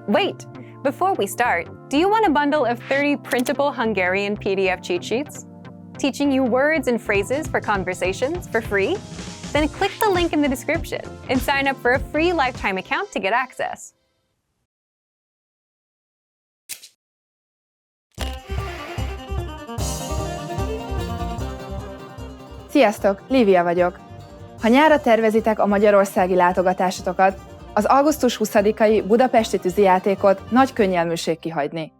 Wait! Before we start, do you want a bundle of 30 printable Hungarian PDF cheat sheets? Teaching you words and phrases for conversations for free? Then click the link in the description and sign up for a free lifetime account to get access. Sziasztok, Lívia vagyok! Ha nyárra tervezitek a magyarországi látogatásotokat, az augusztus 20-ai budapesti tűzijátékot nagy könnyelműség kihagyni.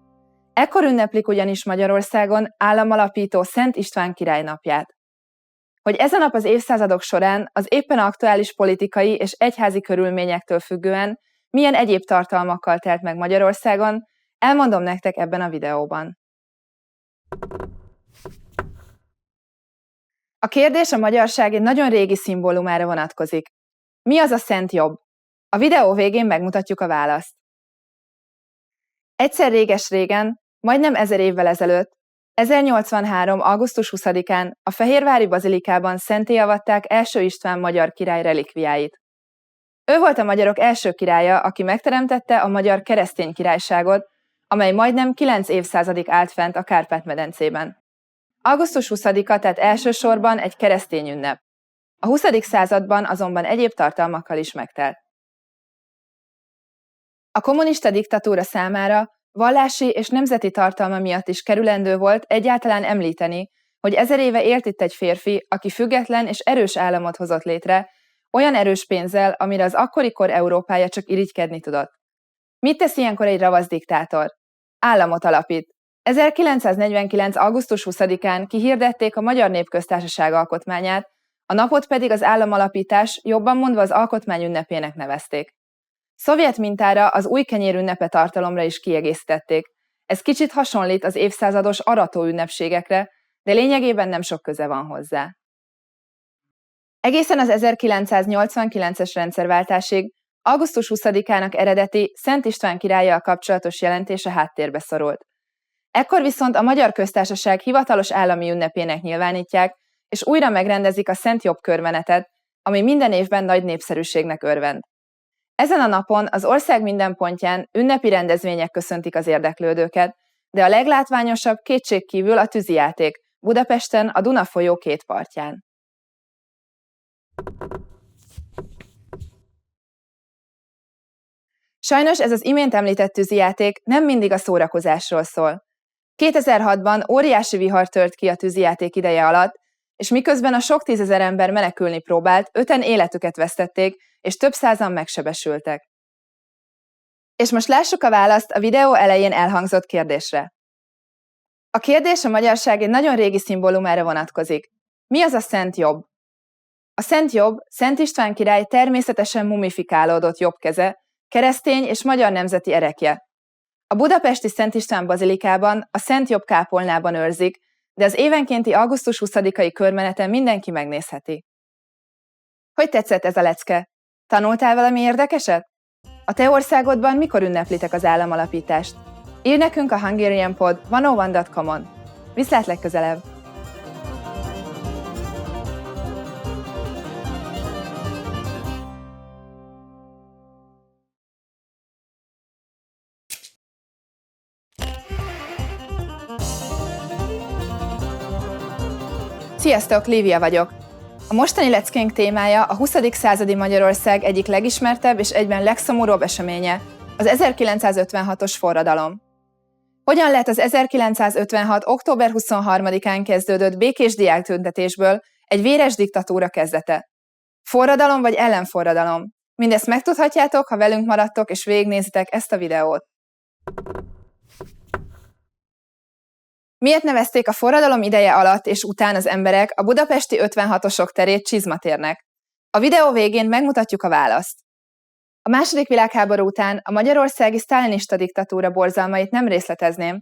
Ekkor ünneplik ugyanis Magyarországon államalapító Szent István király napját. Hogy ez a nap az évszázadok során az éppen aktuális politikai és egyházi körülményektől függően milyen egyéb tartalmakkal telt meg Magyarországon, elmondom nektek ebben a videóban. A kérdés a magyarság egy nagyon régi szimbólumára vonatkozik. Mi az a szent jobb? A videó végén megmutatjuk a választ. Egyszer réges-régen, majdnem 1000 évvel ezelőtt, 1083. augusztus 20-án a Fehérvári Bazilikában szentté avatták első István magyar király relikviáit. Ő volt a magyarok első királya, aki megteremtette a magyar keresztény királyságot, amely majdnem 9 évszázadig állt fent a Kárpát-medencében. Augusztus 20-a tehát elsősorban egy keresztény ünnep. A 20. században azonban egyéb tartalmakkal is megtelt. A kommunista diktatúra számára vallási és nemzeti tartalma miatt is kerülendő volt egyáltalán említeni, hogy 1000 éve élt itt egy férfi, aki független és erős államot hozott létre, olyan erős pénzzel, amire az akkori kor Európája csak irigykedni tudott. Mit tesz ilyenkor egy ravasz diktátor? Államot alapít. 1949. augusztus 20-án kihirdették a Magyar Népköztársaság alkotmányát, a napot pedig az államalapítás, jobban mondva az alkotmány ünnepének nevezték. Szovjet mintára az új kenyér ünnepe tartalomra is kiegészítették. Ez kicsit hasonlít az évszázados arató ünnepségekre, de lényegében nem sok köze van hozzá. Egészen az 1989-es rendszerváltásig augusztus 20-ának eredeti Szent István királlyal kapcsolatos jelentése háttérbe szorult. Ekkor viszont a Magyar Köztársaság hivatalos állami ünnepének nyilvánítják, és újra megrendezik a Szent Jobb körmenetet, ami minden évben nagy népszerűségnek örvend. Ezen a napon az ország minden pontján ünnepi rendezvények köszöntik az érdeklődőket, de a leglátványosabb kétségkívül a tűzijáték, Budapesten a Duna folyó két partján. Sajnos ez az imént említett tűzijáték nem mindig a szórakozásról szól. 2006-ban óriási vihar tört ki a tűzijáték ideje alatt, és miközben a sok tízezer ember menekülni próbált, 5-en életüket vesztették, és több százan megsebesültek. És most lássuk a választ a videó elején elhangzott kérdésre. A kérdés a magyarság egy nagyon régi szimbólumára vonatkozik. Mi az a szent jobb? A szent jobb Szent István király természetesen mumifikálódott jobb keze, keresztény és magyar nemzeti erekje. A budapesti Szent István bazilikában, a Szent Jobb kápolnában őrzik, de az évenkénti augusztus 20-ai körmeneten mindenki megnézheti. Hogy tetszett ez a lecke? Tanultál valami érdekeset? A te országodban mikor ünneplitek az államalapítást? Írj nekünk a hungarianpod101.com-on. Viszlát legközelebb! Sziasztok, Lívia vagyok! A mostani leckénk témája a 20. századi Magyarország egyik legismertebb és egyben legszomorúbb eseménye, az 1956-os forradalom. Hogyan lett az 1956. október 23-án kezdődött békés diáktüntetésből egy véres diktatúra kezdete? Forradalom vagy ellenforradalom? Mindezt megtudhatjátok, ha velünk maradtok és végignézitek ezt a videót. Miért nevezték a forradalom ideje alatt és után az emberek a budapesti 56-osok terét csizmatérnek? A videó végén megmutatjuk a választ. A II. Világháború után a magyarországi sztálinista diktatúra borzalmait nem részletezném.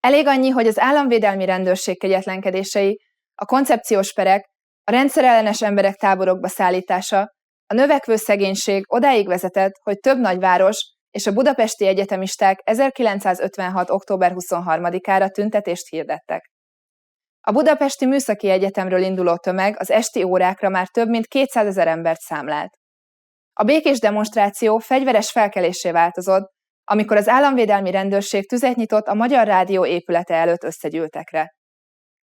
Elég annyi, hogy az államvédelmi rendőrség kegyetlenkedései, a koncepciós perek, a rendszerellenes emberek táborokba szállítása, a növekvő szegénység odáig vezetett, hogy több nagyváros és a budapesti egyetemisták 1956. október 23-ára tüntetést hirdettek. A Budapesti Műszaki Egyetemről induló tömeg az esti órákra már több mint 200 000 embert számlált. A békés demonstráció fegyveres felkeléssé változott, amikor az államvédelmi rendőrség tüzet nyitott a Magyar Rádió épülete előtt összegyűltekre.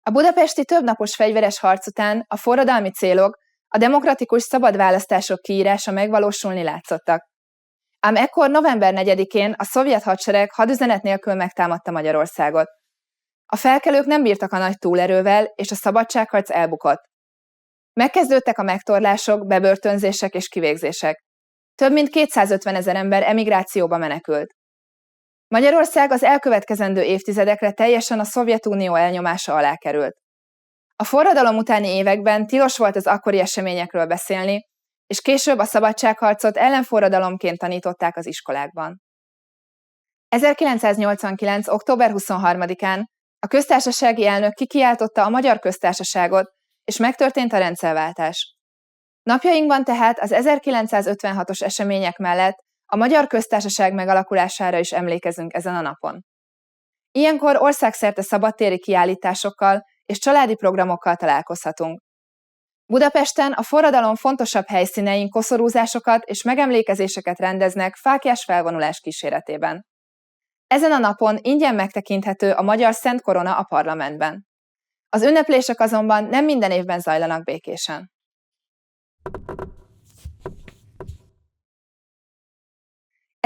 A budapesti többnapos fegyveres harc után a forradalmi célok, a demokratikus szabad választások kiírása megvalósulni látszottak. Ám ekkor november 4-én a szovjet hadsereg hadüzenet nélkül megtámadta Magyarországot. A felkelők nem bírtak a nagy túlerővel, és a szabadságharc elbukott. Megkezdődtek a megtorlások, bebörtönzések és kivégzések. Több mint 250 000 ember emigrációba menekült. Magyarország az elkövetkezendő évtizedekre teljesen a Szovjetunió elnyomása alá került. A forradalom utáni években tilos volt az akkori eseményekről beszélni, és később a szabadságharcot ellenforradalomként tanították az iskolákban. 1989. október 23-án a köztársasági elnök kikiáltotta a Magyar Köztársaságot, és megtörtént a rendszerváltás. Napjainkban tehát az 1956-os események mellett a Magyar Köztársaság megalakulására is emlékezünk ezen a napon. Ilyenkor országszerte szabadtéri kiállításokkal és családi programokkal találkozhatunk. Budapesten a forradalom fontosabb helyszínein koszorúzásokat és megemlékezéseket rendeznek fáklyás felvonulás kíséretében. Ezen a napon ingyen megtekinthető a magyar Szent Korona a parlamentben. Az ünneplések azonban nem minden évben zajlanak békésen.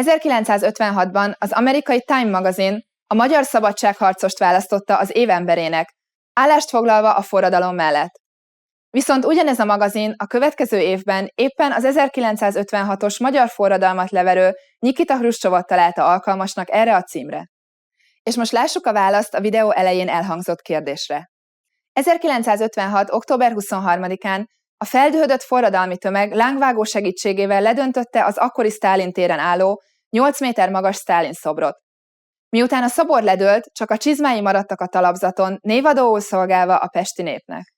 ...1956-ban az amerikai Time magazin a magyar szabadságharcost választotta az év emberének, állást foglalva a forradalom mellett. Viszont ugyanez a magazin a következő évben éppen az 1956-os magyar forradalmat leverő Nikita Hruscsovot találta alkalmasnak erre a címre. És most lássuk a választ a videó elején elhangzott kérdésre. 1956. október 23-án a feldühödött forradalmi tömeg lángvágó segítségével ledöntötte az akkori Sztálin téren álló, 8 méter magas Sztálin szobrot. Miután a szobor ledőlt, csak a csizmái maradtak a talapzaton, névadóul szolgálva a pesti népnek.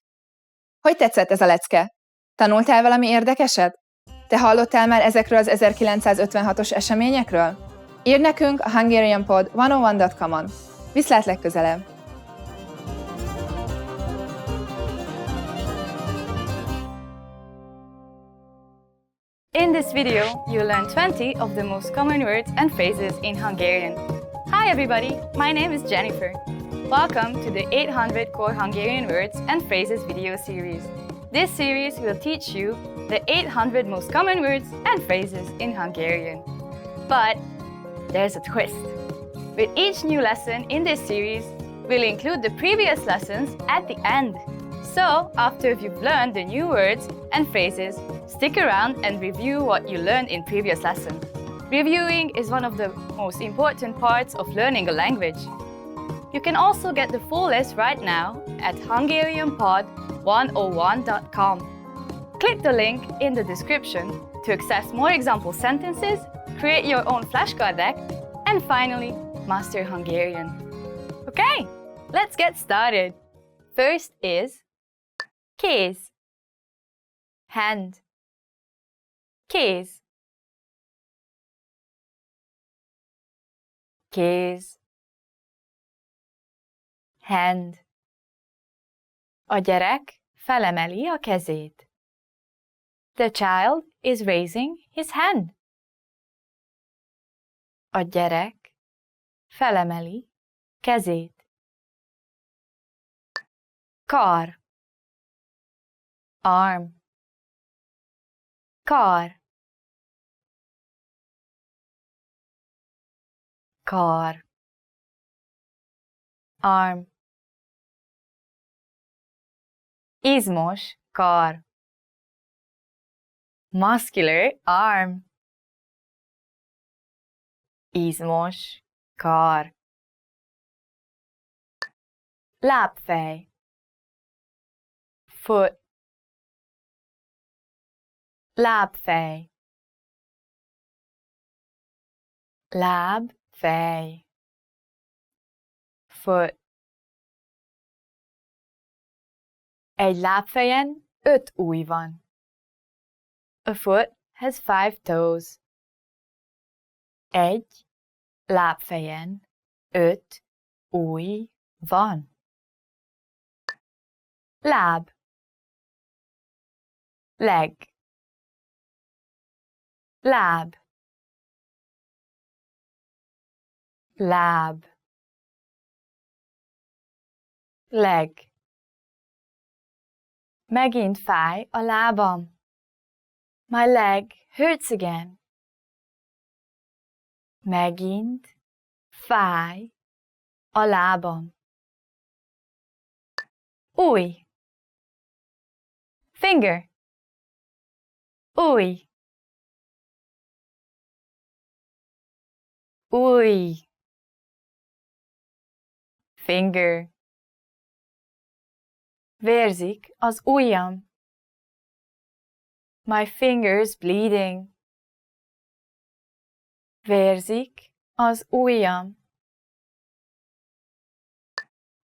Hogy tetszett ez a lecke? Tanultál valami érdekeset? Te hallottál már ezekről az 1956-os eseményekről? Írd nekünk a hungarianpod101.com-on. Viszlát legközelebb! In this video, you'll learn 20 of the most common words and phrases in Hungarian. Hi everybody, my name is Jennifer. Welcome to the 800 Core Hungarian Words and Phrases video series. This series will teach you the 800 most common words and phrases in Hungarian. But there's a twist. With each new lesson in this series, we'll include the previous lessons at the end. So, after you've learned the new words and phrases, stick around and review what you learned in previous lessons. Reviewing is one of the most important parts of learning a language. You can also get the full list right now at hungarianpod101.com. Click the link in the description to access more example sentences, create your own flashcard deck, and finally, master Hungarian. Okay, let's get started. First is kéz, hand, kéz, kéz, hand. A gyerek felemeli a kezét. The child is raising his hand. A gyerek felemeli kezét. Kar, arm, kar, kar, arm. Izmos kar, muscular arm. Izmos kar. Lábfej, foot, lábfej, lábfej, foot. Egy lábfejen 5 ujj van. A foot has 5 toes. Egy lábfejen 5 ujj van. Láb, leg, láb, láb, leg. Megint fáj a lábam. My leg hurts again. Megint fáj a lábam. Ujj, finger, ujj, ujj, finger. Vérzik az ujjam. My finger's bleeding. Vérzik az ujjam.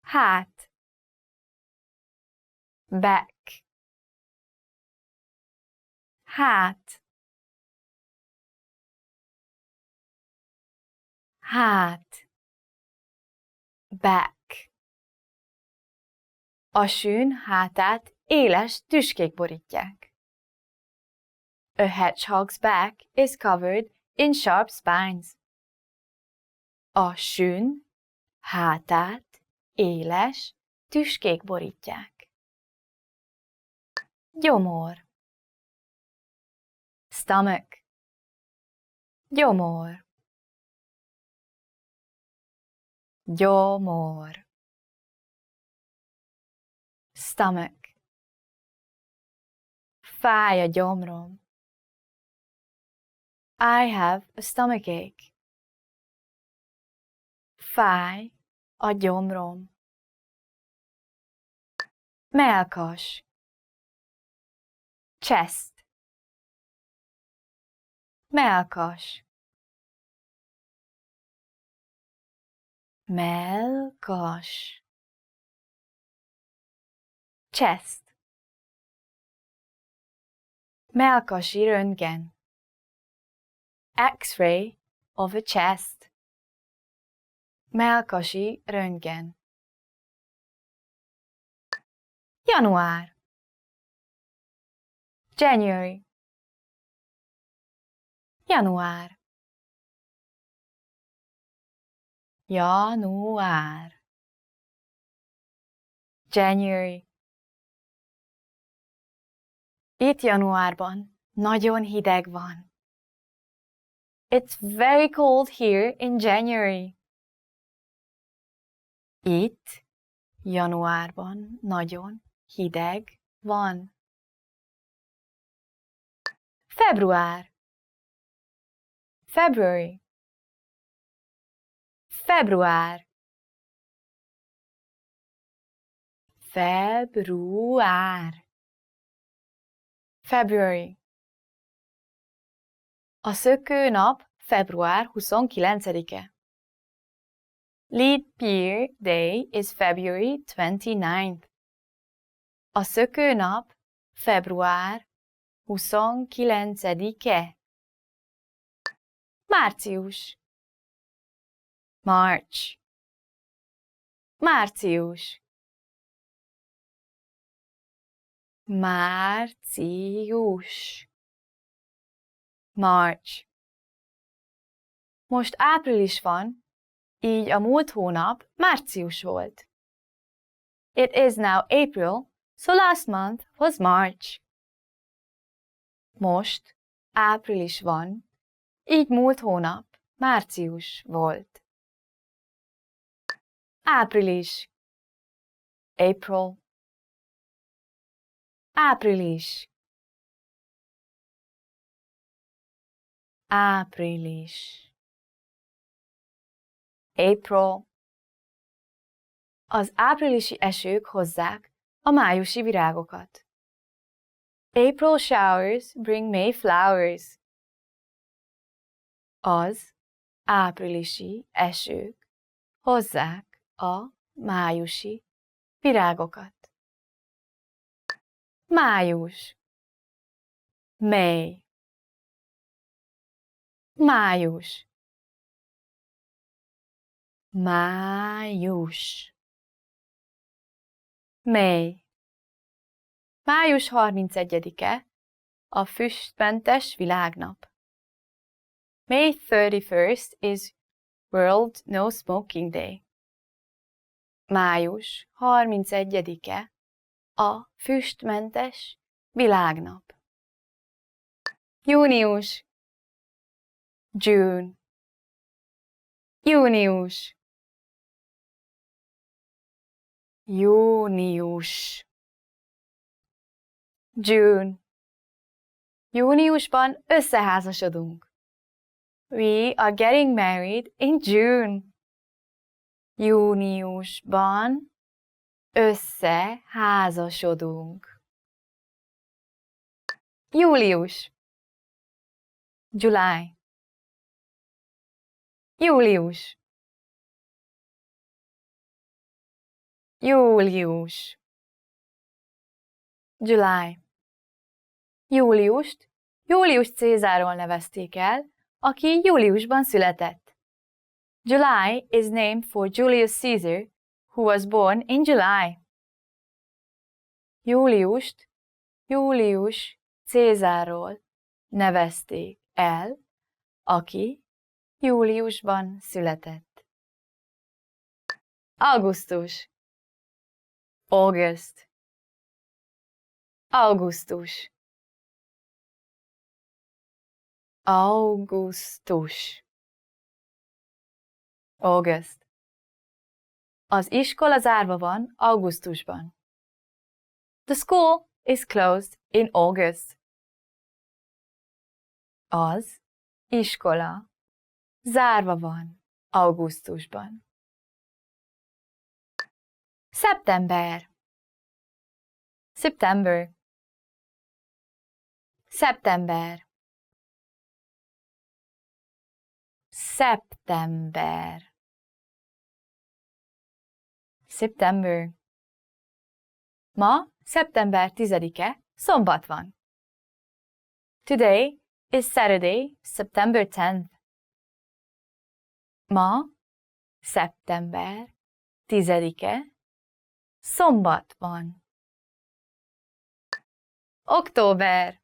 Hát, back. Hát, hát, back. A sün hátát éles tüskék borítják. A hedgehog's back is covered in sharp spines. A sün hátát éles tüskék borítják. Gyomor, stomach, gyomor, gyomor, stomach. Fáj a gyomrom. I have a stomachache. Fáj a gyomrom. Mellkas, chest, mellkas, mellkas, chest, mellkasi röntgen, X-ray of a chest, mellkasi röntgen. Január, January, január, január, January. Itt januárban nagyon hideg van. It's very cold here in January. Itt januárban nagyon hideg van. Február, February, február, február, February. A szökőnap február 29-e. Leap year day is February 29th. A szökőnap február 29-e. Március, March, március, március, March. Most április van, így a múlt hónap március volt. It is now April, so last month was March. Most április van, így múlt hónap március volt. Április, April, április, április, April. Az áprilisi esők hozzák a májusi virágokat. April showers bring May flowers. Az áprilisi esők hozzák a májusi virágokat. Május, May, május, május, May. Május 31-e a füstmentes világnap. May 31st is World No Smoking Day. Május 31-e a füstmentes világnap. Június. June. Június. Június. June. Júniusban összeházasodunk. We are getting married in June. Júniusban összeházasodunk. Július. July. Július. Július. July. Júliust Július Cézárról nevezték el, aki júliusban született. July is named for Julius Caesar, who was born in July. Júliust Július Cézárról nevezték el, aki júliusban született. Augusztus. August. Augusztus. Augusztus. August. Az iskola zárva van augusztusban. The school is closed in August. Az iskola zárva van augusztusban. Szeptember. September. Szeptember. Szeptember. September. Ma szeptember 10-e, szombat van. Today is Saturday, September 10th. Ma szeptember 10-e, szombat van. Október.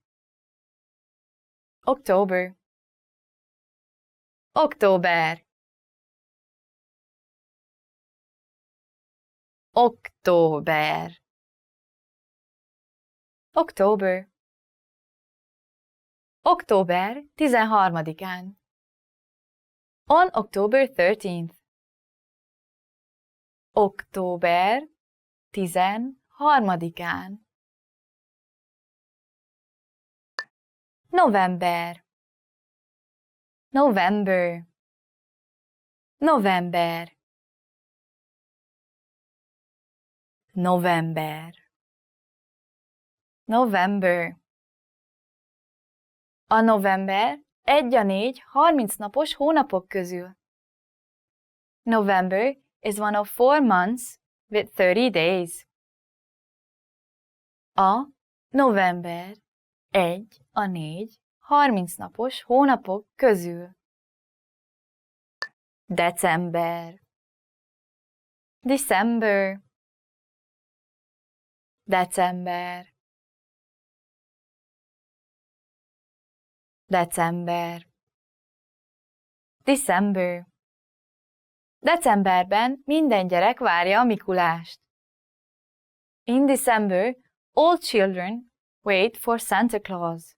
October. Október. Október. Október. Október 13-án. On October 13th. Október 13-án. November. November. November. November. November. A november 1 a 4 30 napos hónapok közül. November is one of 4 months with 30 days. A november 1 a 4 30 napos hónapok közül. December. December. December. December. December. Decemberben minden gyerek várja a Mikulást. In December, all children wait for Santa Claus.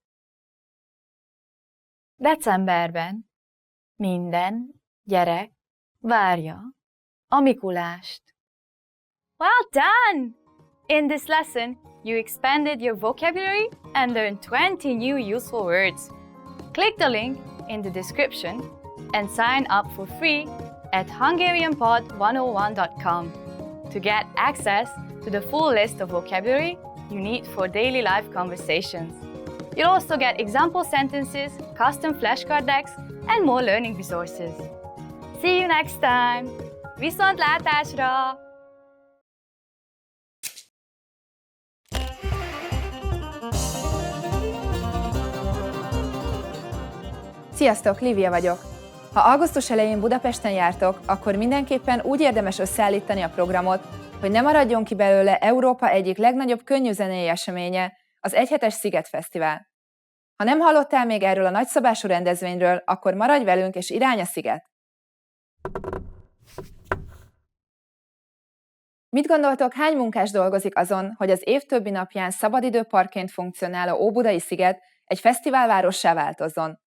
Decemberben minden gyerek várja a Mikulást. Well done! In this lesson, you expanded your vocabulary and learned 20 new useful words. Click the link in the description and sign up for free at hungarianpod101.com to get access to the full list of vocabulary you need for daily life conversations. You'll also get example sentences, custom flashcard decks, and more learning resources. See you next time! Viszontlátásra! Sziasztok, Lívia vagyok! Ha augusztus elején Budapesten jártok, akkor mindenképpen úgy érdemes összeállítani a programot, hogy ne maradjon ki belőle Európa egyik legnagyobb könnyűzenei eseménye, az egyhetes Szigetfesztivál. Ha nem hallottál még erről a nagyszabású rendezvényről, akkor maradj velünk és irány a sziget! Mit gondoltok, hány munkás dolgozik azon, hogy az év többi napján szabadidőparkként funkcionáló Óbudai sziget egy fesztiválvárossá változzon?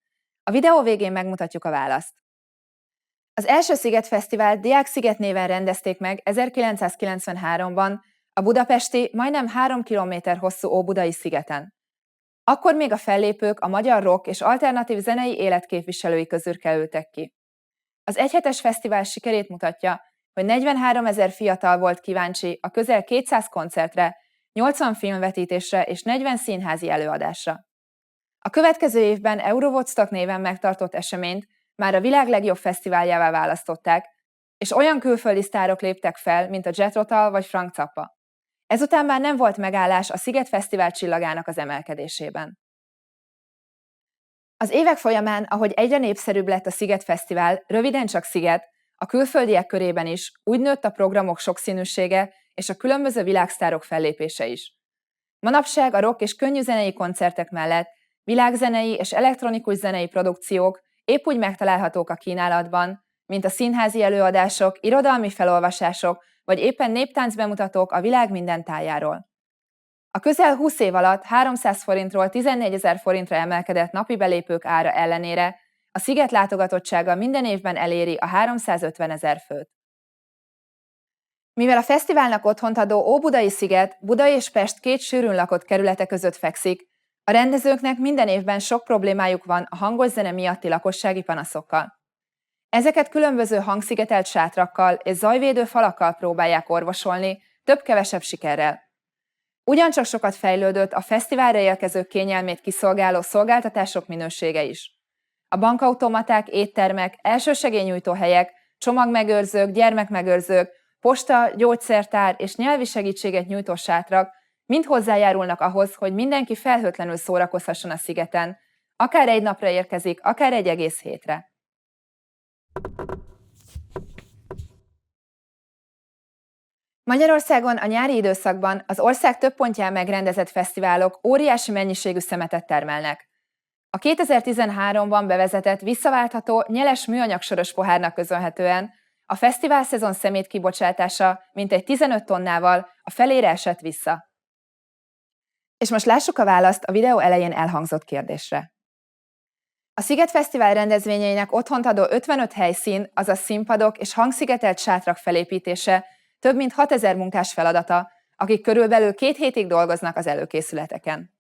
A videó végén megmutatjuk a választ. Az első Szigetfesztivált Diák-sziget néven rendezték meg 1993-ban a budapesti, majdnem 3 kilométer hosszú Óbudai szigeten. Akkor még a fellépők a magyar rock és alternatív zenei életképviselői közül kerültek ki. Az egyhetes fesztivál sikerét mutatja, hogy 43 000 fiatal volt kíváncsi a közel 200 koncertre, 80 filmvetítésre és 40 színházi előadásra. A következő évben Eurowoodstock néven megtartott eseményt már a világ legjobb fesztiváljává választották, és olyan külföldi sztárok léptek fel, mint a Jethro Tull vagy Frank Zappa. Ezután már nem volt megállás a Sziget Fesztivál csillagának az emelkedésében. Az évek folyamán, ahogy egyre népszerűbb lett a Sziget Fesztivál, röviden csak Sziget, a külföldiek körében is úgy nőtt a programok sokszínűsége és a különböző világsztárok fellépése is. Manapság a rock és könnyű zenei koncertek mellett világzenei és elektronikus zenei produkciók épp úgy megtalálhatók a kínálatban, mint a színházi előadások, irodalmi felolvasások vagy éppen néptánc bemutatók a világ minden tájáról. A közel 20 év alatt 300 forintról 14 000 forintra emelkedett napi belépők ára ellenére a sziget látogatottsága minden évben eléri a 350 000 főt. Mivel a fesztiválnak otthont adó Óbudai sziget Buda és Pest két sűrűn lakott kerülete között fekszik, a rendezőknek minden évben sok problémájuk van a hangos zene miatti lakossági panaszokkal. Ezeket különböző hangszigetelt sátrakkal és zajvédő falakkal próbálják orvosolni, több-kevesebb sikerrel. Ugyancsak sokat fejlődött a fesztiválra érkezők kényelmét kiszolgáló szolgáltatások minősége is. A bankautomaták, éttermek, elsősegélynyújtó helyek, csomagmegőrzők, gyermekmegőrzők, posta, gyógyszertár és nyelvi segítséget nyújtó sátrak mind hozzájárulnak ahhoz, hogy mindenki felhőtlenül szórakozhasson a szigeten, akár egy napra érkezik, akár egy egész hétre. Magyarországon a nyári időszakban az ország több pontján megrendezett fesztiválok óriási mennyiségű szemetet termelnek. A 2013-ban bevezetett visszaváltható, nyeles műanyagsoros pohárnak köszönhetően a fesztivál szezon szemét kibocsátása mintegy 15 tonnával a felére esett vissza. És most lássuk a választ a videó elején elhangzott kérdésre. A Sziget Fesztivál rendezvényeinek otthont adó 55 helyszín, azaz színpadok és hangszigetelt sátrak felépítése több mint 6000 munkás feladata, akik körülbelül 2 hétig dolgoznak az előkészületeken.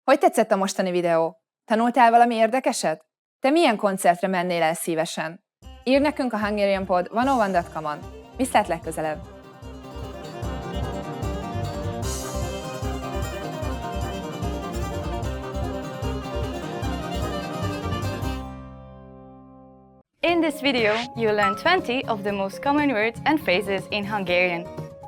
Hogy tetszett a mostani videó? Tanultál valami érdekeset? Te milyen koncertre mennél el szívesen? Írd nekünk a hungarianpod101.com-on. Viszlát legközelebb! In this video, you'll learn 20 of the most common words and phrases in Hungarian.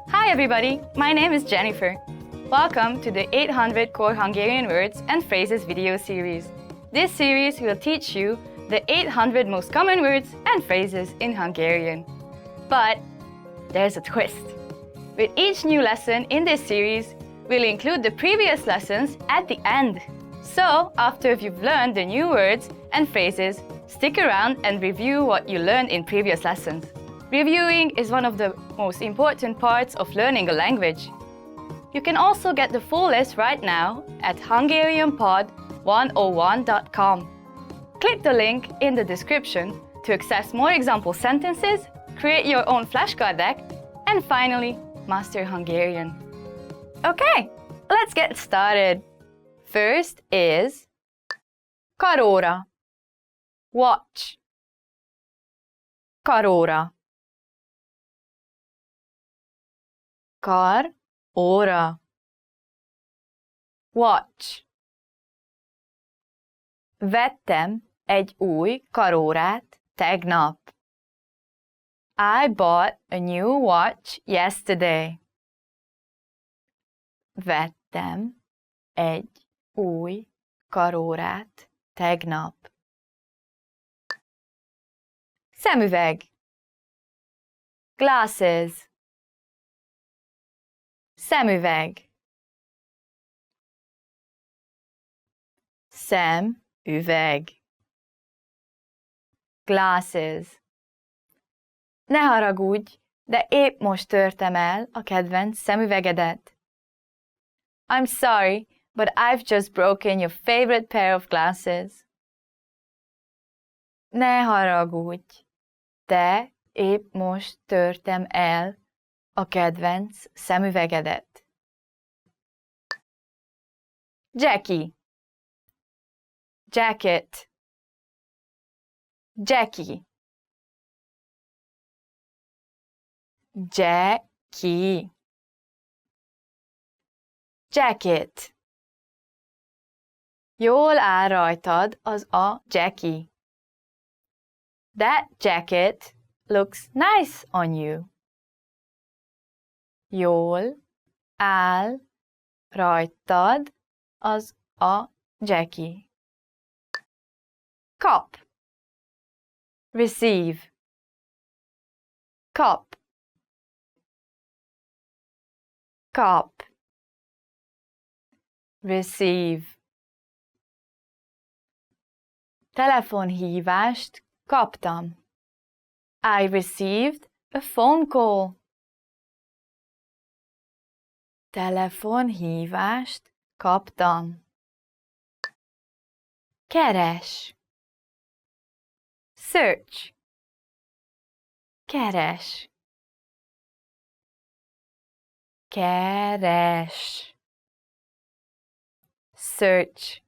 Hi everybody, my name is Jennifer. Welcome to the 800 Core Hungarian Words and Phrases video series. This series will teach you the 800 most common words and phrases in Hungarian. But there's a twist. With each new lesson in this series, we'll include the previous lessons at the end. So, after you've learned the new words and phrases, stick around and review what you learned in previous lessons. Reviewing is one of the most important parts of learning a language. You can also get the full list right now at hungarianpod101.com. Click the link in the description to access more example sentences, create your own flashcard deck, and finally, master Hungarian. Okay, let's get started. First is karóra. Watch. Karóra. Kar, óra. Watch. Vettem egy új karórát tegnap. I bought a new watch yesterday. Vettem egy új karórát tegnap. Szemüveg. Glasses. Szemüveg. Szemüveg. Glasses. Ne haragudj, De épp most törtem el a kedvenc szemüvegedet. I'm sorry, but I've just broken your favorite pair of glasses. Ne haragudj, de épp most törtem el a kedvenc szemüvegedet. Jackie, jacket, Jackie, Jackie, jacket. Jól áll rajtad az a Jackie. That jacket looks nice on you. Jól áll rajtad az a Jackie. Kap, receive, kap, kap, receive. Telefonhívást kaptam. I received a phone call. Telefonhívást kaptam. Keres, search, keres, keres, search.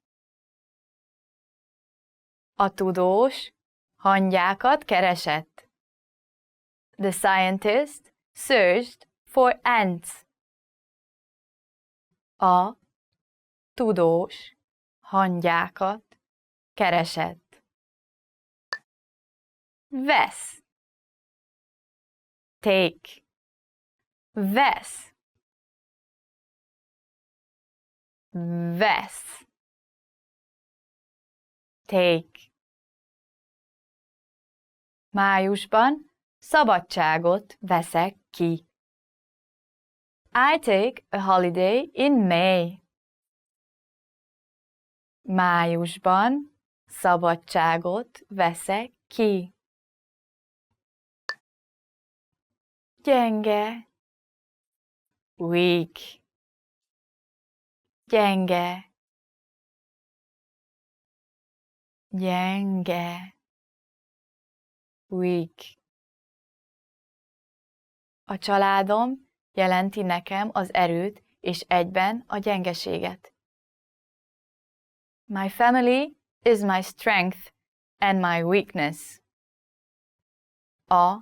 A tudós hangyákat keresett. The scientist searched for ants. A tudós hangyákat keresett. Vesz, take, vesz, vesz, take. Májusban szabadságot veszek ki. I take a holiday in May. Májusban szabadságot veszek ki. Gyenge, weak, gyenge, gyenge, weak. A családom jelenti nekem az erőt és egyben a gyengeséget. My family is my strength and my weakness. A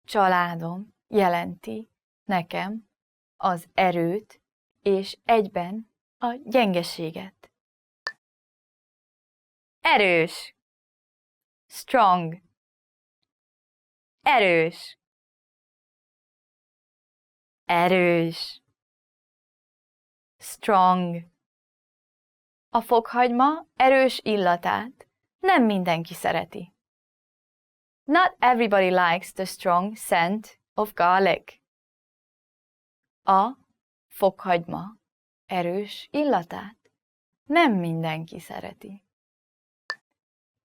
családom jelenti nekem az erőt és egyben a gyengeséget. Erős, strong, erős, erős, strong. A fokhagyma erős illatát nem mindenki szereti. Not everybody likes the strong scent of garlic. A fokhagyma erős illatát nem mindenki szereti.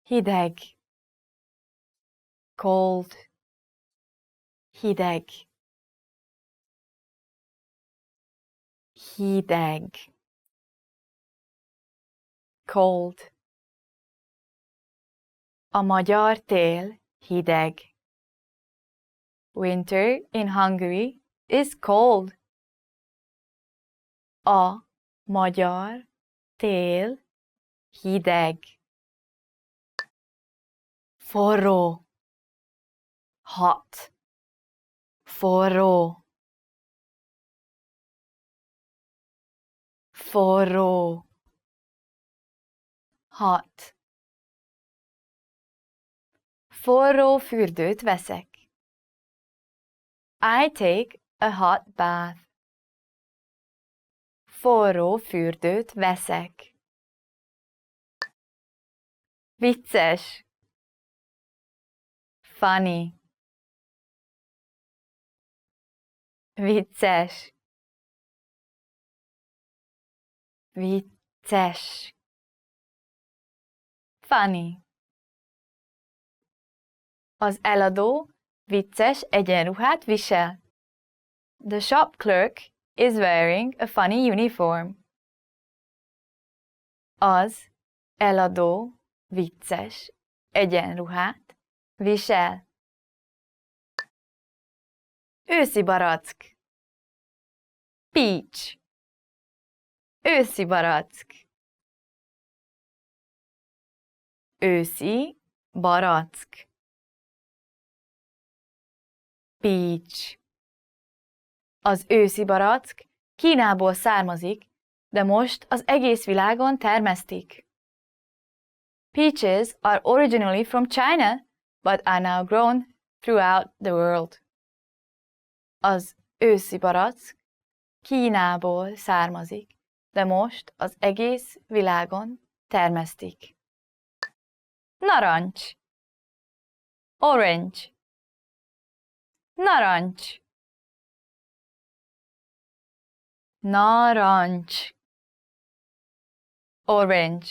Hideg, cold, hideg, hideg, cold. A magyar tél hideg. Winter in Hungary is cold. A magyar tél hideg. Forró, hot, forró, forró, hot. Forró fürdőt veszek. I take a hot bath. Forró fürdőt veszek. Vicces, funny, vicces, vicces, funny. Az eladó vicces egyenruhát visel. The shop clerk is wearing a funny uniform. Az eladó vicces egyenruhát visel. Őszi barack. Peach. Őszi barack. Őszi barack. Peach. Az őszi barack Kínából származik, de most az egész világon termesztik. Peaches are originally from China, but are now grown throughout the world. Az őszi barack Kínából származik, de most az egész világon termesztik. Narancs. Orange. Narancs. Narancs. Orange.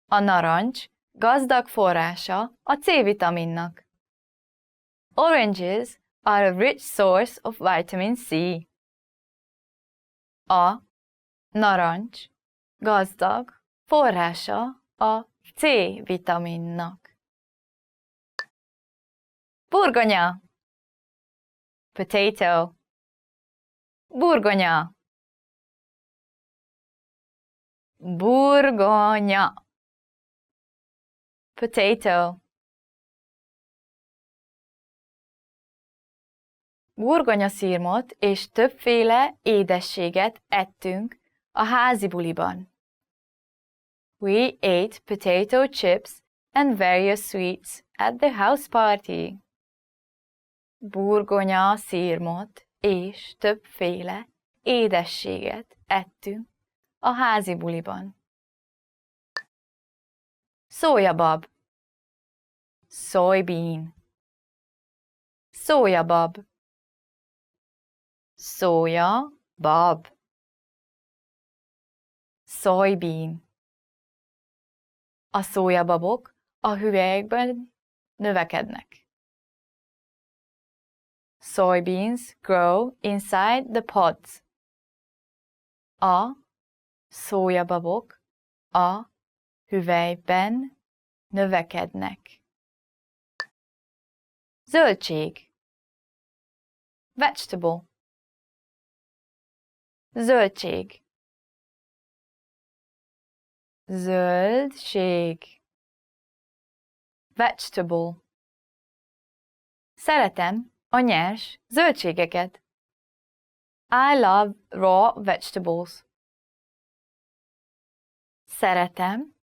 A narancs gazdag forrása a C-vitaminnak. Oranges are a rich source of vitamin C. A narancs gazdag forrása a C-vitaminnak. Burgonya. Potato. Burgonya. Burgonya. Potato. Burgonyaszirmot és többféle édességet ettünk a házi buliban. We ate potato chips and various sweets at the house party. Burgonyaszirmot és többféle édességet ettünk a házi buliban. Szójabab. Soybean. Szójabab. Szójabab. Soybean. A szójababok a hüvelyekben növekednek. Soybeans grow inside the pods. A szójababok a hüvelyben növekednek. Zöldség. Vegetable. Zöldség. Zöldség. Vegetable. Szeretem a nyers zöldségeket. I love raw vegetables. Szeretem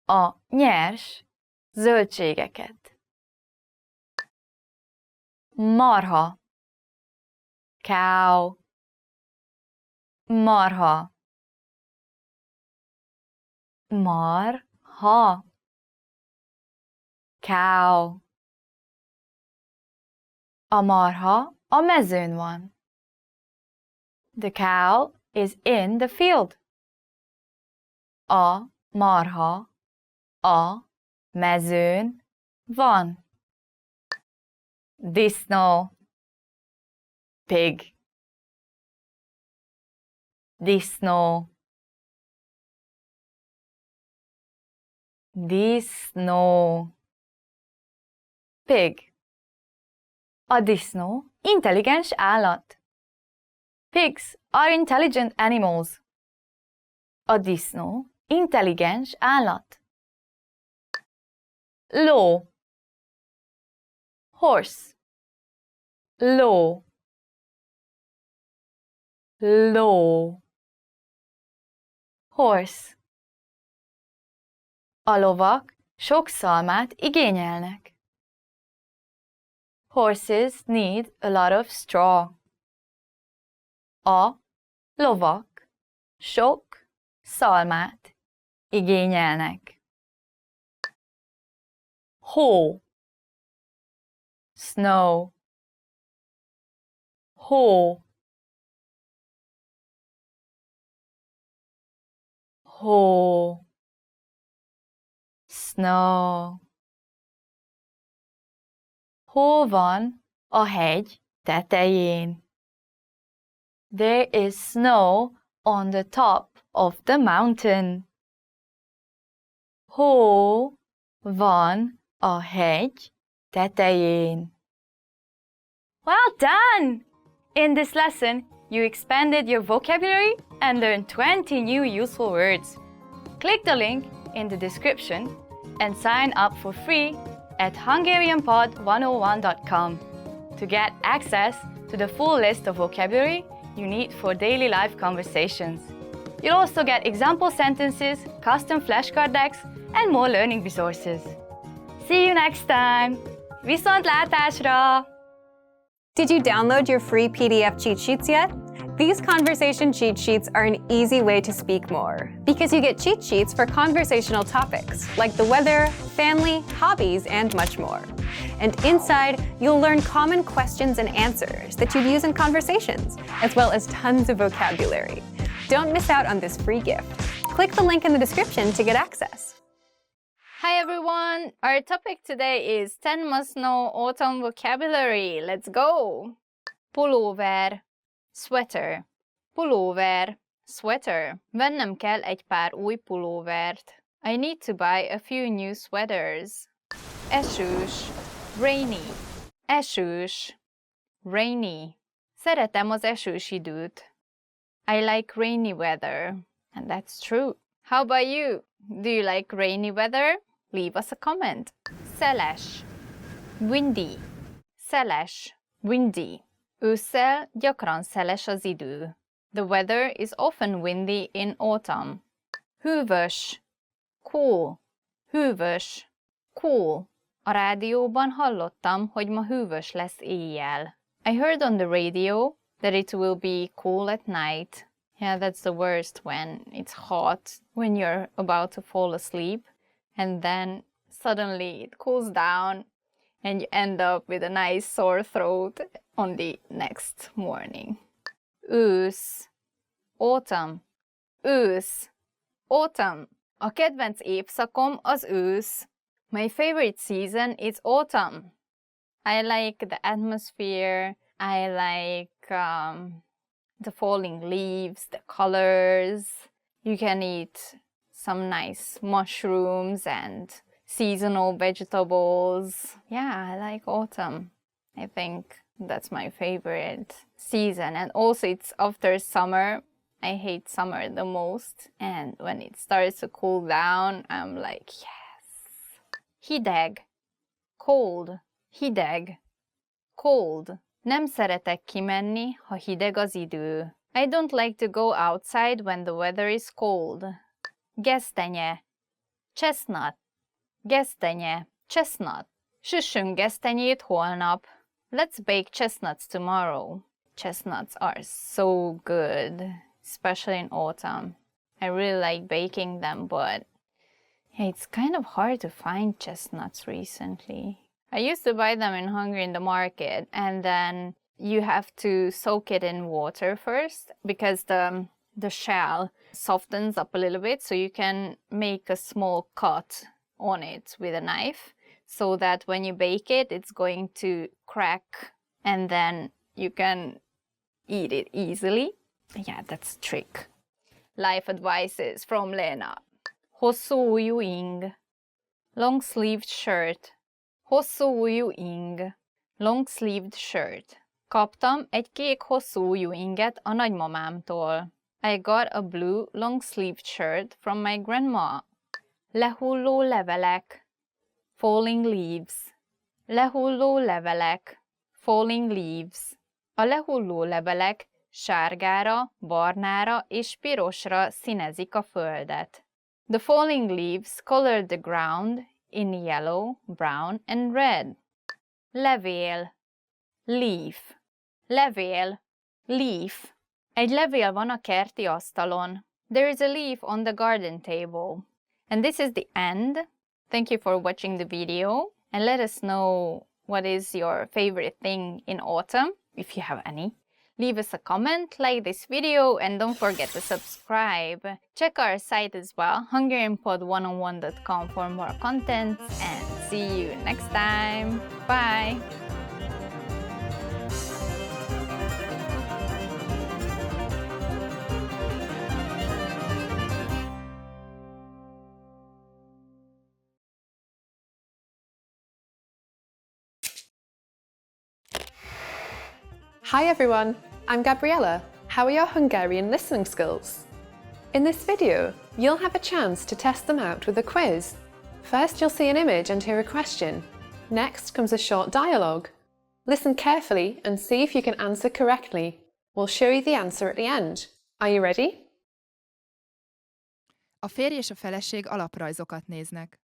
a nyers zöldségeket. Marha. Cow. Marha. Marha. Cow. A marha a mezőn van. The cow is in the field. A marha a mezőn van. Disznó. Pig. Disznó. Disznó. Pig. A disznó intelligens állat. Pigs are intelligent animals. A disznó intelligens állat. Ló. Horse. Ló. Ló. Horse. A lovak sok szalmát igényelnek. Horses need a lot of straw. A lovak sok szalmát igényelnek. Hó. Snow. Hó. Hó. Snow. Hol van a hegy tetején? There is snow on the top of the mountain. Hol van a hegy tetején? Well done! In this lesson, you expanded your vocabulary and learned 20 new useful words. Click the link in the description and sign up for free at hungarianpod101.com to get access to the full list of vocabulary you need for daily life conversations. You'll also get example sentences, custom flashcard decks, and more learning resources. See you next time! Viszontlátásra! Did you download your free PDF cheat sheets yet? These conversation cheat sheets are an easy way to speak more, because you get cheat sheets for conversational topics like the weather, family, hobbies, and much more. And inside, you'll learn common questions and answers that you'd use in conversations, as well as tons of vocabulary. Don't miss out on this free gift. Click the link in the description to get access. Hi everyone! Our topic today is 10 must-know autumn vocabulary. Let's go! Pulóver, sweater. Pulóver, sweater. Vennem kell egy pár új pulóvert. I need to buy a few new sweaters. Esős, rainy. Esős, rainy. Szeretem az esős időt. I like rainy weather. And that's true. How about you? Do you like rainy weather? Leave us a comment. Szeles, windy. Szeles, windy. Ősszel gyakran szeles az idő. The weather is often windy in autumn. Hűvös, cool. Hűvös, cool. A rádióban hallottam, hogy ma hűvös lesz éjjel. I heard on the radio that it will be cool at night. Yeah, that's the worst when it's hot, when you're about to fall asleep, and then suddenly it cools down and you end up with a nice sore throat on the next morning. Ősz, autumn. Ősz, autumn. A kedvenc évszakom az ősz. My favorite season is autumn. I like the atmosphere, I like the falling leaves, the colors. You can eat some nice mushrooms and seasonal vegetables. Yeah, I like autumn. I think that's my favorite season. And also it's after summer. I hate summer the most. And when it starts to cool down, I'm like, yes. Hideg, cold. Hideg, cold. Nem szeretek kimenni, ha hideg az idő. I don't like to go outside when the weather is cold. Gesztenye, chestnut. Gesztenye, chestnut. Süssünk gesztenyét holnap. Let's bake chestnuts tomorrow. Chestnuts are so good, especially in autumn. I really like baking them, but it's kind of hard to find chestnuts recently. I used to buy them in Hungary in the market, and then you have to soak it in water first because the shell softens up a little bit, so you can make a small cut on it with a knife so that when you bake it, it's going to crack and then you can eat it easily. Yeah, that's a trick. Life advices from Lena. Hosszú ujjú ing. Long-sleeved shirt. Hosszú ujjú ing. Long-sleeved shirt. Kaptam egy kék hosszú ujjú inget a nagymamámtól. I got a blue long-sleeved shirt from my grandma. Lehulló levelek. Falling leaves. Lehulló levelek. Falling leaves. A lehulló levelek sárgára, barnára és pirosra színezik a földet. The falling leaves colored the ground in yellow, brown and red. Levél, leaf. Levél, leaf. Egy levél van a kerti asztalon. There is a leaf on the garden table. And this is the end. Thank you for watching the video. And let us know what is your favorite thing in autumn, if you have any. Leave us a comment, like this video, and don't forget to subscribe. Check our site as well, hungarianpod101.com for more content, and see you next time. Bye! Hi everyone, I'm Gabriella. How are your Hungarian listening skills? In this video, you'll have a chance to test them out with a quiz. First, you'll see an image and hear a question. Next comes a short dialogue. Listen carefully and see if you can answer correctly. We'll show you the answer at the end. Are you ready? A férj és a feleség alaprajzokat néznek.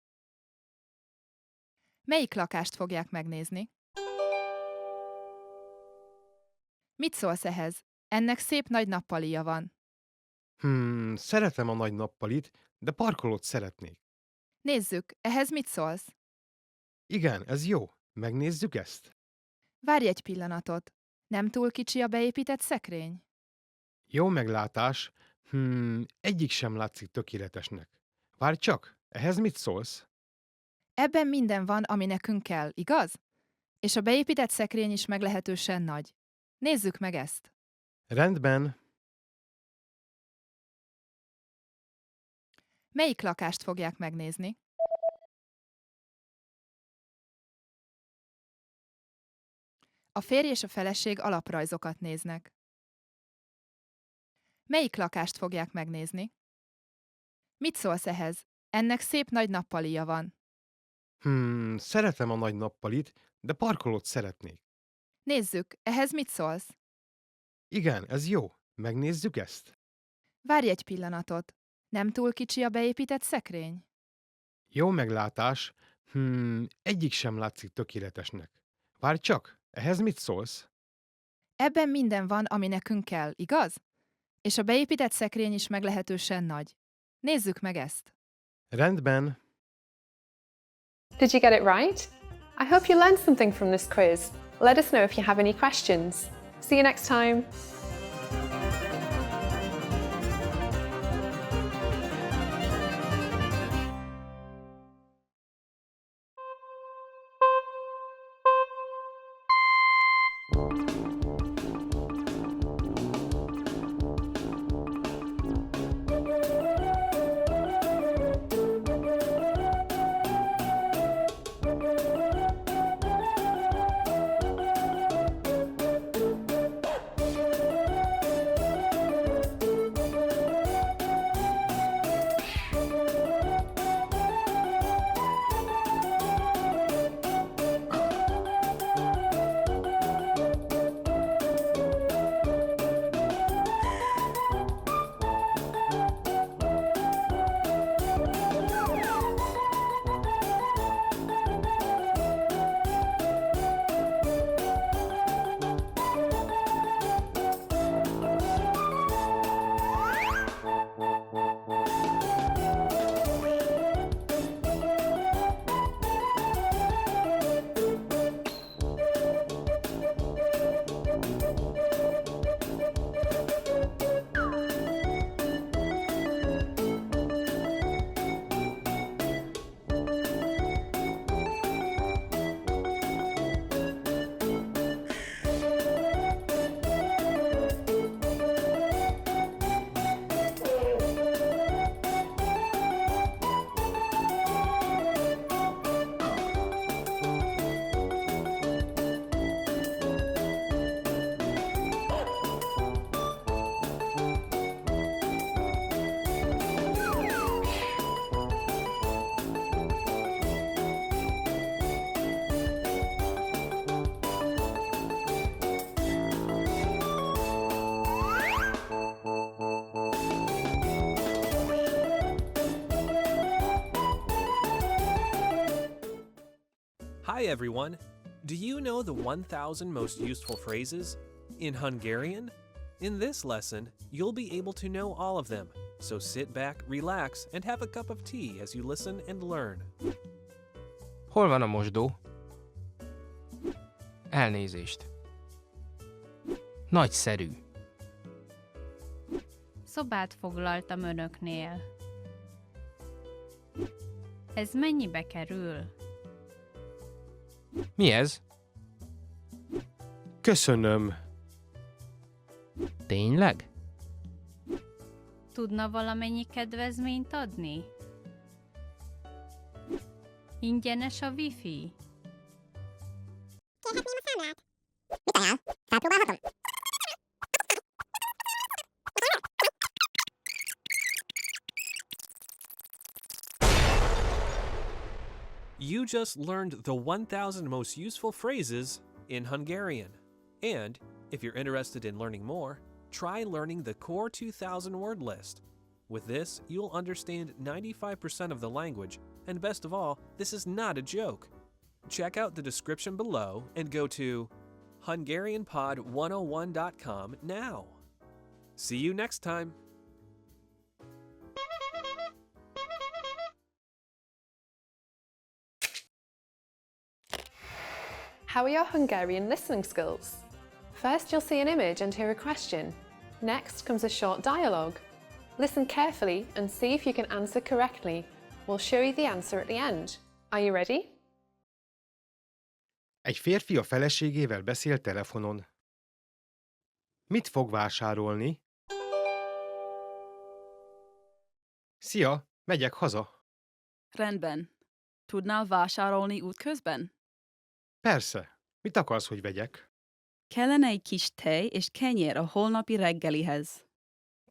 Melyik lakást fogják megnézni? Mit szólsz ehhez? Ennek szép nagy nappalija van. Szeretem a nagy nappalit, de parkolót szeretnék. Nézzük, ehhez mit szólsz? Igen, ez jó. Megnézzük ezt? Várj egy pillanatot. Nem túl kicsi a beépített szekrény? Jó meglátás. Egyik sem látszik tökéletesnek. Várj csak, ehhez mit szólsz? Ebben minden van, ami nekünk kell, igaz? És a beépített szekrény is meglehetősen nagy. Nézzük meg ezt. Rendben. Melyik lakást fogják megnézni? A férj és a feleség alaprajzokat néznek. Melyik lakást fogják megnézni? Mit szólsz ehhez? Ennek szép nagy nappalija van. Szeretem a nagy nappalit, de parkolót szeretnék. Nézzük, ehhez mit szólsz? Igen, ez jó. Megnézzük ezt? Várj egy pillanatot. Nem túl kicsi a beépített szekrény? Jó meglátás. Egyik sem látszik tökéletesnek. Várj csak, ehhez mit szólsz? Ebben minden van, ami nekünk kell, igaz? És a beépített szekrény is meglehetősen nagy. Nézzük meg ezt. Rendben. Did you get it right? I hope you learned something from this quiz. Let us know if you have any questions. See you next time. Hi everyone! Do you know the 1,000 most useful phrases in Hungarian? In this lesson, you'll be able to know all of them, so sit back, relax, and have a cup of tea as you listen and learn. Hol van a mosdó? Elnézést. Nagyszerű. Szobát foglaltam önöknél. Ez mennyibe kerül? Mi ez? Köszönöm. Tényleg? Tudna valamennyi kedvezményt adni? Ingyenes a wifi? Kérhetném a számlát? You just learned the 1,000 most useful phrases in Hungarian. And if you're interested in learning more, try learning the core 2,000 word list. With this, you'll understand 95% of the language, and best of all, this is not a joke. Check out the description below and go to HungarianPod101.com now. See you next time. How are your Hungarian listening skills? First, you'll see an image and hear a question. Next comes a short dialogue. Listen carefully and see if you can answer correctly. We'll show you the answer at the end. Are you ready? Egy férfi a feleségével beszél telefonon. Mit fog vásárolni? Szia, megyek haza. Rendben. Tudnál vásárolni útközben? Persze. Mit akarsz, hogy vegyek? Kellene egy kis tej és kenyér a holnapi reggelihez.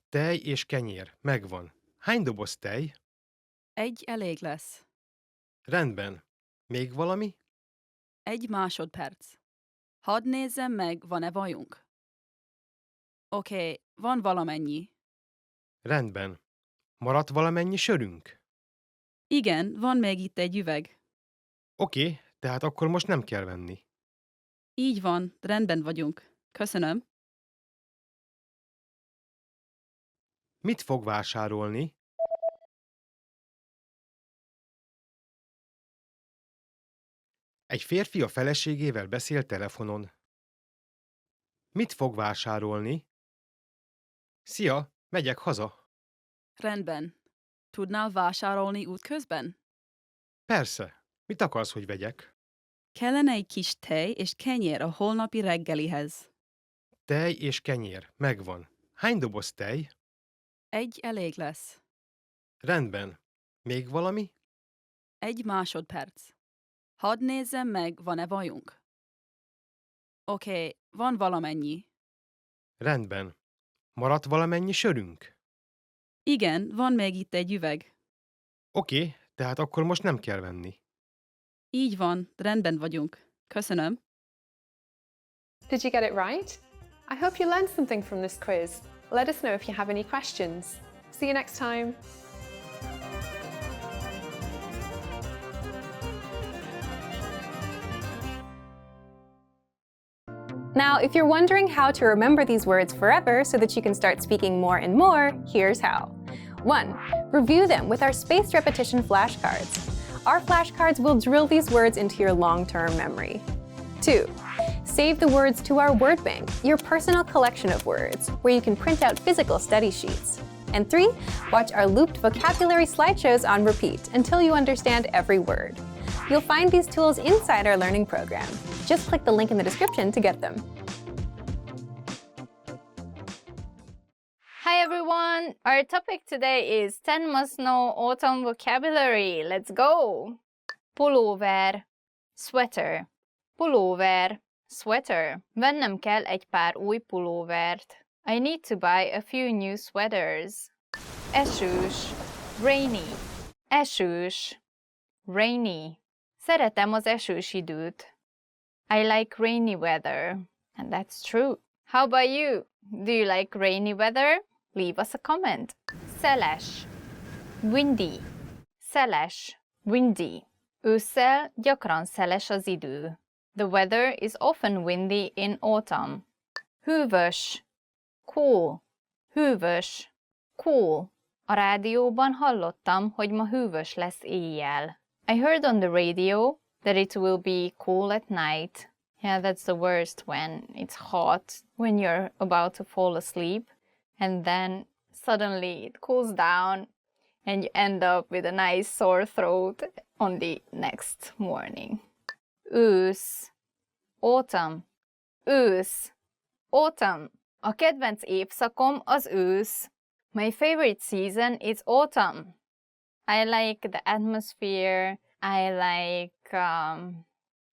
Tej és kenyér. Megvan. Hány doboz tej? Egy elég lesz. Rendben. Még valami? Egy másodperc. Hadd nézzem meg, van-e vajunk? Oké, van valamennyi. Rendben. Maradt valamennyi sörünk? Igen, van még itt egy üveg. Oké, tehát akkor most nem kell venni. Így van, rendben vagyunk. Köszönöm. Mit fog vásárolni? Egy férfi a feleségével beszél telefonon. Mit fog vásárolni? Szia, megyek haza. Rendben. Tudnál vásárolni útközben? Persze. Mit akarsz, hogy vegyek? Kellene egy kis tej és kenyér a holnapi reggelihez. Tej és kenyér. Megvan. Hány doboz tej? Egy elég lesz. Rendben. Még valami? Egy másodperc. Hadd nézzem meg, van-e vajunk? Oké, van valamennyi. Rendben. Maradt valamennyi sörünk? Igen, van még itt egy üveg. Oké, tehát akkor most nem kell venni. Így van, rendben vagyunk. Köszönöm. Did you get it right? I hope you learned something from this quiz. Let us know if you have any questions. See you next time. Now, if you're wondering how to remember these words forever so that you can start speaking more and more, here's how. 1. Review them with our spaced repetition flashcards. Our flashcards will drill these words into your long-term memory. 2. Save the words to our word bank, your personal collection of words, where you can print out physical study sheets. And 3. Watch our looped vocabulary slideshows on repeat until you understand every word. You'll find these tools inside our learning program. Just click the link in the description to get them. Hi everyone! Our topic today is 10 must-know autumn vocabulary. Let's go! Pulóver, sweater. Pulóver, sweater. Vennem kell egy pár új pulóvert. I need to buy a few new sweaters. Esős, rainy. Esős, rainy. Szeretem az esős időt. I like rainy weather. And that's true. How about you? Do you like rainy weather? Leave us a comment. Szeles, windy. Szeles, windy. Ősszel gyakran szeles az idő. The weather is often windy in autumn. Hűvös, cool. Hűvös, cool. A rádióban hallottam, hogy ma hűvös lesz éjjel. I heard on the radio that it will be cool at night. Yeah, that's the worst when it's hot, when you're about to fall asleep, and then suddenly it cools down and you end up with a nice sore throat on the next morning. Ősz, autumn, ősz, autumn. A kedvenc évszakom az ősz. My favorite season is autumn. I like the atmosphere, I like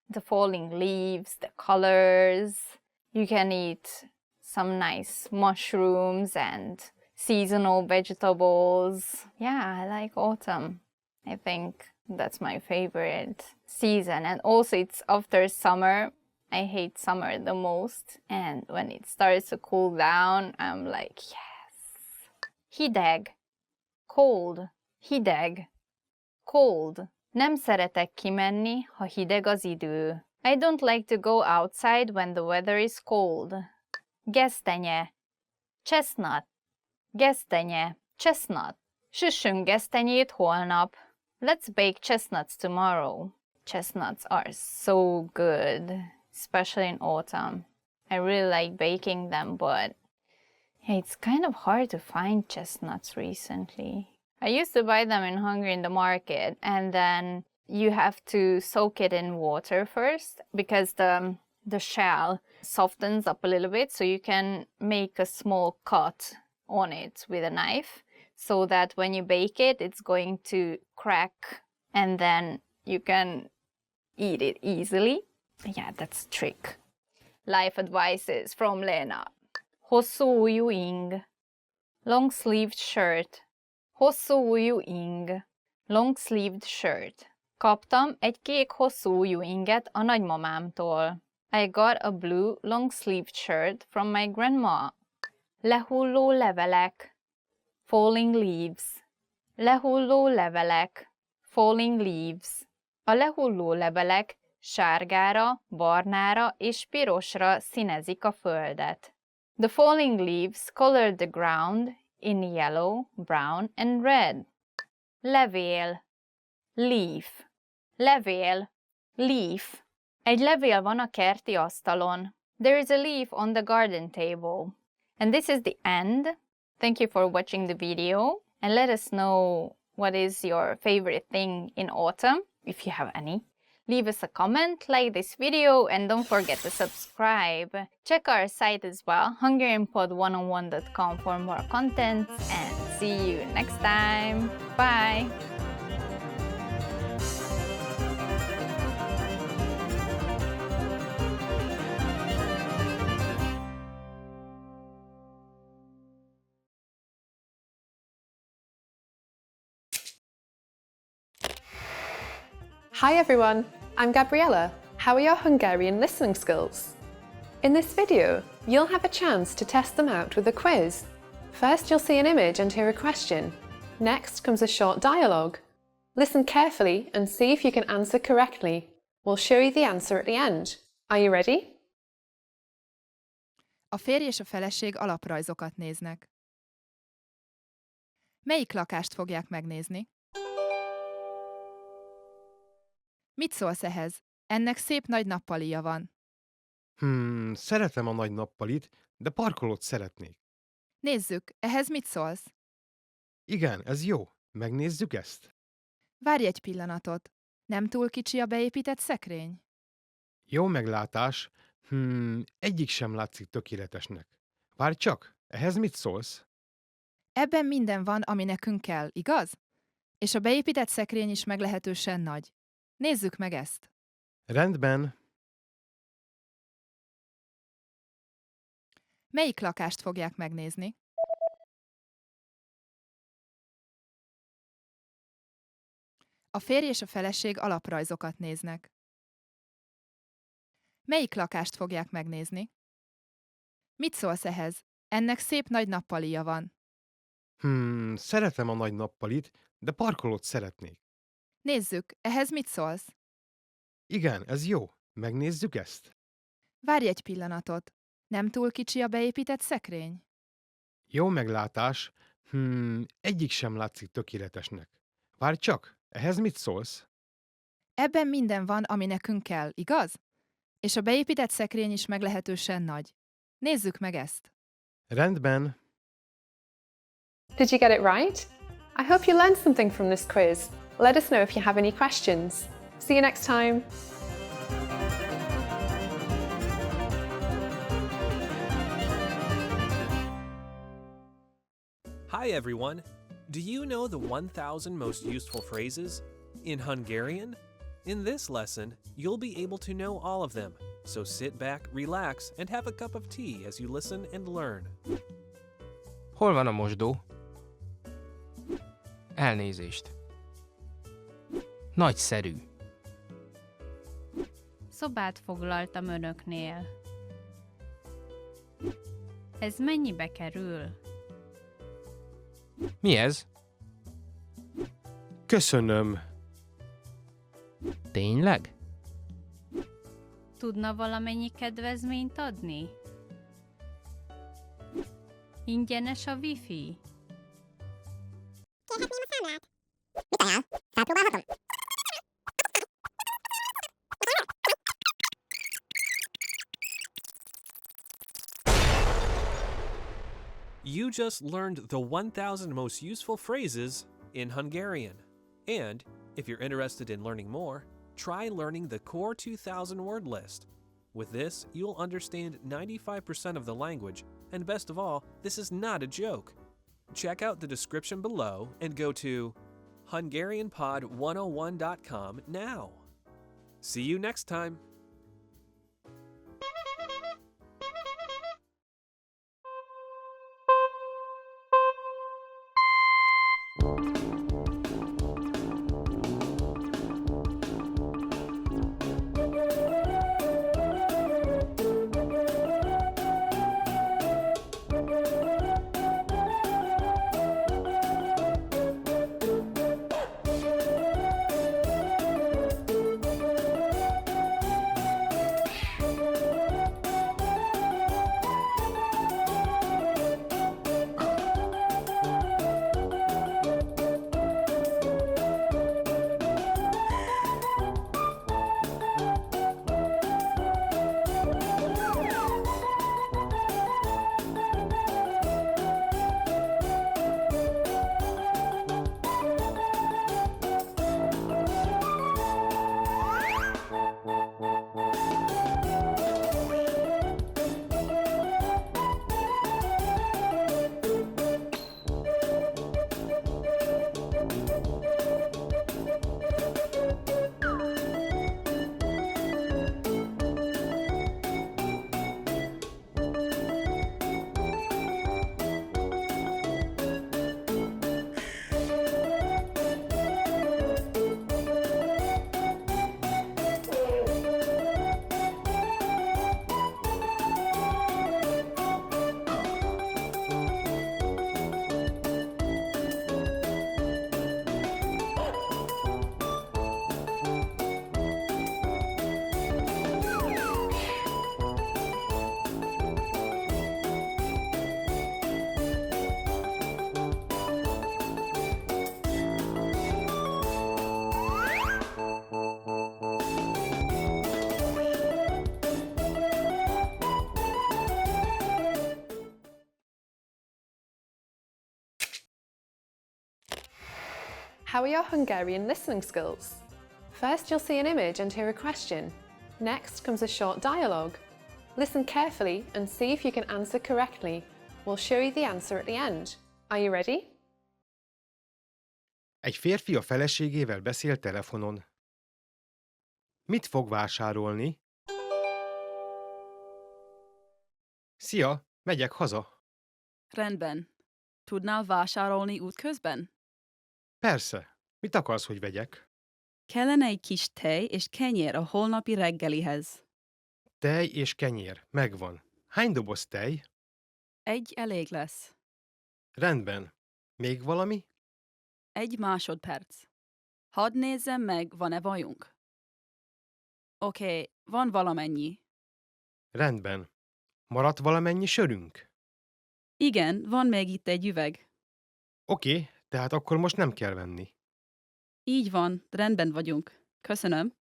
the falling leaves, the colors. You can eat some nice mushrooms and seasonal vegetables. Yeah, I like autumn. I think that's my favorite season. And also it's after summer. I hate summer the most. And when it starts to cool down, I'm like, yes. Hideg. Cold. Hideg. Cold. Nem szeretek kimenni, ha hideg az idő. I don't like to go outside when the weather is cold. Gesztenye. Chestnut. Gesztenye. Chestnut. Süssünk gesztenyét holnap. Let's bake chestnuts tomorrow. Chestnuts are so good, especially in autumn. I really like baking them, but it's kind of hard to find chestnuts recently. I used to buy them in Hungary in the market, and then you have to soak it in water first because the shell softens up a little bit, so you can make a small cut on it with a knife so that when you bake it, it's going to crack and then you can eat it easily. Yeah, that's a trick. Life advices from Lena. Hosszú ujjú ing. Long-sleeved shirt. Hosszú ujjú ing. Long-sleeved shirt. Kaptam egy kék hosszú ujjú inget a nagymamámtól. I got a blue long-sleeved shirt from my grandma. Lehulló levelek. Falling leaves. Lehulló levelek. Falling leaves. A lehulló levelek sárgára, barnára és pirosra színezik a földet. The falling leaves colored the ground in yellow, brown and red. Levél. Leaf. Levél. Leaf. Egy levél van a kerti asztalon. There is a leaf on the garden table. And this is the end. Thank you for watching the video. And let us know what is your favorite thing in autumn, if you have any. Leave us a comment, like this video, and don't forget to subscribe. Check our site as well, hungarianpod101.com for more content, and see you next time. Bye! Hi everyone, I'm Gabriella. How are your Hungarian listening skills? In this video, you'll have a chance to test them out with a quiz. First, you'll see an image and hear a question. Next comes a short dialogue. Listen carefully and see if you can answer correctly. We'll show you the answer at the end. Are you ready? A férj és a feleség alaprajzokat néznek. Melyik lakást fogják megnézni? Mit szólsz ehhez? Ennek szép nagy nappalija van. Szeretem a nagy nappalit, de parkolót szeretnék. Nézzük, ehhez mit szólsz? Igen, ez jó. Megnézzük ezt? Várj egy pillanatot. Nem túl kicsi a beépített szekrény? Jó meglátás. Egyik sem látszik tökéletesnek. Várj csak, ehhez mit szólsz? Ebben minden van, ami nekünk kell, igaz? És a beépített szekrény is meglehetősen nagy. Nézzük meg ezt. Rendben. Melyik lakást fogják megnézni? A férj és a feleség alaprajzokat néznek. Melyik lakást fogják megnézni? Mit szólsz ehhez? Ennek szép nagy nappalija van. Szeretem a nagy nappalit, de parkolót szeretnék. Nézzük, ehhez mit szólsz? Igen, ez jó. Megnézzük ezt? Várj egy pillanatot. Nem túl kicsi a beépített szekrény? Jó meglátás. Egyik sem látszik tökéletesnek. Várj csak, ehhez mit szólsz? Ebben minden van, ami nekünk kell, igaz? És a beépített szekrény is meglehetősen nagy. Nézzük meg ezt. Rendben. Did you get it right? I hope you learned something from this quiz. Let us know if you have any questions. See you next time. Hi everyone! Do you know the 1,000 most useful phrases in Hungarian? In this lesson, you'll be able to know all of them, So sit back, relax, and have a cup of tea as you listen and learn. Hol van a mosdó? Elnézést. Nagyszerű. Szobát foglaltam önöknél. Ez mennyibe kerül? Mi ez? Köszönöm. Tényleg? Tudna valamennyi kedvezményt adni? Ingyenes a wifi? Kérhetném a számlát? Mit ajánl? Felpróbálhatom? You just learned the 1,000 most useful phrases in Hungarian. And if you're interested in learning more, try learning the core 2,000 word list. With this, you'll understand 95% of the language, and best of all, this is not a joke. Check out the description below and go to HungarianPod101.com now. See you next time. How are your Hungarian listening skills? First, you'll see an image and hear a question. Next comes a short dialogue. Listen carefully and see if you can answer correctly. We'll show you the answer at the end. Are you ready? Egy férfi a feleségével beszél telefonon. Mit fog vásárolni? Szia, megyek haza. Rendben. Tudnál vásárolni útközben? Persze. Mit akarsz, hogy vegyek? Kellene egy kis tej és kenyér a holnapi reggelihez. Tej és kenyér. Megvan. Hány doboz tej? Egy elég lesz. Rendben. Még valami? Egy másodperc. Hadd nézzem meg, van-e vajunk. Oké, van valamennyi. Rendben. Maradt valamennyi sörünk? Igen, van még itt egy üveg. Oké, tehát akkor most nem kell venni. Így van, rendben vagyunk. Köszönöm.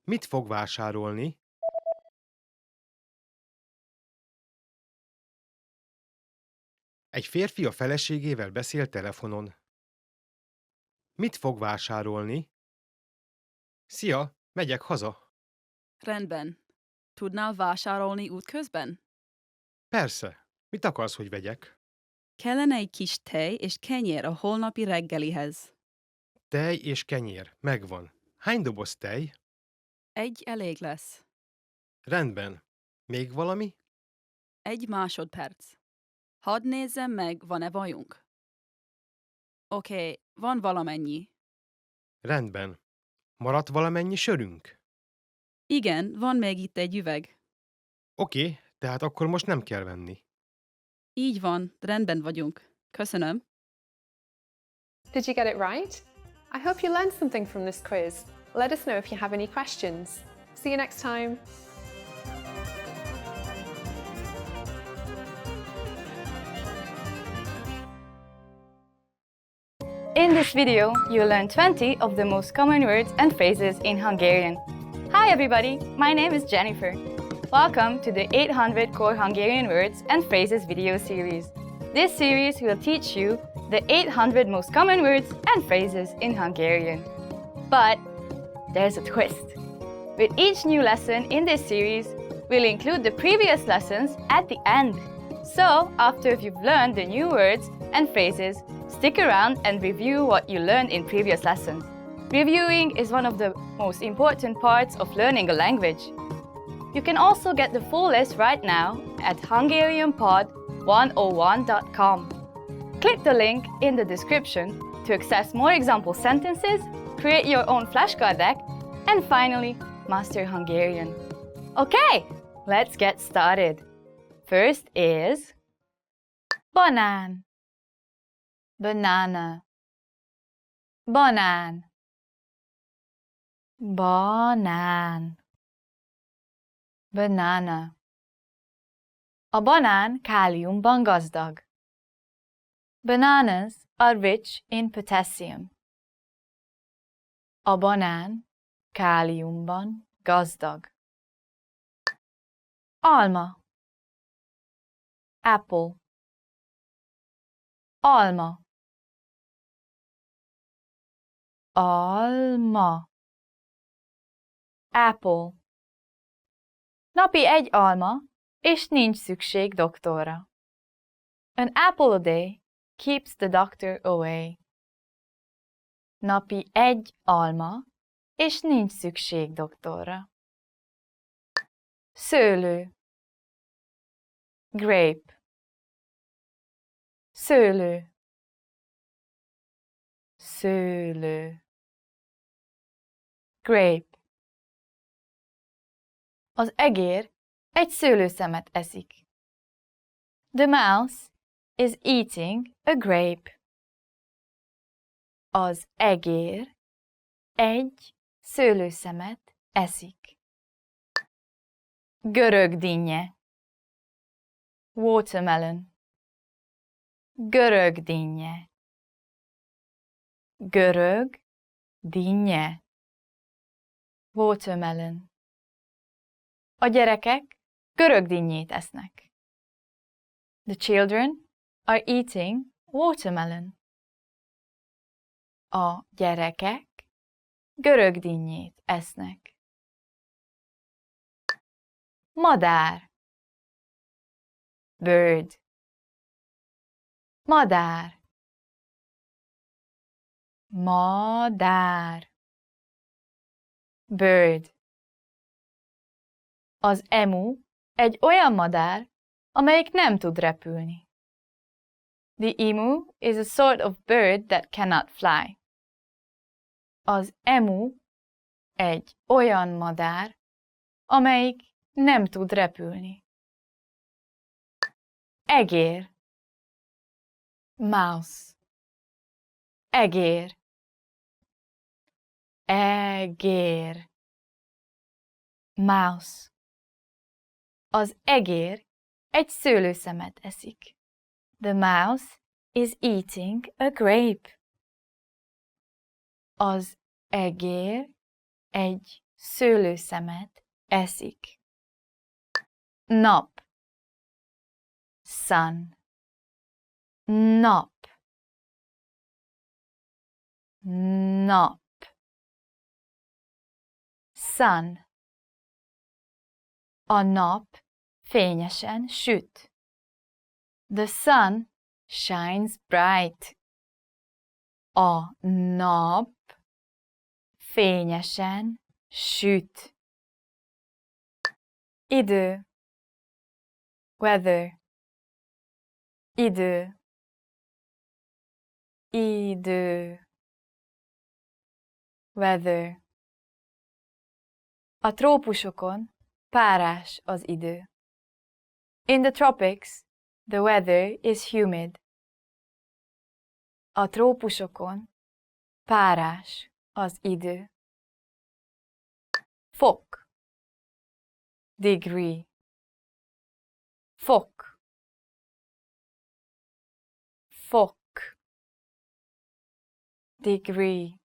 Mit fog vásárolni? Egy férfi a feleségével beszél telefonon. Mit fog vásárolni? Szia, megyek haza. Rendben. Tudnál vásárolni útközben? Persze. Mit akarsz, hogy vegyek? Kellene egy kis tej és kenyér a holnapi reggelihez. Tej és kenyér. Megvan. Hány doboz tej? Egy elég lesz. Rendben. Még valami? Egy másodperc. Hadd nézzem meg, van-e vajunk. Oké, van valamennyi. Rendben. Maradt valamennyi sörünk? Igen, van még itt egy üveg. Oké, tehát akkor most nem kell venni. Így van, rendben vagyunk. Köszönöm. Did you get it right? I hope you learned something from this quiz. Let us know if you have any questions. See you next time. In this video, you'll learn 20 of the most common words and phrases in Hungarian. Hi everybody, my name is Jennifer. Welcome to the 800 Core Hungarian Words and Phrases video series. This series will teach you the 800 most common words and phrases in Hungarian. But there's a twist. With each new lesson in this series, we'll include the previous lessons at the end. So, after you've learned the new words and phrases, stick around and review what you learned in previous lessons. Reviewing is one of the most important parts of learning a language. You can also get the full list right now at hungarianpod101.com. Click the link in the description to access more example sentences, create your own flashcard deck, and finally, master Hungarian. Okay, let's get started. First is banán, banana, banán, banán, banana. A banán káliumban gazdag. Bananas are rich in potassium. A banán káliumban gazdag. Alma, apple, alma, alma, apple. Napi egy alma, és nincs szükség doktorra. An apple a day keeps the doctor away. Napi egy alma, és nincs szükség doktorra. Szőlő, grape, szőlő, szőlő, grape. Az egér egy szőlőszemet eszik. The mouse is eating a grape. Az egér egy szőlőszemet eszik. Görög dinnye, watermelon, görög dinnye, görög dinnye, watermelon. A gyerekek görög dinnyét esznek. The children are eating watermelon. A gyerekek görög dinnyét esznek. Madár, bird, madár, madár, bird. Az emu egy olyan madár, amelyik nem tud repülni. The emu is a sort of bird that cannot fly. Az emu egy olyan madár, amelyik nem tud repülni. Egér, mouse, egér, egér, mouse. Az egér egy szőlőszemet eszik. The mouse is eating a grape. Az egér egy szőlőszemet eszik. Nap, sun, nap, nap, sun. A nap fényesen süt. The sun shines bright. A nap fényesen süt. idő, weather, idő, idő, weather. A trópusokon párás az idő. In the tropics, the weather is humid. A trópusokon párás az idő. Fok, degree, fok, fok, degree.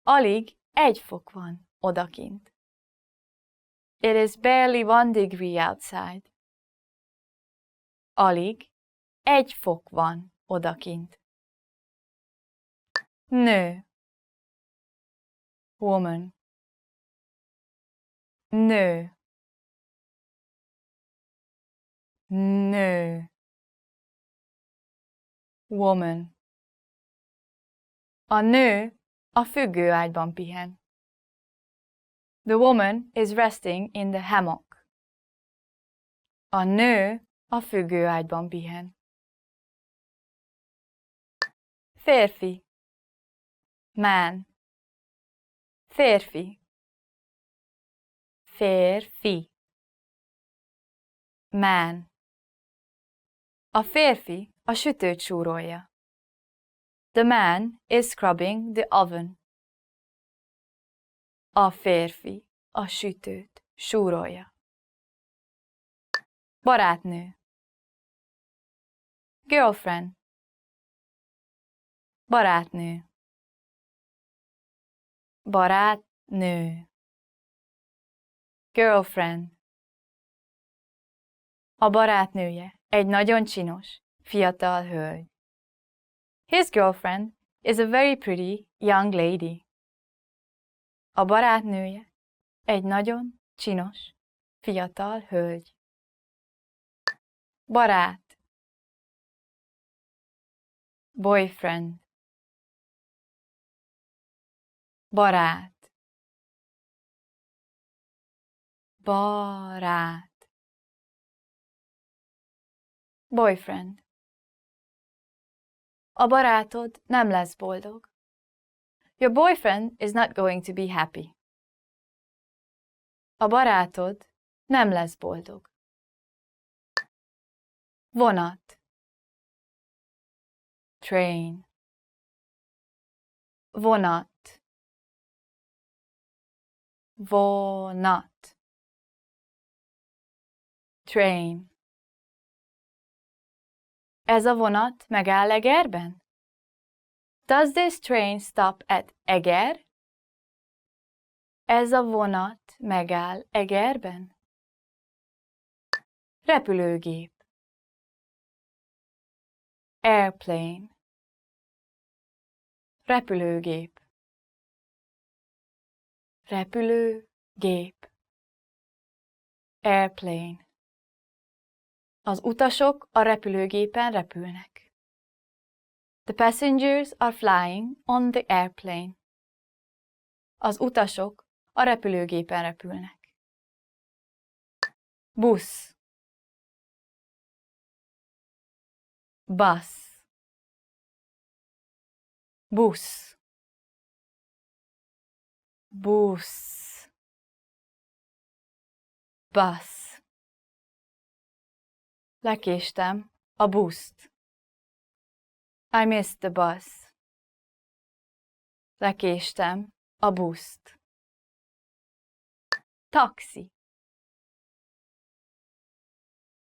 Alig 1 fok van odakint. It is barely 1 degree outside. Alig 1 fok van odakint. Nő, woman, nő, nő, woman. A nő a függőágyban pihen. The woman is resting in the hammock. A nő a függőágyban pihen. Férfi, man, férfi, férfi, man. A férfi a sütőt súrolja. The man is scrubbing the oven. A férfi a sütőt súrolja. Barátnő, girlfriend, barátnő, barátnő, girlfriend. A barátnője egy nagyon csinos, fiatal hölgy. His girlfriend is a very pretty young lady. A barátnője egy nagyon csinos, fiatal hölgy. Barát, boyfriend, barát, barát, boyfriend. A barátod nem lesz boldog. Your boyfriend is not going to be happy. A barátod nem lesz boldog. Vonat, train, vonat, vonat, train. Ez a vonat megáll Egerben? Does this train stop at Eger? Ez a vonat megáll Egerben? Repülőgép, airplane, repülőgép, repülőgép, airplane. Az utasok a repülőgépen repülnek. The passengers are flying on the airplane. Az utasok a repülőgépen repülnek. Busz, bus, busz, busz, bus. Lekéstem a buszt. I missed the bus. Lekéstem a buszt. Taxi,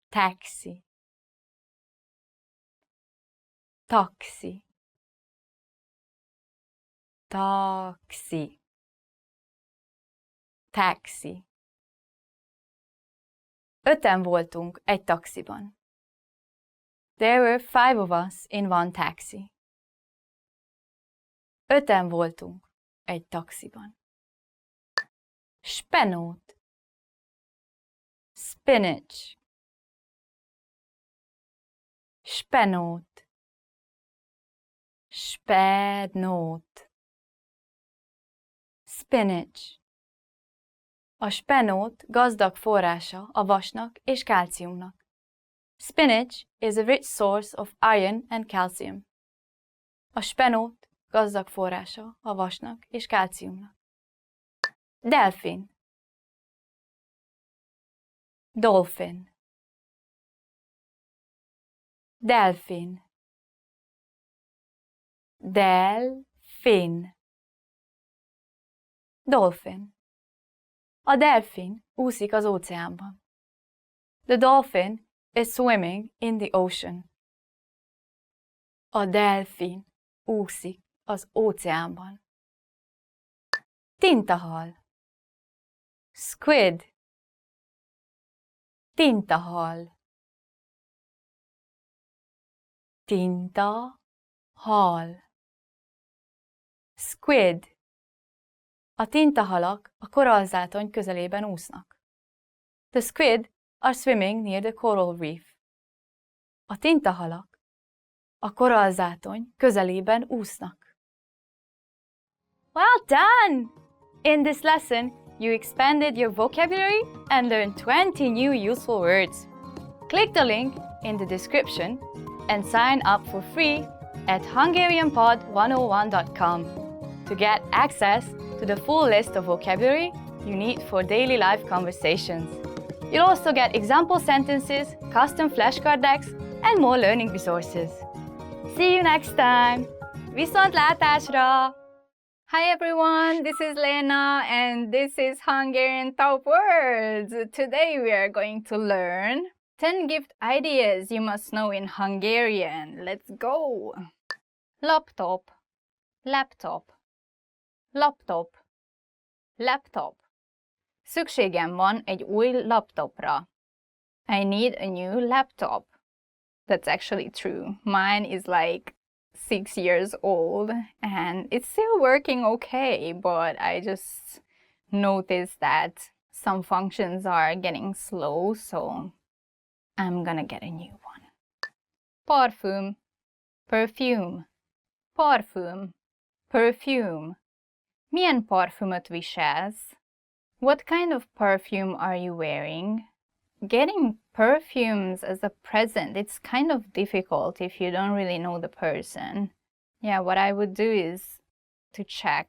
taxi, taxi, taxi, taxi. 5-en voltunk egy taxiban. There were 5 of us in one taxi. 5-en voltunk egy taxiban. Spenót, spinach, spenót, spenót, spinach. A spenót gazdag forrása a vasnak és kálciumnak. Spinach is a rich source of iron and calcium. A spenót gazdag forrása a vasnak és kálciumnak. Delfin. Dolphin. Delfin. Delfin. Dolphin. A delfin úszik az óceánban. The dolphin is swimming in the ocean. A delfin úszik az óceánban. Tintahal. Squid. Tintahal. Tintahal. Squid. A tintahalak a korallzátony közelében úsznak. The squid are swimming near the coral reef. A tintahalak a korallzátony közelében úsznak. Well done! In this lesson, you expanded your vocabulary and learned 20 new useful words. Click the link in the description and sign up for free at hungarianpod101.com to get access to the full list of vocabulary you need for daily life conversations. You'll also get example sentences, custom flashcard decks, and more learning resources. See you next time! Viszontlátásra! Hi everyone, this is Lena and this is Hungarian Top Words. Today we are going to learn 10 gift ideas you must know in Hungarian. Let's go! Laptop, laptop, laptop, laptop. Szükségem van egy új laptopra. I need a new laptop. That's actually true. Mine is like 6 years old and it's still working okay, but I just noticed that some functions are getting slow, so I'm gonna get a new one. Parfüm, perfume, parfüm, perfume. Milyen parfümöt viselsz? What kind of perfume are you wearing? Getting perfumes as a present, it's kind of difficult if you don't really know the person. Yeah, what I would do is to check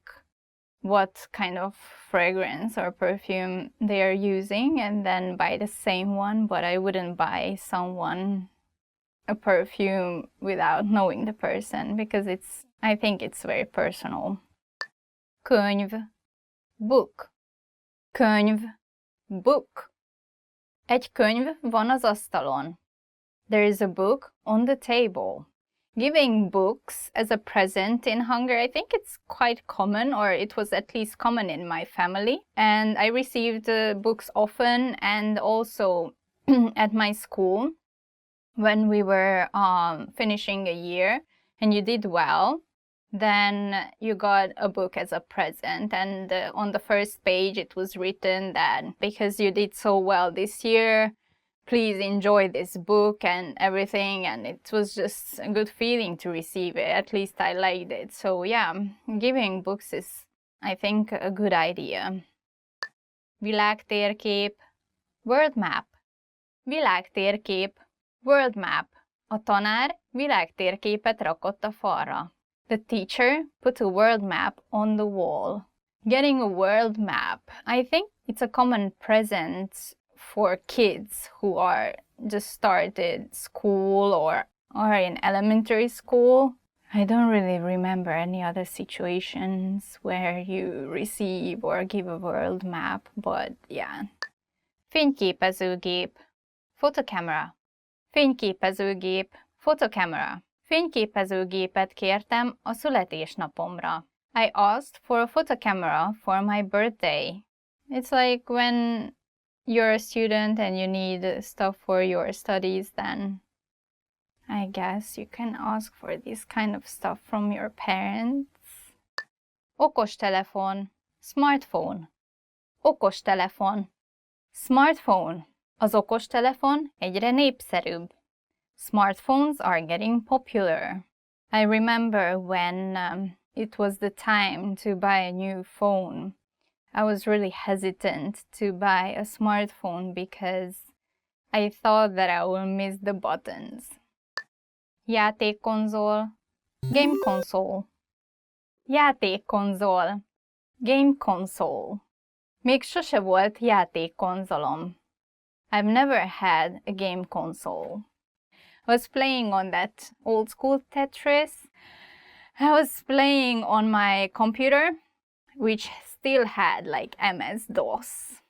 what kind of fragrance or perfume they are using and then buy the same one, but I wouldn't buy someone a perfume without knowing the person because I think it's very personal. Könyv, book. Könyv, book. Egy könyv van az asztalon. There is a book on the table. Giving books as a present in Hungary, I think it's quite common, or it was at least common in my family. And I received books often, and also at my school when we were finishing a year and you did well, then you got a book as a present, and on the first page it was written that because you did so well this year, please enjoy this book and everything, and it was just a good feeling to receive it. At least I liked it. So yeah, giving books is, I think, a good idea. Világtérkép, world map. Világtérkép, world map. A tanár világtérképet rakott a falra. The teacher put a world map on the wall. Getting a world map, I think it's a common present for kids who are just started school or are in elementary school. I don't really remember any other situations where you receive or give a world map, but yeah. Fényképezőgép, photocamera. Fényképezőgép, photocamera. Fényképezőgépet kértem a születésnapomra. I asked for a photocamera for my birthday. It's like when you're a student and you need stuff for your studies, then I guess you can ask for this kind of stuff from your parents. Okostelefon, smartphone. Okostelefon, smartphone. Az okostelefon egyre népszerűbb. Smartphones are getting popular. I remember when it was the time to buy a new phone. I was really hesitant to buy a smartphone because I thought that I will miss the buttons. Játékkonzol, game console. Játékkonzol, game console. Még sose volt játékkonzolom. I've never had a game console. I was playing on that old school Tetris. I was playing on my computer, which still had like MS-DOS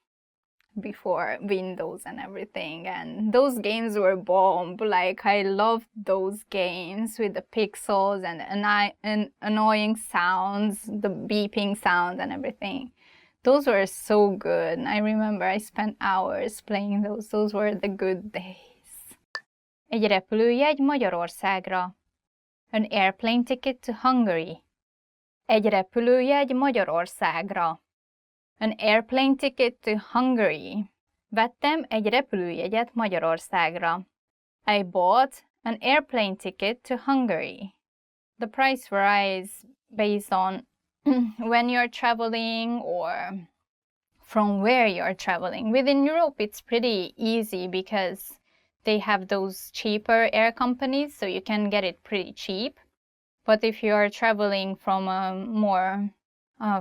before Windows and everything, and those games were bomb. Like, I loved those games with the pixels and annoying sounds, the beeping sounds and everything. Those were so good. I remember I spent hours playing those. Those were the good days. Egy repülőjegy Magyarországra. An airplane ticket to Hungary. Egy repülőjegy Magyarországra. An airplane ticket to Hungary. Vettem egy repülőjegyet Magyarországra. I bought an airplane ticket to Hungary. The price varies based on when you're traveling or from where you're traveling. Within Europe, it's pretty easy because they have those cheaper air companies, so you can get it pretty cheap. But if you're traveling from a more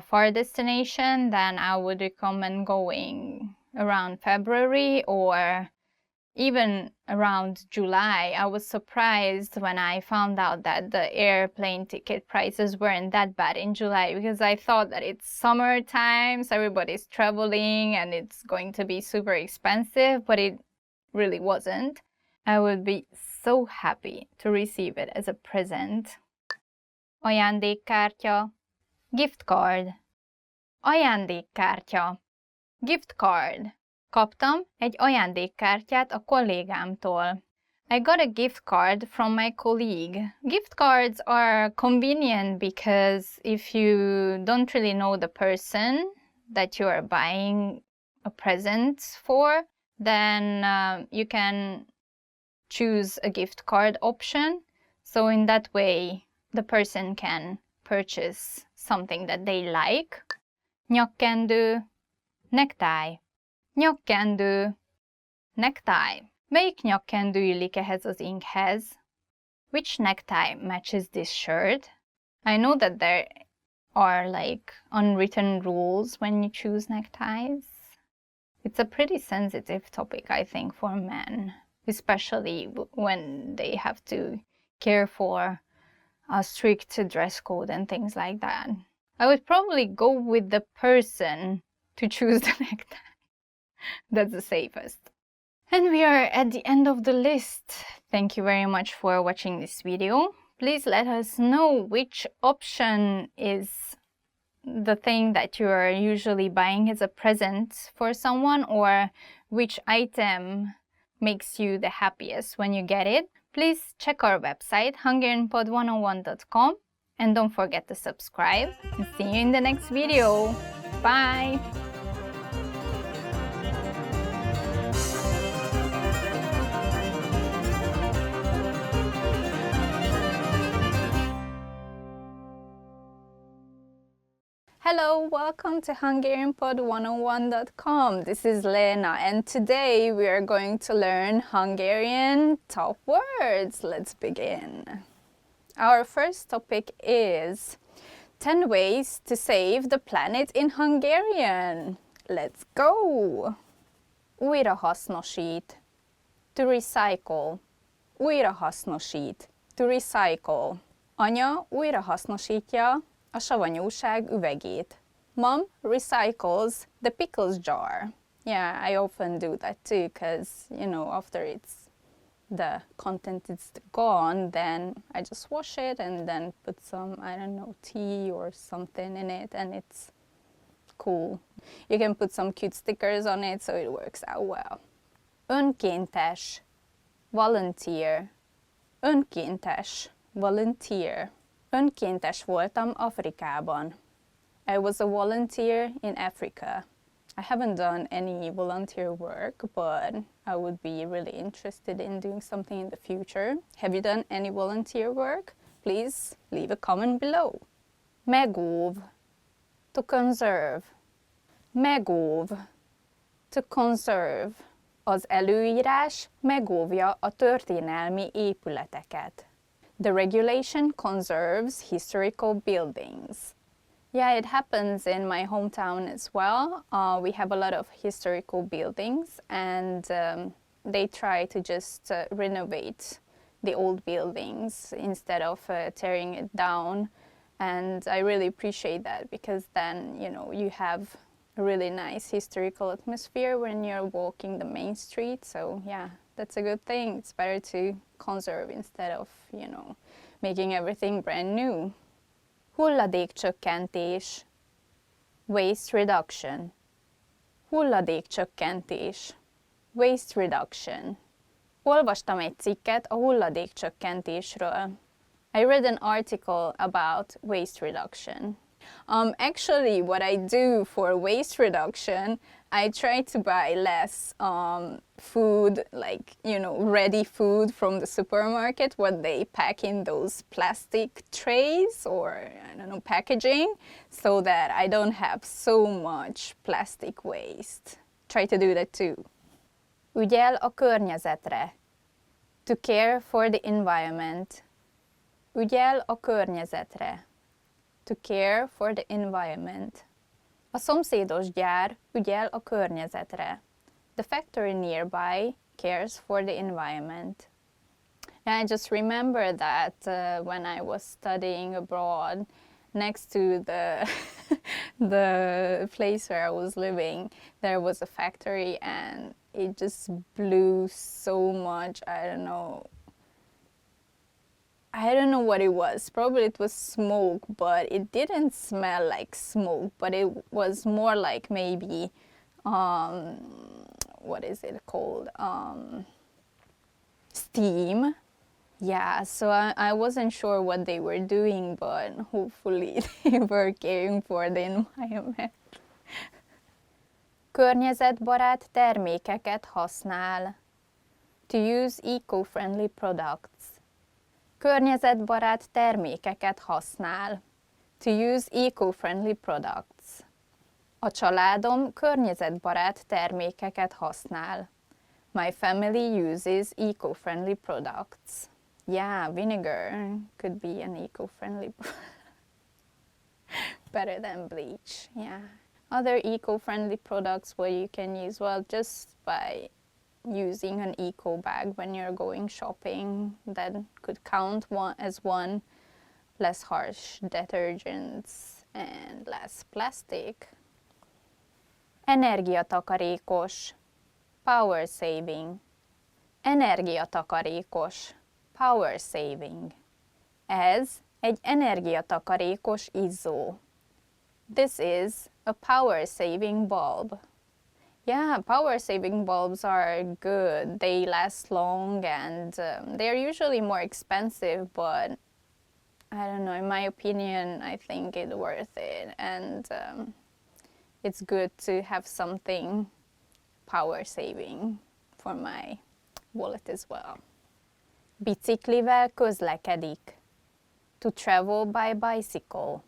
far destination, then I would recommend going around February or even around July. I was surprised when I found out that the airplane ticket prices weren't that bad in July, because I thought that it's summertime, so everybody's traveling and it's going to be super expensive, but it really wasn't. I would be so happy to receive it as a present. Ajándékkártya, gift card. Ajándékkártya, gift card. Kaptam egy ajándékkártyát a kollégámtól. I got a gift card from my colleague. Gift cards are convenient because if you don't really know the person that you are buying a present for, then you can choose a gift card option. So in that way, the person can purchase something that they like. Nyakkendő, necktie. Nyakkendő, necktie. Melyik nyakkendő illik ehhez az inkhez? Which necktie matches this shirt? I know that there are like unwritten rules when you choose neckties. It's a pretty sensitive topic, I think, for men, especially when they have to care for a strict dress code and things like that. I would probably go with the person to choose the necktie. That's the safest. And we are at the end of the list. Thank you very much for watching this video. Please let us know which option is the thing that you are usually buying as a present for someone, or which item makes you the happiest when you get it. Please check our website, hungarianpod101.com, and don't forget to subscribe, and see you in the next video. Bye! Hello, welcome to HungarianPod101.com. This is Lena, and today we are going to learn Hungarian top words. Let's begin. Our first topic is 10 ways to save the planet in Hungarian. Let's go! Újrahasznosít. To recycle. Újrahasznosít. To recycle. Anya újrahasznosítja a savanyúság üvegét. Mom recycles the pickles jar. Yeah, I often do that too, because, you know, after the content is gone, then I just wash it and then put some, I don't know, tea or something in it, and it's cool. You can put some cute stickers on it, so it works out well. Önkéntes. Volunteer. Önkéntes. Volunteer. Önkéntes voltam Afrikában. I was a volunteer in Africa. I haven't done any volunteer work, but I would be really interested in doing something in the future. Have you done any volunteer work? Please leave a comment below. Megóv. To conserve. Megóv. To conserve. Az előírás megóvja a történelmi épületeket. The regulation conserves historical buildings. Yeah, it happens in my hometown as well. We have a lot of historical buildings, and they try to just renovate the old buildings instead of tearing it down. And I really appreciate that, because then, you know, you have a really nice historical atmosphere when you're walking the main street. So yeah, that's a good thing. It's better to conserve instead of, you know, making everything brand new. Hulladékcsökkentés. Waste reduction. Hulladékcsökkentés. Waste reduction. Olvastam egy cikket a hulladékcsökkentésről. I read an article about waste reduction. Actually, what I do for waste reduction, I try to buy less food, like, you know, ready food from the supermarket, what they pack in those plastic trays or, I don't know, packaging, so that I don't have so much plastic waste. Try to do that too. Ügyel a környezetre. To care for the environment. Ügyel a környezetre. To care for the environment. A szomszédos gyár ügyel a környezetre. The factory nearby cares for the environment. And I just remember that when I was studying abroad, next to the the place where I was living, there was a factory, and it just blew so much. I don't know what it was. Probably it was smoke, but it didn't smell like smoke, but it was more like maybe what is it called? Steam. Yeah, so I wasn't sure what they were doing, but hopefully they were caring for the environment. Környezetbarát termékeket használ. To use eco-friendly products. Környezetbarát termékeket használ. To use eco-friendly products. A családom környezetbarát termékeket használ. My family uses eco-friendly products. Yeah, vinegar could be an eco-friendly better than bleach. Yeah. Other eco-friendly products what you can use, well, just by using an eco bag when you're going shopping, that could count as one. Less harsh detergents and less plastic. Energiatakarékos. Power saving. Energiatakarékos. Power saving. Ez egy energiatakarékos izzó. This is a power saving bulb. Yeah, power saving bulbs are good. They last long, and they're usually more expensive, but I don't know, in my opinion, I think it's worth it, and it's good to have something power saving for my wallet as well. Biciklivel közlekedik. To travel by bicycle.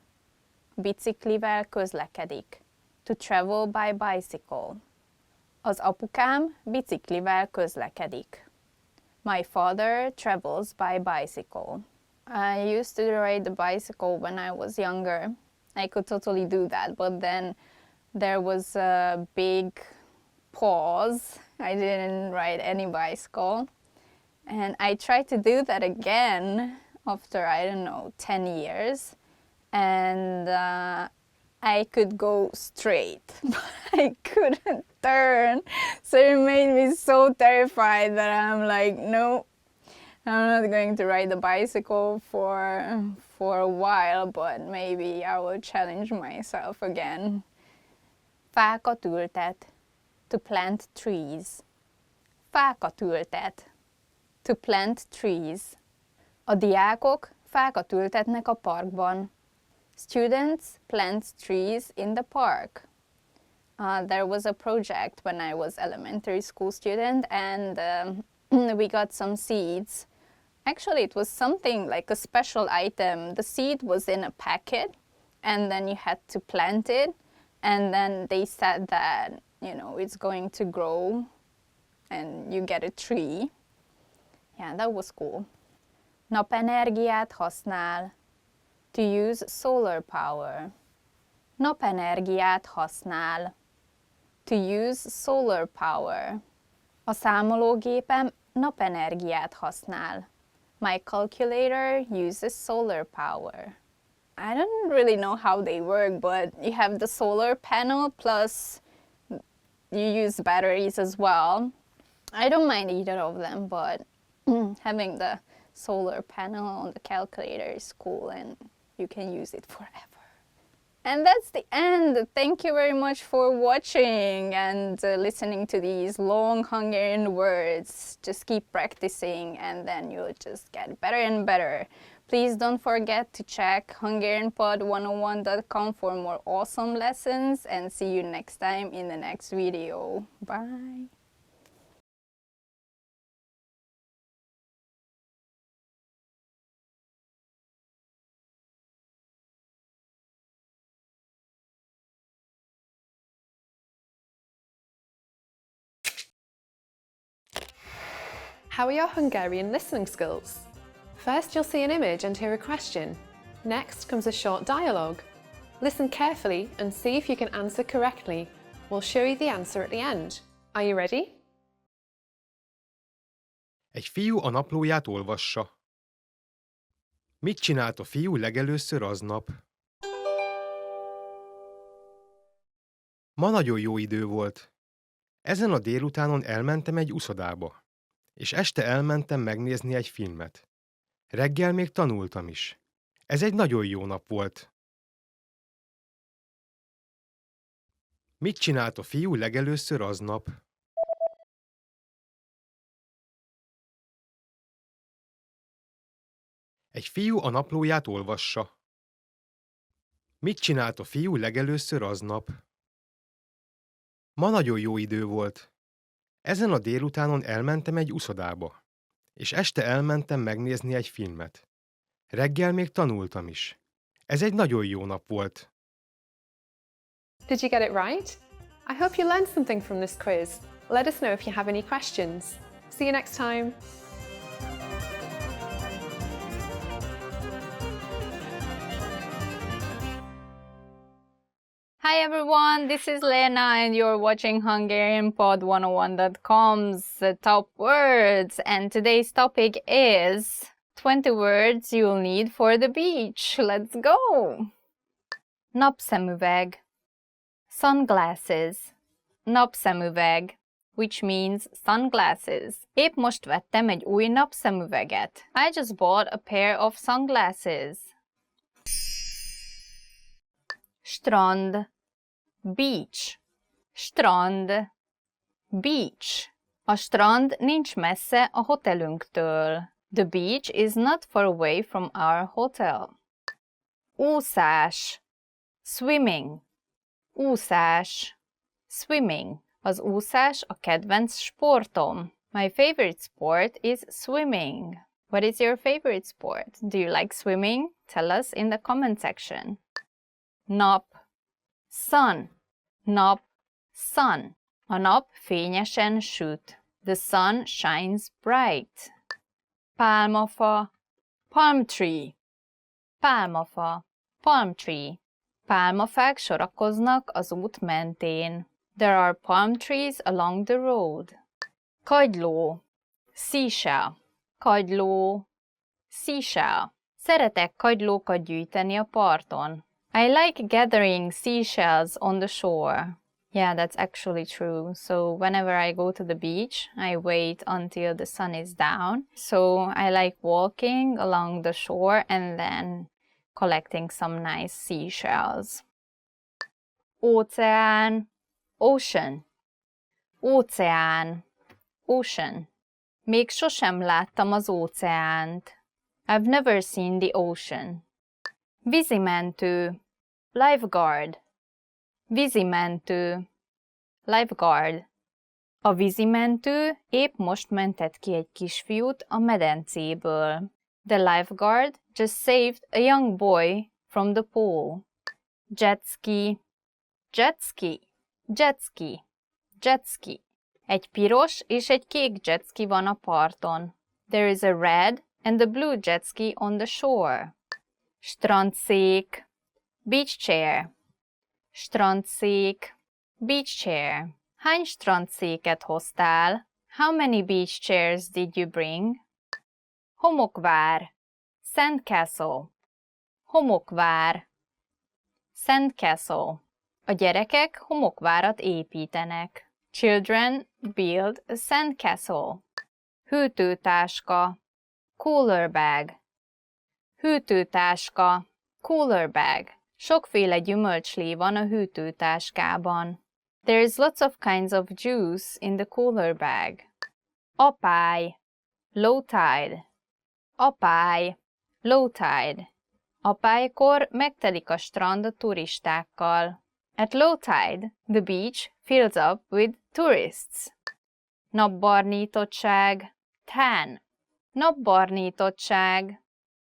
Biciklivel közlekedik. To travel by bicycle. Az apukám biciklivel közlekedik. My father travels by bicycle. I used to ride the bicycle when I was younger. I could totally do that, but then there was a big pause. I didn't ride any bicycle. And I tried to do that again after, I don't know, 10 years. And I could go straight, but I couldn't turn. So it made me so terrified that I'm like, no, I'm not going to ride the bicycle for a while, but maybe I will challenge myself again. Fákat ültet. To plant trees. Fákat ültet. To plant trees. A diákok fákat ültetnek a parkban. Students plant trees in the park. There was a project when I was elementary school student, and we got some seeds. Actually, it was something like a special item. The seed was in a packet, and then you had to plant it, and then they said that, you know, it's going to grow and you get a tree. Yeah, that was cool. Napenergiát használ. To use solar power. Napenergiát használ. To use solar power. A számológépem napenergiát használ. My calculator uses solar power. I don't really know how they work, but you have the solar panel plus you use batteries as well. I don't mind either of them, but having the solar panel on the calculator is cool and you can use it forever. And that's the end. Thank you very much for watching and listening to these long Hungarian words. Just keep practicing and then you'll just get better and better. Please don't forget to check HungarianPod101.com for more awesome lessons and see you next time in the next video. Bye! How are your Hungarian listening skills? First, you'll see an image and hear a question. Next comes a short dialogue. Listen carefully and see if you can answer correctly. We'll show you the answer at the end. Are you ready? Egy fiú a naplóját olvassa. Mit csinált a fiú legelőször aznap? Ma nagyon jó idő volt. Ezen a délutánon elmentem egy uszodába, és este elmentem megnézni egy filmet. Reggel még tanultam is. Ez egy nagyon jó nap volt. Mit csinált a fiú legelőször aznap? Egy fiú a naplóját olvassa. Mit csinált a fiú legelőször aznap? Ma nagyon jó idő volt. Ezen a délutánon elmentem egy uszodába, és este elmentem megnézni egy filmet. Reggel még tanultam is. Ez egy nagyon jó nap volt. Did you get it right? I hope you learned something from this quiz. Let us know if you have any questions. See you next time. Hi everyone, this is Lena and you're watching HungarianPod101.com's Top Words, and today's topic is 20 words you'll need for the beach. Let's go! Napszemüveg, sunglasses, napszemüveg, which means sunglasses. Épp most vettem egy új napszemüveget. I just bought a pair of sunglasses. Strand, beach, strand, beach. A strand nincs messze a hotelünktől. The beach is not far away from our hotel. Úszás, swimming, úszás, swimming. Az úszás a kedvenc sportom. My favorite sport is swimming. What is your favorite sport? Do you like swimming? Tell us in the comment section. Nap, sun, nap, sun. A nap fényesen süt. The sun shines bright. Pálmafa, palm tree, pálmafa, palm tree. Pálmafák sorakoznak az út mentén. There are palm trees along the road. Kagyló, seashell, kagyló, seashell. Szeretek kagylókat gyűjteni a parton. I like gathering seashells on the shore. Yeah, that's actually true. So whenever I go to the beach, I wait until the sun is down. So I like walking along the shore and then collecting some nice seashells. Óceán, ocean, óceán, ocean. Még sosem láttam az óceánt. I've never seen the ocean. Vízimentő, lifeguard, vízimentő, lifeguard. A vízimentő épp most mentett ki egy kisfiút a medencéből. The lifeguard just saved a young boy from the pool. Jet ski, Jet ski, jet ski, jet ski. Egy piros és egy kék jet ski van a parton. There is a red and a blue jet ski on the shore. Strandszék, beach chair. Strandszék, beach chair. Hány strandszéket hoztál? How many beach chairs did you bring? Homokvár, sandcastle. Homokvár, sandcastle. A gyerekek homokvárat építenek. Children build a sandcastle. Hűtőtáska, cooler bag. Hűtőtáska, cooler bag. Sokféle gyümölcslé van a hűtőtáskában. There is lots of kinds of juice in the cooler bag. Apály, low tide. Apály, low tide. Apálykor megtelik a strand a turistákkal. At low tide, the beach fills up with tourists. Napbarnítottság, tan. Napbarnítottság,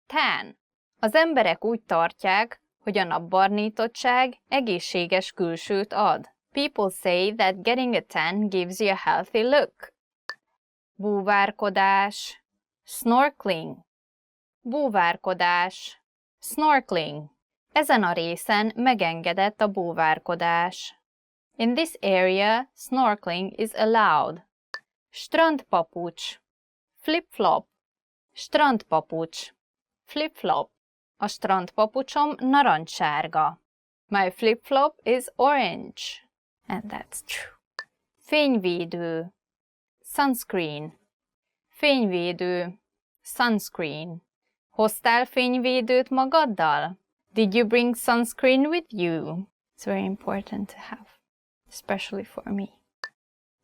tan. Az emberek úgy tartják, hogy a napbarnítottság egészséges külsőt ad. People say that getting a tan gives you a healthy look. Búvárkodás, snorkeling. Búvárkodás, snorkeling. Ezen a részen megengedett a búvárkodás. In this area, snorkeling is allowed. Strandpapucs, flip-flop. Strandpapucs, flip-flop. A strandpapucsom narancssárga. My flip-flop is orange. And that's true. Fényvédő, sunscreen. Fényvédő, sunscreen. Hoztál fényvédőt magaddal? Did you bring sunscreen with you? It's very important to have, especially for me.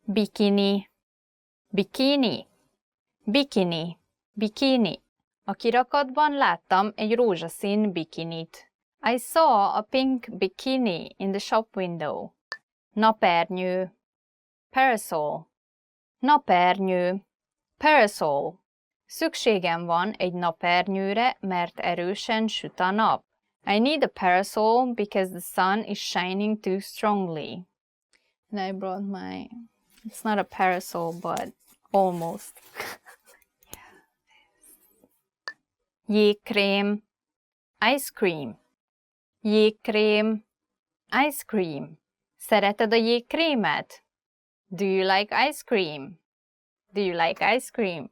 Bikini, bikini, bikini, bikini. A kirakatban láttam egy rózsaszín bikinit. I saw a pink bikini in the shop window. Napernyő, parasol. Napernyő, parasol. Szükségem van egy napernyőre, mert erősen süt a nap. I need a parasol because the sun is shining too strongly. And I brought my... It's not a parasol, but almost. Jégkrém, ice cream. Jégkrém, ice cream. Szereted a jégkrémet? Do you like ice cream? Do you like ice cream?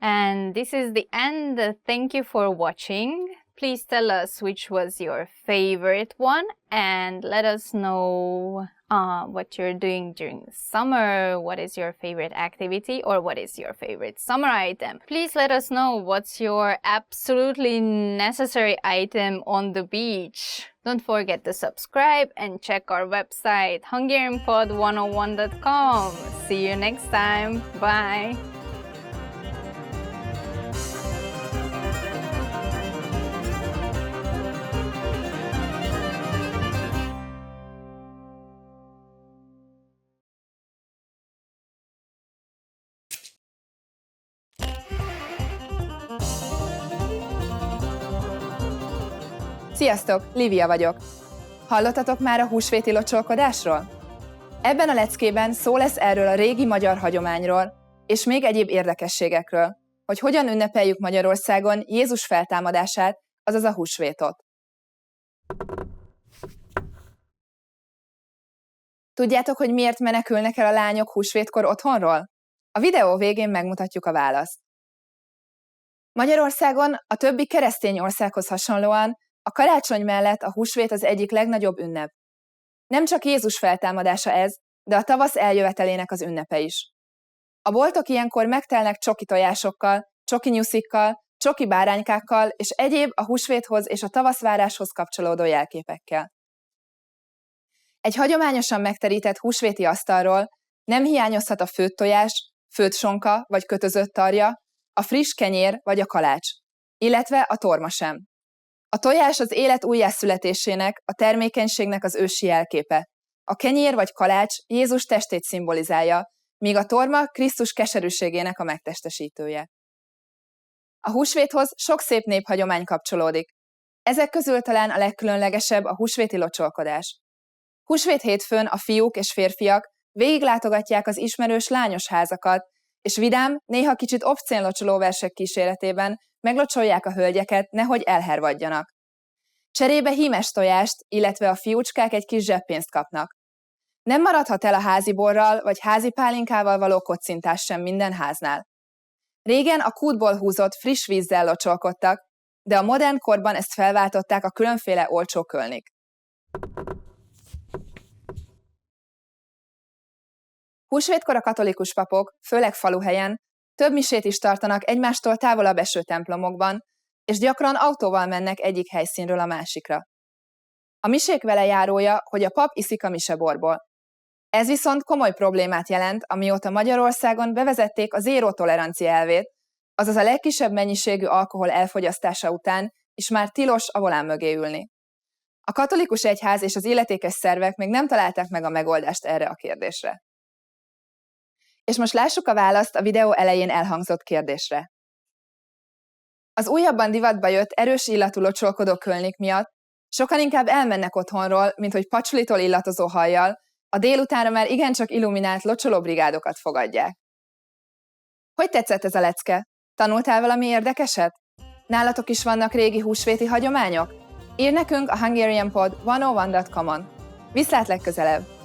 And this is the end. Thank you for watching. Please tell us which was your favorite one and let us know what you're doing during the summer, what is your favorite activity or what is your favorite summer item. Please let us know what's your absolutely necessary item on the beach. Don't forget to subscribe and check our website hungarianpod101.com. See you next time. Bye. Sziasztok, Lívia vagyok! Hallottatok már a húsvéti locsolkodásról? Ebben a leckében szó lesz erről a régi magyar hagyományról, és még egyéb érdekességekről, hogy hogyan ünnepeljük Magyarországon Jézus feltámadását, azaz a húsvétot. Tudjátok, hogy miért menekülnek el a lányok húsvétkor otthonról? A videó végén megmutatjuk a választ. Magyarországon a többi keresztény országhoz hasonlóan a karácsony mellett a húsvét az egyik legnagyobb ünnep. Nem csak Jézus feltámadása ez, de a tavasz eljövetelének az ünnepe is. A boltok ilyenkor megtelnek csoki tojásokkal, csoki nyuszikkal, csoki báránykákkal és egyéb a húsvéthoz és a tavaszváráshoz kapcsolódó jelképekkel. Egy hagyományosan megterített húsvéti asztalról nem hiányozhat a főtt tojás, főtt sonka vagy kötözött tarja, a friss kenyér vagy a kalács, illetve a torma sem. A tojás az élet újjászületésének, a termékenységnek az ősi jelképe. A kenyér vagy kalács Jézus testét szimbolizálja, míg a torma Krisztus keserűségének a megtestesítője. A húsvéthoz sok szép néphagyomány kapcsolódik. Ezek közül talán a legkülönlegesebb a húsvéti locsolkodás. Húsvét hétfőn a fiúk és férfiak végiglátogatják az ismerős lányos házakat, és vidám, néha kicsit obszcén locsolóversek kíséretében meglocsolják a hölgyeket, nehogy elhervadjanak. Cserébe hímes tojást, illetve a fiúcskák egy kis zseppénzt kapnak. Nem maradhat el a házi borral vagy házi pálinkával való kocintás sem minden háznál. Régen a kútból húzott friss vízzel locsolkodtak, de a modern korban ezt felváltották a különféle olcsó kölnik. Húsvétkor a katolikus papok, főleg faluhelyen, több misét is tartanak egymástól távolabb eső templomokban, és gyakran autóval mennek egyik helyszínről a másikra. A misék velejárója, hogy a pap iszik a miseborból. Ez viszont komoly problémát jelent, amióta Magyarországon bevezették a zéró tolerancia elvét, azaz a legkisebb mennyiségű alkohol elfogyasztása után is már tilos a volán mögé ülni. A katolikus egyház és az illetékes szervek még nem találták meg a megoldást erre a kérdésre. És most lássuk a választ a videó elején elhangzott kérdésre. Az újabban divatba jött erős illatú locsolkodó kölnik miatt sokan inkább elmennek otthonról, mint hogy pacsolitól illatozó hajjal, a délutánra már igencsak illuminált locsolóbrigádokat fogadják. Hogy tetszett ez a lecke? Tanultál valami érdekeset? Nálatok is vannak régi húsvéti hagyományok? Írj nekünk a hungarianpod101.com-on. Viszlát legközelebb!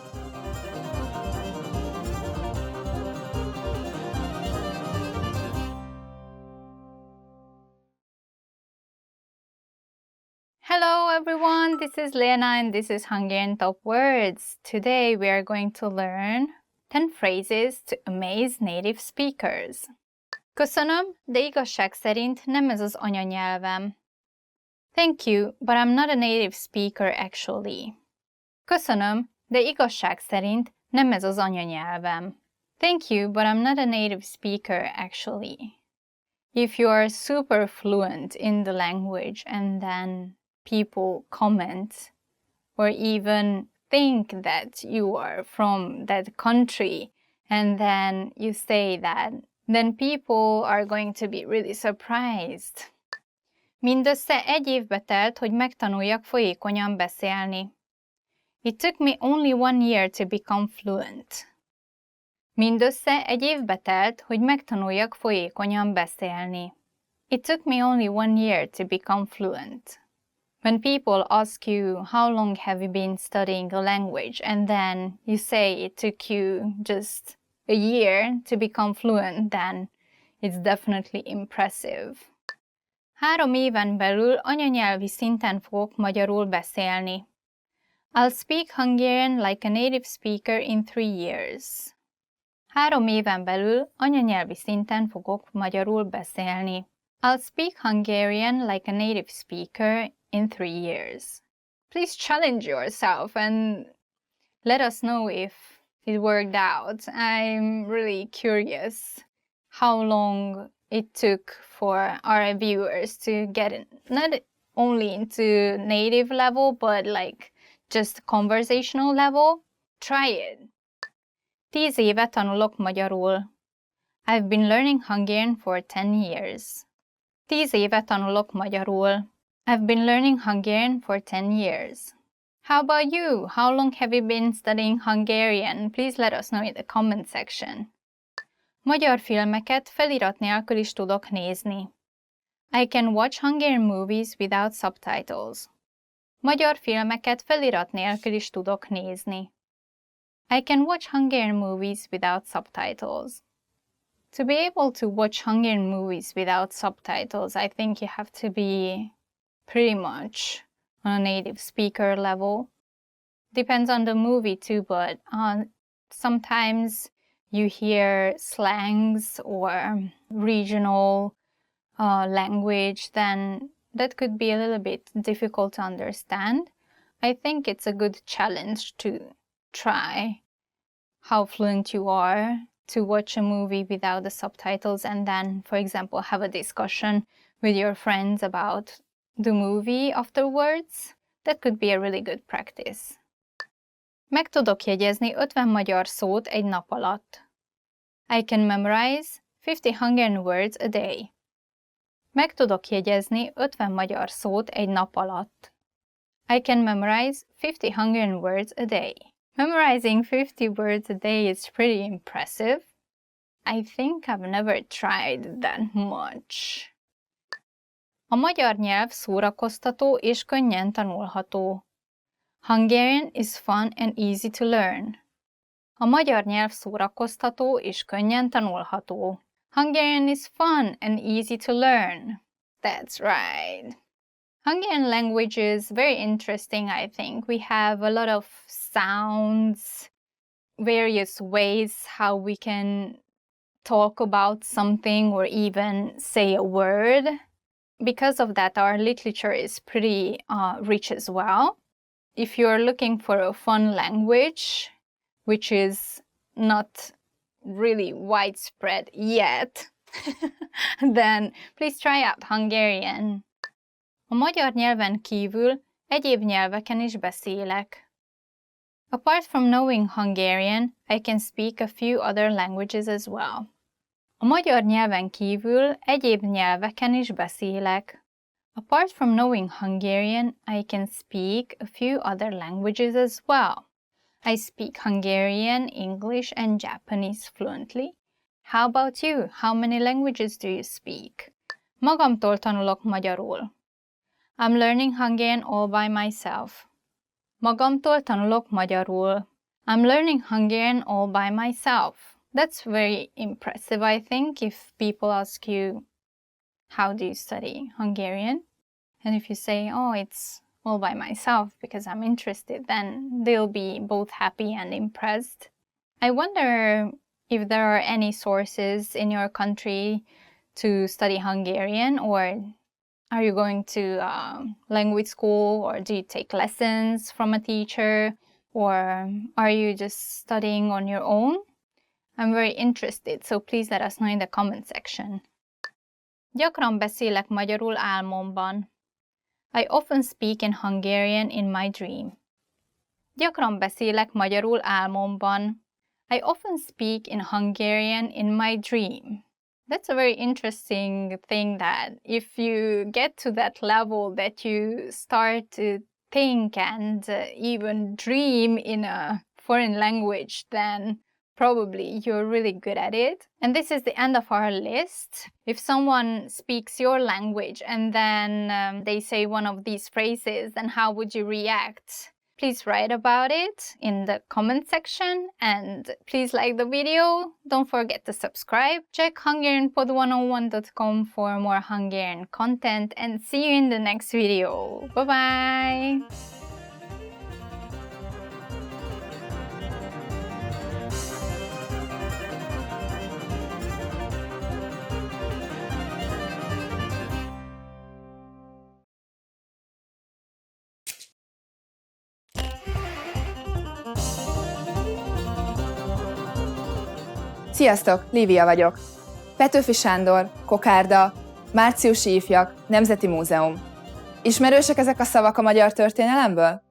Hello everyone, this is Lena and this is Hungarian Top Words. Today we are going to learn 10 phrases to amaze native speakers. Köszönöm, de igazság szerint nem ez az anyanyelvem. Thank you, but I'm not a native speaker actually. Köszönöm, de igazság szerint nem ez az anyanyelvem. Thank you, but I'm not a native speaker actually. If you are super fluent in the language and then people comment or even think that you are from that country and then you say that, then people are going to be really surprised. Mindössze egy évbe telt, hogy megtanuljak folyékonyan beszélni. It took me only 1 year to become fluent. Mindössze egy évbe telt, hogy megtanuljak folyékonyan beszélni. It took me only 1 year to become fluent. When people ask you, how long have you been studying a language, and then you say it took you just a year to become fluent, then it's definitely impressive. 3 éven belül anyanyelvi szinten fogok magyarul beszélni. I'll speak Hungarian like a native speaker in 3 years. 3 éven belül anyanyelvi szinten fogok magyarul beszélni. I'll speak Hungarian like a native speaker in 3 years. Please challenge yourself and let us know if it worked out. I'm really curious how long it took for our viewers to get in, not only into native level, but like just conversational level. Try it. 10 éve tanulok magyarul. I've been learning Hungarian for 10 years. 10 éve tanulok magyarul. I've been learning Hungarian for 10 years. How about you? How long have you been studying Hungarian? Please let us know in the comment section. Magyar filmeket felirat nélkül is tudok nézni. I can watch Hungarian movies without subtitles. Magyar filmeket felirat nélkül is tudok nézni. I can watch Hungarian movies without subtitles. To be able to watch Hungarian movies without subtitles, I think you have to be pretty much on a native speaker level. Depends on the movie too, but sometimes you hear slangs or regional language, then that could be a little bit difficult to understand. I think it's a good challenge to try how fluent you are to watch a movie without the subtitles and then, for example, have a discussion with your friends about the movie afterwards. That could be a really good practice. Meg tudok jegyezni 50 magyar szót egy nap alatt. I can memorize 50 Hungarian words a day. Meg tudok jegyezni 50 magyar szót egy nap alatt. I can memorize 50 Hungarian words a day. Memorizing 50 words a day is pretty impressive. I think I've never tried that much. A magyar nyelv szórakoztató és könnyen tanulható. Hungarian is fun and easy to learn. A magyar nyelv szórakoztató és könnyen tanulható. Hungarian is fun and easy to learn. That's right. Hungarian language is very interesting, I think. We have a lot of sounds, various ways how we can talk about something or even say a word. Because of that, our literature is pretty rich as well. If you're looking for a fun language, which is not really widespread yet, then please try out Hungarian. A magyar nyelven kívül egyéb nyelveken is beszélek. Apart from knowing Hungarian, I can speak a few other languages as well. A magyar nyelven kívül egyéb nyelveken is beszélek. Apart from knowing Hungarian, I can speak a few other languages as well. I speak Hungarian, English, and Japanese fluently. How about you? How many languages do you speak? Magamtól tanulok magyarul. I'm learning Hungarian all by myself. Magamtól tanulok magyarul. I'm learning Hungarian all by myself. That's very impressive, I think, if people ask you, how do you study Hungarian? And if you say, oh, it's all by myself because I'm interested, then they'll be both happy and impressed. I wonder if there are any sources in your country to study Hungarian, or are you going to language school, or do you take lessons from a teacher, or are you just studying on your own? I'm very interested, so please let us know in the comment section. Gyakran beszélek magyarul álmomban. I often speak in Hungarian in my dream. Gyakran beszélek magyarul álmomban. I often speak in Hungarian in my dream. That's a very interesting thing, that if you get to that level that you start to think and even dream in a foreign language, then probably you're really good at it. And this is the end of our list. If someone speaks your language and then they say one of these phrases, then how would you react? Please write about it in the comment section, and please like the video. Don't forget to subscribe. Check HungarianPod101.com for more Hungarian content, and see you in the next video. Bye-bye! Sziasztok, Lívia vagyok. Petőfi Sándor, kokárda, márciusi ifjak, Nemzeti Múzeum. Ismerősek ezek a szavak a magyar történelemből?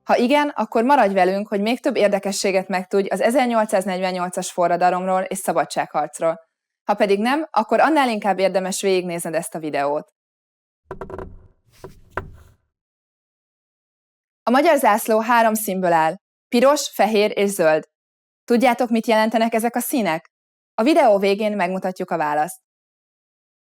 Ha igen, akkor maradj velünk, hogy még több érdekességet megtudj az 1848-as forradalomról és szabadságharcról. Ha pedig nem, akkor annál inkább érdemes végignézned ezt a videót. A magyar zászló 3 színből áll: piros, fehér és zöld. Tudjátok, mit jelentenek ezek a színek? A videó végén megmutatjuk a választ.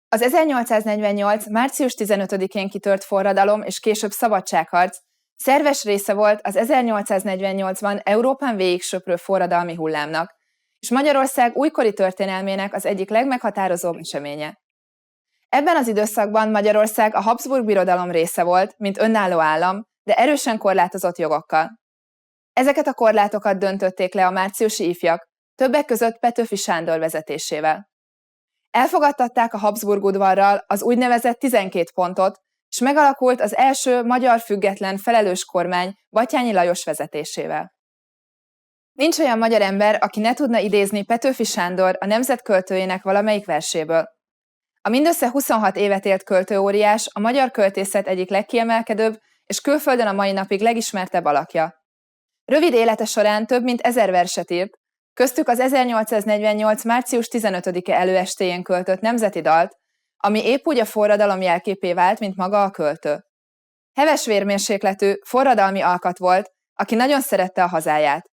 Az 1848. március 15-én kitört forradalom és később szabadságharc szerves része volt az 1848-ban Európán végig söprő forradalmi hullámnak, és Magyarország újkori történelmének az egyik legmeghatározóbb eseménye. Ebben az időszakban Magyarország a Habsburg Birodalom része volt, mint önálló állam, de erősen korlátozott jogokkal. Ezeket a korlátokat döntötték le a márciusi ifjak, többek között Petőfi Sándor vezetésével. Elfogadtatták a Habsburg udvarral az úgynevezett 12 pontot, és megalakult az első magyar független felelős kormány Batthyány Lajos vezetésével. Nincs olyan magyar ember, aki ne tudna idézni Petőfi Sándor a nemzet költőjének valamelyik verséből. A mindössze 26 évet élt költőóriás a magyar költészet egyik legkiemelkedőbb és külföldön a mai napig legismertebb alakja. Rövid élete során több mint 1000 verset írt, köztük az 1848. március 15-e előestéjén költött nemzeti dalt, ami épp úgy a forradalom jelképé vált, mint maga a költő. Heves vérmérsékletű, forradalmi alkat volt, aki nagyon szerette a hazáját.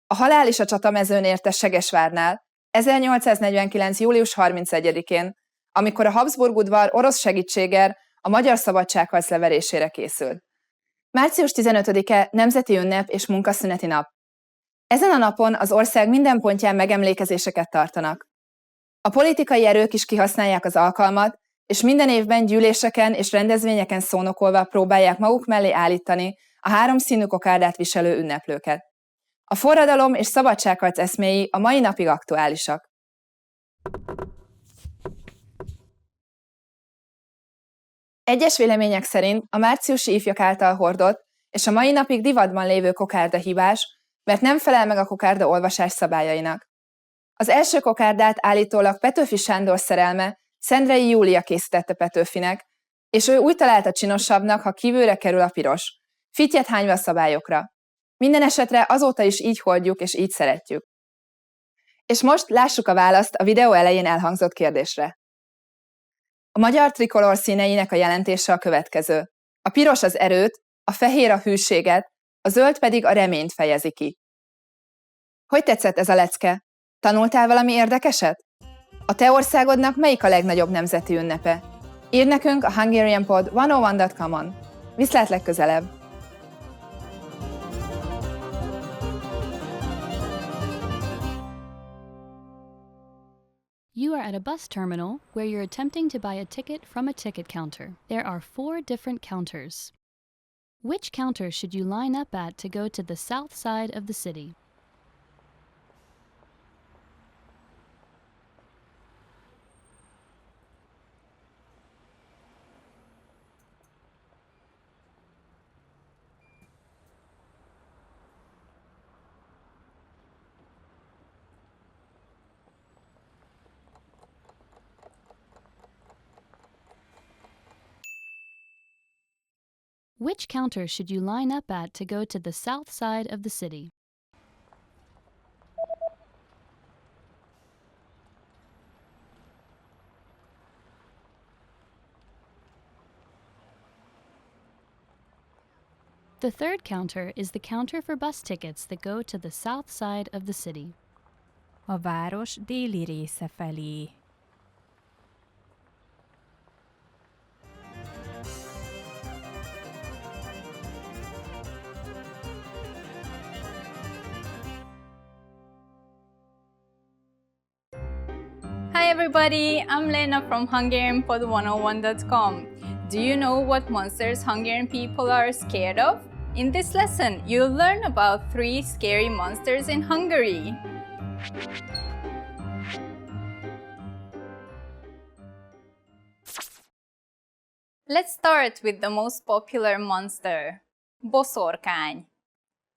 A halál is a csatamezőn érte Segesvárnál, 1849. július 31-én, amikor a Habsburg udvar orosz segítséggel a magyar szabadságharc leverésére készült. Március 15-e nemzeti ünnep és munkaszüneti nap. Ezen a napon az ország minden pontján megemlékezéseket tartanak. A politikai erők is kihasználják az alkalmat, és minden évben gyűléseken és rendezvényeken szónokolva próbálják maguk mellé állítani a háromszínű kokárdát viselő ünneplőket. A forradalom és szabadságharc eszméi a mai napig aktuálisak. Egyes vélemények szerint a márciusi ifjak által hordott és a mai napig divatban lévő kokárda hibás, mert nem felel meg a kokárda olvasás szabályainak. Az első kokárdát állítólag Petőfi Sándor szerelme, Szendrei Júlia készítette Petőfinek, és ő úgy találta csinosabbnak, ha kívülre kerül a piros, fittyet hányva a szabályokra. Minden esetre azóta is így hordjuk és így szeretjük. És most lássuk a választ a videó elején elhangzott kérdésre. A magyar trikolor színeinek a jelentése a következő. A piros az erőt, a fehér a hűséget, a zöld pedig a reményt fejezi ki. Hogy tetszett ez a lecke? Tanultál valami érdekeset? A te országodnak melyik a legnagyobb nemzeti ünnepe? Írd nekünk a hungarianpod101.com-on. Viszlát legközelebb! You are at a bus terminal where you're attempting to buy a ticket from a ticket counter. There are 4 different counters. Which counter should you line up at to go to the south side of the city? Which counter should you line up at to go to the south side of the city? The third counter is the counter for bus tickets that go to the south side of the city. A város déli része felé. Hi everybody, I'm Lena from HungarianPod101.com. Do you know what monsters Hungarian people are scared of? In this lesson, you'll learn about 3 scary monsters in Hungary. Let's start with the most popular monster, boszorkány.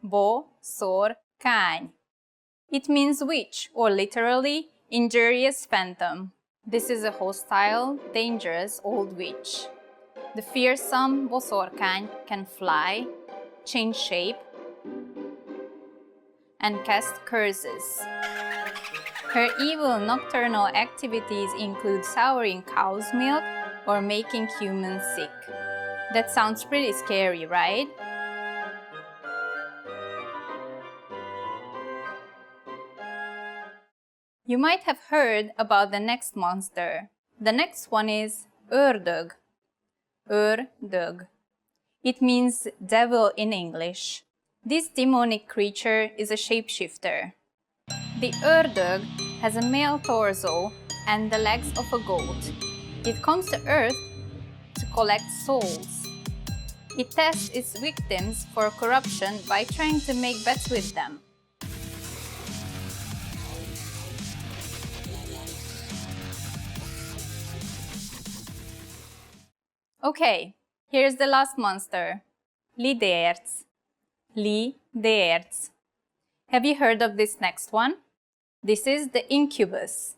Boszorkány. It means witch, or literally, injurious phantom. This is a hostile, dangerous old witch. The fearsome boszorkány can fly, change shape, and cast curses. Her evil nocturnal activities include souring cow's milk or making humans sick. That sounds pretty scary, right? You might have heard about the next monster. The next one is ördög. Ördög. It means devil in English. This demonic creature is a shapeshifter. The ördög has a male torso and the legs of a goat. It comes to Earth to collect souls. It tests its victims for corruption by trying to make bets with them. Okay, here's the last monster, lidérc. Lidérc. Have you heard of this next one? This is the incubus.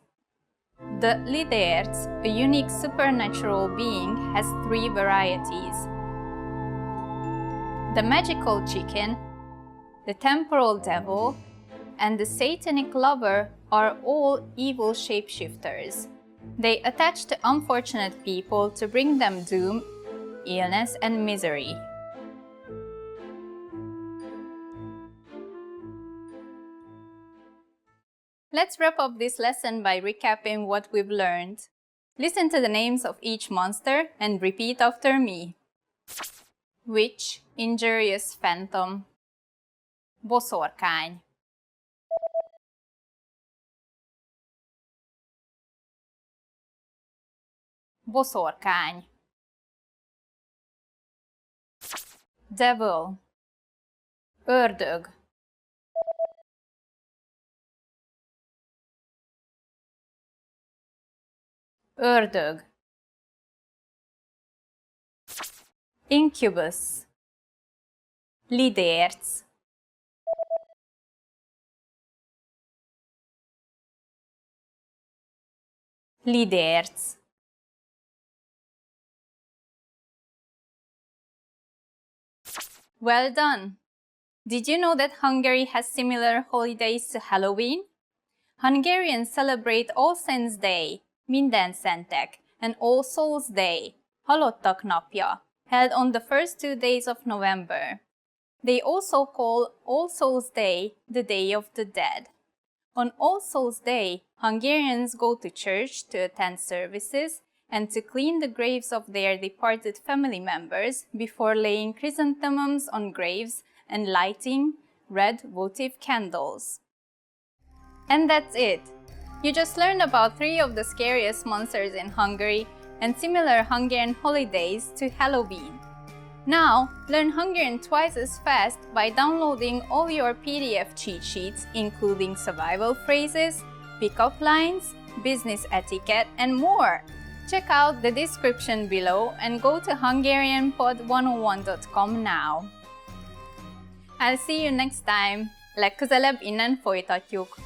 The lidérc, a unique supernatural being, has 3 varieties. The magical chicken, the temporal devil, and the satanic lover are all evil shapeshifters. They attach to unfortunate people to bring them doom, illness, and misery. Let's wrap up this lesson by recapping what we've learned. Listen to the names of each monster and repeat after me. Witch, injurious phantom. Boszorkány. Boszorkány. Devil. Ördög. Ördög. Incubus. Lidérc. Lidérc. Well done! Did you know that Hungary has similar holidays to Halloween? Hungarians celebrate All Saints' Day, Minden Szentek, and All Souls' Day, Halottak napja, held on the first 2 days of November. They also call All Souls' Day the Day of the Dead. On All Souls' Day, Hungarians go to church to attend services and to clean the graves of their departed family members before laying chrysanthemums on graves and lighting red votive candles. And that's it! You just learned about 3 of the scariest monsters in Hungary and similar Hungarian holidays to Halloween. Now, learn Hungarian twice as fast by downloading all your PDF cheat sheets, including survival phrases, pickup lines, business etiquette, and more. Check out the description below and go to hungarianpod101.com now. I'll see you next time. Legközelebb innen folytatjuk.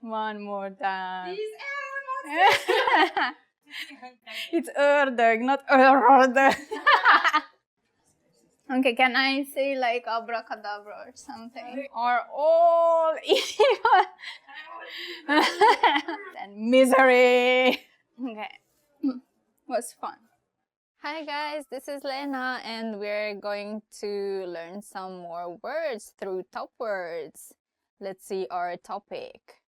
One more time. It's ördög, not ördög. Okay, can I say like abracadabra or something? Or all evil and misery. Okay, was fun. Hi guys, this is Lena and we're going to learn some more words through top words. Let's see our topic.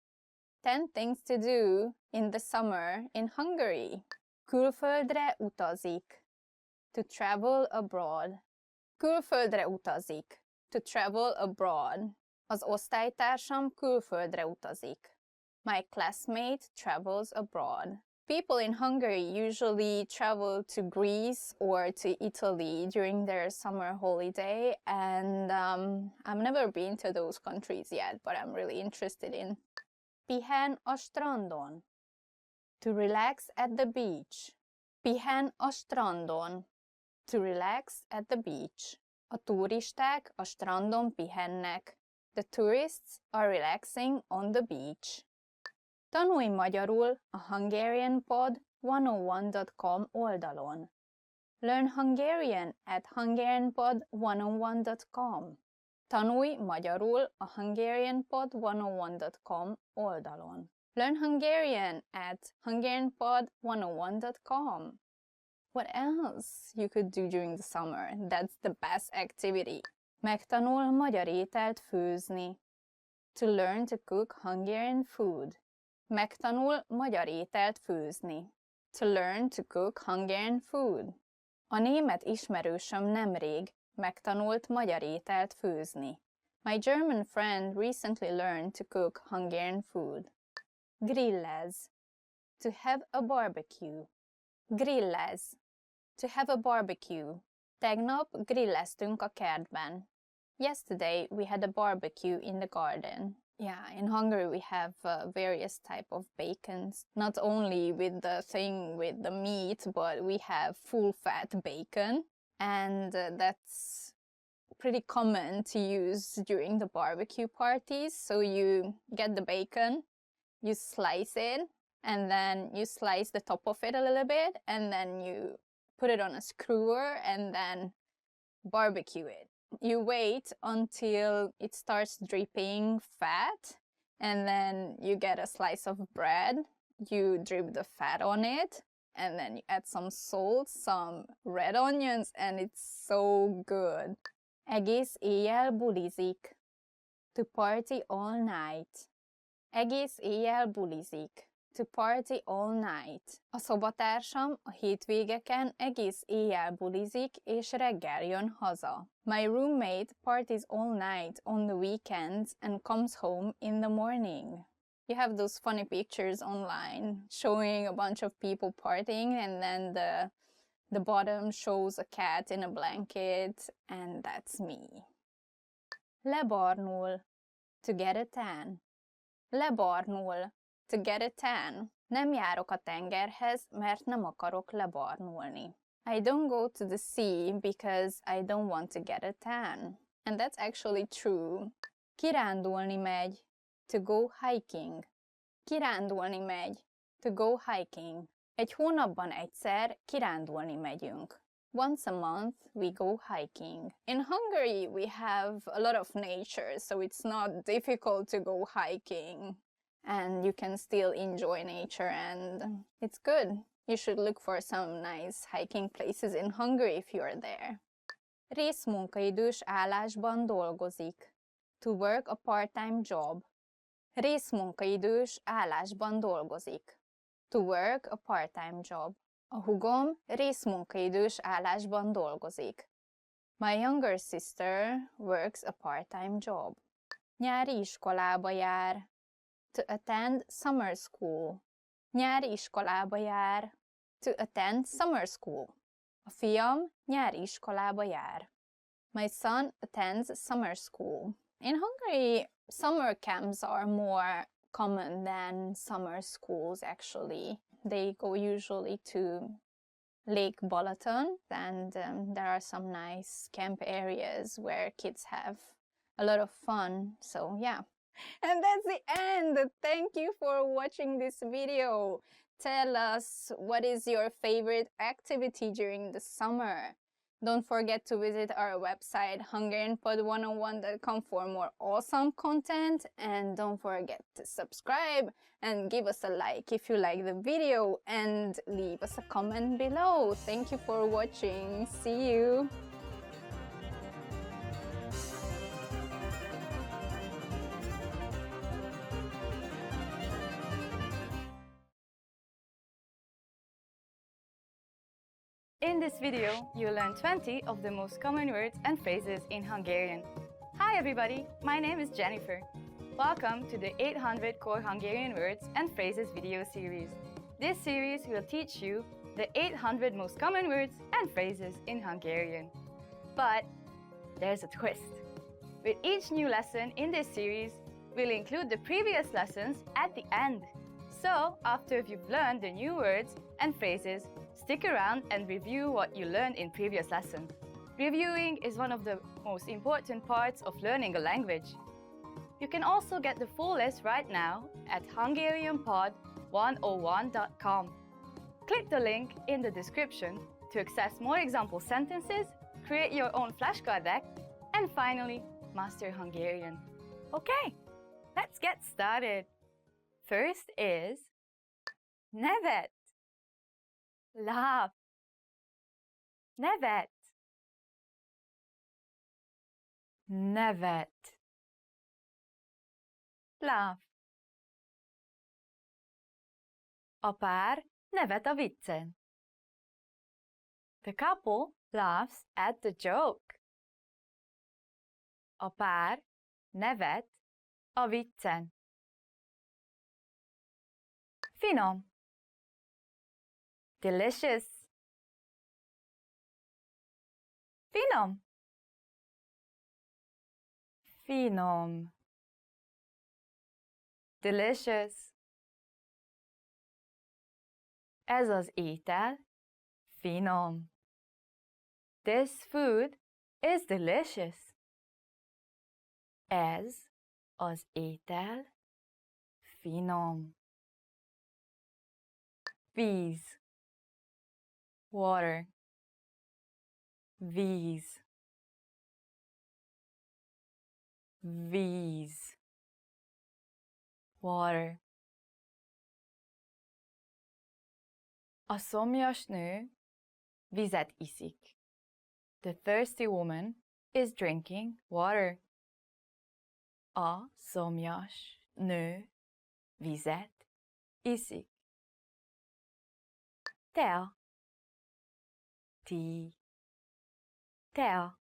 10 things to do in the summer in Hungary. Külföldre utazik. To travel abroad. Külföldre utazik. To travel abroad. Az osztálytársam külföldre utazik. My classmate travels abroad. People in Hungary usually travel to Greece or to Italy during their summer holiday, and I've never been to those countries yet, but I'm really interested in. Pihen a strandon. To relax at the beach. Pihen a strandon. To relax at the beach. A turisták a strandon pihennek. The tourists are relaxing on the beach. Tanulj magyarul a hungarianpod101.com oldalon. Learn Hungarian at hungarianpod101.com. Tanulj magyarul a hungarianpod101.com oldalon. Learn Hungarian at hungarianpod101.com. What else you could do during the summer? That's the best activity. Megtanul magyar ételt főzni. To learn to cook Hungarian food. Megtanul magyar ételt főzni. To learn to cook Hungarian food. A német ismerősöm nemrég megtanult magyar ételt főzni. My German friend recently learned to cook Hungarian food. Grillez. To have a barbecue. Grillez. To have a barbecue. Tegnap grilleztünk a kertben. Yesterday we had a barbecue in the garden. Yeah, in Hungary we have various type of bacons. Not only with the thing with the meat, but we have full-fat bacon. And that's pretty common to use during the barbecue parties. So you get the bacon, you slice it, and then you slice the top of it a little bit, and then you put it on a skewer and then barbecue it. You wait until it starts dripping fat, and then you get a slice of bread, you drip the fat on it, and then you add some salt, some red onions, and it's so good. Egész éjjel bulizik. To party all night. Egész éjjel bulizik. To party all night. A szobatársam a hétvégeken egész éjjel bulizik, és reggel jön haza. My roommate parties all night on the weekends and comes home in the morning. You have those funny pictures online showing a bunch of people partying, and then the bottom shows a cat in a blanket, and that's me. Lebarnul. To get a tan. Lebarnul. To get a tan. Nem járok a tengerhez, mert nem akarok lebarnulni. I don't go to the sea because I don't want to get a tan. And that's actually true. Kirándulni megy. To go hiking. Kirándulni megy. To go hiking. Egy hónapban egyszer kirándulni megyünk. Once a month, we go hiking. In Hungary, we have a lot of nature, so it's not difficult to go hiking. And you can still enjoy nature, and it's good. You should look for some nice hiking places in Hungary if you're there. Részmunkaidős állásban dolgozik. To work a part-time job. Részmunkaidős állásban dolgozik. To work a part-time job. A húgom részmunkaidős állásban dolgozik. My younger sister works a part-time job. Nyári iskolába jár. To attend summer school. Nyári iskolába jár. To attend summer school. A fiam nyári iskolába jár. My son attends summer school. In Hungary, summer camps are more common than summer schools, actually. They go usually to Lake Balaton, and there are some nice camp areas where kids have a lot of fun, so yeah. And that's the end! Thank you for watching this video. Tell us what is your favorite activity during the summer. Don't forget to visit our website hungarianpod101.com for more awesome content, and don't forget to subscribe and give us a like if you like the video, and leave us a comment below. Thank you for watching. See you! In this video, you'll learn 20 of the most common words and phrases in Hungarian. Hi everybody, my name is Jennifer. Welcome to the 800 Core Hungarian Words and Phrases video series. This series will teach you the 800 most common words and phrases in Hungarian. But there's a twist. With each new lesson in this series, we'll include the previous lessons at the end. So, after you've learned the new words and phrases, stick around and review what you learned in previous lessons. Reviewing is one of the most important parts of learning a language. You can also get the full list right now at hungarianpod101.com. Click the link in the description to access more example sentences, create your own flashcard deck, and finally, master Hungarian. Okay, let's get started. First is nevet. Laugh. Nevet. Nevet. Laugh. A pár nevet a viccen. The couple laughs at the joke. A pár nevet a viccen. Finom. Delicious. Finom. Finom. Delicious. Ez az étel finom. This food is delicious. Ez az étel finom. Víz. Water. Víz. Víz. Water. A szomjas nő vizet iszik. The thirsty woman is drinking water. A szomjas nő vizet iszik. Tea. Tea. Tea.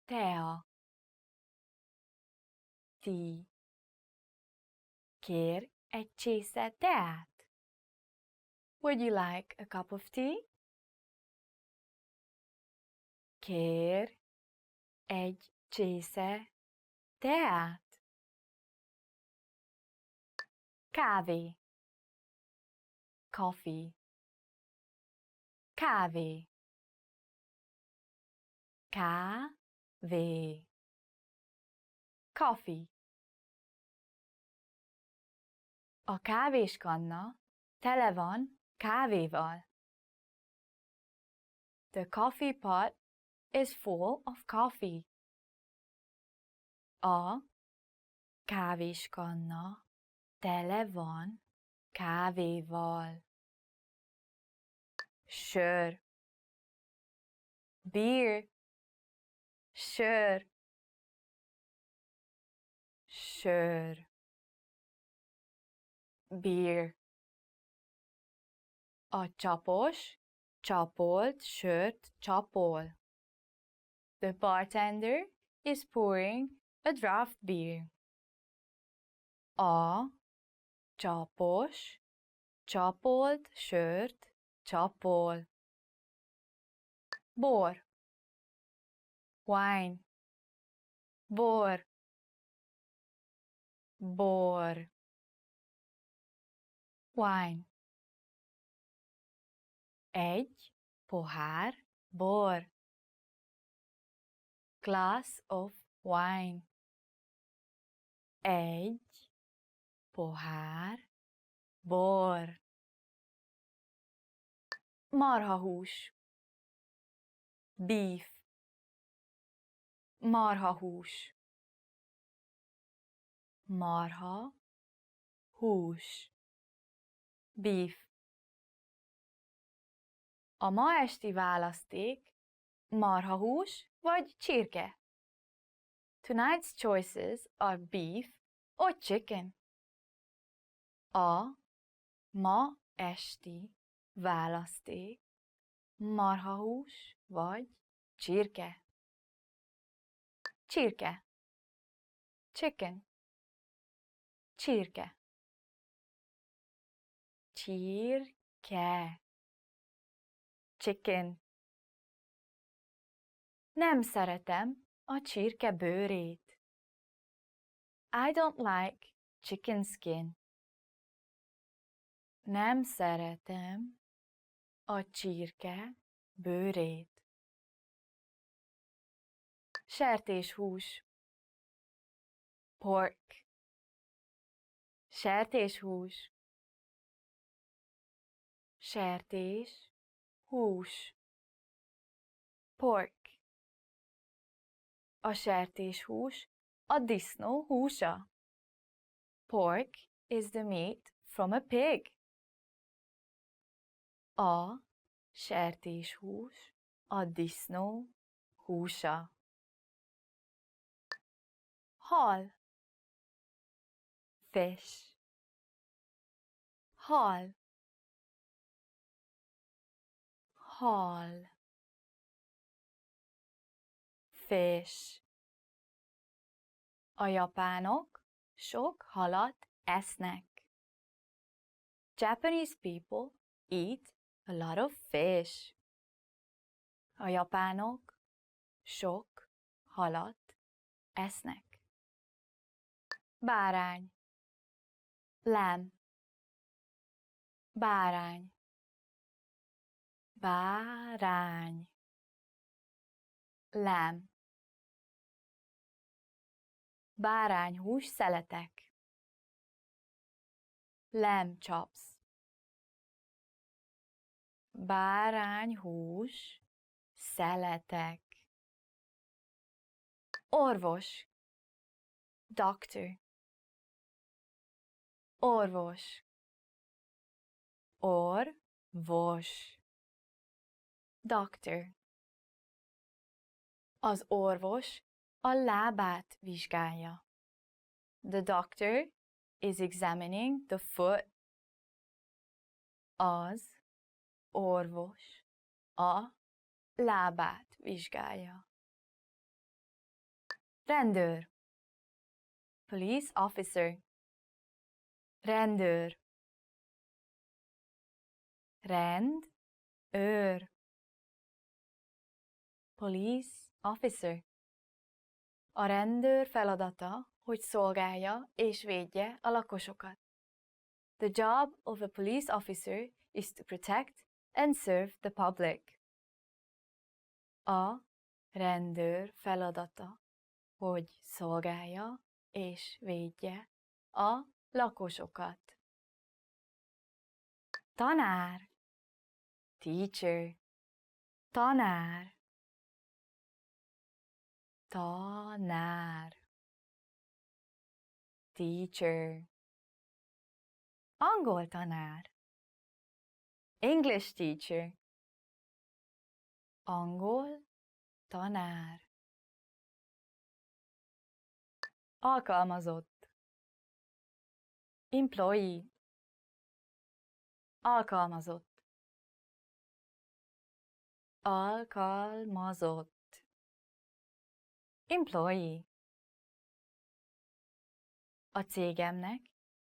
Tea. Tea. Kér egy csésze teát? Would you like a cup of tea? Kér egy csésze teát? Kávé. Coffee. Kávé. Kávé. Coffee. A kávéskanna tele van kávéval. The coffee pot is full of coffee. A kávéskanna tele van kávéval. Sör. Beer. Sör. Sör. Beer. A csapos csapolt sört csapol. The bartender is pouring a draft beer. A csapos csapolt sört csapol. Bor. Wine. Bor. Bor. Wine. Egy pohár bor. Glass of wine. Egy pohár bor. Marhahús. Beef. Marhahús. Marha hús. Beef. A ma esti választék marhahús vagy csirke. Tonight's choices are beef or chicken. A ma esti választék marhahús vagy csirke. Csirke. Chicken. Csirke. Csirke. Chicken. Nem szeretem a csirke bőrét. I don't like chicken skin. Nem szeretem a csirke bőrét. Sertéshús. Pork. Sertéshús. Sertés. Hús. Pork. A sertéshús a disznó húsa. Pork is the meat from a pig. A sertéshús a disznó húsa. Hal. Fish. Hal. Hal. Fish. A japánok sok halat esznek. Japanese people eat a lot of fish. A japánok sok halat esznek. Bárány. Lamb. Bárány. Bárány. Lamb. Bárányhús szeletek. Lamb chops. Bárányhús szeletek. Orvos. Doctor. Orvos. orvos. Doctor. Az orvos a lábát vizsgálja. The doctor is examining the foot. Az orvos a lábát vizsgálja. Rendőr. Police officer. Rendőr. Rendőr. Police officer. A rendőr feladata, hogy szolgálja és védje a lakosokat. The job of a police officer is to protect and serve the public. A rendőr feladata, hogy szolgálja és védje a lakosokat. Tanár. Teacher. Tanár. Tanár. Teacher. Angol tanár. English teacher. Angol tanár. Alkalmazott. Employee. Alkalmazott. Alkalmazott. Employee. A cégemnek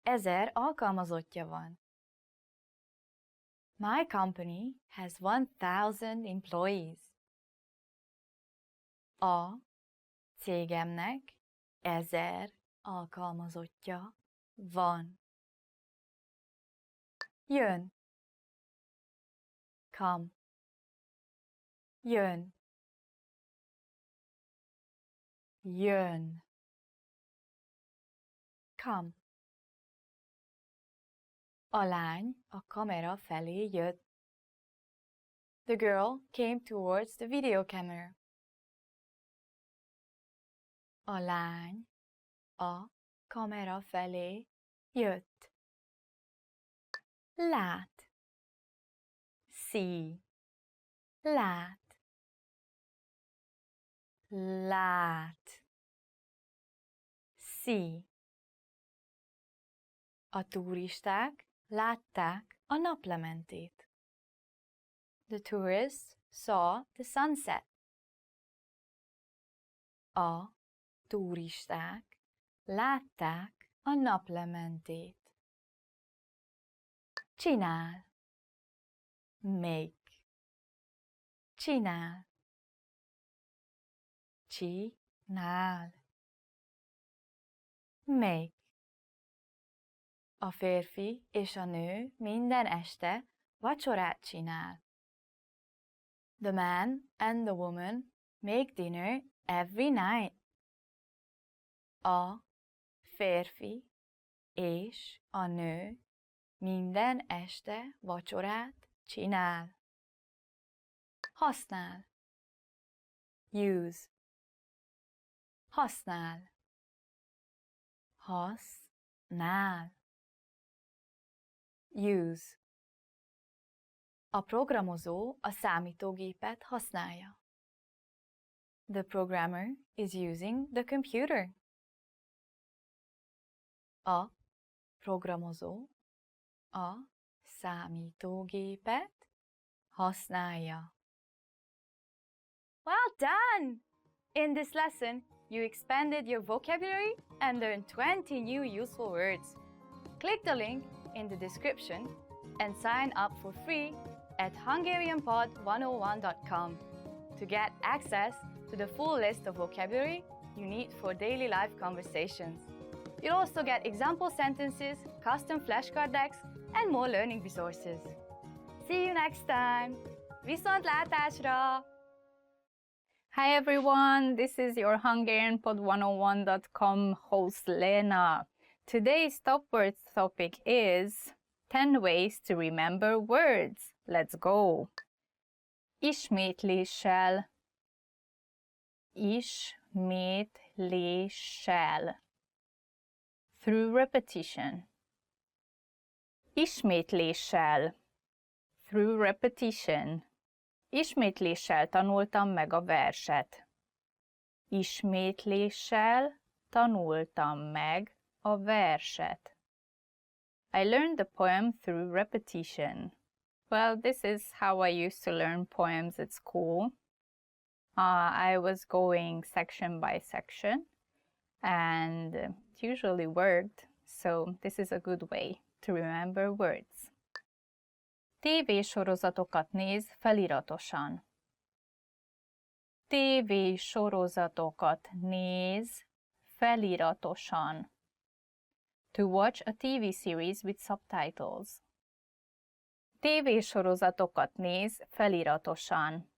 1000 alkalmazottja van. My company has 1000 employees. A cégemnek 1000 alkalmazottja van. Jön. Come. Jön. Jön. Come. A lány a kamera felé jött. The girl came towards the video camera. A lány a kamera felé jött. Lát. See. Lát. Lát. See. A turisták látták a naplementét. The tourists saw the sunset. A turisták látták a naplementét. Csinál. Make. Csinál. Csinál. Make. A férfi és a nő minden este vacsorát csinál. The man and the woman make dinner every night. A férfi és a nő minden este vacsorát csinál. Használ. Use. Használ. Használ. Use. A programozó a számítógépet használja. The programmer is using the computer. A programozó a számítógépet használja. Well done! In this lesson, you expanded your vocabulary and learned 20 new useful words. Click the link in the description and sign up for free at hungarianpod101.com to get access to the full list of vocabulary you need for daily life conversations. You'll also get example sentences, custom flashcard decks, and more learning resources. See you next time! Viszontlátásra! Hi everyone, this is your HungarianPod101.com host Lena. Today's top words topic is 10 ways to remember words. Let's go! Ismétléssel. Ismétléssel. Through repetition. Ismétléssel. through repetition. Ismétléssel tanultam meg a verset. Ismétléssel tanultam meg a verset. I learned the poem through repetition. Well, this is how I used to learn poems at school. I was going section by section, and it usually worked, so this is a good way to remember words. TV-sorozatokat néz feliratosan. TV-sorozatokat néz feliratosan. To watch a TV series with subtitles. TV-sorozatokat néz feliratosan.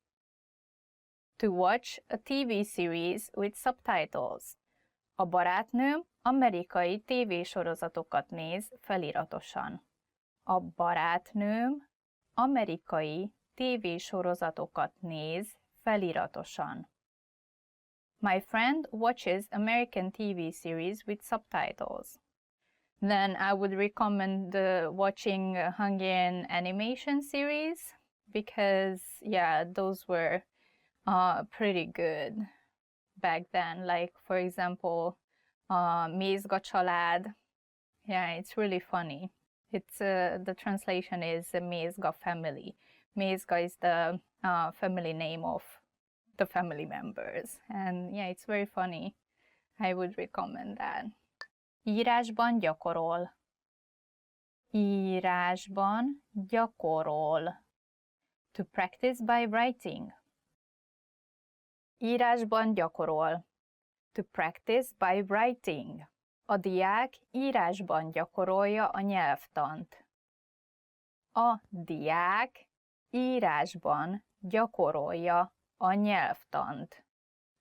To watch a TV series with subtitles. A barátnőm amerikai tévésorozatokat néz feliratosan. A barátnőm amerikai tévésorozatokat néz feliratosan. My friend watches American TV series with subtitles. Then I would recommend watching a Hungarian animation series because, yeah, those were pretty good back then. Like, for example, Mézga család. Yeah, it's really funny. It's the translation is Mézga family. Mézga is the family name of the family members. And yeah, it's very funny. I would recommend that. Írásban gyakorol. Írásban gyakorol. To practice by writing. Írásban gyakorol. To practice by writing. A diák írásban gyakorolja a nyelvtant. A diák írásban gyakorolja a nyelvtant.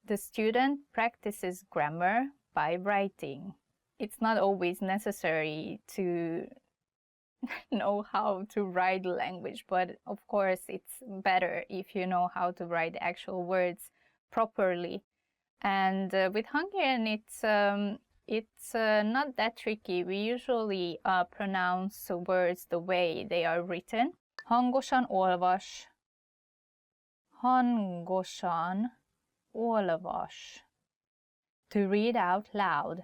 The student practices grammar by writing. It's not always necessary to know how to write the language, but of course it's better if you know how to write the actual words properly. And with Hungarian, it's not that tricky. We usually pronounce words the way they are written. Hangosan olvas. Hangosan olvas. To read out loud.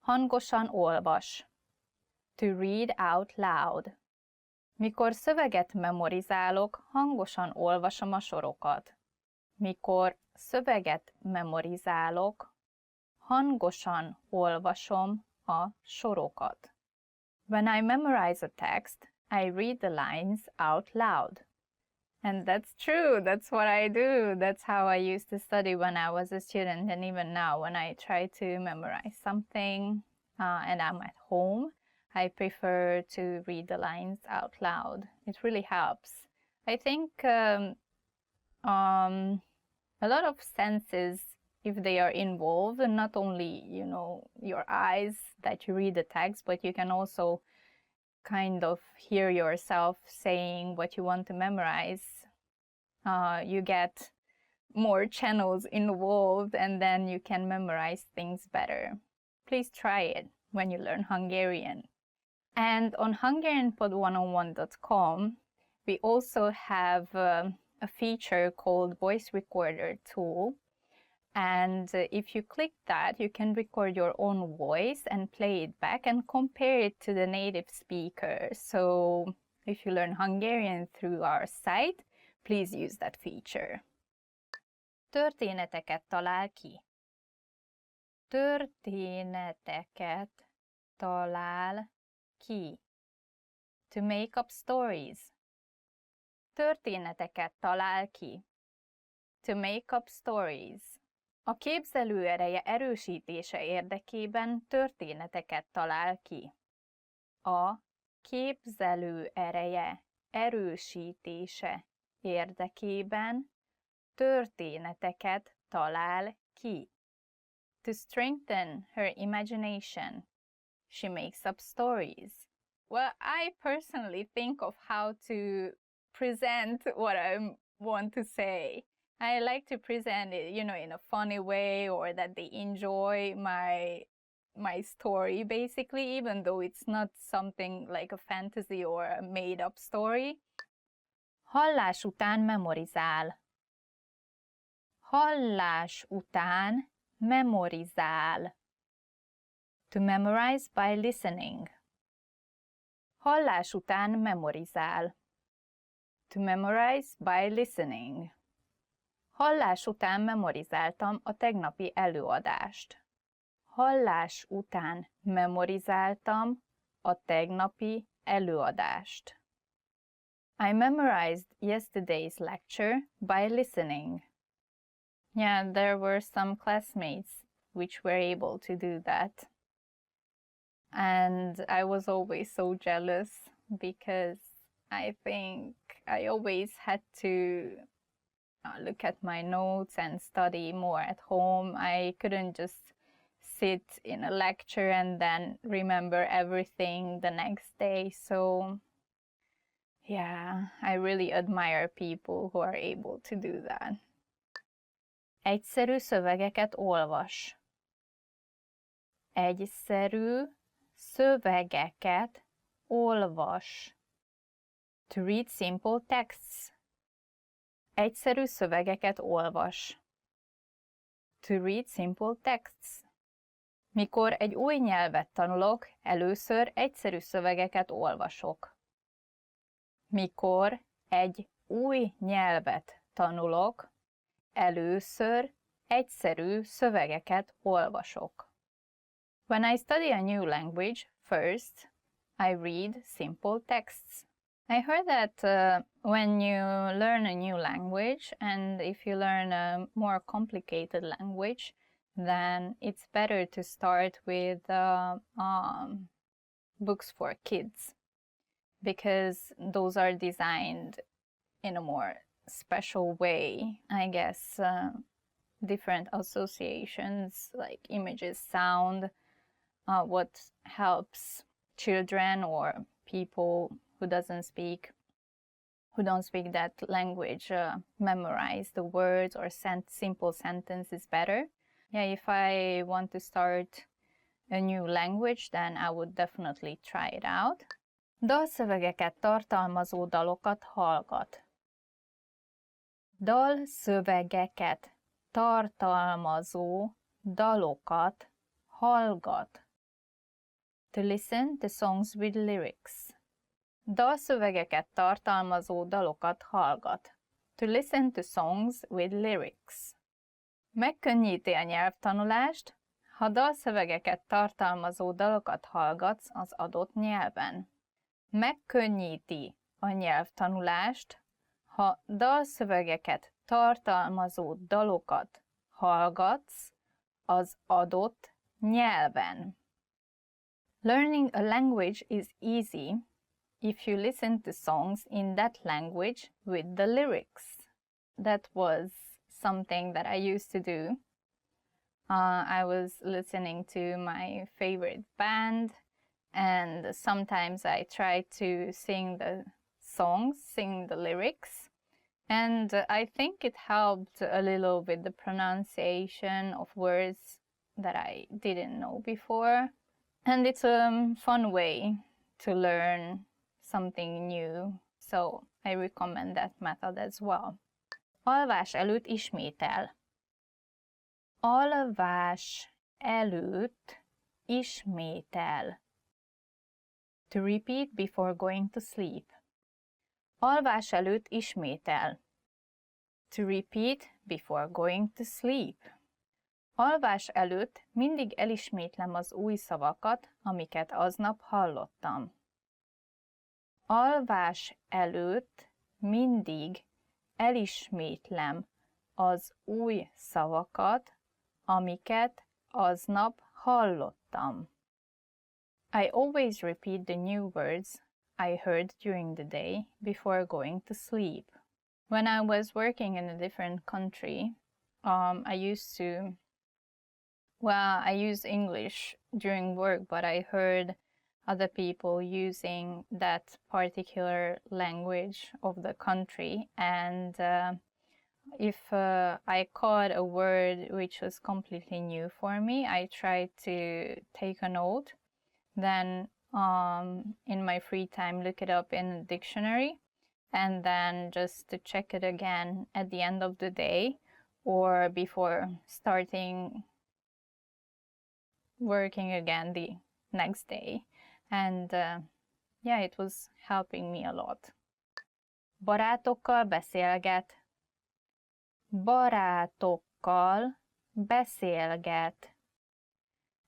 Hangosan olvas. To read out loud. Mikor szöveget memorizálok, hangosan olvasom a sorokat. Mikor szöveget memorizálok, hangosan olvasom a sorokat. When I memorize a text, I read the lines out loud. And that's true, that's what I do. That's how I used to study when I was a student, and even now when I try to memorize something and I'm at home, I prefer to read the lines out loud. It really helps. I think a lot of senses, if they are involved, and not only, your eyes that you read the text, but you can also kind of hear yourself saying what you want to memorize. You get more channels involved, and then you can memorize things better. Please try it when you learn Hungarian. And on HungarianPod101.com, we also have a feature called Voice Recorder Tool. And if you click that, you can record your own voice and play it back and compare it to the native speaker. So if you learn Hungarian through our site, please use that feature. Történeteket talál ki. Történeteket talál ki. To make up stories. Történeteket talál ki. To make up stories. A képzelőereje erősítése érdekében történeteket talál ki. A képzelőereje erősítése érdekében történeteket talál ki. To strengthen her imagination, she makes up stories. Well, I personally think of how to present what I want to say. I like to present it, in a funny way, or that they enjoy my story, basically, even though it's not something like a fantasy or a made-up story. Hallás után memorizál. Hallás után memorizál. To memorize by listening. Hallás után memorizál. To memorize by listening. Hallás után memorizáltam a tegnapi előadást. Hallás után memorizáltam a tegnapi előadást. I memorized yesterday's lecture by listening. Yeah, there were some classmates which were able to do that. And I was always so jealous because I think I always had to look at my notes and study more at home. I couldn't just sit in a lecture and then remember everything the next day. So yeah, I really admire people who are able to do that. Egyszerű szövegeket olvas. Egyszerű szövegeket olvas. To read simple texts. Egyszerű szövegeket olvas. To read simple texts. Mikor egy új nyelvet tanulok, először egyszerű szövegeket olvasok. Mikor egy új nyelvet tanulok, először egyszerű szövegeket olvasok. When I study a new language, first I read simple texts. I heard that when you learn a new language, and if you learn a more complicated language, then it's better to start with books for kids, because those are designed in a more special way. I guess different associations like images, sound, what helps children or people who don't speak that language memorize the words or simple sentences better. Yeah, if I want to start a new language, then I would definitely try it out. Dalszövegeket tartalmazó dalokat hallgat. Dalszövegeket tartalmazó dalokat hallgat. To listen to songs with lyrics. Dalszövegeket tartalmazó dalokat hallgat. To listen to songs with lyrics. Megkönnyíti a nyelvtanulást, ha dalszövegeket tartalmazó dalokat hallgatsz az adott nyelven. Megkönnyíti a nyelvtanulást, ha dalszövegeket tartalmazó dalokat hallgatsz az adott nyelven. Learning a language is easy if you listen to songs in that language with the lyrics. That was something that I used to do. I was listening to my favorite band, and sometimes I tried to sing the songs, sing the lyrics, and I think it helped a little with the pronunciation of words that I didn't know before. And it's a fun way to learn something new, so I recommend that method as well. Alvás előtt ismétel. Alvás előtt ismétel. To repeat before going to sleep. Alvás előtt ismétel. To repeat before going to sleep. Alvás előtt mindig elismétlem az új szavakat, amiket aznap hallottam. Alvás előtt mindig elismétlem az új szavakat, amiket aznap hallottam. I always repeat the new words I heard during the day before going to sleep. When I was working in a different country, I used English during work, but I heard other people using that particular language of the country, and if I caught a word which was completely new for me, I tried to take a note, then in my free time look it up in a dictionary, and then just to check it again at the end of the day or before starting working again the next day. And yeah, it was helping me a lot. Barátokkal beszélget. Barátokkal beszélget.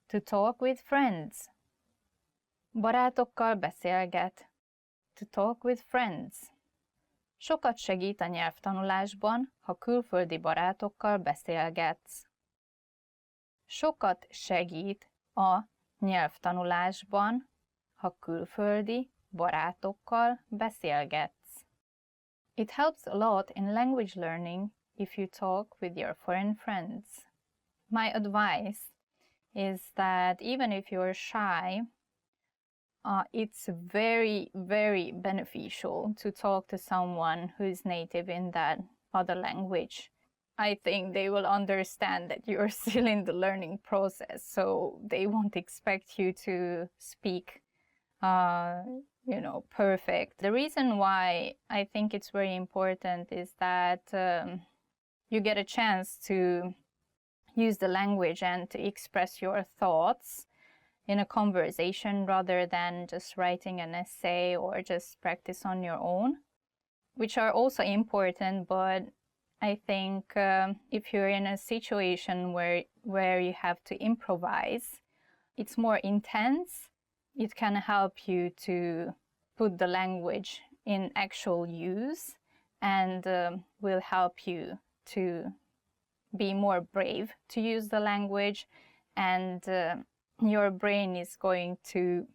To talk with friends. Barátokkal beszélget. To talk with friends. Sokat segít a nyelvtanulásban, ha külföldi barátokkal beszélgetsz. Sokat segít a nyelvtanulásban, ha külföldi barátokkal beszélgetsz. It helps a lot in language learning if you talk with your foreign friends. My advice is that even if you're shy, it's very, very beneficial to talk to someone who is native in that other language. I think they will understand that you're still in the learning process, so they won't expect you to speak, perfect. The reason why I think it's very important is that you get a chance to use the language and to express your thoughts in a conversation rather than just writing an essay or just practice on your own, which are also important, but I think if you're in a situation where you have to improvise, it's more intense. It can help you to put the language in actual use and will help you to be more brave to use the language, and your brain is going to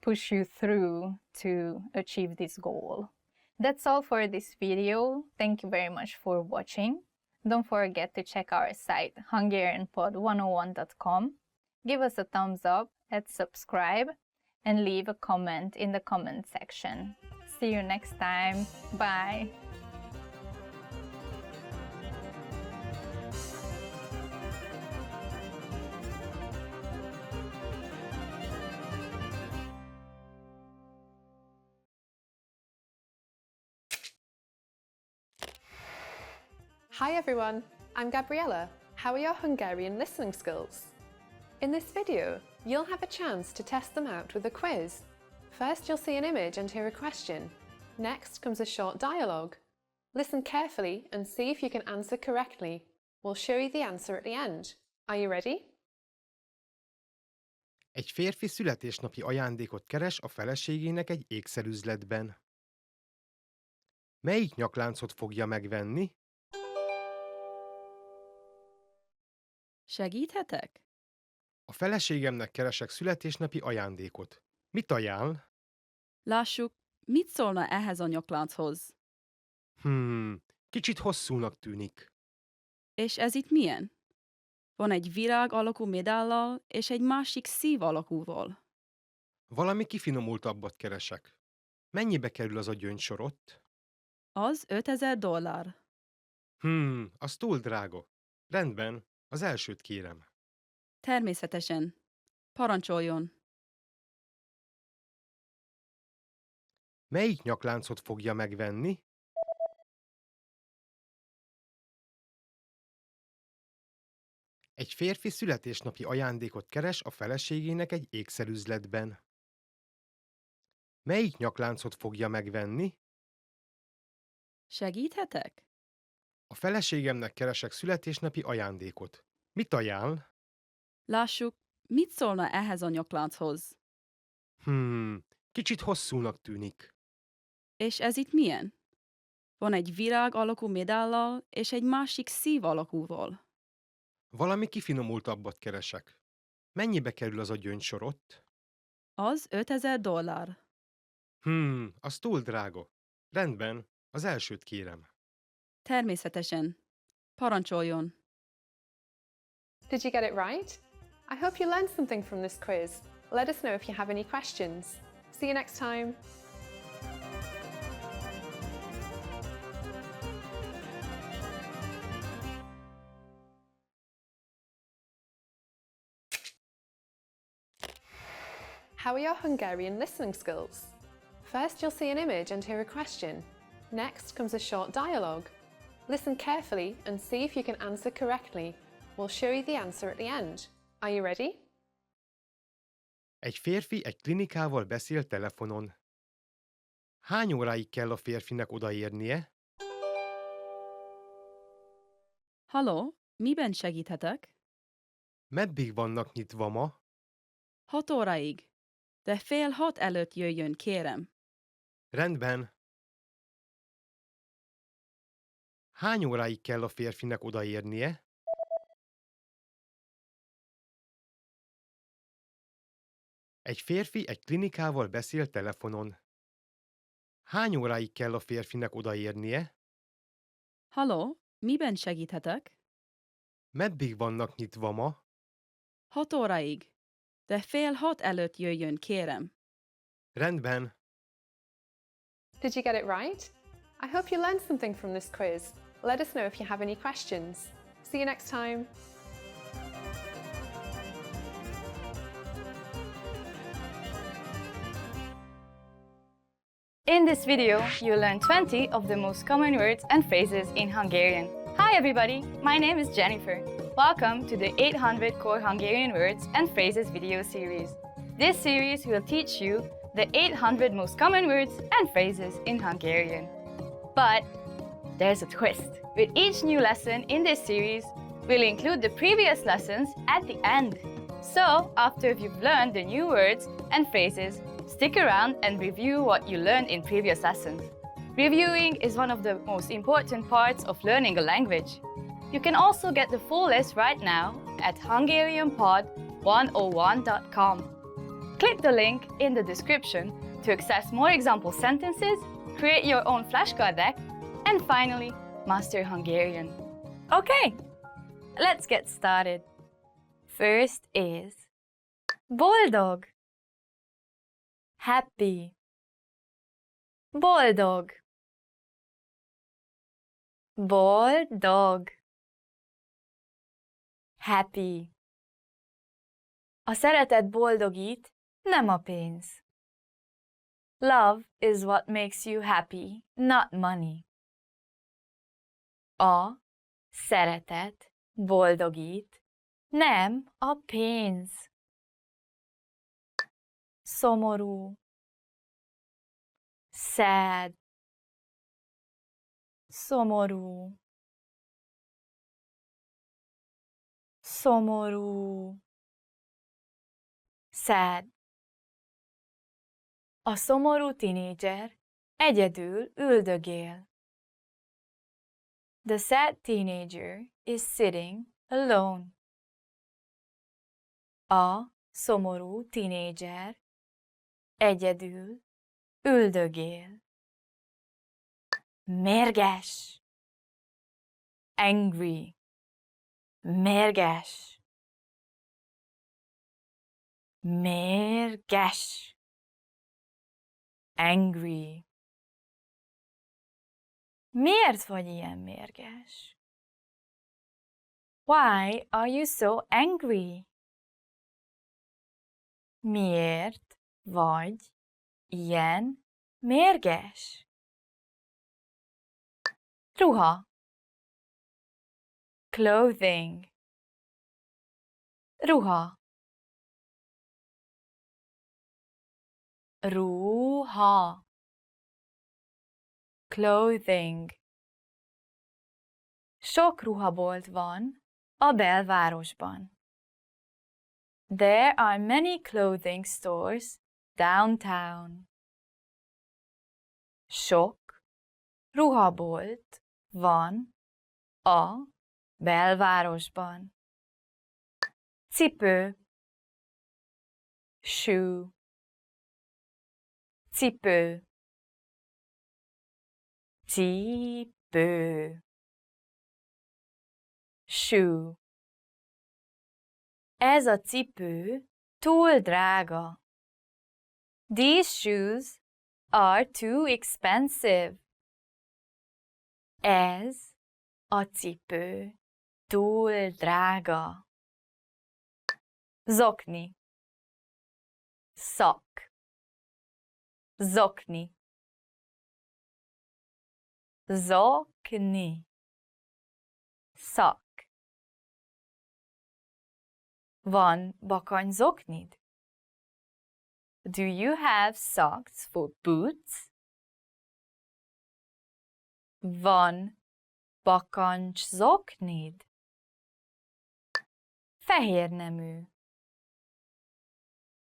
push you through to achieve this goal. That's all for this video. Thank you very much for watching. Don't forget to check our site hungarianpod101.com. Give us a thumbs up and subscribe, and leave a comment in the comment section. See you next time. Bye. Hi everyone, I'm Gabriella. How are your Hungarian listening skills? In this video, you'll have a chance to test them out with a quiz. First, you'll see an image and hear a question. Next comes a short dialogue. Listen carefully and see if you can answer correctly. We'll show you the answer at the end. Are you ready? Egy férfi születésnapi ajándékot keres a feleségének egy ékszerüzletben. Melyik nyakláncot fogja megvenni? Segíthetek? A feleségemnek keresek születésnapi ajándékot. Mit ajánl? Lássuk, mit szólna ehhez a nyaklánchoz? Kicsit hosszúnak tűnik. És ez itt milyen? Van egy virág alakú medállal és egy másik szív alakúval. Valami kifinomultabbat keresek. Mennyibe kerül az a gyöngysorott? Az $5000. Az túl drága. Rendben, az elsőt kérem. Természetesen. Parancsoljon. Melyik nyakláncot fogja megvenni? Egy férfi születésnapi ajándékot keres a feleségének egy ékszerüzletben. Melyik nyakláncot fogja megvenni? Segíthetek? A feleségemnek keresek születésnapi ajándékot. Mit ajánl? Lássuk, mit szólna ehhez a nyaklánchoz? Kicsit hosszúnak tűnik. És ez itt milyen? Van egy virág alakú medállal és egy másik szív alakúval. Valami kifinomultabbat keresek. Mennyibe kerül az a gyöngysorott? Az $5000. Az túl drága. Rendben, az elsőt kérem. Természetesen. Parancsoljon. Did you get it right? I hope you learned something from this quiz. Let us know if you have any questions. See you next time. How are your Hungarian listening skills? First, you'll see an image and hear a question. Next comes a short dialogue. Listen carefully and see if you can answer correctly. We'll show you the answer at the end. Are you ready? Egy férfi egy klinikával beszél telefonon. Hány óráig kell a férfinek odaérnie? Halló, miben segíthetek? Meddig vannak nyitva ma? 6 óráig. De fél 6 előtt jöjjön, kérem. Rendben. Hány óráig kell a férfinek odaérnie? Egy férfi egy klinikával beszél telefonon. Hány óráig kell a férfinek odaérnie? Halló, miben segíthetek? Meddig vannak nyitva ma? 6 óráig. De fél 6 előtt jöjjön, kérem. Rendben. Did you get it right? I hope you learned something from this quiz. Let us know if you have any questions. See you next time. In this video, you'll learn 20 of the most common words and phrases in Hungarian. Hi everybody, my name is Jennifer. Welcome to the 800 Core Hungarian Words and Phrases video series. This series will teach you the 800 most common words and phrases in Hungarian. But there's a twist. With each new lesson in this series, we'll include the previous lessons at the end. So, after you've learned the new words and phrases, stick around and review what you learned in previous lessons. Reviewing is one of the most important parts of learning a language. You can also get the full list right now at hungarianpod101.com. Click the link in the description to access more example sentences, create your own flashcard deck, and finally, master Hungarian. Okay, let's get started. First is boldog. Happy. Boldog. Boldog. Happy. A szeretet boldogít, nem a pénz. Love is what makes you happy, not money. A szeretet boldogít, nem a pénz. Szomorú. Sad. Szomorú. Szomorú. Sad. A szomorú tinédzser egyedül üldögél. The sad teenager is sitting alone. A szomorú tinédzser egyedül üldögél. Mérges. Angry. Mérges. Mérges. Angry. Miért vagy ilyen mérges? Why are you so angry? Miért vagy ilyen mérges? Ruha. Clothing. Ruha. Ruha. Clothing. Sok ruhabolt van a belvárosban. There are many clothing stores downtown. Sok ruhabolt van a belvárosban. Cipő. Shoe. Cipő. Cipő. Shoe. Ez a cipő túl drága. These shoes are too expensive. Ez a cipő túl drága. Zokni. Szak. Zokni. Zokni. Szak. Van bakancs-zoknid? Do you have socks for boots? Van bakancs-zoknid? Fehér nemű.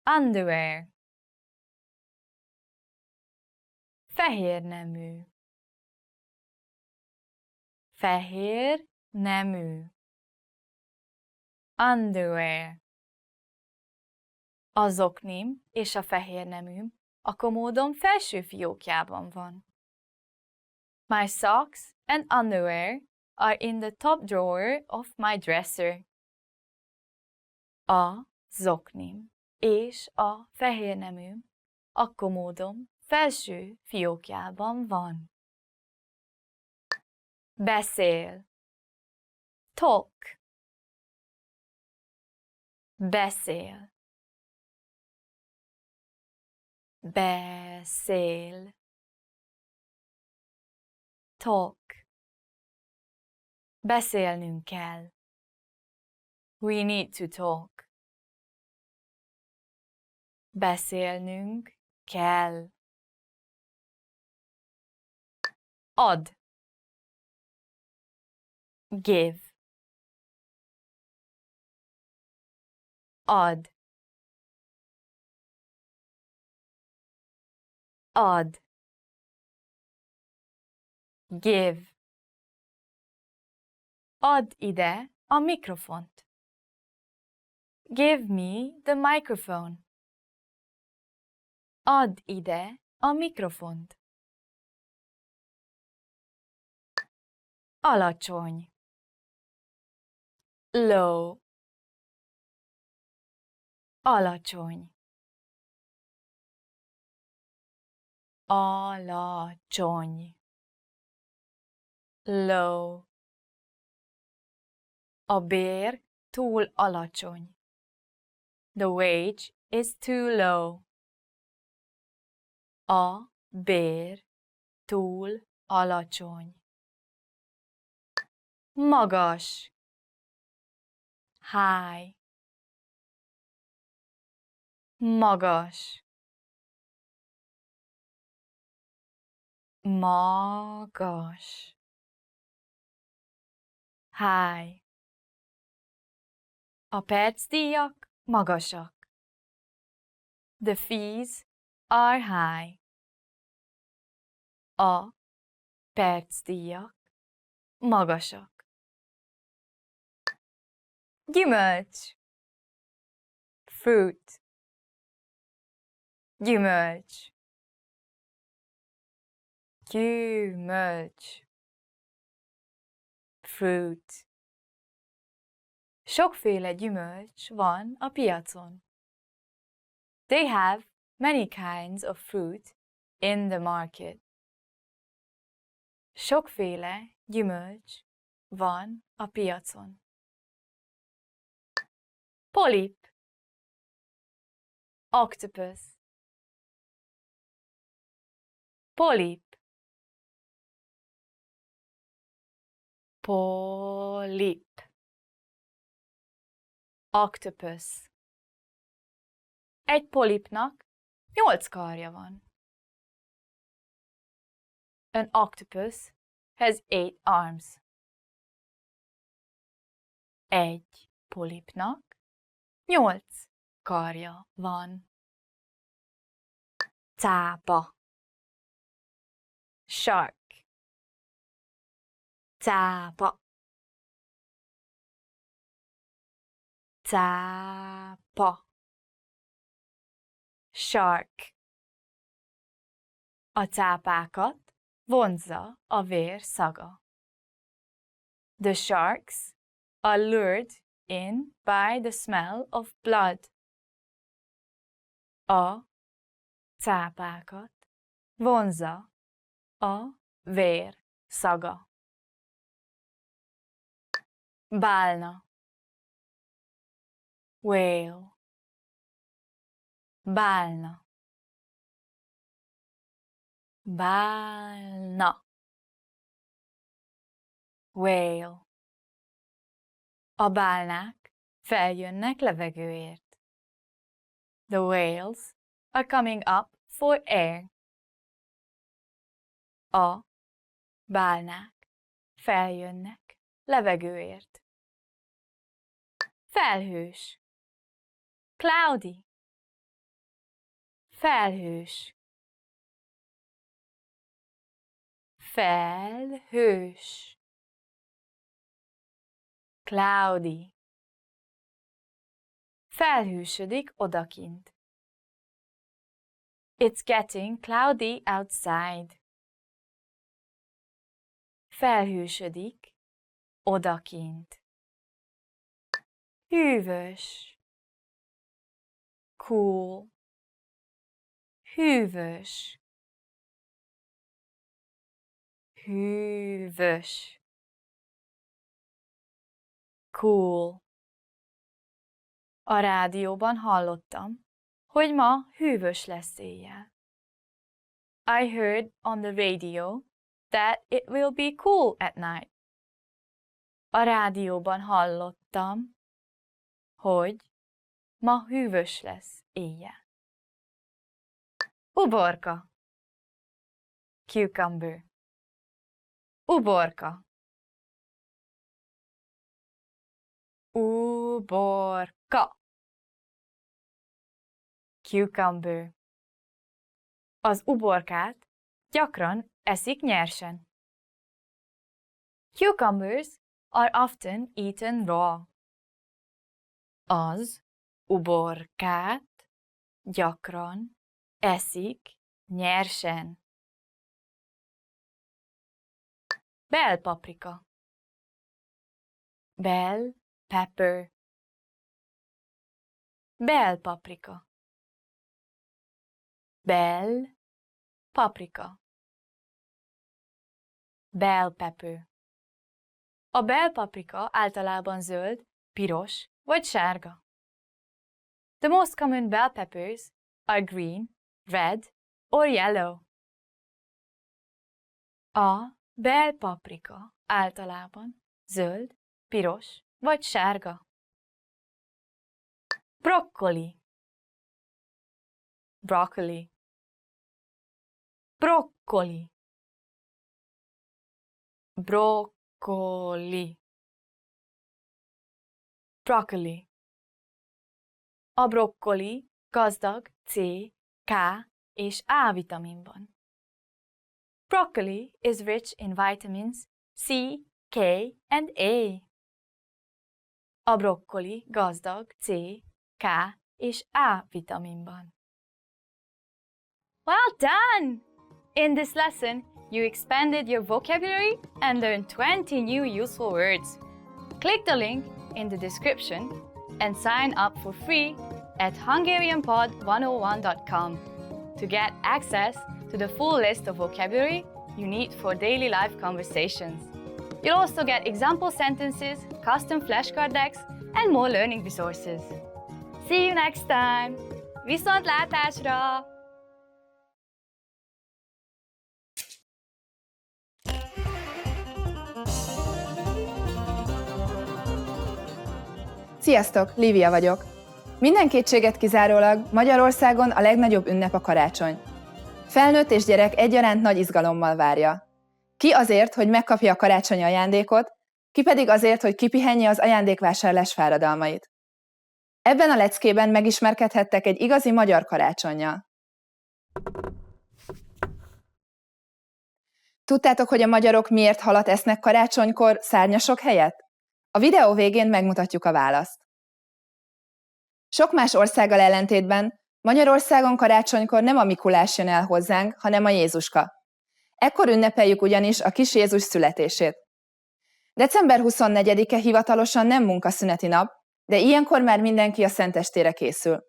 Underwear. Fehér nemű. Fehér nemű. Underwear. A zoknim és a fehér neműm a komódom felső fiókjában van. My socks and underwear are in the top drawer of my dresser. A zoknim és a fehér neműm a komódom felső fiókjában van. Beszél. Talk. Beszél. Beszél. Talk. Beszélnünk kell. We need to talk. Beszélnünk kell. Ad. Give. Ad. Ad. Give. Add ide a mikrofont. Give me the microphone. Add ide a mikrofont. Alacsony. Low. Alacsony. Alacsony. Low. A bér túl alacsony. The wage is too low. A bér túl alacsony. Magas. High. Magas. Magas. High. A percdíjak magasak. The fees are high. A percdíjak magasak. Gyümölcs. Fruit. Gyümölcs. Gyümölcs. Fruit. Sokféle gyümölcs van a piacon. They have many kinds of fruit in the market. Sokféle gyümölcs van a piacon. Polip. Octopus. Polip. Polip. Octopus. Egy polipnak 8 karja van. An octopus has 8 arms. Egy polipnak 8 karja van. Cápa. Shark. Cápa. Cápa. Shark. A cápákat vonzza a vér szaga. The sharks are lured in by the smell of blood. A cápákat vonzza a vér szaga. Bálna. Whale. Bálna. Bálna. whale. A bálnák feljönnek levegőért. The whales are coming up for air. A bálnák feljönnek levegőért. Felhős. Cloudy. Felhős. Felhős. Cloudy. Felhősödik odakint. It's getting cloudy outside. Felhősödik odakint. Hűvös. Cool. Hűvös. Hűvös. Cool. A rádióban hallottam, hogy ma hűvös lesz éjjel. I heard on the radio that it will be cool at night. A rádióban hallottam, hogy ma hűvös lesz éjjel. Uborka. Cucumber. Uborka. Uborka. Cucumber. Az uborkát gyakran eszik nyersen. Cucumbers are often eaten raw. Az uborkát gyakran eszik nyersen. Bell paprika. Bell pepper. Bell paprika. Bell paprika. Bell pepper. A bell paprika általában zöld, piros vagy sárga. The most common bell peppers are green, red or yellow. A bell paprika általában zöld, piros vagy sárga. Broccoli. Broccoli. Broccoli. Broccoli. Broccoli. A broccoli gazdag C, K és A vitaminban. Broccoli is rich in vitamins C, K and A. A broccoli gazdag C, K és A vitaminban. Well done! In this lesson, you expanded your vocabulary and learned 20 new useful words. Click the link in the description and sign up for free at hungarianpod101.com to get access to the full list of vocabulary you need for daily life conversations. You'll also get example sentences, custom flashcard decks, and more learning resources. See you next time! Viszontlátásra! Sziasztok, Lívia vagyok. Minden kétséget kizárólag Magyarországon a legnagyobb ünnep a karácsony. Felnőtt és gyerek egyaránt nagy izgalommal várja. Ki azért, hogy megkapja a karácsonyi ajándékot, ki pedig azért, hogy kipihenje az ajándékvásárlás fáradalmait. Ebben a leckében megismerkedhettek egy igazi magyar karácsonnyal. Tudtátok, hogy a magyarok miért halat esznek karácsonykor szárnyasok helyett? A videó végén megmutatjuk a választ. Sok más országgal ellentétben Magyarországon karácsonykor nem a Mikulás jön el hozzánk, hanem a Jézuska. Ekkor ünnepeljük ugyanis a kis Jézus születését. December 24-e hivatalosan nem munkaszüneti nap, de ilyenkor már mindenki a szentestére készül.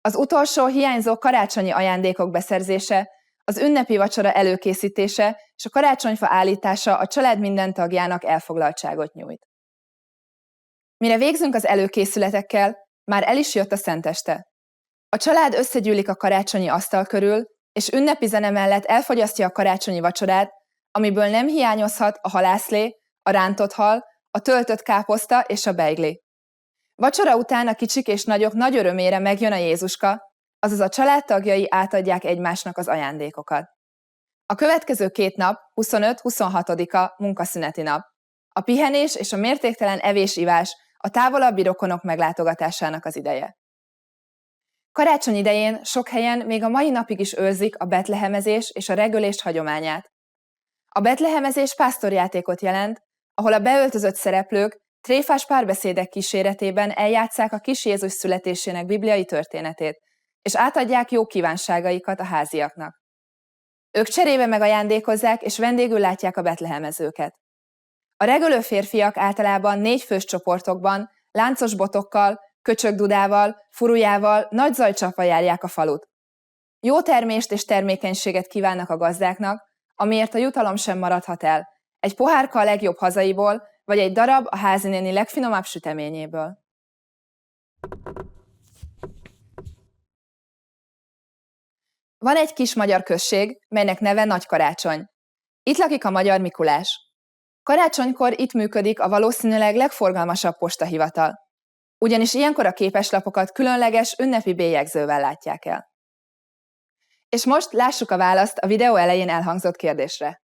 Az utolsó hiányzó karácsonyi ajándékok beszerzése, az ünnepi vacsora előkészítése és a karácsonyfa állítása a család minden tagjának elfoglaltságot nyújt. Mire végzünk az előkészületekkel, már el is jött a szenteste. A család összegyűlik a karácsonyi asztal körül, és ünnepi zene mellett elfogyasztja a karácsonyi vacsorát, amiből nem hiányozhat a halászlé, a rántott hal, a töltött káposzta és a beigli. Vacsora után a kicsik és nagyok nagy örömére megjön a Jézuska, azaz a családtagjai átadják egymásnak az ajándékokat. A következő 2 nap, 25-26-a munkaszüneti nap. A pihenés és a mértéktelen evés-ivás a távolabbi rokonok meglátogatásának az ideje. Karácsony idején sok helyen még a mai napig is őrzik a betlehemezés és a regölés hagyományát. A betlehemezés pásztorjátékot jelent, ahol a beöltözött szereplők tréfás párbeszédek kíséretében eljátsszák a kis Jézus születésének bibliai történetét, és átadják jó kívánságaikat a háziaknak. Ők cserébe megajándékozzák és vendégül látják a betlehemezőket. A regölő férfiak általában 4 fős csoportokban, láncos botokkal, köcsögdudával, furujával, nagy zajcsapva járják a falut. Jó termést és termékenységet kívánnak a gazdáknak, amiért a jutalom sem maradhat el, egy pohárka a legjobb hazaiból, vagy egy darab a házinéni legfinomabb süteményéből. Van egy kis magyar község, melynek neve Nagykarácsony. Itt lakik a magyar Mikulás. Karácsonykor itt működik a valószínűleg legforgalmasabb postahivatal. Ugyanis ilyenkor a képeslapokat különleges ünnepi bélyegzővel látják el. És most lássuk a választ a videó elején elhangzott kérdésre.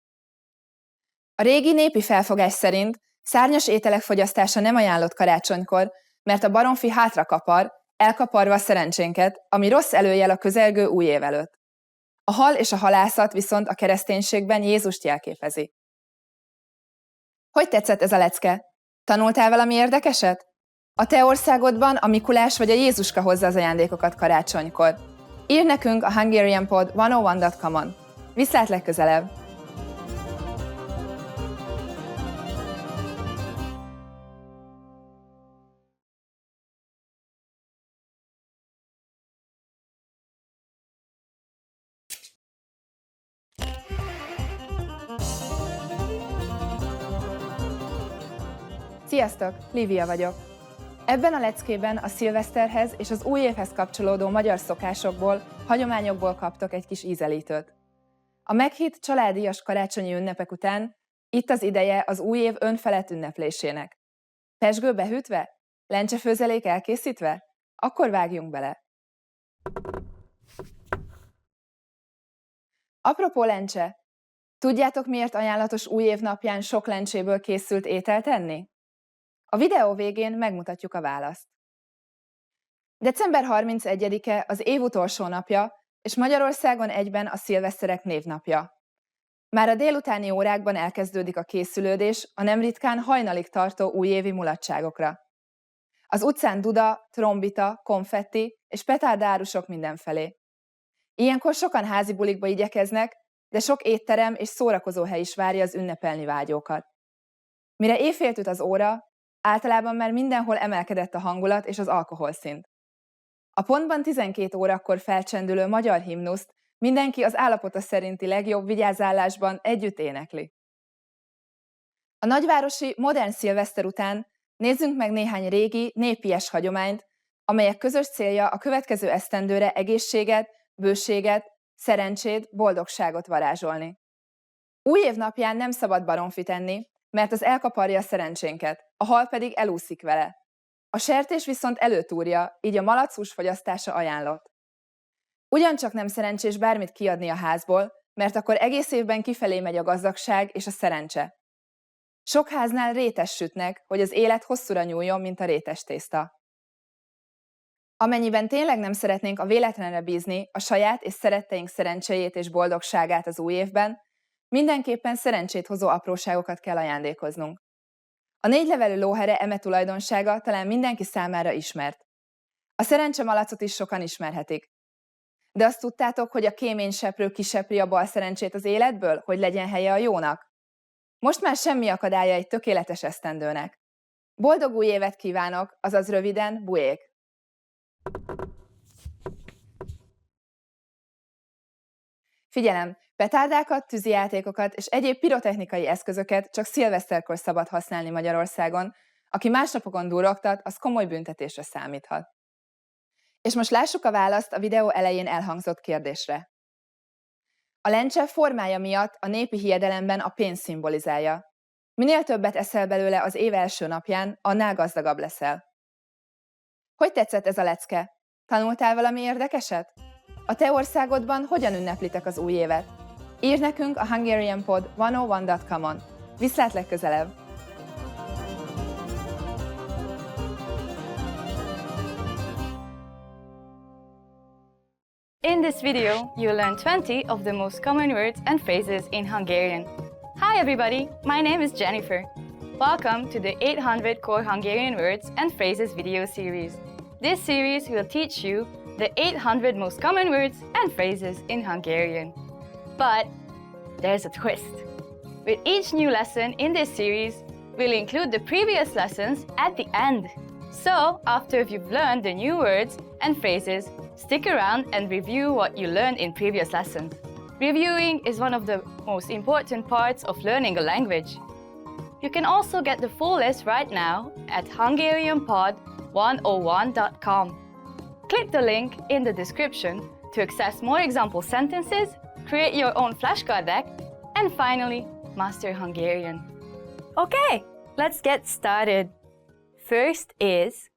A régi népi felfogás szerint szárnyas ételek fogyasztása nem ajánlott karácsonykor, mert a baromfi hátra kapar, elkaparva a szerencsénket, ami rossz előjel a közelgő új év előtt. A hal és a halászat viszont a kereszténységben Jézust jelképezi. Hogy tetszett ez a lecke? Tanultál valami érdekeset? A te országodban a Mikulás vagy a Jézuska hozza az ajándékokat karácsonykor. Írj nekünk a hungarianpod101.com-on. Viszlát legközelebb! Sziasztok! Lívia vagyok. Ebben a leckében a szilveszterhez és az új évhez kapcsolódó magyar szokásokból, hagyományokból kaptok egy kis ízelítőt. A meghitt családias karácsonyi ünnepek után itt az ideje az új év önfelett ünneplésének. Pezsgő behűtve? Lencsefőzelék elkészítve? Akkor vágjunk bele! Apropó lencse! Tudjátok, miért ajánlatos új év napján sok lencséből készült ételt enni? A videó végén megmutatjuk a választ. December 31-e az év utolsó napja, és Magyarországon egyben a szilveszterek névnapja. Már a délutáni órákban elkezdődik a készülődés a nem ritkán hajnalig tartó újévi mulatságokra. Az utcán duda, trombita, konfetti és petárdárusok mindenfelé. Ilyenkor sokan házi bulikba igyekeznek, de sok étterem és szórakozóhely is várja az ünnepelni vágyókat. Mire éjfélt üt az óra, általában már mindenhol emelkedett a hangulat és az alkoholszint. A pontban 12 órakor felcsendülő magyar himnuszt mindenki az állapota szerinti legjobb vigyázállásban együtt énekli. A nagyvárosi modern szilveszter után nézzünk meg néhány régi, népies hagyományt, amelyek közös célja a következő esztendőre egészséget, bőséget, szerencsét, boldogságot varázsolni. Új év napján nem szabad baromfit enni, mert az elkaparja a szerencsénket, a hal pedig elúszik vele. A sertés viszont előtúrja, így a malachús fogyasztása ajánlott. Ugyancsak nem szerencsés bármit kiadni a házból, mert akkor egész évben kifelé megy a gazdagság és a szerencse. Sok háznál rétes sütnek, hogy az élet hosszúra nyúljon, mint a rétes tészta. Amennyiben tényleg nem szeretnénk a véletlenre bízni a saját és szeretteink szerencséjét és boldogságát az új évben, mindenképpen szerencsét hozó apróságokat kell ajándékoznunk. A 4 levelű lóhere eme tulajdonsága talán mindenki számára ismert. A szerencsemalacot is sokan ismerhetik. De azt tudtátok, hogy a kéményseprő kisepri a bal szerencsét az életből, hogy legyen helye a jónak? Most már semmi akadálya egy tökéletes esztendőnek. Boldog új évet kívánok, azaz röviden buék! Figyelem! Petárdákat, tűzijátékokat és egyéb pirotechnikai eszközöket csak szilveszterkor szabad használni Magyarországon, aki más napokon durrogtat, az komoly büntetésre számíthat. És most lássuk a választ a videó elején elhangzott kérdésre. A lencse formája miatt a népi hiedelemben a pénzt szimbolizálja. Minél többet eszel belőle az év első napján, annál gazdagabb leszel. Hogy tetszett ez a lecke? Tanultál valami érdekeset? A te országodban hogyan ünneplitek az új évet? Írd nekünk a hungarianpod101.com-on. Viszlát legközelebb! In this video, you'll learn 20 of the most common words and phrases in Hungarian. Hi everybody, my name is Jennifer. Welcome to the 800 Core Hungarian Words and Phrases video series. This series will teach you the 800 most common words and phrases in Hungarian. But there's a twist. With each new lesson in this series, we'll include the previous lessons at the end. So, after you've learned the new words and phrases, stick around and review what you learned in previous lessons. Reviewing is one of the most important parts of learning a language. You can also get the full list right now at hungarianpod101.com. Click the link in the description to access more example sentences, create your own flashcard deck, and finally, master Hungarian. Okay, let's get started. First is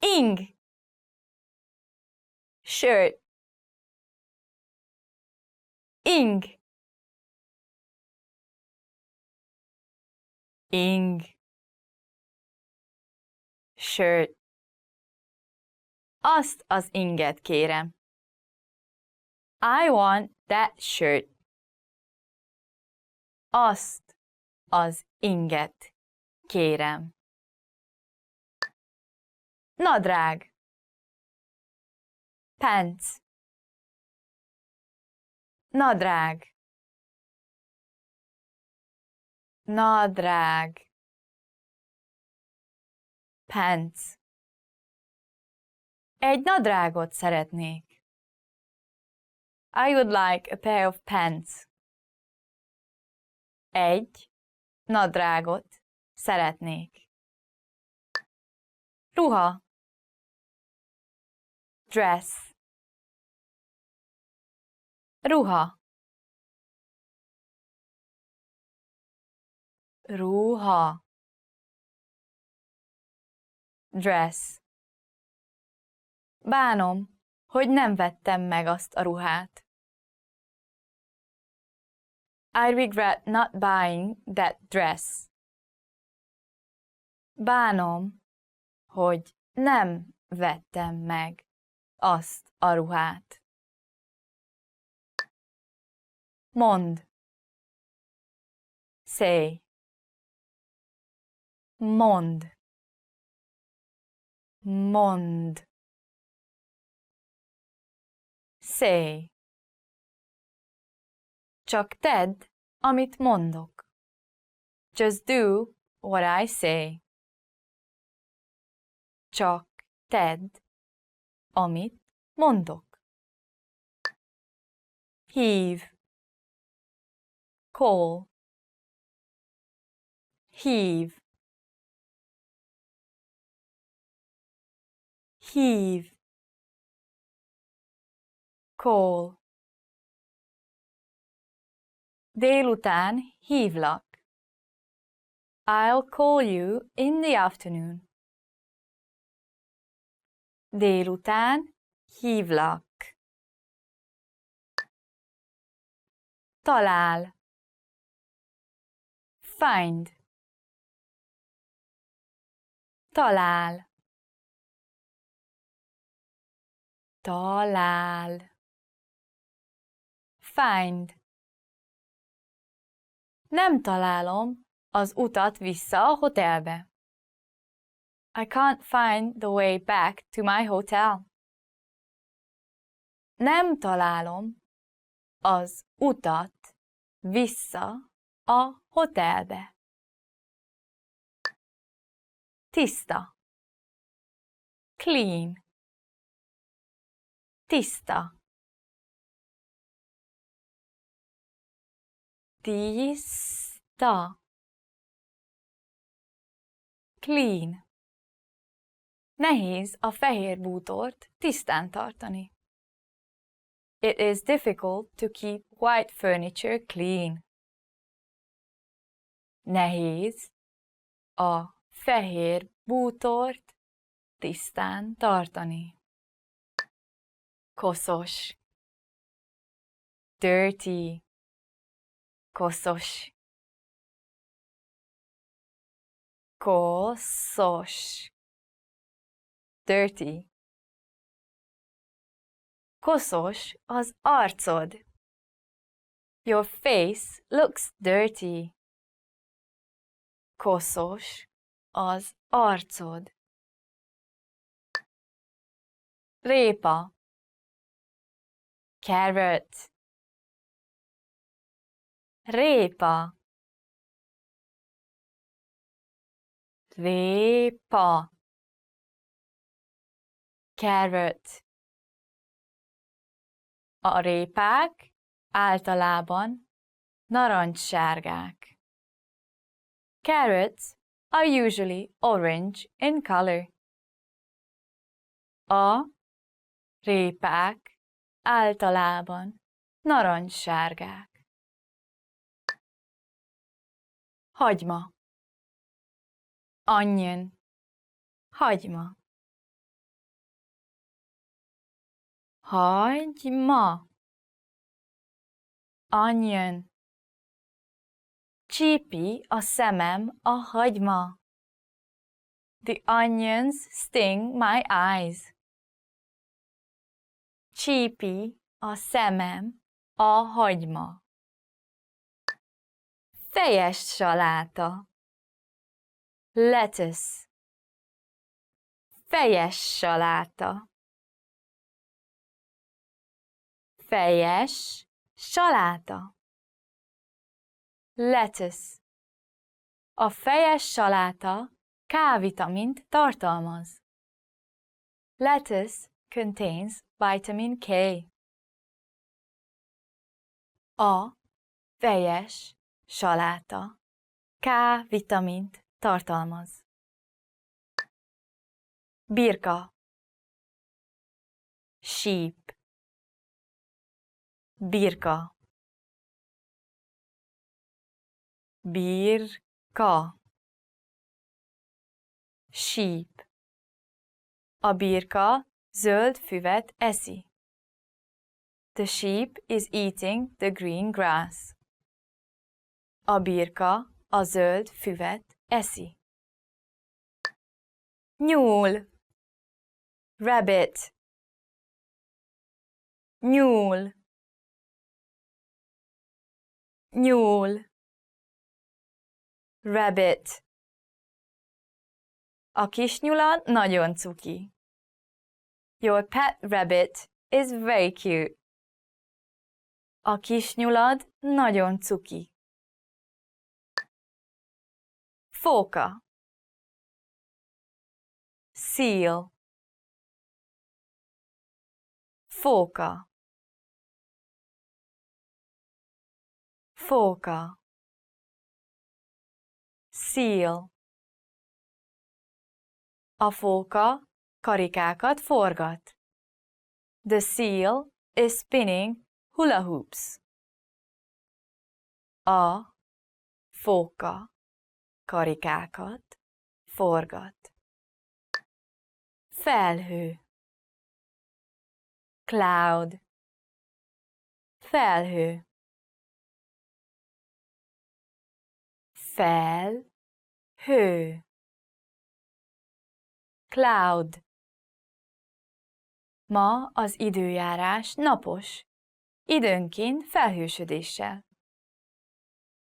ing, shirt. Ing, ing, shirt. Azt az inget kérem. I want that shirt. Azt az inget kérem. Nadrág, pants. Nadrág, nadrág, pants. Egy nadrágot szeretnék. I would like a pair of pants. Egy nadrágot szeretnék. Ruha, dress. Ruha, ruha, dress. Bánom, hogy nem vettem meg azt a ruhát. I regret not buying that dress. Bánom, hogy nem vettem meg azt a ruhát. Mond, say. Mond, mond. Say. Csak tedd, amit mondok. Just do what I say. Csak tedd, amit mondok. Heave, call. Heave, heave. Call. Délután hívlak. I'll call you in the afternoon. Délután hívlak. Talál. Find. Talál. Talál. Find. Nem találom az utat vissza a hotelbe. I can't find the way back to my hotel. Nem találom az utat vissza a hotelbe. Tiszta. Clean. Tiszta. Tiszta. Clean. Nehéz a fehér bútort tisztán tartani. It is difficult to keep white furniture clean. Nehéz a fehér bútort tisztán tartani. Koszos. Dirty. Koszos. Koszos. Dirty. Koszos az arcod. Your face looks dirty. Koszos az arcod. Répa. Carrot. Répa. Répa. Carrot. A répák általában narancssárgák. Carrots are usually orange in color. A répák általában narancssárgák. Hagyma. Onion. Hagyma. Hagyma. Onion. Csípi a szemem a hagyma. The onions sting my eyes. Csípi a szemem a hagyma. Fejes saláta. Lettuce. Fejes saláta. Fejes saláta. Lettuce. A fejes saláta K-vitamint tartalmaz. Lettuce contains vitamin K. A fejes saláta K-vitamint tartalmaz. Birka. Sheep. Birka. Birka. Sheep. A birka zöld füvet eszi. The sheep is eating the green grass. A birka a zöld füvet eszi. Nyúl. Rabbit. Nyúl. Nyúl. Rabbit. A kisnyula nagyon cuki. Your pet rabbit is very cute. A kisnyulad nagyon cuki. Fóka. Seal. Fóka. Fóka. Seal. A fóka karikákat forgat. The seal is spinning hula hoops. A fóka karikákat forgat. Felhő. Cloud. Felhő. Felhő. Cloud. Ma az időjárás napos, időnként felhősödéssel.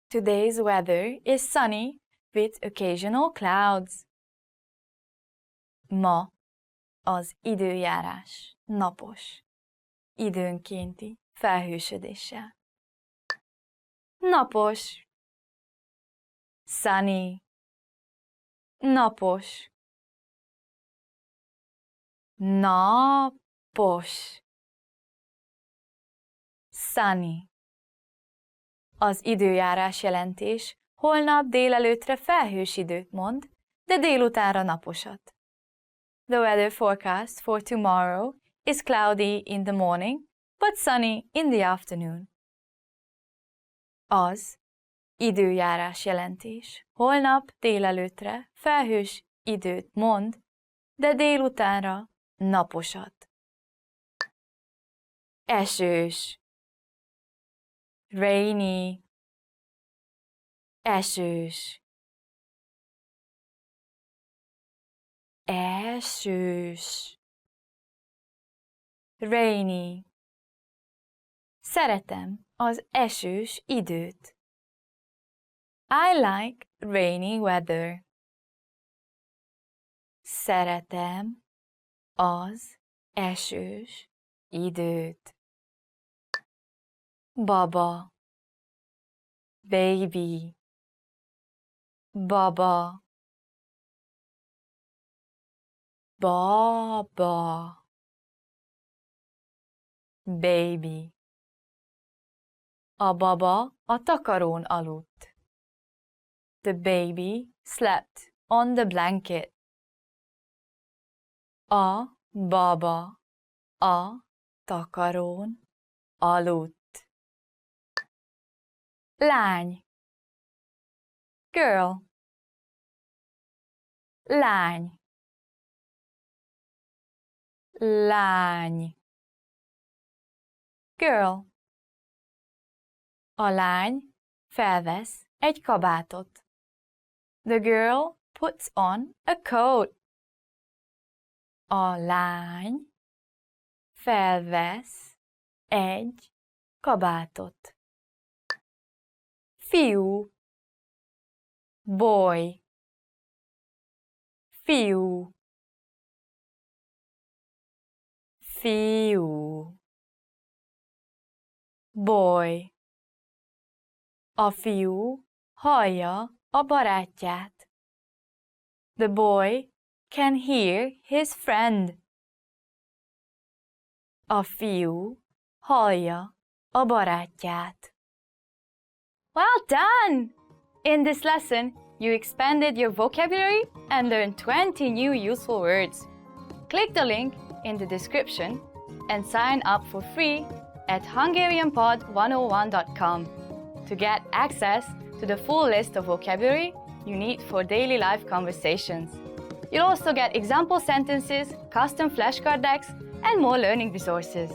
Today's weather is sunny with occasional clouds. Ma az időjárás napos, időnkénti felhősödéssel. Napos. Sunny. Napos. Napos. Sunny. Az időjárás jelentés holnap délelőttre felhős időt mond, de délutánra naposat. The weather forecast for tomorrow is cloudy in the morning, but sunny in the afternoon. Az időjárás jelentés. Holnap délelőttre felhős időt mond, de délutánra naposat. Esős. Rainy. Esős. Esős. Rainy. Szeretem az esős időt. I like rainy weather. Szeretem az esős időt. Baba. Baby. Baba. Baba. Baby. A baba a takarón aludt. The baby slept on the blanket. A baba a takarón aludt. Lány. Girl. Lány. Lány. Girl. A lány felvesz egy kabátot. The girl puts on a coat. A lány felvesz egy kabátot. Fiú. Boy. Fiú. Fiú. Boy. A fiú hallja a barátját. The boy can hear his friend. A fiú hallja a barátját. Well done! In this lesson, you expanded your vocabulary and learned 20 new useful words. Click the link in the description and sign up for free at hungarianpod101.com to get access to the full list of vocabulary you need for daily life conversations. You'll also get example sentences, custom flashcard decks, and more learning resources.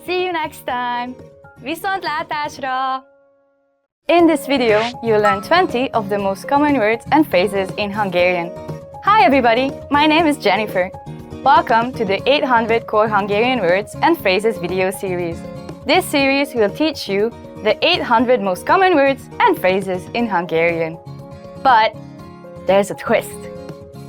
See you next time! Viszontlátásra! In this video, you'll learn 20 of the most common words and phrases in Hungarian. Hi everybody, my name is Jennifer. Welcome to the 800 Core Hungarian Words and Phrases video series. This series will teach you the 800 most common words and phrases in Hungarian. But there's a twist.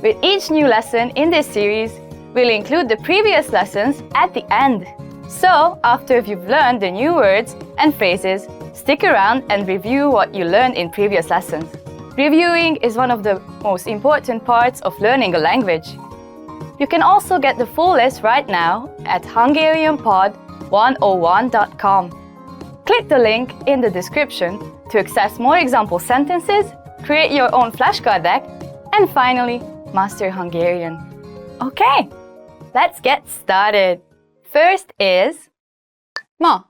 With each new lesson in this series, we'll include the previous lessons at the end. So, after you've learned the new words and phrases, stick around and review what you learned in previous lessons. Reviewing is one of the most important parts of learning a language. You can also get the full list right now at hungarianpod101.com. Click the link in the description to access more example sentences, create your own flashcard deck, and finally, master Hungarian. Okay, let's get started. First is ma.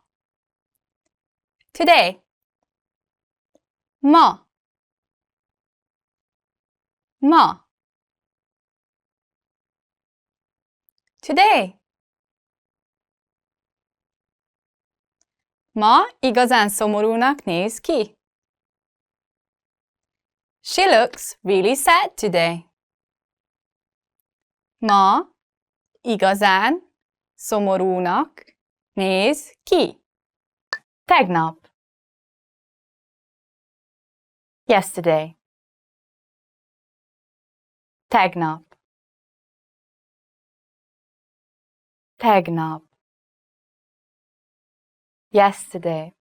Today. Ma. Ma. Today. Ma igazán szomorúnak néz ki. She looks really sad today. Ma igazán szomorúnak néz ki. Tegnap. Yesterday. Tegnap. Tegnap. Yesterday.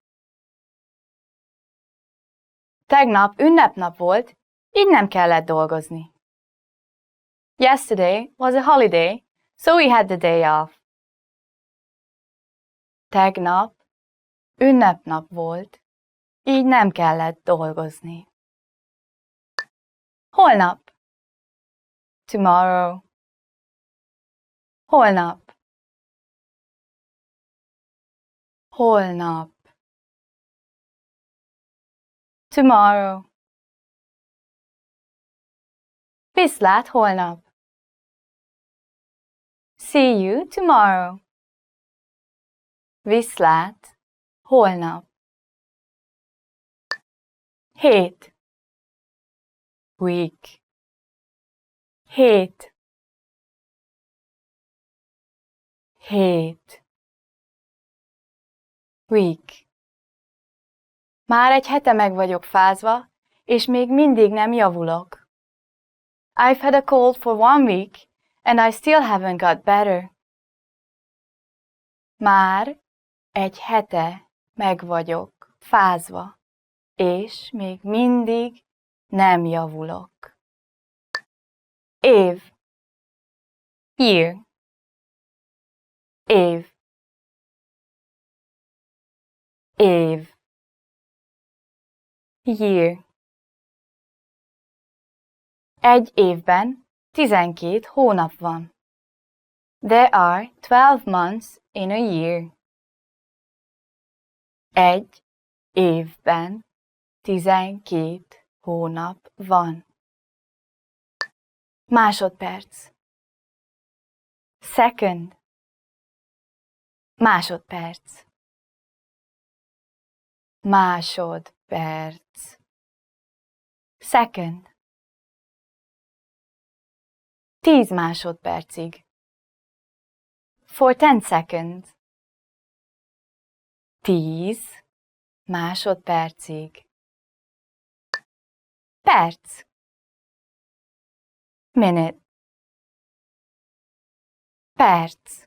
Tegnap ünnepnap volt, így nem kellett dolgozni. Yesterday was a holiday, so we had the day off. Tegnap ünnepnap volt, így nem kellett dolgozni. Holnap. Tomorrow. Holnap. Holnap. tomorrow. Viszlát holnap. See you tomorrow. Viszlát holnap. Hét. Week. Hét. Hét. Week. Már egy hete meg vagyok fázva, és még mindig nem javulok. I've had a cold for 1 week, and I still haven't got better. Már egy hete meg vagyok fázva, és még mindig nem javulok. Év. Year. Év. Év. Year. Egy évben 12 hónap van. There are 12 months in a year. Egy évben 12 hónap van. Másodperc. Second. Másodperc. Másodperc. Second. 10 másodpercig. For 10 seconds. 10 másodpercig. Perc. Minute. Perc.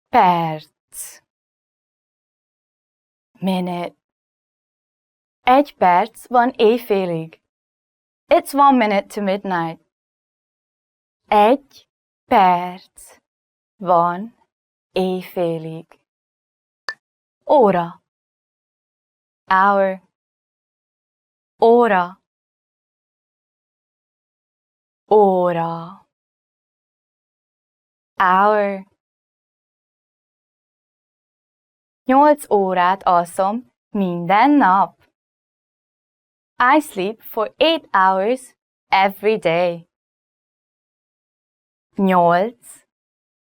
Perc. Minute. Egy perc van éjfélig. It's 1 minute to midnight. Egy perc van éjfélig. Óra. Hour. Óra. Óra. Hour. 8 órát alszom minden nap. I sleep for 8 hours every day. 8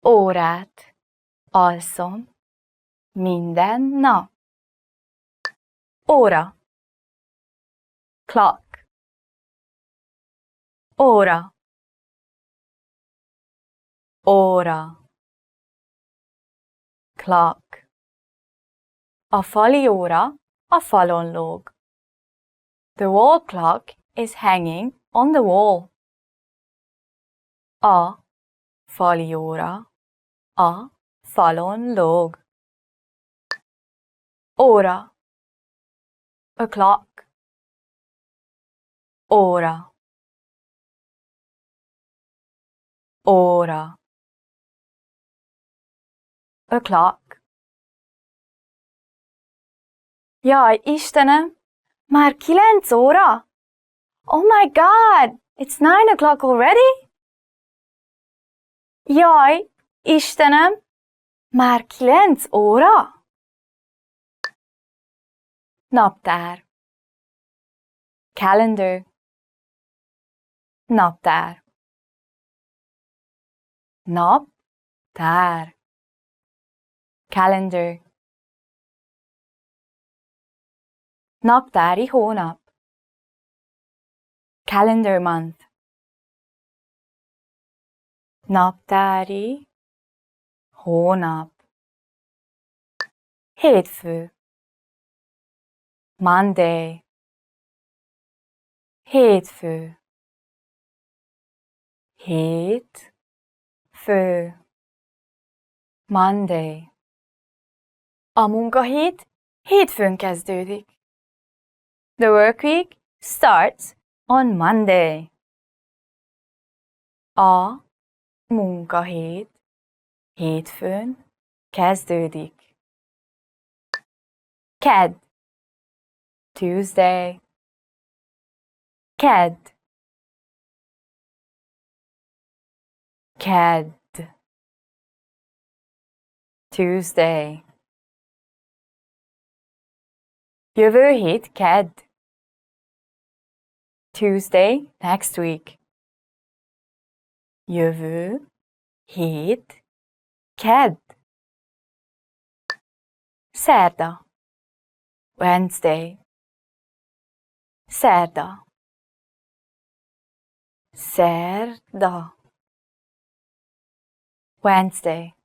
órát alszom minden nap. Óra. Clock. Óra. Óra. Clock. A fali óra a falon lóg. The wall clock is hanging on the wall. A fali óra a falon lóg. Óra. A clock. Óra. Óra. A clock. Jaj, Istenem! Már 9 óra? Oh my God! It's 9 o'clock already? Jaj, Istenem! Már 9 óra? Naptár. Calendar. Naptár. Naptár. Calendar. Naptári hónap. Calendar month. Naptári hónap. Hétfő. Monday. Hétfő. Hétfő. Monday. A munkahét hétfőn kezdődik. The work week starts on Monday. A munkahét hétfőn kezdődik. Kedd. Tuesday. Kedd. Kedd. Tuesday. Jövő hét kedd. Tuesday, next week. Jövő hét kedd. Szerda. Wednesday. Szerda. Szerda. Wednesday.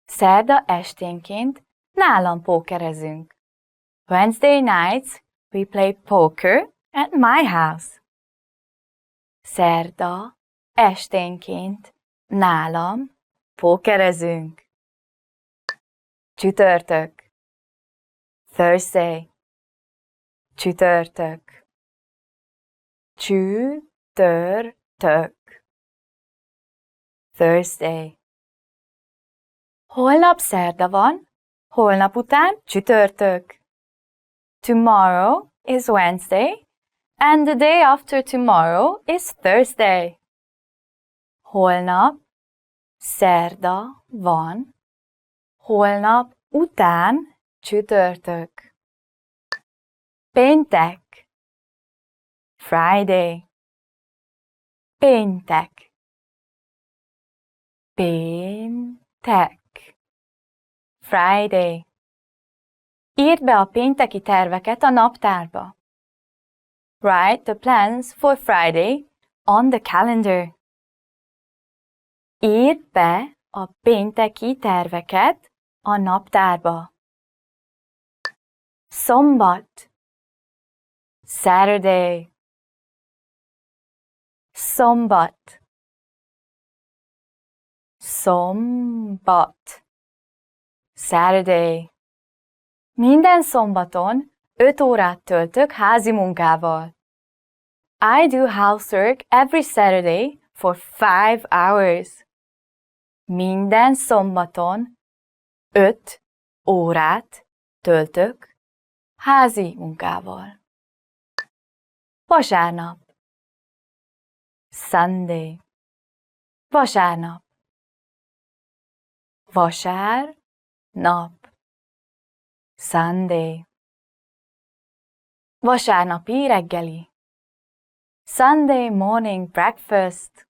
Szerda esténként nálam pókerezünk. Wednesday nights we play poker at my house. Szerda esténként nálam pókerezünk. Csütörtök. Thursday. Csütörtök. Csütörtök. Thursday. Holnap szerda van, holnap után csütörtök. Tomorrow is Wednesday, and the day after tomorrow is Thursday. Holnap szerda van, holnap után csütörtök. Péntek. Friday. Péntek. Péntek. Friday. Írd be a pénteki terveket a naptárba. Write the plans for Friday on the calendar. Írd be a pénteki terveket a naptárba. Szombat. Saturday. Szombat. Szombat. Saturday. Minden szombaton 5 órát töltök házi munkával. I do housework every Saturday for 5 hours. Minden szombaton 5 órát töltök házi munkával. Vasárnap. Sunday. Vasárnap. Vasárnap. Sunday. Vasárnapi reggeli. Sunday morning breakfast.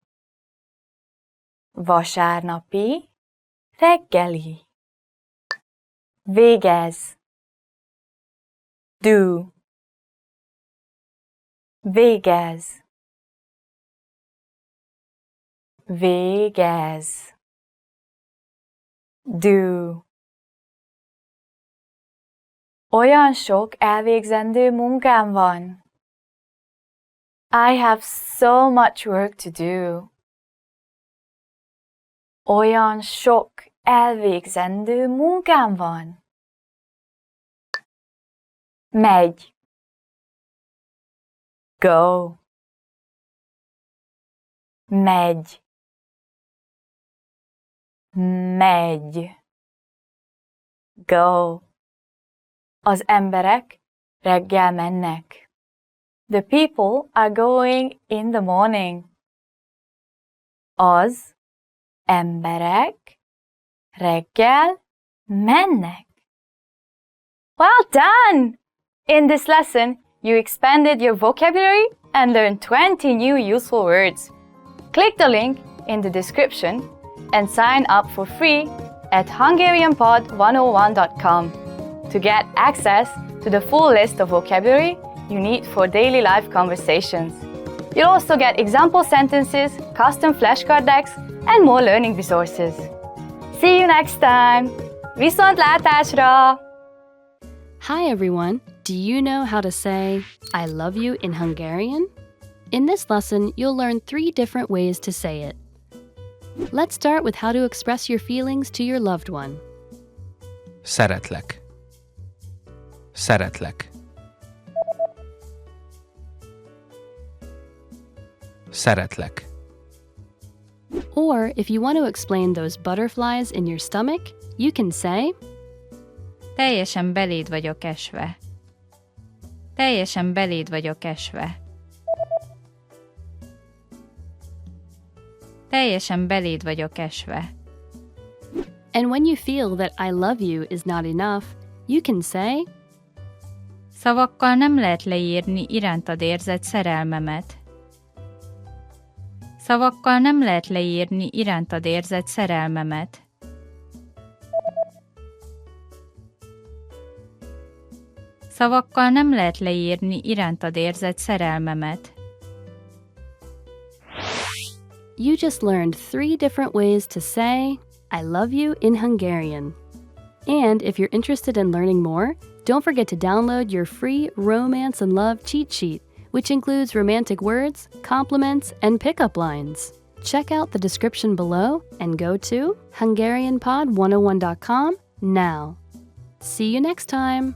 Vasárnapi reggeli. Végez. Do. Végez. Végez. Do. Olyan sok elvégzendő munkám van. I have so much work to do. Olyan sok elvégzendő munkám van. Megy. Go. Megy. Megy. Go. Az emberek reggel mennek. The people are going in the morning. Az emberek reggel mennek. Well done! In this lesson, you expanded your vocabulary and learned 20 new useful words. Click the link in the description and sign up for free at hungarianpod101.com to get access to the full list of vocabulary you need for daily life conversations. You'll also get example sentences, custom flashcard decks, and more learning resources. See you next time! Viszontlátásra! Hi everyone! Do you know how to say I love you in Hungarian? In this lesson, you'll learn 3 different ways to say it. Let's start with how to express your feelings to your loved one. Szeretlek. Szeretlek. Szeretlek. Or if you want to explain those butterflies in your stomach, you can say Teljesen beléd vagyok esve. Teljesen beléd vagyok esve. Teljesen beléd vagyok esve. And when you feel that I love you is not enough, You can say, Szavakkal nem lehet leírni irántad érzett szerelmemet. Szavakkal nem lehet leírni irántad érzett szerelmemet. Szavakkal nem lehet leírni irántad érzett szerelmemet. You just learned 3 different ways to say, I love you in Hungarian. And if you're interested in learning more, don't forget to download your free Romance and Love cheat sheet, which includes romantic words, compliments, and pickup lines. Check out the description below and go to HungarianPod101.com now. See you next time!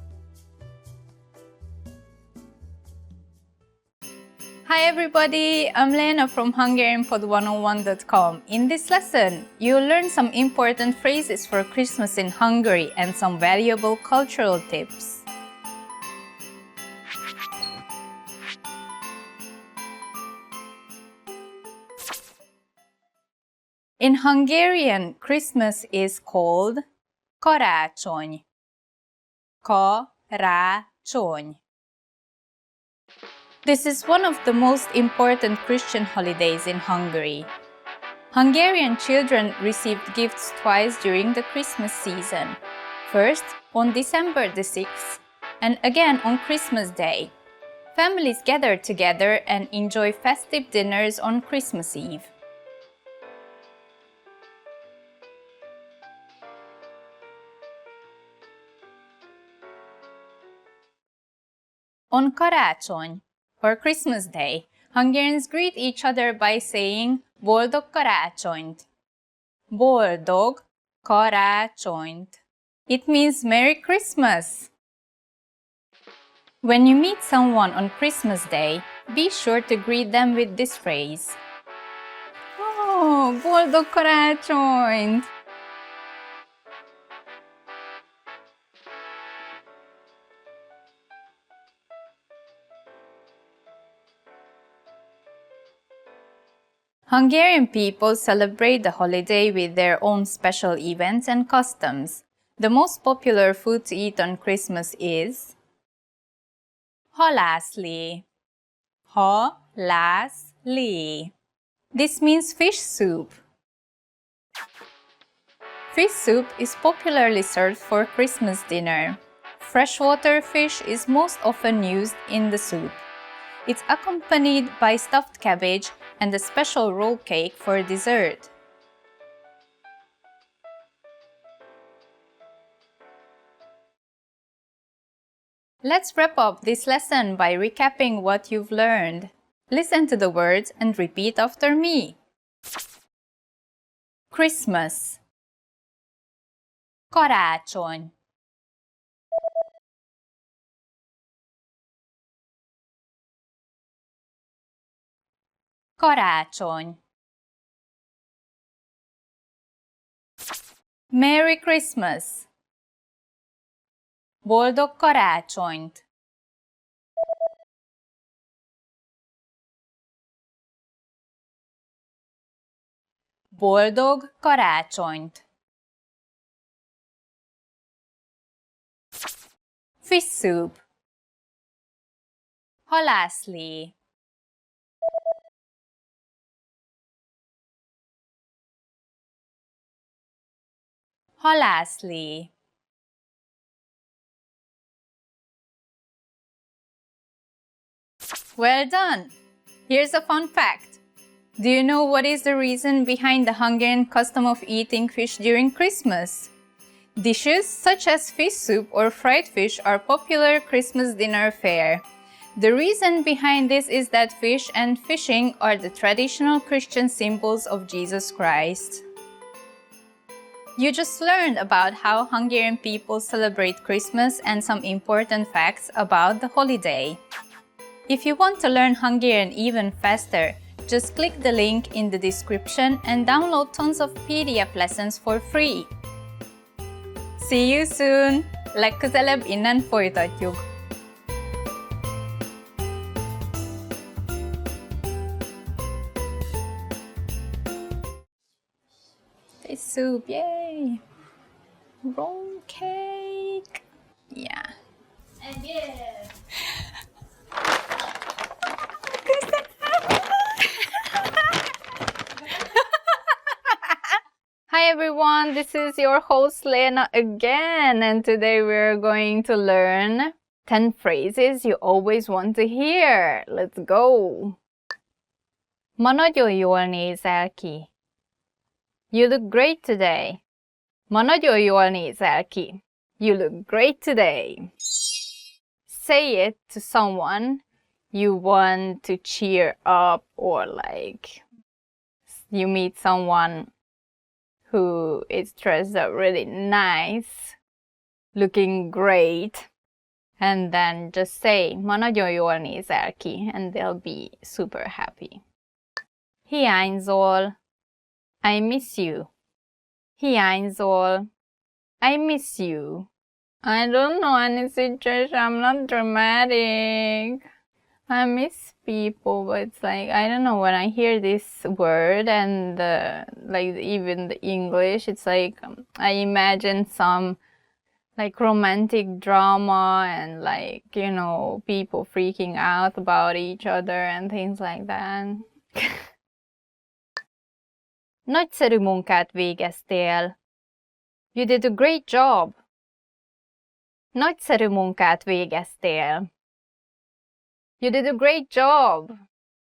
Hi everybody, I'm Lena from HungarianPod101.com. In this lesson, you'll learn some important phrases for Christmas in Hungary and some valuable cultural tips. In Hungarian, Christmas is called karácsony. Karácsony. This is one of the most important Christian holidays in Hungary. Hungarian children received gifts twice during the Christmas season. First, on December the 6th, and again on Christmas Day. Families gather together and enjoy festive dinners on Christmas Eve. On karácsony, or Christmas Day, Hungarians greet each other by saying Boldog karácsonyt. Boldog karácsonyt. It means Merry Christmas. When you meet someone on Christmas Day, be sure to greet them with this phrase. Oh, boldog karácsonyt! Hungarian people celebrate the holiday with their own special events and customs. The most popular food to eat on Christmas is halászlé. Halászlé. This means fish soup. Fish soup is popularly served for Christmas dinner. Freshwater fish is most often used in the soup. It's accompanied by stuffed cabbage and a special roll cake for dessert. Let's wrap up this lesson by recapping what you've learned. Listen to the words and repeat after me. Christmas. Karácsony. Karácsony. Merry Christmas. Boldog karácsonyt. Boldog karácsonyt. Fish soup. Halászlé. Halászlé. Well done! Here's a fun fact. Do you know what is the reason behind the Hungarian custom of eating fish during Christmas? Dishes such as fish soup or fried fish are popular Christmas dinner fare. The reason behind this is that fish and fishing are the traditional Christian symbols of Jesus Christ. You just learned about how Hungarian people celebrate Christmas and some important facts about the holiday. If you want to learn Hungarian even faster, just click the link in the description and download tons of PDF lessons for free. See you soon! Legközelebb innen folytatjuk! Fish soup, yay! Roll cake! Yeah. Hi everyone, this is your host Lena again, and today we're going to learn 10 phrases you always want to hear. Let's go! Ma nagyon jól nézel ki. You look great today. Ma nagyon jól nézel ki. You look great today. Say it to someone you want to cheer up, or like you meet someone who is dressed up really nice, looking great, and then just say, ma nagyon jól nézel ki, and they'll be super happy. Hiányzol. I miss you. Hiányzol. I miss you. I don't know any situation, I'm not dramatic. I miss people, but it's like, I don't know, when I hear this word and like even the English, it's like I imagine some like romantic drama and like, you know, people freaking out about each other and things like that. Nagyszerű munkát végeztél. You did a great job. Nagyszerű munkát végeztél. You did a great job.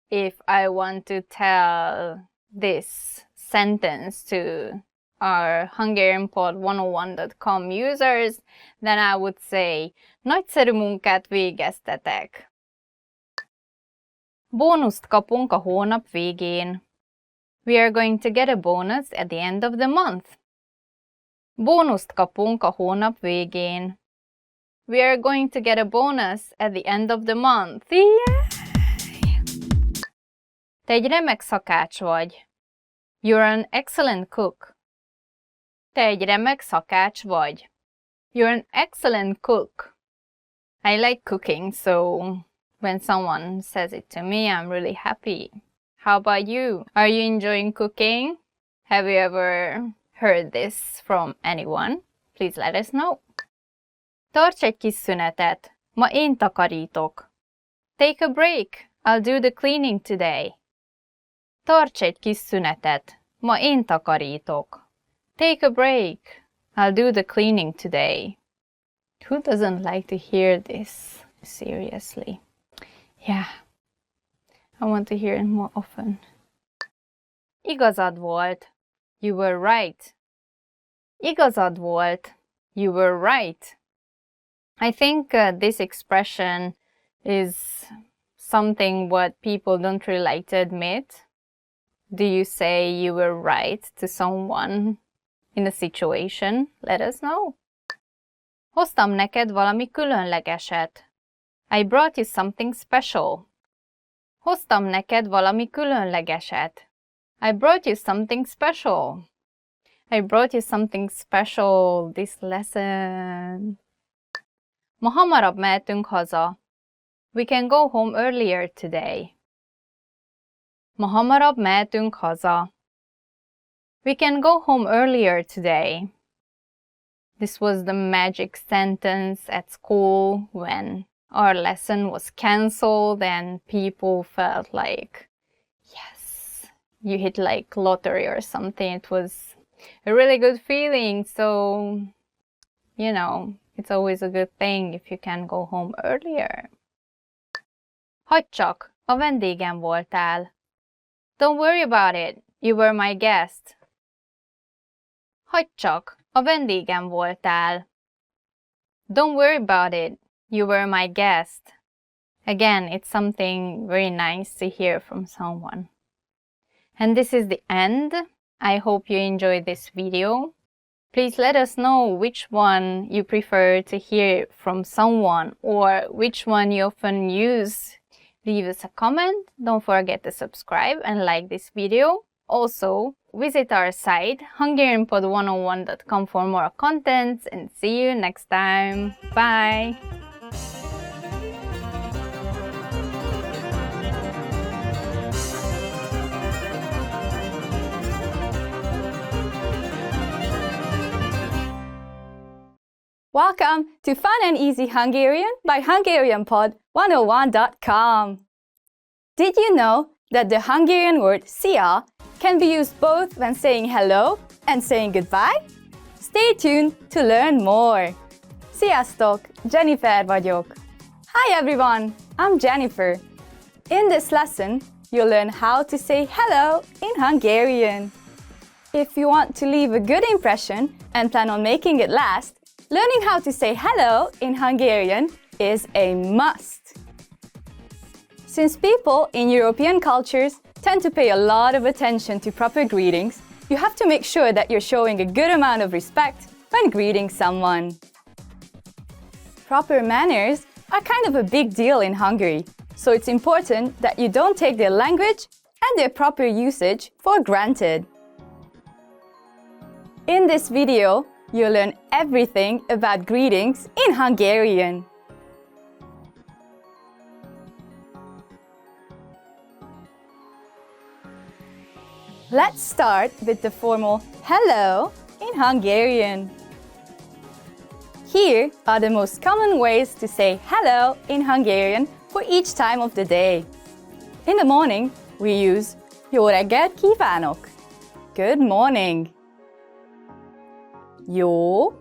If I want to tell this sentence to our HungarianPod101.com users, then I would say, nagyszerű munkát végeztetek. Bónuszt kapunk a hónap végén. We are going to get a bonus at the end of the month. Bónuszt kapunk a hónap végén. We are going to get a bonus at the end of the month. Yeah! Te egy remek szakács vagy. You're an excellent cook. Te egy remek szakács vagy. You're an excellent cook. I like cooking, so when someone says it to me, I'm really happy. How about you? Are you enjoying cooking? Have you ever heard this from anyone? Please let us know. Tarts egy kis szünetet. Ma én takarítok. Take a break. I'll do the cleaning today. Tarts egy kis szünetet. Ma én takarítok. Take a break. I'll do the cleaning today. Who doesn't like to hear this? Seriously. Yeah. I want to hear it more often. Igazad volt. You were right. Igazad volt. You were right. I think this expression is something what people don't really like to admit. Do you say you were right to someone in a situation? Let us know. Hoztam neked valami különlegeset. I brought you something special. Hoztam neked valami különlegeset. I brought you something special. I brought you something special this lesson. Ma hamarabb mehetünk haza. We can go home earlier today. Ma hamarabb mehetünk haza. We can go home earlier today. This was the magic sentence at school when our lesson was cancelled and people felt like, yes, you hit like lottery or something. It was a really good feeling. So, you know, it's always a good thing if you can go home earlier. Hagyd csak, a vendégem voltál. Don't worry about it, you were my guest. Hagyd csak, a vendégem voltál. Don't worry about it, you were my guest. Again, it's something very nice to hear from someone. And this is the end. I hope you enjoyed this video. Please let us know which one you prefer to hear from someone or which one you often use. Leave us a comment. Don't forget to subscribe and like this video. Also, visit our site HungarianPod101.com for more contents, and see you next time. Bye! Welcome to Fun and Easy Hungarian by HungarianPod101.com. Did you know that the Hungarian word szia can be used both when saying hello and saying goodbye? Stay tuned to learn more. Sziasztok, Jennifer vagyok. Hi everyone, I'm Jennifer. In this lesson, you'll learn how to say hello in Hungarian. If you want to leave a good impression and plan on making it last, learning how to say hello in Hungarian is a must. Since people in European cultures tend to pay a lot of attention to proper greetings, you have to make sure that you're showing a good amount of respect when greeting someone. Proper manners are kind of a big deal in Hungary, so it's important that you don't take their language and their proper usage for granted. In this video, you'll learn everything about greetings in Hungarian. Let's start with the formal hello in Hungarian. Here are the most common ways to say hello in Hungarian for each time of the day. In the morning, we use jó reggelt kívánok. Good morning. Jó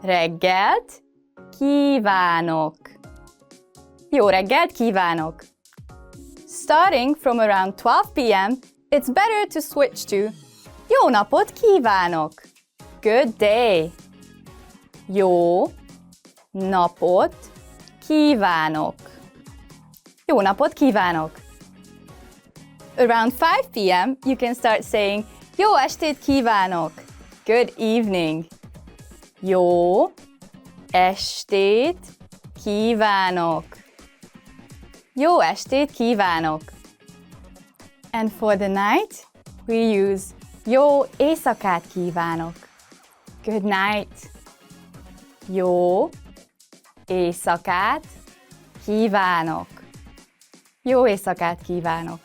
reggelt kívánok. Jó reggelt kívánok. Starting from around 12 p.m., it's better to switch to jó napot kívánok. Good day. Jó napot kívánok. Jó napot kívánok. Around 5 p.m., you can start saying jó estét kívánok. Good evening. Jó estét kívánok. Jó estét kívánok. And for the night, we use jó éjszakát kívánok. Good night. Jó éjszakát kívánok. Jó éjszakát kívánok.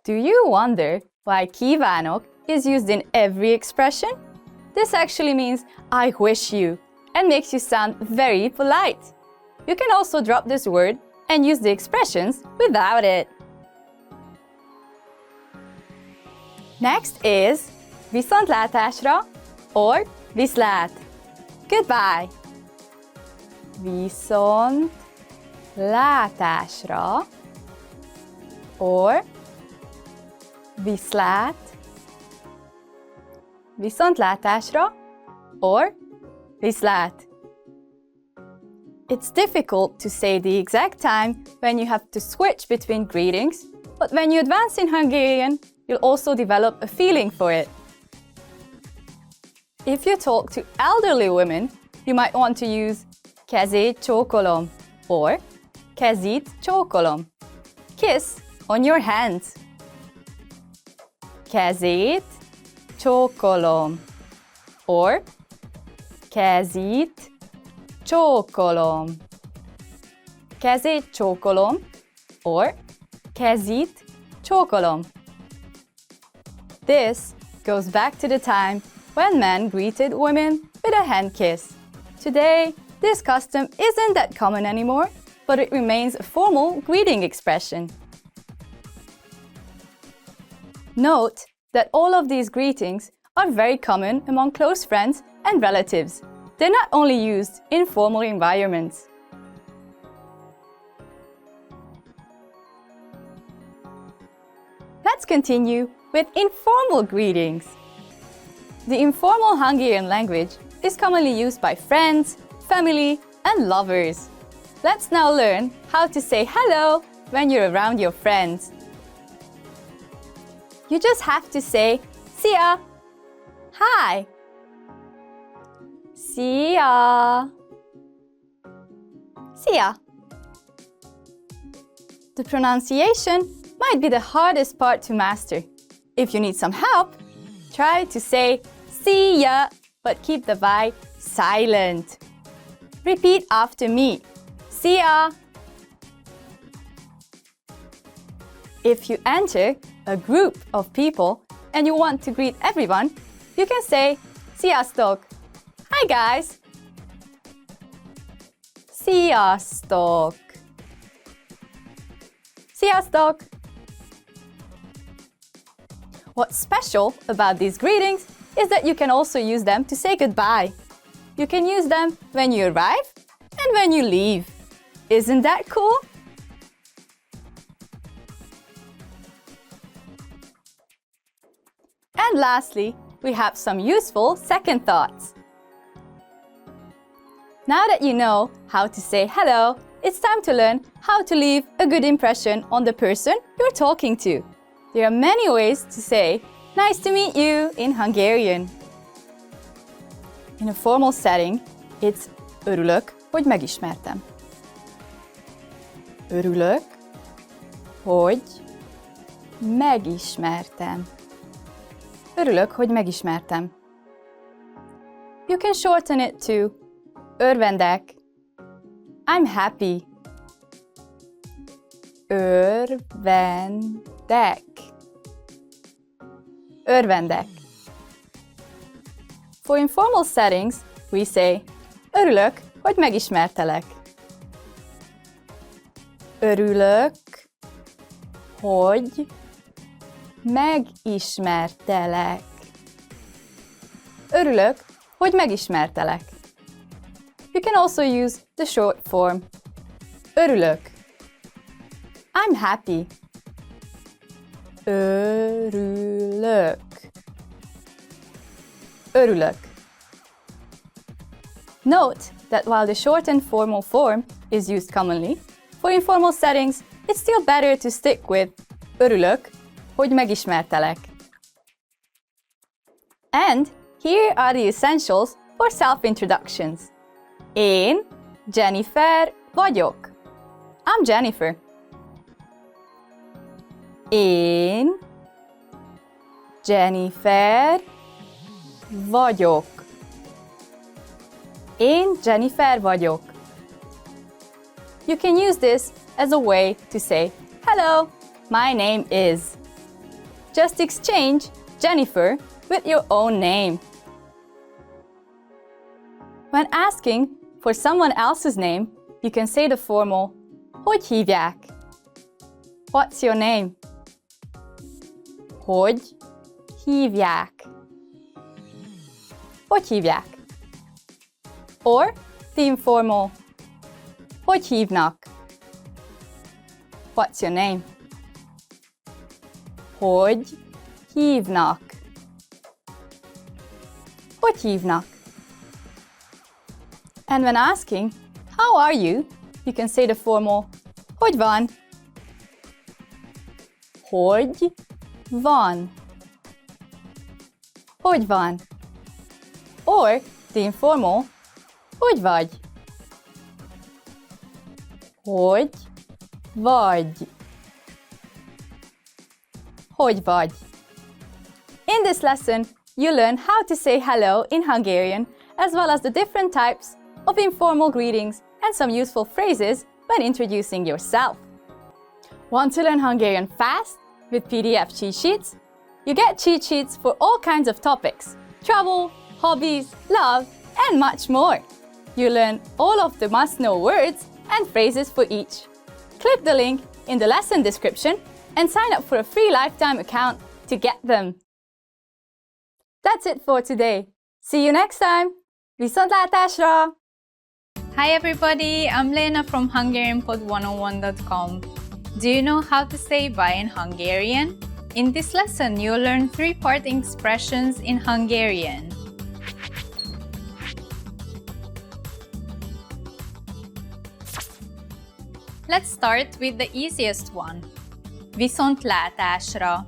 Do you wonder why kívánok is used in every expression? This actually means I wish you and makes you sound very polite. You can also drop this word and use the expressions without it. Next is viszontlátásra or viszlát. Goodbye. Viszontlátásra or viszlát. Viszontlátásra or viszlát. It's difficult to say the exact time when you have to switch between greetings, but when you advance in Hungarian, you'll also develop a feeling for it. If you talk to elderly women, you might want to use kezét csókolom or kezit csókolom. Kiss on your hands. Kezét csókolom or kezit csókolom. Kezét csókolom or kezit csókolom. This goes back to the time when men greeted women with a hand kiss. Today, this custom isn't that common anymore, but it remains a formal greeting expression. Note that all of these greetings are very common among close friends and relatives. They're not only used in formal environments. Let's continue with informal greetings. The informal Hungarian language is commonly used by friends, family, and lovers. Let's now learn how to say hello when you're around your friends. You just have to say szia, hi, szia, szia. The pronunciation might be the hardest part to master. If you need some help, try to say szia, but keep the Y silent. Repeat after me. Szia. If you enter a group of people and you want to greet everyone, you can say sziasztok. Hi guys. Sziasztok! Sziasztok! What's special about these greetings is that you can also use them to say goodbye. You can use them when you arrive and when you leave. Isn't that cool? And lastly, we have some useful second thoughts. Now that you know how to say hello, it's time to learn how to leave a good impression on the person you're talking to. There are many ways to say "Nice to meet you" in Hungarian. In a formal setting, it's "Örülök, hogy megismertem." Örülök, hogy megismertem. Örülök, hogy megismertem. You can shorten it to örvendek. I'm happy. Örvendek. Örvendek. For informal settings, we say örülök, hogy megismertelek. Örülök, hogy megismertelek. Örülök, hogy megismertelek. You can also use the short form. Örülök. I'm happy. Örülök. Örülök. Note that while the short and formal form is used commonly, for informal settings, it's still better to stick with örülök, hogy megismertelek. And here are the essentials for self-introductions. Én Jennifer vagyok. I'm Jennifer. Én Jennifer vagyok. Én Jennifer vagyok. You can use this as a way to say, "Hello, my name is." Just exchange Jennifer with your own name. When asking for someone else's name, you can say the formal, hogy hívják? What's your name? Hogy hívják? Hogy hívják? Or the informal, hogy hívnak? What's your name? Hogy hívnak? Hogy hívnak? And when asking, how are you? You can say the formal, hogy van? Hogy van? Hogy van? Or the informal, hogy vagy? Hogy vagy? Hogy vagy? In this lesson, you learn how to say hello in Hungarian, as well as the different types of informal greetings and some useful phrases when introducing yourself. Want to learn Hungarian fast with PDF cheat sheets? You get cheat sheets for all kinds of topics: travel, hobbies, love, and much more. You learn all of the must-know words and phrases for each. Click the link in the lesson description and sign up for a free lifetime account to get them. That's it for today. See you next time! Viszontlátásra! Hi everybody, I'm Lena from HungarianPod101.com. Do you know how to say bye in Hungarian? In this lesson, you'll learn 3 parting expressions in Hungarian. Let's start with the easiest one. Viszontlátásra.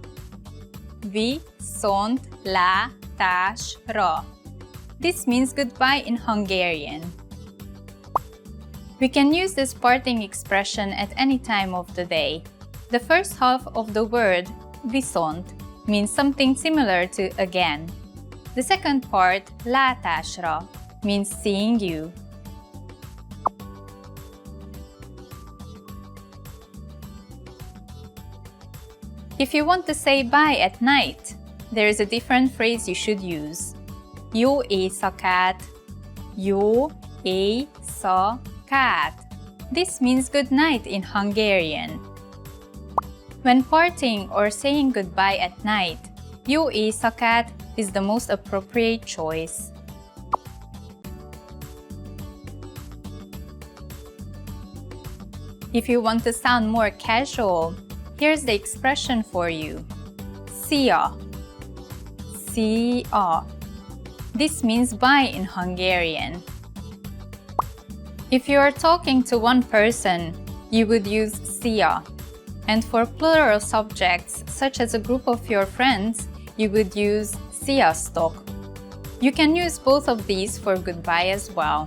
Viszontlátásra. This means goodbye in Hungarian. We can use this parting expression at any time of the day. The first half of the word, viszont, means something similar to again. The second part, látásra, means seeing you. If you want to say bye at night, there is a different phrase you should use. Jó éjszakát, jó éjszakát. éjszakát. This means good night in Hungarian. When parting or saying goodbye at night, jó éjszakát is the most appropriate choice. If you want to sound more casual, here's the expression for you. Szia. Szia. This means bye in Hungarian. If you are talking to one person, you would use szia. And for plural subjects, such as a group of your friends, you would use sziasztok. You can use both of these for goodbye as well.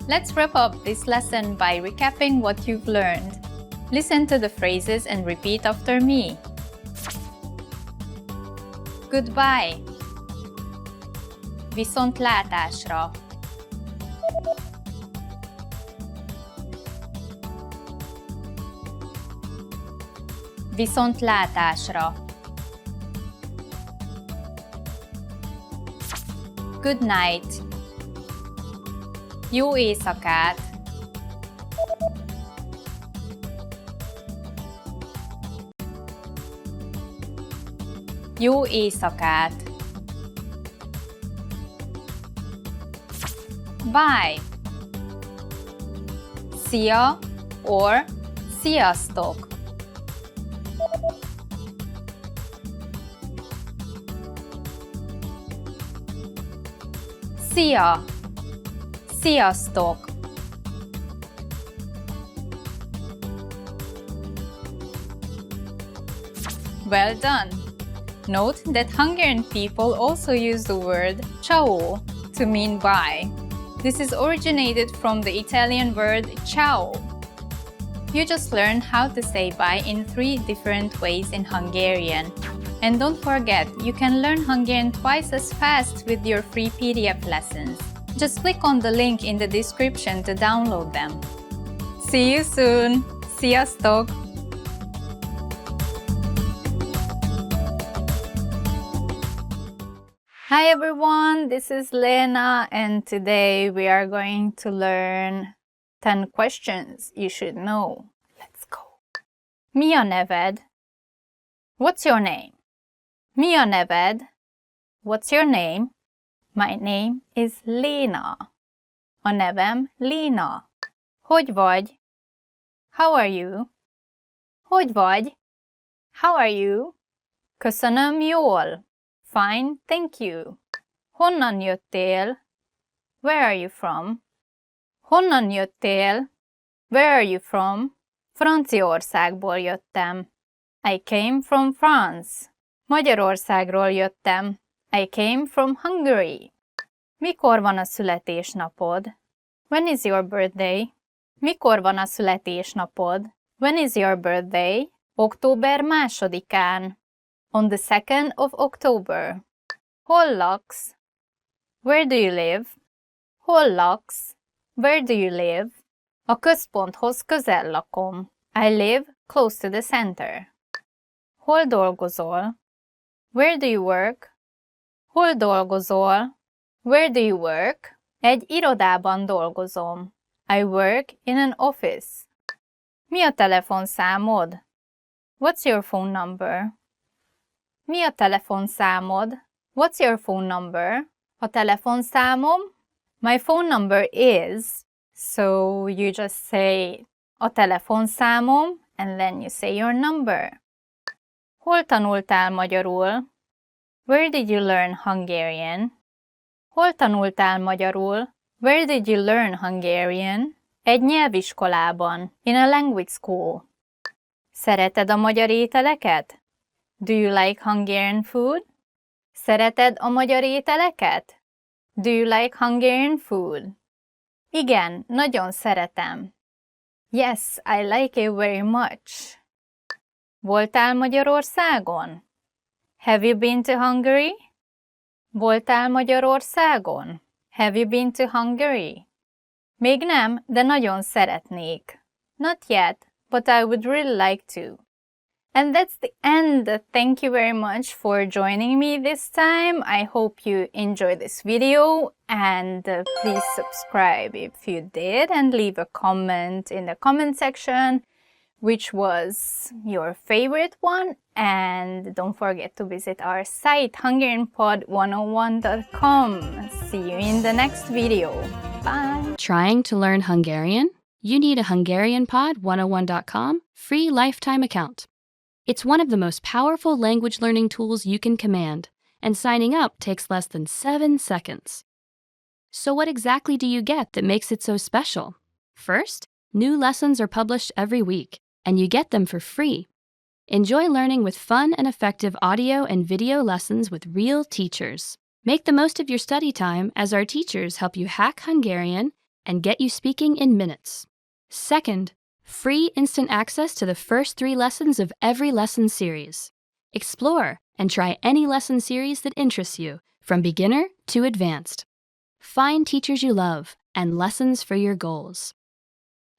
Let's wrap up this lesson by recapping what you've learned. Listen to the phrases and repeat after me. Goodbye. Viszontlátásra. Viszontlátásra. Good night. Jó éjszakát. Jó éjszakát. Bye. Szia or sziasztok. Szia. Sziasztok. Well done! Note that Hungarian people also use the word ciao to mean bye. This is originated from the Italian word ciao. You just learned how to say bye in 3 different ways in Hungarian. And don't forget, you can learn Hungarian twice as fast with your free PDF lessons. Just click on the link in the description to download them. See you soon! Sziasztok! Hi everyone, this is Lena and today we are going to learn 10 questions you should know. Let's go! Mi a neved? What's your name? Mi a neved? What's your name? My name is Lena. A nevem Lena. Hogy vagy? How are you? Hogy vagy? How are you? Köszönöm jól. Fine, thank you. Honnan jöttél? Where are you from? Honnan jöttél? Where are you from? Franciaországból jöttem. I came from France. Magyarországról jöttem. I came from Hungary. Mikor van a születésnapod? When is your birthday? Mikor van a születésnapod? When is your birthday? Október 2-án. On the 2nd of October. Hol laksz? Where do you live? Hol laksz? Where do you live? A központhoz közel lakom. I live close to the center. Hol dolgozol? Where do you work? Hol dolgozol? Where do you work? Egy irodában dolgozom. I work in an office. Mi a telefonszámod? What's your phone number? Mi a telefonszámod? What's your phone number? A telefonszámom? My phone number is... So you just say a telefonszámom and then you say your number. Hol tanultál magyarul? Where did you learn Hungarian? Hol tanultál magyarul? Where did you learn Hungarian? Egy nyelviskolában. In a language school. Szereted a magyar ételeket? Do you like Hungarian food? Szereted a magyar ételeket? Do you like Hungarian food? Igen, nagyon szeretem. Yes, I like it very much. Voltál Magyarországon? Have you been to Hungary? Voltál Magyarországon? Have you been to Hungary? Még nem, de nagyon szeretnék. Not yet, but I would really like to. And that's the end. Thank you very much for joining me this time. I hope you enjoyed this video, and please subscribe if you did, and leave a comment in the comment section which was your favorite one, and don't forget to visit our site hungarianpod101.com. See you in the next video. Bye! Trying to learn Hungarian? You need a hungarianpod101.com free lifetime account. It's one of the most powerful language learning tools you can command, and signing up takes less than 7 seconds. So what exactly do you get that makes it so special? First, new lessons are published every week, and you get them for free. Enjoy learning with fun and effective audio and video lessons with real teachers. Make the most of your study time as our teachers help you hack Hungarian and get you speaking in minutes. Second, free instant access to the first 3 lessons of every lesson series. Explore and try any lesson series that interests you, from beginner to advanced. Find teachers you love and lessons for your goals.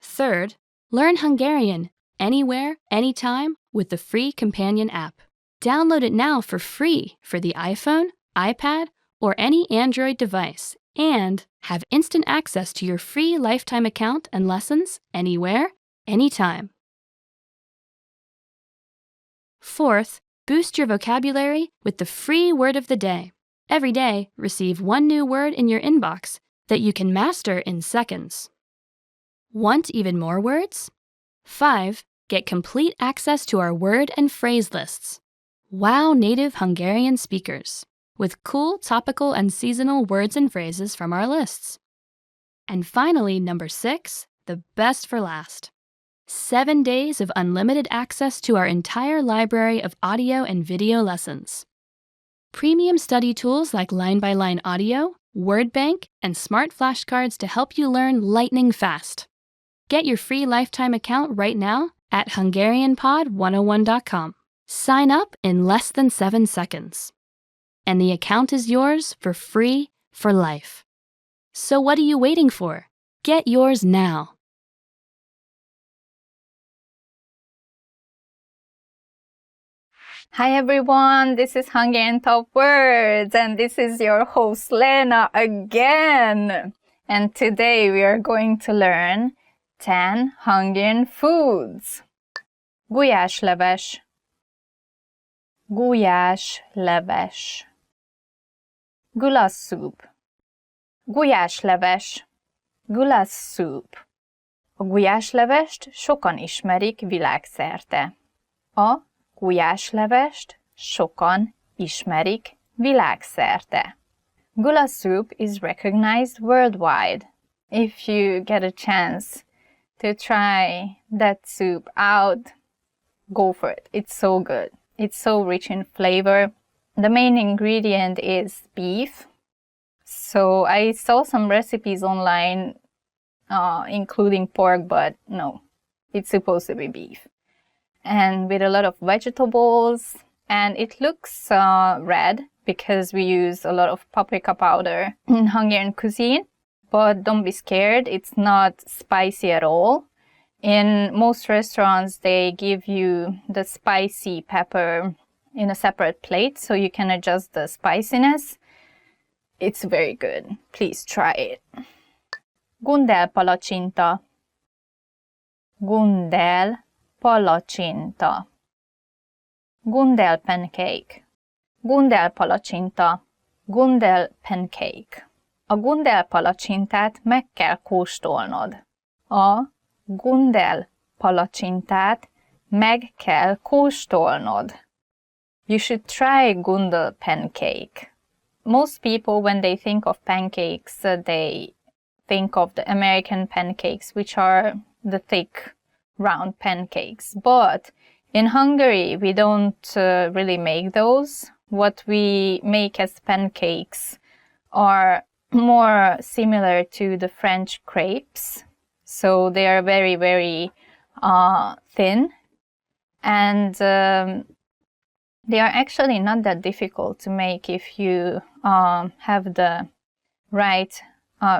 Third, learn Hungarian anywhere, anytime with the free companion app. Download it now for free for the iPhone, iPad, or any Android device, and have instant access to your free lifetime account and lessons anywhere, anytime. Fourth, boost your vocabulary with the free word of the day. Every day, receive 1 new word in your inbox that you can master in seconds. Want even more words? 5. Get complete access to our word and phrase lists. Wow native Hungarian speakers with cool topical and seasonal words and phrases from our lists. And finally, number 6, the best for last. 7 days of unlimited access to our entire library of audio and video lessons. Premium study tools like line-by-line audio, word bank, and smart flashcards to help you learn lightning fast. Get your free lifetime account right now at hungarianpod101.com. Sign up in less than 7 seconds. And the account is yours for free for life. So what are you waiting for? Get yours now. Hi everyone, this is Hungarian Top Words, and this is your host Lena again. And today we are going to learn 10 Hungarian foods. Gulyásleves, gulyásleves. Goulash soup, gulyásleves, goulash soup. A gulyáslevest sokan ismerik világszerte. A gulyáslevest sokan ismerik világszerte. Goulash soup is recognized worldwide. If you get a chance to try that soup out, go for it. It's so good. It's so rich in flavor. The main ingredient is beef. So I saw some recipes online including pork, but no, it's supposed to be beef. And with a lot of vegetables, and it looks red because we use a lot of paprika powder in Hungarian cuisine. But don't be scared, it's not spicy at all. In most restaurants, they give you the spicy pepper in a separate plate, so you can adjust the spiciness. It's very good. Please try it. Gundel palacsinta. Gundel palacsinta. Gundel pancake. Gundel palacsinta. Gundel pancake. A gundel palacsintát meg kell kóstolnod. A gundel palacsintát meg kell kóstolnod. You should try gundel pancake. Most people, when they think of pancakes, they think of the American pancakes, which are the thick, round pancakes. But in Hungary, we don't really make those. What we make as pancakes are more similar to the French crepes. So they are very, very thin. And they are actually not that difficult to make if you have the right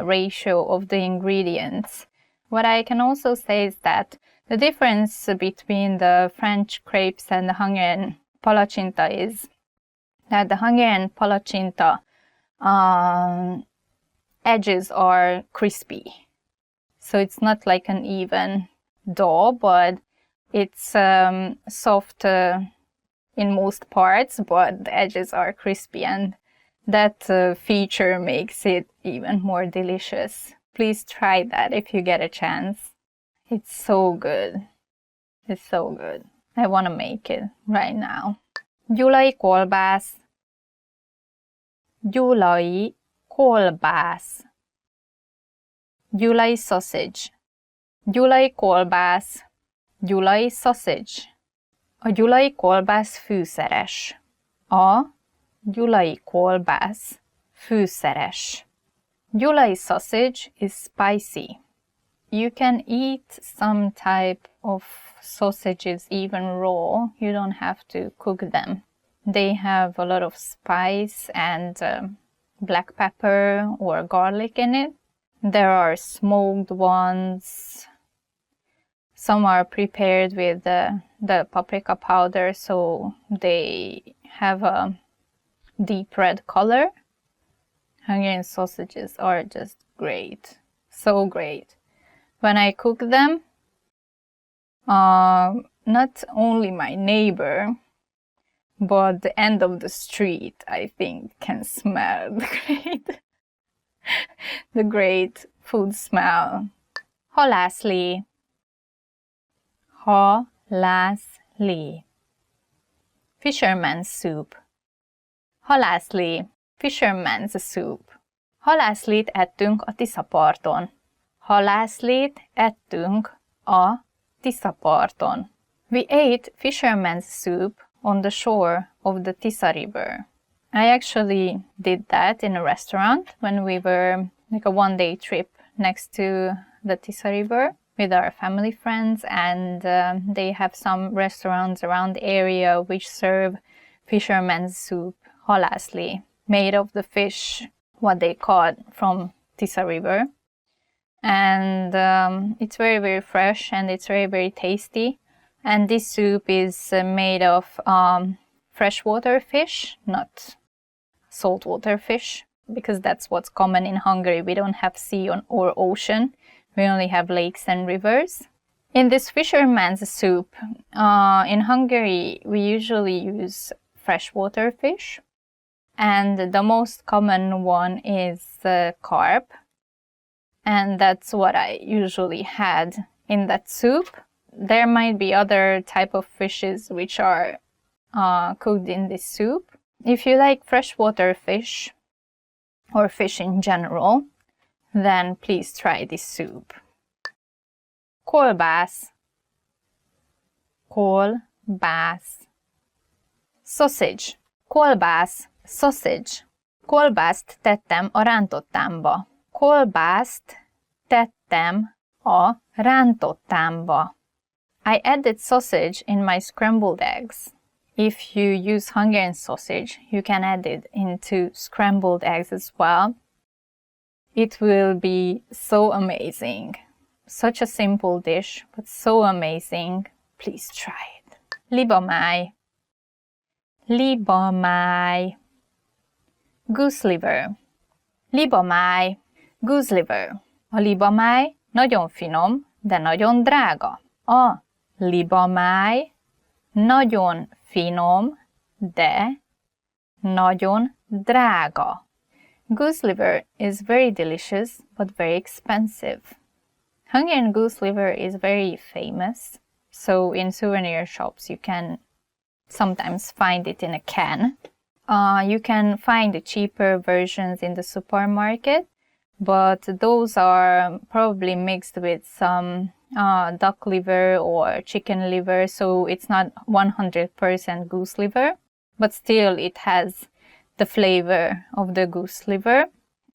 ratio of the ingredients. What I can also say is that The difference between the French crepes and the Hungarian palacsinta is that the Hungarian palacsinta edges are crispy. So it's not like an even dough, but it's soft in most parts, but the edges are crispy, and that feature makes it even more delicious. Please try that if you get a chance. It's so good. It's so good. I want to make it right now. Gyulai kolbász. Gyulai kolbász. Gyulai sausage. Gyulai kolbász. Gyulai sausage. A gyulai kolbász fűszeres. A gyulai kolbász fűszeres. Gyulai sausage is spicy. You can eat some type of sausages even raw. You don't have to cook them. They have a lot of spice and black pepper or garlic in it. There are smoked ones. Some are prepared with the paprika powder, so they have a deep red color. Hungarian sausages are just great. So great. When I cook them, not only my neighbor, but the end of the street, I think, can smell the great food smell. Halászlé. Halászlé. Fisherman's soup. Halászlé. Fisherman's soup. Halászlét ettünk a Tiszaparton. Halászlét ettünk a Tiszaparton. We ate fisherman's soup on the shore of the Tisa River. I actually did that in a restaurant when we were like a one-day trip next to the Tisa River with our family friends, and they have some restaurants around the area which serve fisherman's soup, halászlé, made of the fish, what they caught from Tisa River. And it's very, very fresh, and it's very, very tasty. And this soup is made of freshwater fish, not saltwater fish, because that's what's common in Hungary. We don't have sea or ocean. We only have lakes and rivers. In this fisherman's soup, in Hungary, we usually use freshwater fish. And the most common one is carp. And that's what I usually had in that soup. There might be other type of fishes which are cooked in this soup. If you like freshwater fish, or fish in general, then please try this soup. Kolbász. Kolbász. Sausage. Kolbász. Sausage. Kolbászt tettem a rántottámba. Kolbászt tettem a rántottámba. I added sausage in my scrambled eggs. If you use Hungarian sausage, you can add it into scrambled eggs as well. It will be so amazing. Such a simple dish, but so amazing. Please try it. Libamáj. Libamáj. Goose liver. Libamáj. Goose liver. A libamáj nagyon finom, de nagyon drága. A libamáj nagyon finom, de nagyon drága. Goose liver is very delicious, but very expensive. Hungarian goose liver is very famous, so in souvenir shops you can sometimes find it in a can. You can find the cheaper versions in the supermarket, but those are probably mixed with some duck liver or chicken liver, so it's not 100% goose liver, but still it has the flavor of the goose liver.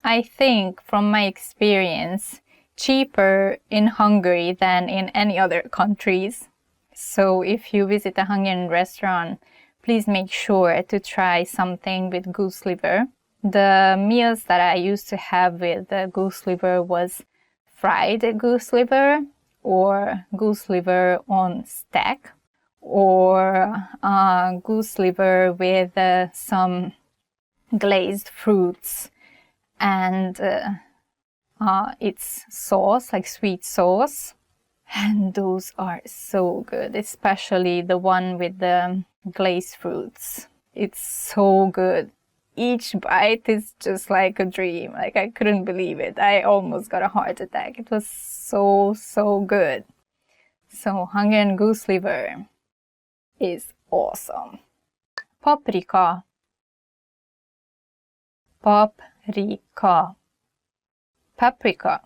I think from my experience, cheaper in Hungary than in any other countries. So if you visit a Hungarian restaurant, please make sure to try something with goose liver. The meals that I used to have with the goose liver was fried goose liver or goose liver on stack, or goose liver with some glazed fruits and its sauce, like sweet sauce. And those are so good, especially the one with the glazed fruits. It's so good. Each bite is just like a dream. Like, I couldn't believe it. I almost got a heart attack. It was so, so good. So Hungarian goose liver is awesome. Paprika. Paprika. Paprika.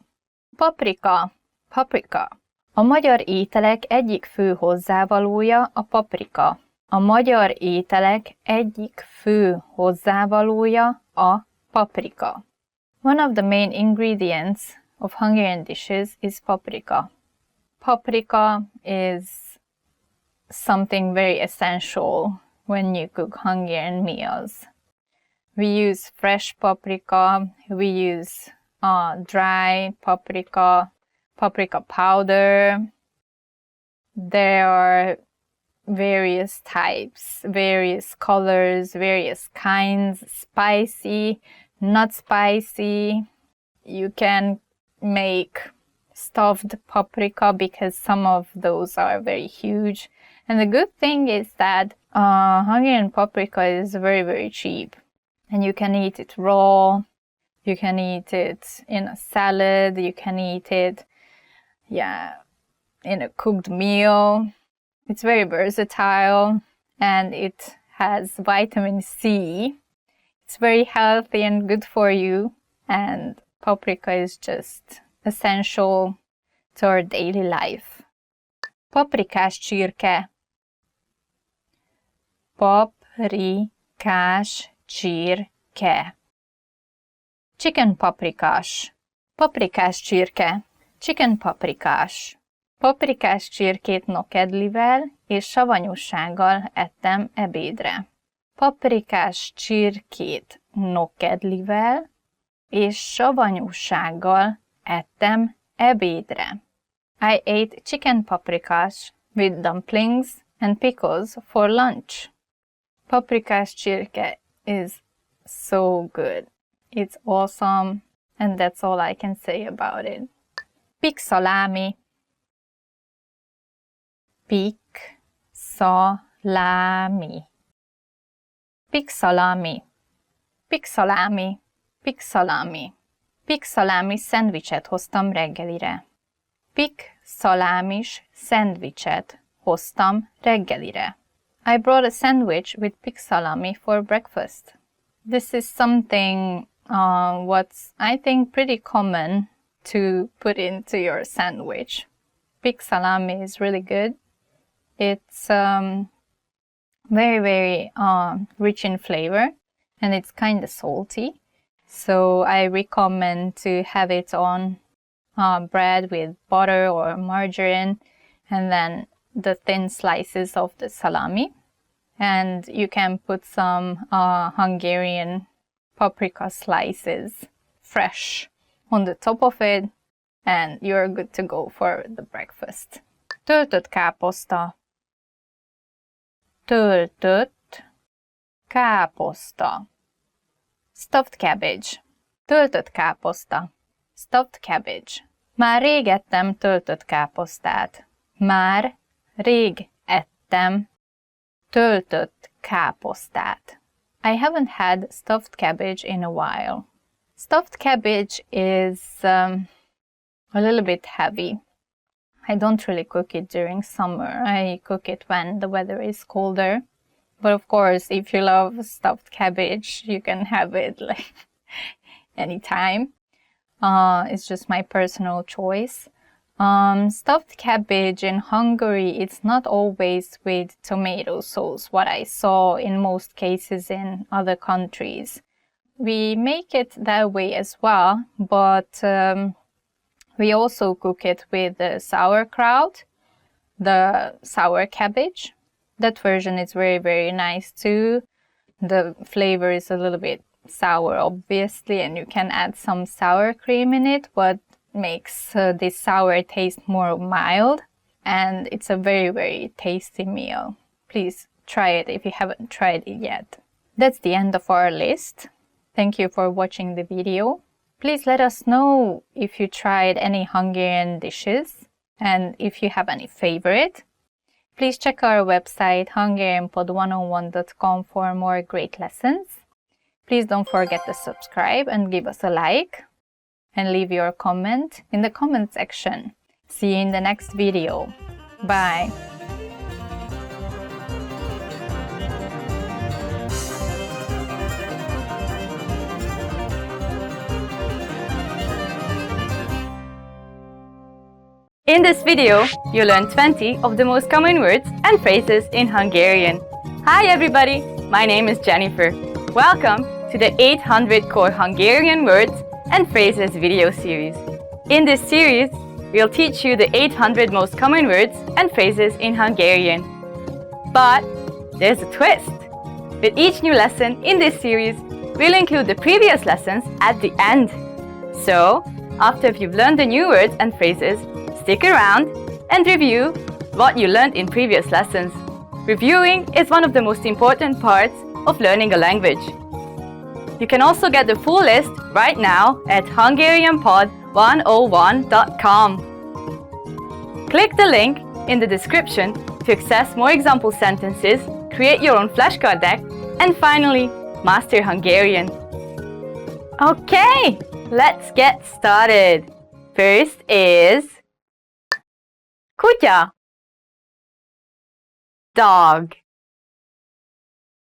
Paprika. Paprika. A magyar ételek egyik fő hozzávalója a paprika. A magyar ételek egyik fő hozzávalója a paprika. One of the main ingredients of Hungarian dishes is paprika. Paprika is something very essential when you cook Hungarian meals. We use fresh paprika, we use dry paprika, paprika powder. There are various types, various colors, various kinds, spicy, not spicy. You can make stuffed paprika because some of those are very huge. And the good thing is that Hungarian paprika is very, very cheap. And you can eat it raw, you can eat it in a salad, you can eat it, in a cooked meal. It's very versatile and it has vitamin C. It's very healthy and good for you, and paprika is just essential to our daily life. Paprikás csirke. Paprikás csirke. Chicken paprikás. Paprikás csirke. Chicken paprikás. Paprikás csirkét nokedlivel és savanyúsággal ettem ebédre. Paprikás csirkét nokedlivel és savanyúsággal ettem ebédre. I ate chicken paprikás with dumplings and pickles for lunch. Paprikás csirke is so good. It's awesome, and that's all I can say about it. Pig salami. Pig salami. Pig salami. Pig salami. Pig salami. Pig salami szendvicset hoztam reggelire. Pig salámis szendvicset hoztam reggelire. I brought a sandwich with pig salami for breakfast. This is something what's, I think, pretty common to put into your sandwich. Pig salami is really good. It's very, very rich in flavor, and it's kind of salty. So I recommend to have it on bread with butter or margarine, and then the thin slices of the salami. And you can put some Hungarian paprika slices, fresh, on the top of it, and you're good to go for the breakfast. Töltött káposzta. Töltött káposzta. Stuffed cabbage. Töltött káposzta. Stuffed cabbage. Már rég ettem töltött káposztát. Már rég ettem töltött káposztát. I haven't had stuffed cabbage in a while. Stuffed cabbage is a little bit heavy. I don't really cook it during summer. I cook it when the weather is colder. But of course, if you love stuffed cabbage, you can have it like anytime. It's just my personal choice. Stuffed cabbage in Hungary, it's not always with tomato sauce, what I saw in most cases in other countries. We make it that way as well, but we also cook it with the sauerkraut, the sour cabbage. That version is very, very nice too. The flavor is a little bit sour, obviously, and you can add some sour cream in it, but makes this sour taste more mild, and it's a very, very tasty meal. Please try it if you haven't tried it yet. That's the end of our list. Thank you for watching the video. Please let us know if you tried any Hungarian dishes and if you have any favorite. Please check our website hungarianpod101.com for more great lessons. Please don't forget to subscribe and give us a like. And leave your comment in the comment section. See you in the next video. Bye! In this video, you'll learn 20 of the most common words and phrases in Hungarian. Hi everybody, my name is Jennifer. Welcome to the 800 Core Hungarian Words and Phrases video series. In this series, we'll teach you the 800 most common words and phrases in Hungarian. But there's a twist. With each new lesson in this series, we'll include the previous lessons at the end. So, after you've learned the new words and phrases, stick around and review what you learned in previous lessons. Reviewing is one of the most important parts of learning a language. You can also get the full list right now at hungarianpod101.com. Click the link in the description to access more example sentences, create your own flashcard deck, and finally, master Hungarian. Okay, let's get started. First is kutya, dog,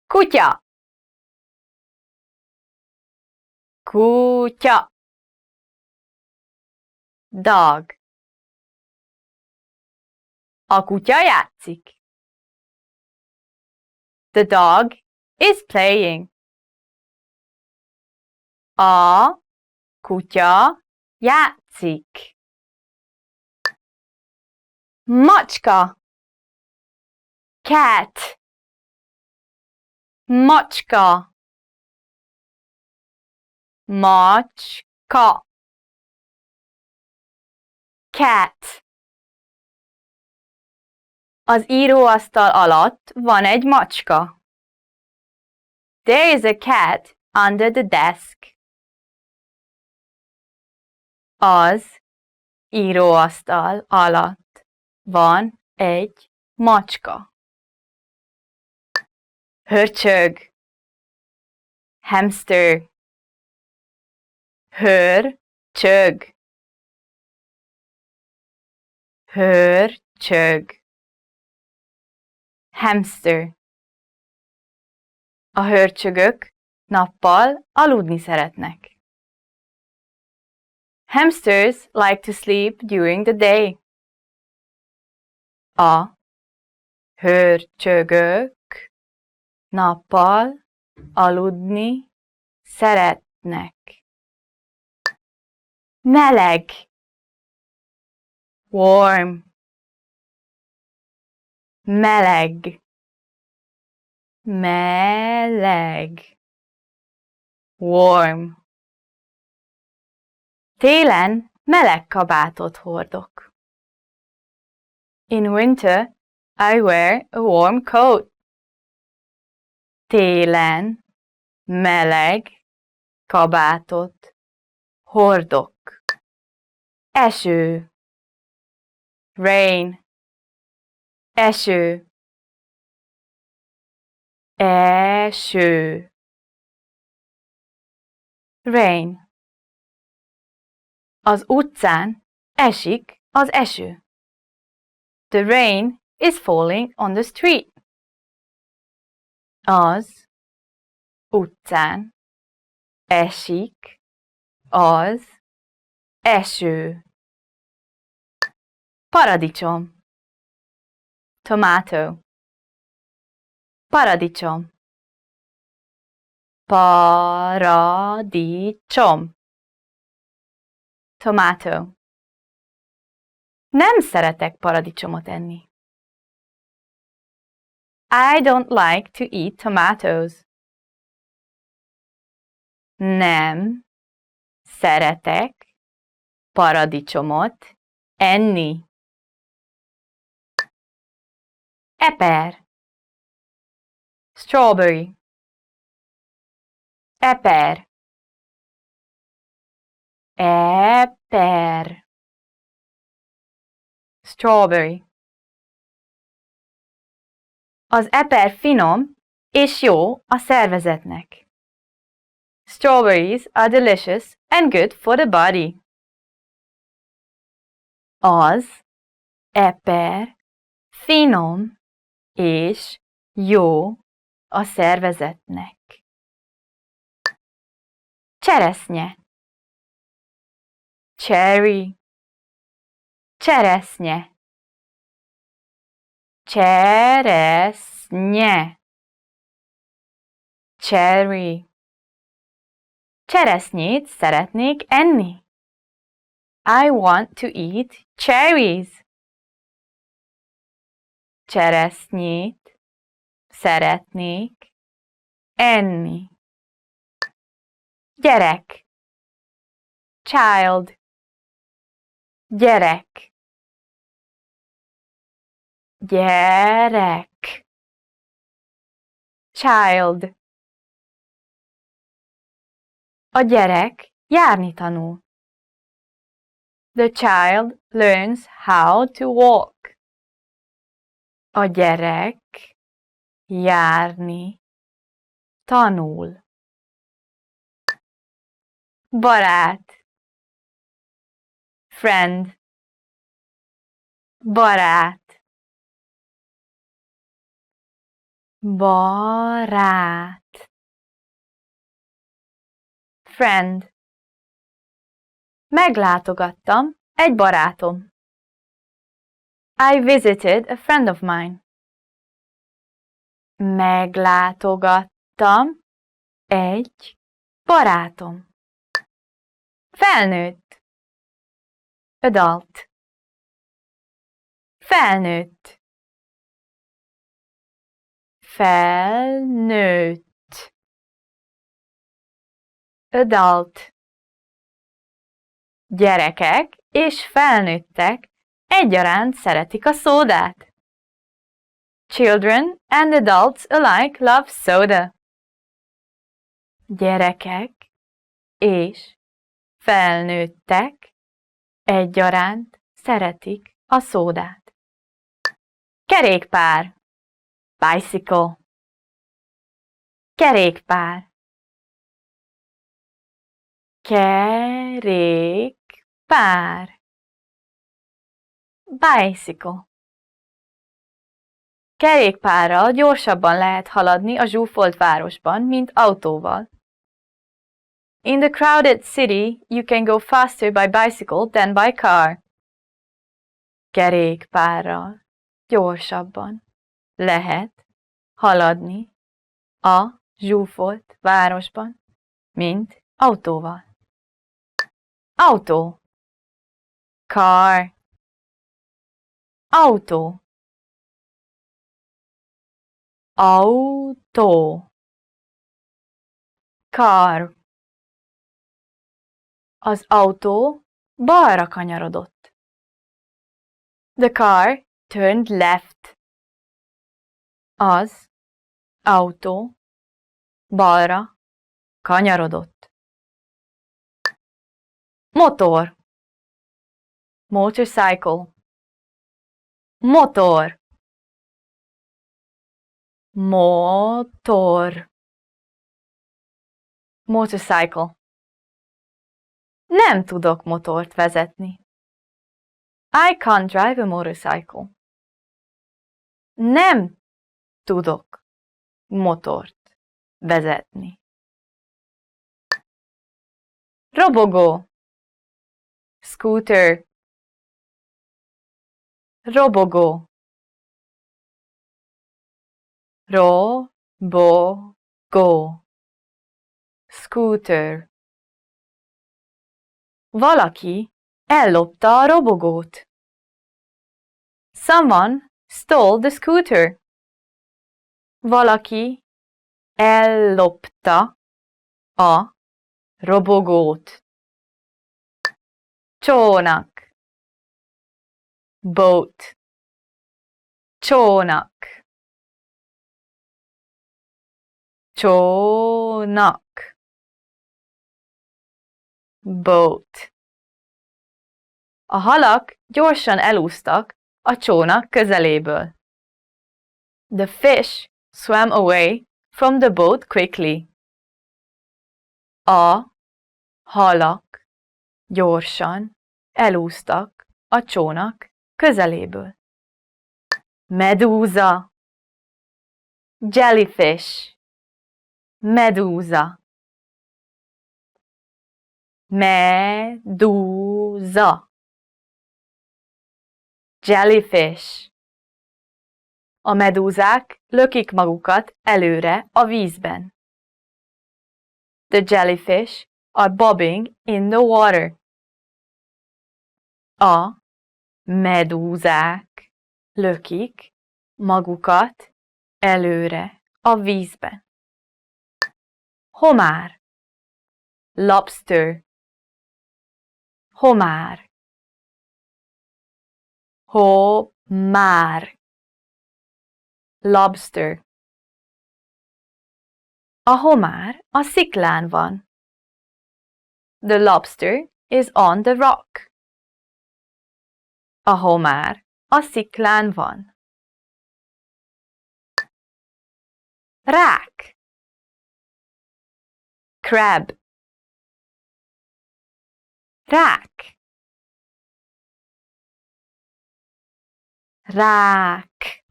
kutya. Kutya. Dog. A kutya játszik. The dog is playing. A kutya játszik. Macska. Cat. Macska. Macska. Cat. Az íróasztal alatt van egy macska. There is a cat under the desk. Az íróasztal alatt van egy macska. Hörcsög. Hamster. Hörcsög. Hörcsög. Hamster. A hörcsögök nappal aludni szeretnek. Hamsters like to sleep during the day. A hörcsögök nappal aludni szeretnek. Meleg. Warm. Meleg. Meleg. Warm. Télen meleg kabátot hordok. In winter, I wear a warm coat. Télen meleg kabátot hordok. Eső. Rain. Eső. Eső. Rain. Az utcán esik az eső. The rain is falling on the street. Az utcán esik az eső. Paradicsom. Tomato. Paradicsom. Paradicsom. Tomato. Nem szeretek paradicsomot enni. I don't like to eat tomatoes. Nem szeretek Paradicsomot enni. Eper. Strawberry. Eper. Eper. Strawberry. Az eper finom és jó a szervezetnek. Strawberries are delicious and good for the body. Az eper finom és jó a szervezetnek. Cseresznye. Cherry. Cseresznye. Cseresznye. Cherry. Cseresznyét szeretnék enni. I want to eat cherries. Cseresznyét szeretnék enni. Gyerek. Child. Gyerek. Gyerek. Child. A gyerek járni tanul. The child learns how to walk. A gyerek járni tanul. Barát. Friend. Barát. Barát. Friend. Meglátogattam egy barátom. I visited a friend of mine. Meglátogattam egy barátom. Felnőtt. Adult. Felnőtt. Felnőtt. Adult. Gyerekek és felnőttek egyaránt szeretik a szódát. Children and adults alike love soda. Gyerekek és felnőttek egyaránt szeretik a szódát. Kerékpár. Bicycle. Kerékpár. Kerékpár. Bicycle. Kerékpárral gyorsabban lehet haladni a zsúfolt városban, mint autóval. In the crowded city, you can go faster by bicycle than by car. Kerékpárral gyorsabban lehet haladni a zsúfolt városban, mint autóval. Autó. Car. Autó. Autó. Car. Az autó balra kanyarodott. The car turned left. Az autó balra kanyarodott. Motor. Motorcycle. Motor. Motor. Motorcycle. Nem tudok motort vezetni. I can't drive a motorcycle. Nem tudok motort vezetni. Robogó. Scooter. Robogó. Robogó. Scooter. Valaki ellopta a robogót. Someone stole the scooter. Valaki ellopta a robogót. Csónak. Boat. Csónak. Csónak. Boat. A halak gyorsan elúsztak a csónak közeléből. The fish swam away from the boat quickly. A halak gyorsan elúsztak a csónak közeléből. Medúza. Jellyfish. Medúza. Medúza. Jellyfish. A medúzák lökik magukat előre a vízben. The jellyfish are bobbing in the water. A medúzák lökik magukat előre a vízben. Homár. Lobster. Homár. Homár. Lobster. A homár a sziklán van. The lobster is on the rock. A homár a sziklán van. Rák. Crab. Rák. Rák.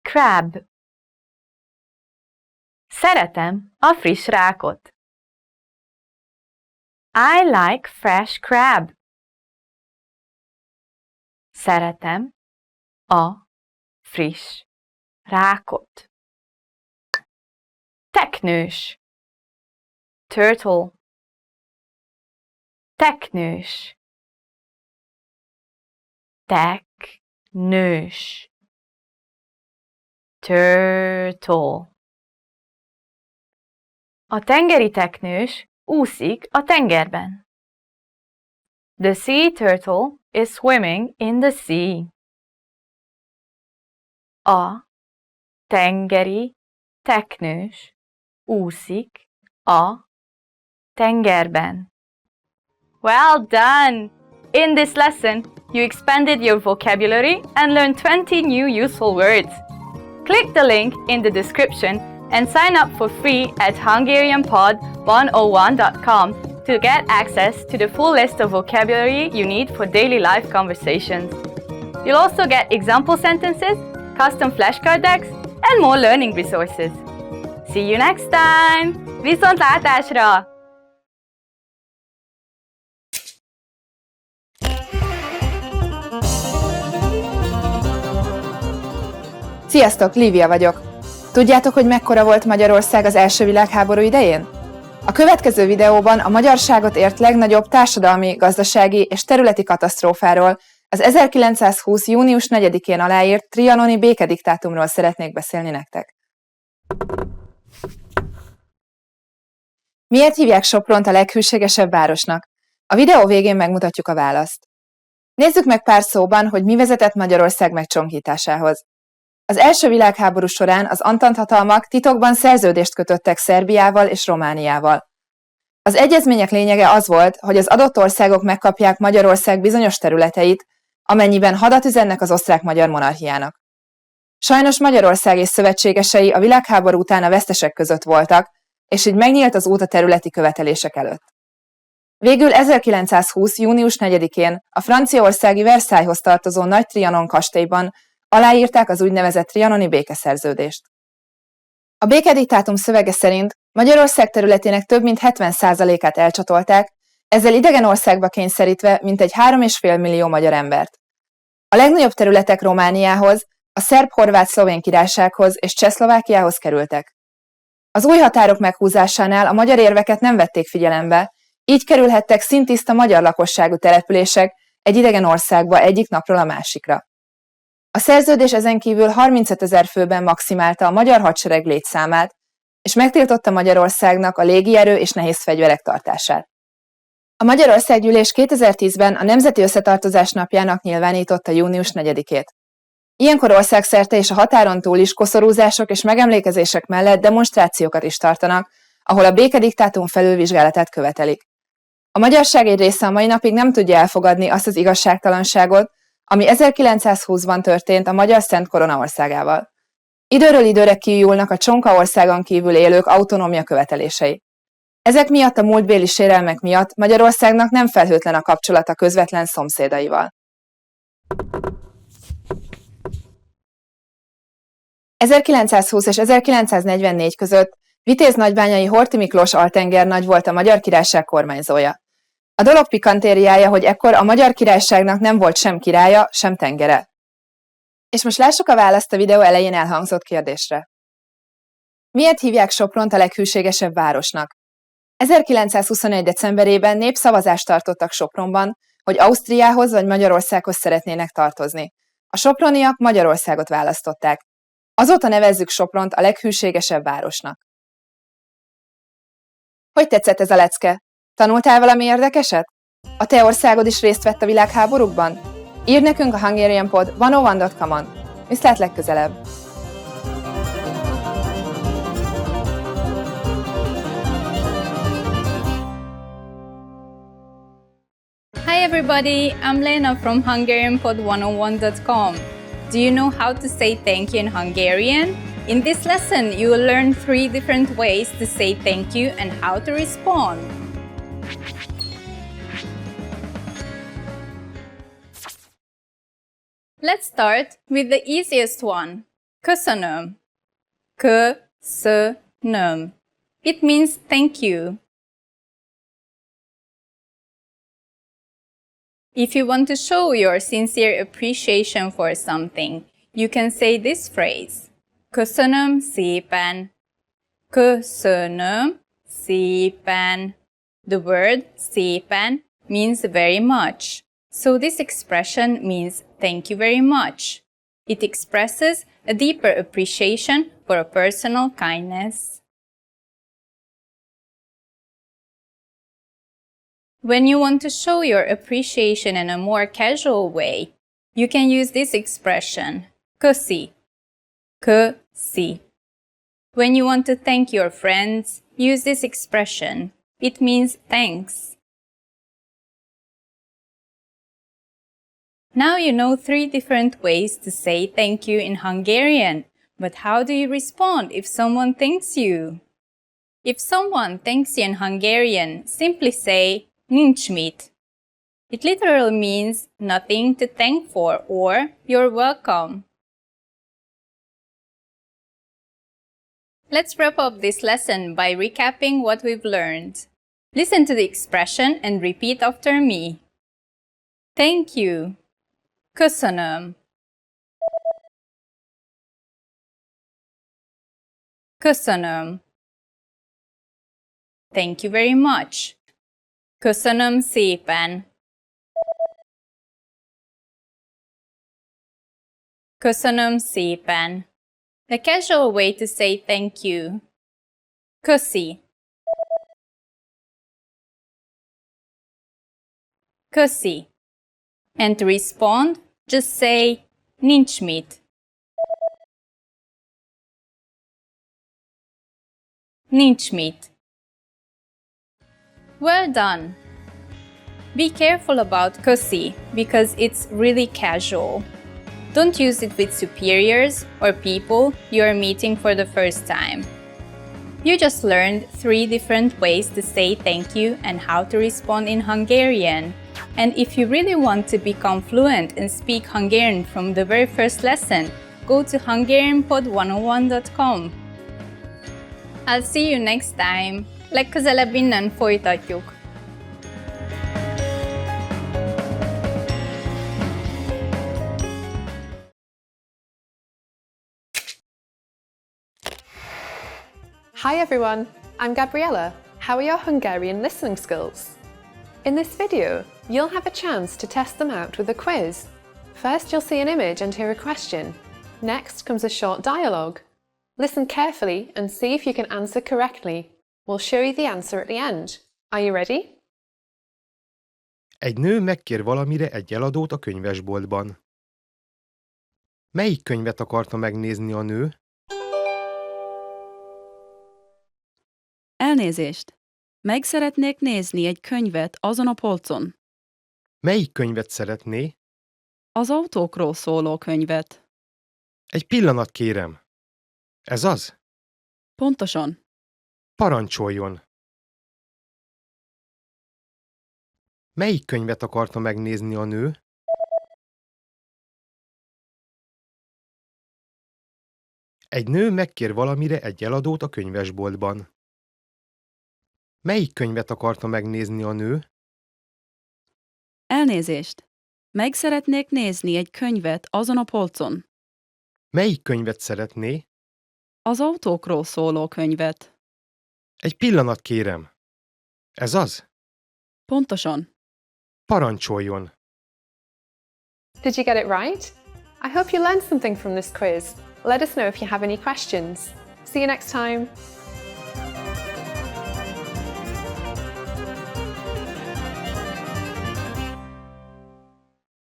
Crab. Szeretem a friss rákot. I like fresh crab. Szeretem a friss rákot. Teknős. Turtle. Teknős. Teknős. Turtle. A tengeri teknős úszik a tengerben. The sea turtle is swimming in the sea. A tengeri teknős úszik a tengerben. Well done! In this lesson, you expanded your vocabulary and learned 20 new useful words. Click the link in the description and sign up for free at HungarianPod101.com to get access to the full list of vocabulary you need for daily life conversations. You'll also get example sentences, custom flashcard decks, and more learning resources. See you next time! Viszontlátásra! Sziasztok, Lívia vagyok! Tudjátok, hogy mekkora volt Magyarország az első világháború idején? A következő videóban a magyarságot ért legnagyobb társadalmi, gazdasági és területi katasztrófáról, az 1920. június 4-én aláírt trianoni békediktátumról szeretnék beszélni nektek. Miért hívják Sopront a leghűségesebb városnak? A videó végén megmutatjuk a választ. Nézzük meg pár szóban, hogy mi vezetett Magyarország megcsonkításához. Az első világháború során az antant hatalmak titokban szerződést kötöttek Szerbiával és Romániával. Az egyezmények lényege az volt, hogy az adott országok megkapják Magyarország bizonyos területeit, amennyiben hadat üzennek az osztrák-magyar monarchiának. Sajnos Magyarország és szövetségesei a világháború után a vesztesek között voltak, és így megnyílt az út a területi követelések előtt. Végül 1920. június 4-én a franciaországi Versailleshoz tartozó Nagy Trianon kastélyban aláírták az úgynevezett trianoni békeszerződést. A békediktátum szövege szerint Magyarország területének több mint 70%-át elcsatolták, ezzel idegen országba kényszerítve mintegy 3,5 millió magyar embert. A legnagyobb területek Romániához, a szerb-horvát-szlovén királysághoz és Csehszlovákiához kerültek. Az új határok meghúzásánál a magyar érveket nem vették figyelembe, így kerülhettek szintiszta magyar lakosságú települések egy idegen országba egyik napról a másikra. A szerződés ezen kívül 35 000 főben maximálta a magyar hadsereg létszámát, és megtiltotta Magyarországnak a légierő és nehéz fegyverek tartását. A Magyarországgyűlés 2010-ben a Nemzeti Összetartozás napjának nyilvánította június 4-ét. Ilyenkor országszerte és a határon túl is koszorúzások és megemlékezések mellett demonstrációkat is tartanak, ahol a békediktátum felülvizsgálatát követelik. A magyarság egy része a mai napig nem tudja elfogadni azt az igazságtalanságot, ami 1920-ban történt a Magyar Szent Korona országával. Időről időre kiújulnak a csonka országon kívül élők autonómia követelései. Ezek miatt a múltbéli sérelmek miatt Magyarországnak nem felhőtlen a kapcsolata közvetlen szomszédaival. 1920 és 1944 között vitéznagybányai Horthy Miklós altengernagy volt a Magyar Királyság kormányzója. A dolog pikantériája, hogy ekkor a Magyar Királyságnak nem volt sem királya, sem tengere. És most lássuk a választ a videó elején elhangzott kérdésre. Miért hívják Sopront a leghűségesebb városnak? 1921. decemberében népszavazást tartottak Sopronban, hogy Ausztriához vagy Magyarországhoz szeretnének tartozni. A soproniak Magyarországot választották. Azóta nevezzük Sopront a leghűségesebb városnak. Hogy tetszett ez a lecke? Tanultál valami érdekeset? A te országod is részt vett a világháborúkban? Írd nekünk a hungarianpod101.com-on. Viszlát legközelebb! Hi everybody, I'm Lena from HungarianPod101.com. Do you know how to say thank you in Hungarian? In this lesson, you will learn 3 different ways to say thank you and how to respond. Let's start with the easiest one. Köszönöm. Köszönöm. It means thank you. If you want to show your sincere appreciation for something, you can say this phrase. Köszönöm szépen. Köszönöm szépen. The word szépen means very much. So this expression means thank you very much. It expresses a deeper appreciation for a personal kindness. When you want to show your appreciation in a more casual way, you can use this expression, köszi. Köszi. When you want to thank your friends, use this expression. It means thanks. Now you know 3 different ways to say thank you in Hungarian, but how do you respond if someone thanks you? If someone thanks you in Hungarian, simply say, nincs mit. It literally means nothing to thank for or you're welcome. Let's wrap up this lesson by recapping what we've learned. Listen to the expression and repeat after me. Thank you. Köszönöm. Köszönöm. Thank you very much. Köszönöm szépen. Köszönöm szépen. The casual way to say thank you. Köszi. Köszi. And to respond, just say nincs mit. Nincs mit. Well done! Be careful about köszi because it's really casual. Don't use it with superiors or people you are meeting for the first time. You just learned 3 different ways to say thank you and how to respond in Hungarian. And if you really want to become fluent and speak Hungarian from the very first lesson, go to HungarianPod101.com. I'll see you next time. Legközelebb innen folytatjuk. Hi everyone, I'm Gabriella. How are your Hungarian listening skills? In this video, you'll have a chance to test them out with a quiz. First, you'll see an image and hear a question. Next comes a short dialogue. Listen carefully and see if you can answer correctly. We'll show you the answer at the end. Are you ready? Egy nő megkér valamire egy eladót a könyvesboltban. Melyik könyvet akarta megnézni a nő? Elnézést! Meg szeretnék nézni egy könyvet azon a polcon. Melyik könyvet szeretné? Az autókról szóló könyvet. Egy pillanat, kérem. Ez az? Pontosan. Parancsoljon! Melyik könyvet akarta megnézni a nő? Egy nő megkér valamire egy eladót a könyvesboltban. Melyik könyvet akarta megnézni a nő? Elnézést! Meg szeretnék nézni egy könyvet azon a polcon. Melyik könyvet szeretné? Az autókról szóló könyvet. Egy pillanat, kérem. Ez az? Pontosan. Parancsoljon! Did you get it right? I hope you learned something from this quiz. Let us know if you have any questions. See you next time.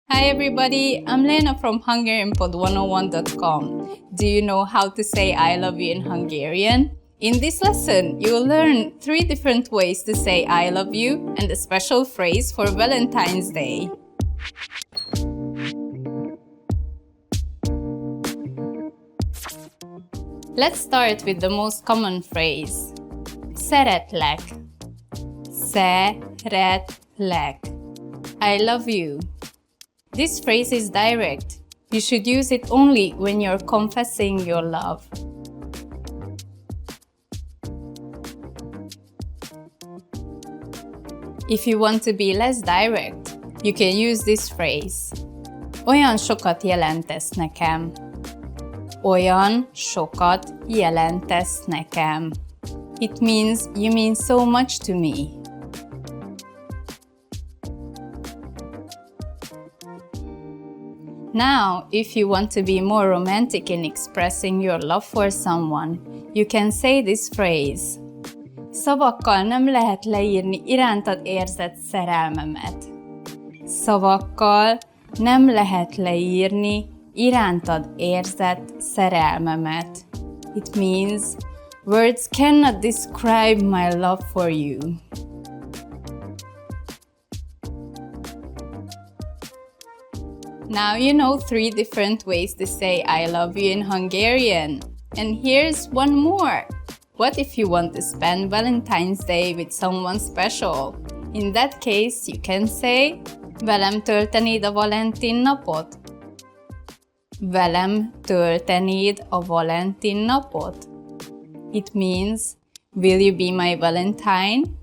Hi everybody, I'm Lena from HungarianPod101.com. Do you know how to say I love you in Hungarian? In this lesson, you will learn 3 different ways to say I love you and a special phrase for Valentine's Day. Let's start with the most common phrase. Szeretlek. Szeretlek. I love you. This phrase is direct. You should use it only when you're confessing your love. If you want to be less direct, you can use this phrase. Olyan sokat jelentesz nekem. Olyan sokat jelentesz nekem. It means you mean so much to me. Now, if you want to be more romantic in expressing your love for someone, you can say this phrase. Szavakkal nem lehet leírni irántad érzett szerelmemet. Szavakkal nem lehet leírni irántad érzett szerelmemet. It means words cannot describe my love for you. Now you know 3 different ways to say I love you in Hungarian. And here's one more. What if you want to spend Valentine's Day with someone special? In that case, you can say, velem töltenéd a Valentin napot? Velem töltenéd a Valentin napot? It means, will you be my Valentine?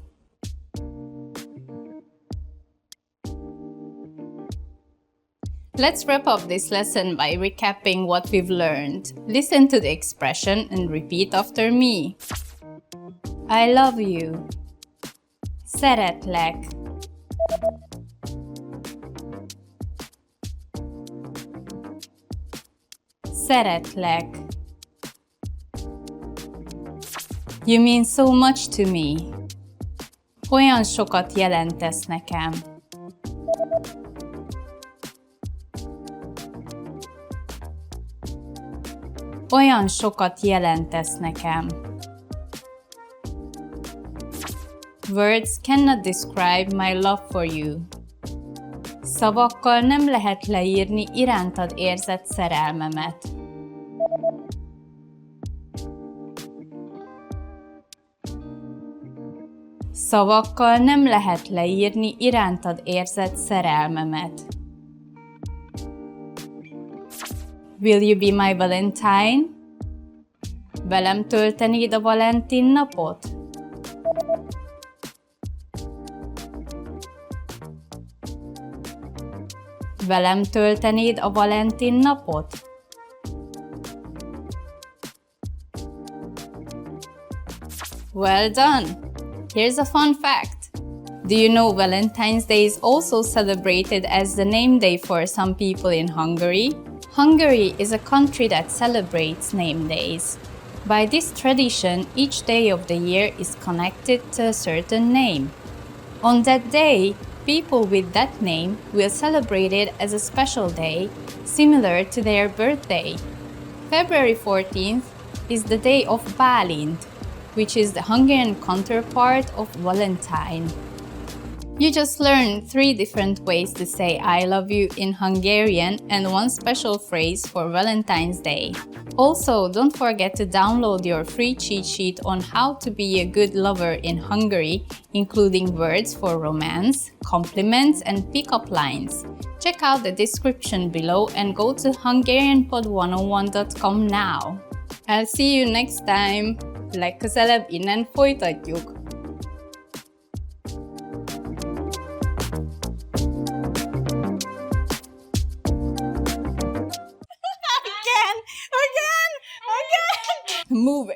Let's wrap up this lesson by recapping what we've learned. Listen to the expression and repeat after me. I love you. Szeretlek. Szeretlek. You mean so much to me. Olyan sokat jelentesz nekem. Olyan sokat jelentesz nekem. Words cannot describe my love for you. Szavakkal nem lehet leírni irántad érzett szerelmemet. Szavakkal nem lehet leírni irántad érzett szerelmemet. Will you be my Valentine? Velem töltenéd a Valentin napot? Velem töltenéd a Valentin napot? Well done! Here's a fun fact. Do you know Valentine's Day is also celebrated as the name day for some people in Hungary? Hungary is a country that celebrates name days. By this tradition, each day of the year is connected to a certain name. On that day, people with that name will celebrate it as a special day, similar to their birthday. February 14th is the day of Bálint, which is the Hungarian counterpart of Valentine. You just learned 3 different ways to say I love you in Hungarian and 1 special phrase for Valentine's Day. Also, don't forget to download your free cheat sheet on how to be a good lover in Hungary, including words for romance, compliments, and pickup lines. Check out the description below and go to hungarianpod101.com now. I'll see you next time! Legközelebb innen folytatjuk! Move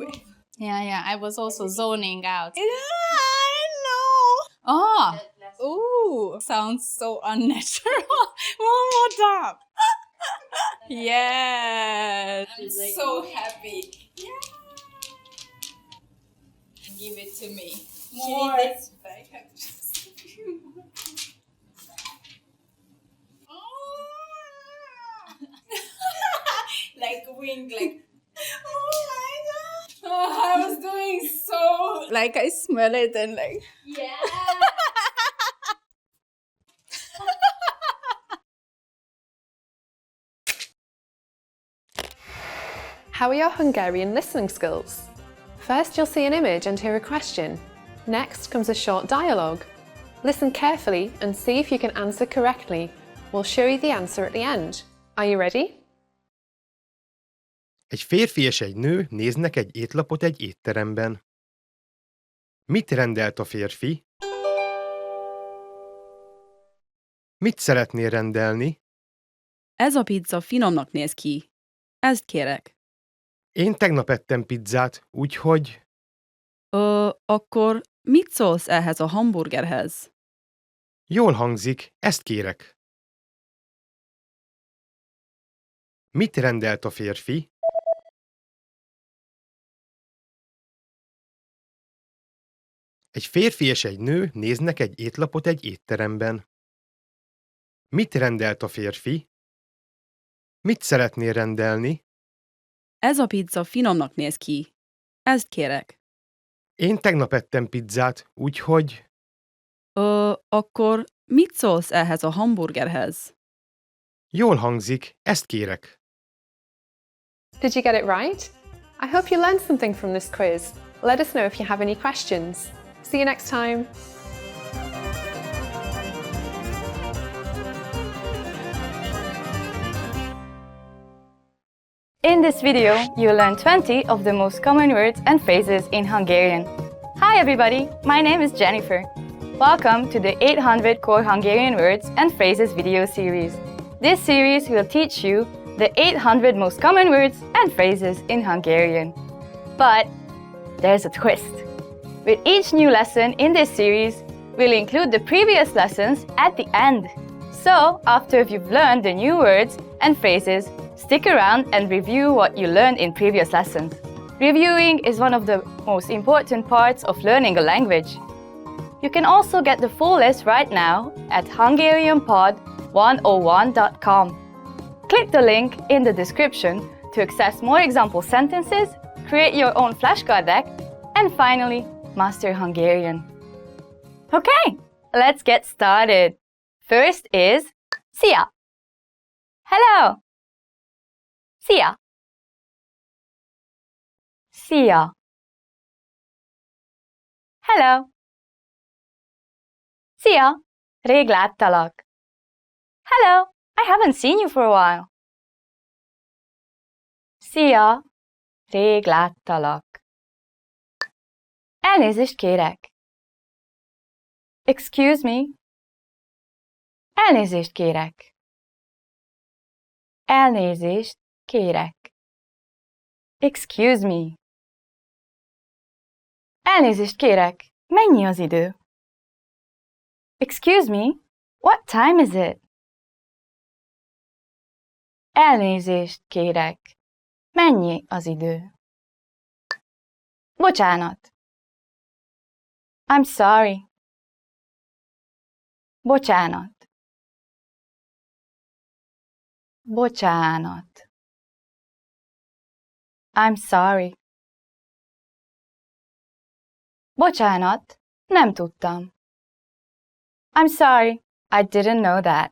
it. Yeah, I was also zoning out. Yeah, I know. Oh, ooh, sounds so unnatural. One more time. Yes, I'm so happy. Yeah. Give it to me. More. Like wink, like. Oh my god! Oh, I was doing so. Like I smell it and like. Yeah. How are your Hungarian listening skills? First, you'll see an image and hear a question. Next comes a short dialogue. Listen carefully and see if you can answer correctly. We'll show you the answer at the end. Are you ready? Egy férfi és egy nő néznek egy étlapot egy étteremben. Mit rendelt a férfi? Mit szeretnél rendelni? Ez a pizza finomnak néz ki. Ezt kérek. Én tegnap ettem pizzát, úgyhogy... Akkor mit szólsz ehhez a hamburgerhez? Jól hangzik, ezt kérek. Mit rendelt a férfi? Egy férfi és egy nő néznek egy étlapot egy étteremben. Mit rendelt a férfi? Mit szeretnél rendelni? Ez a pizza finomnak néz ki. Ezt kérek. Én tegnap ettem pizzát, úgyhogy... Akkor mit szólsz ehhez a hamburgerhez? Jól hangzik, ezt kérek. Did you get it right? I hope you learned something from this quiz. Let us know if you have any questions. See you next time! In this video, you'll learn 20 of the most common words and phrases in Hungarian. Hi everybody, my name is Jennifer. Welcome to the 800 Core Hungarian Words and Phrases video series. This series will teach you the 800 most common words and phrases in Hungarian. But there's a twist. With each new lesson in this series, we'll include the previous lessons at the end. So, after you've learned the new words and phrases, stick around and review what you learned in previous lessons. Reviewing is one of the most important parts of learning a language. You can also get the full list right now at hungarianpod101.com. Click the link in the description to access more example sentences, create your own flashcard deck, and finally, master Hungarian. Okay, let's get started. First is Szia! Hello! Szia! Szia! Hello! Szia! Rég láttalak. Hello! I haven't seen you for a while. Szia! Rég láttalak. Elnézést kérek. Excuse me. Elnézést kérek. Elnézést kérek. Excuse me. Elnézést kérek. Mennyi az idő? Excuse me. What time is it? Elnézést kérek. Mennyi az idő? Bocsánat. I'm sorry. Bocsánat. Bocsánat. I'm sorry. Bocsánat, nem tudtam. I'm sorry, I didn't know that.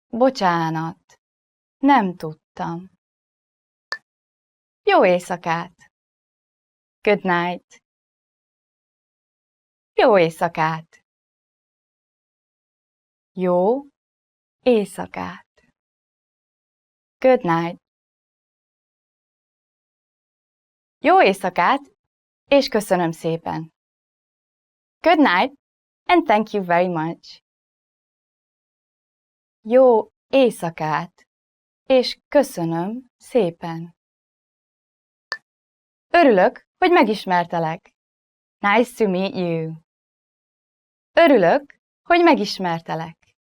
Bocsánat, nem tudtam. Jó éjszakát. Good night. Jó éjszakát. Jó éjszakát. Good night. Jó éjszakát, és köszönöm szépen. Good night, and thank you very much. Jó éjszakát, és köszönöm szépen. Örülök, hogy megismertelek. Nice to meet you. Örülök, hogy megismertelek.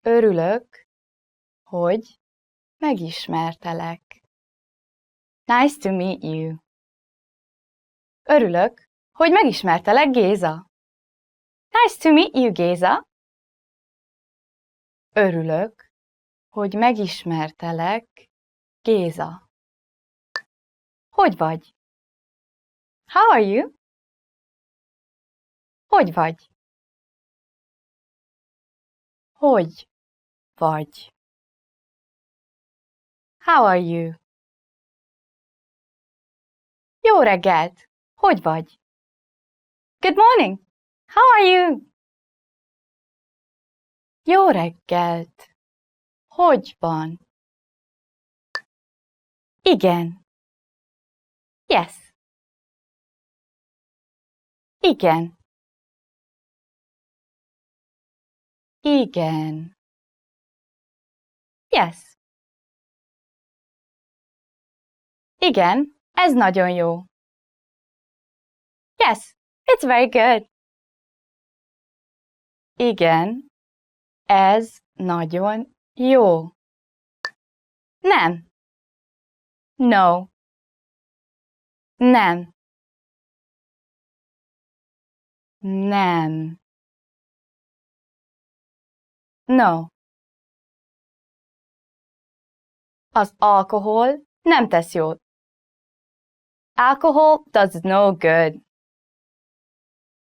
Örülök, hogy megismertelek. Nice to meet you. Örülök, hogy megismertelek, Géza. Nice to meet you, Géza. Örülök, hogy megismertelek, Géza. Hogy vagy? How are you? Hogy vagy? Hogy vagy? How are you? Jó reggelt! Hogy vagy? Good morning! How are you? Jó reggelt! Hogy van? Igen. Yes. Igen. Igen. Yes. Igen, ez nagyon jó. Yes, it's very good. Igen, ez nagyon jó. Nem. No. Nem. Nem. No. Az alkohol nem tesz jót. Alcohol does no good.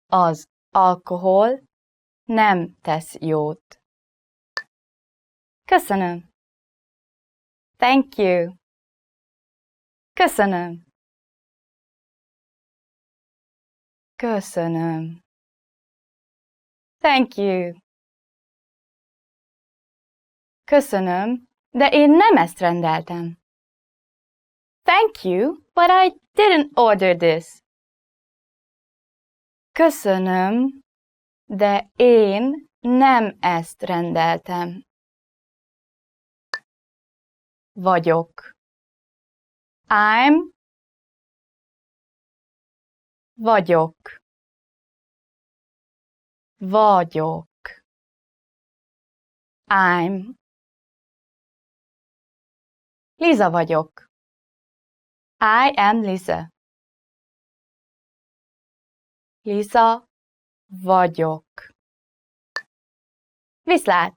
Az alkohol nem tesz jót. Köszönöm. Thank you. Köszönöm. Köszönöm. Thank you. Köszönöm, de én nem ezt rendeltem. Thank you, but I didn't order this. Köszönöm, de én nem ezt rendeltem. Vagyok. I'm. Vagyok. Vagyok. I'm. Liza vagyok. I am Lisa. Lisa vagyok. Viszlát.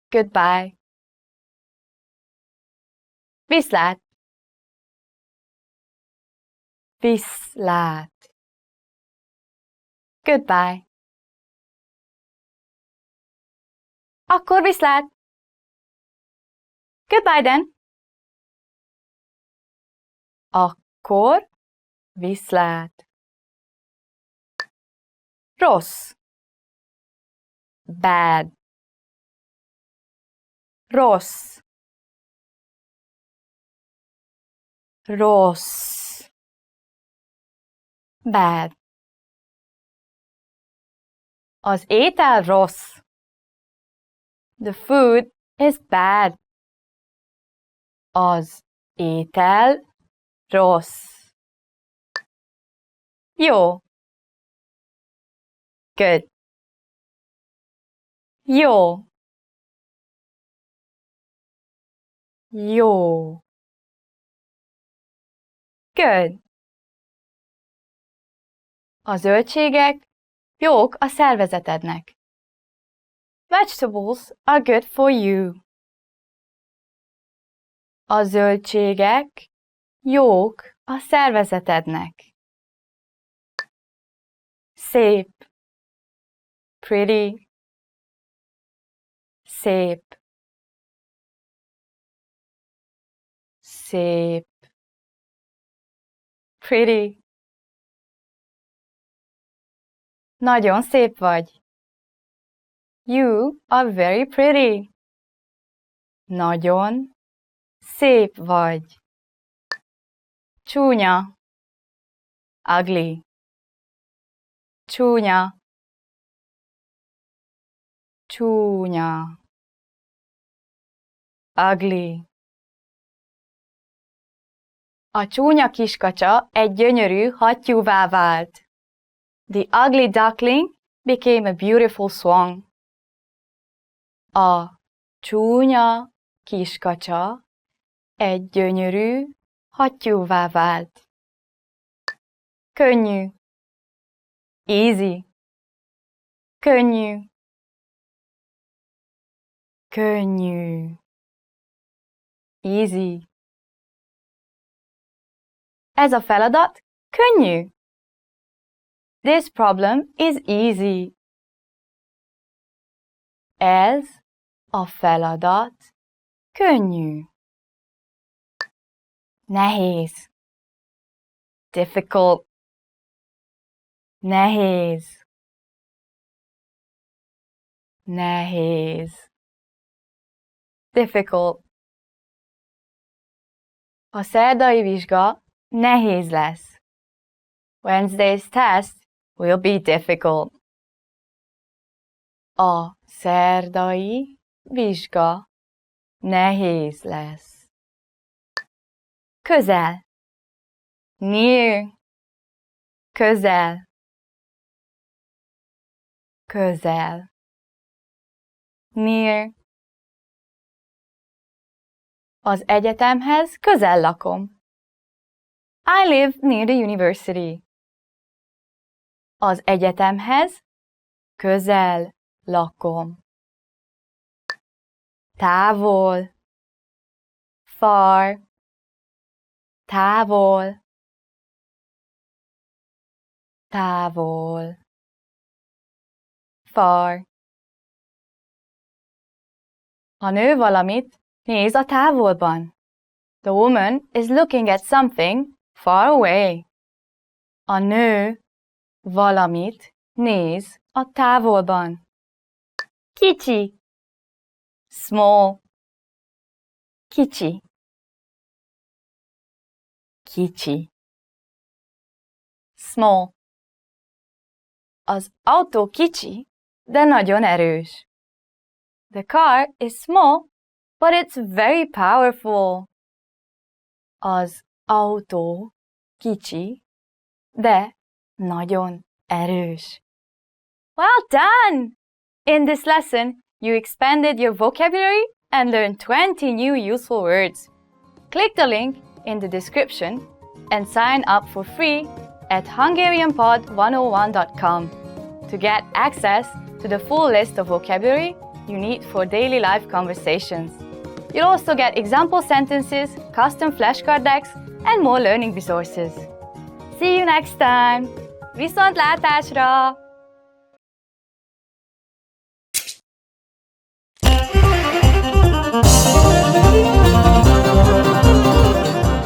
Goodbye. Viszlát. Viszlát. Goodbye. Akkor viszlát. Goodbye then. Akkor viszlát. Rossz. Bad. Rossz. Rossz. Bad. Az étel rossz. The food is bad. Az étel rossz. Jó. Good. Jó. Jó. Good. A zöldségek jók a szervezetednek. Vegetables are good for you. A zöldségek jók a szervezetednek. Szép. Pretty. Szép. Szép. Pretty. Nagyon szép vagy. You are very pretty. Nagyon szép vagy. Csúnya. Ugly. Csúnya. Csúnya. Ugly. A csúnya kiskacsa egy gyönyörű hattyúvá vált. The ugly duckling became a beautiful swan. A csúnya kiskacsa egy gyönyörű hattyúvá vált. Könnyű. Easy. Könnyű. Könnyű. Easy. Ez a feladat könnyű. This problem is easy. Ez a feladat könnyű. Nehéz. Difficult. Nehéz. Nehéz. Difficult. A szerdai vizsga nehéz lesz. Wednesday's test will be difficult. A szerdai vizsga nehéz lesz. Közel. Near. Közel. Közel. Near. Az egyetemhez közel lakom. I live near the university. Az egyetemhez közel lakom. Távol. Far. Távol. Távol. Far. A nő valamit néz a távolban. The woman is looking at something far away. A nő valamit néz a távolban. Kicsi. Small. Kicsi. Kicsi. Small. Az autó kicsi, de nagyon erős. The car is small, but it's very powerful. Az autó kicsi, de nagyon erős. Well done! In this lesson, you expanded your vocabulary and learned 20 new useful words. Click the link in the description and sign up for free at hungarianpod101.com to get access to the full list of vocabulary you need for daily life conversations. You'll also get example sentences, custom flashcard decks, and more learning resources. See you next time! Viszontlátásra!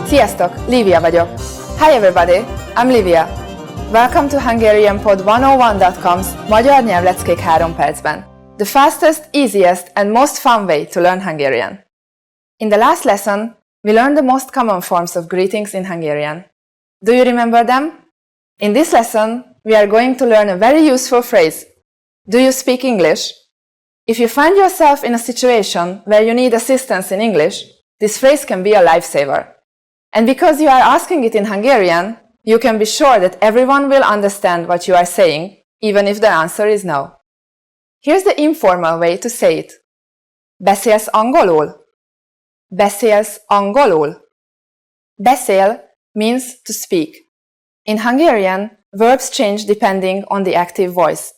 Sziasztok! Lívia vagyok. Hi everybody! I'm Lívia. Welcome to HungarianPod101.com's Magyar nyelvleckék 3 percben. The fastest, easiest and most fun way to learn Hungarian. In the last lesson, we learned the most common forms of greetings in Hungarian. Do you remember them? In this lesson, we are going to learn a very useful phrase. Do you speak English? If you find yourself in a situation where you need assistance in English, this phrase can be a lifesaver. And because you are asking it in Hungarian, you can be sure that everyone will understand what you are saying, even if the answer is no. Here's the informal way to say it. Beszélsz angolul? Beszélsz angolul? Beszél means to speak. In Hungarian, verbs change depending on the active voice.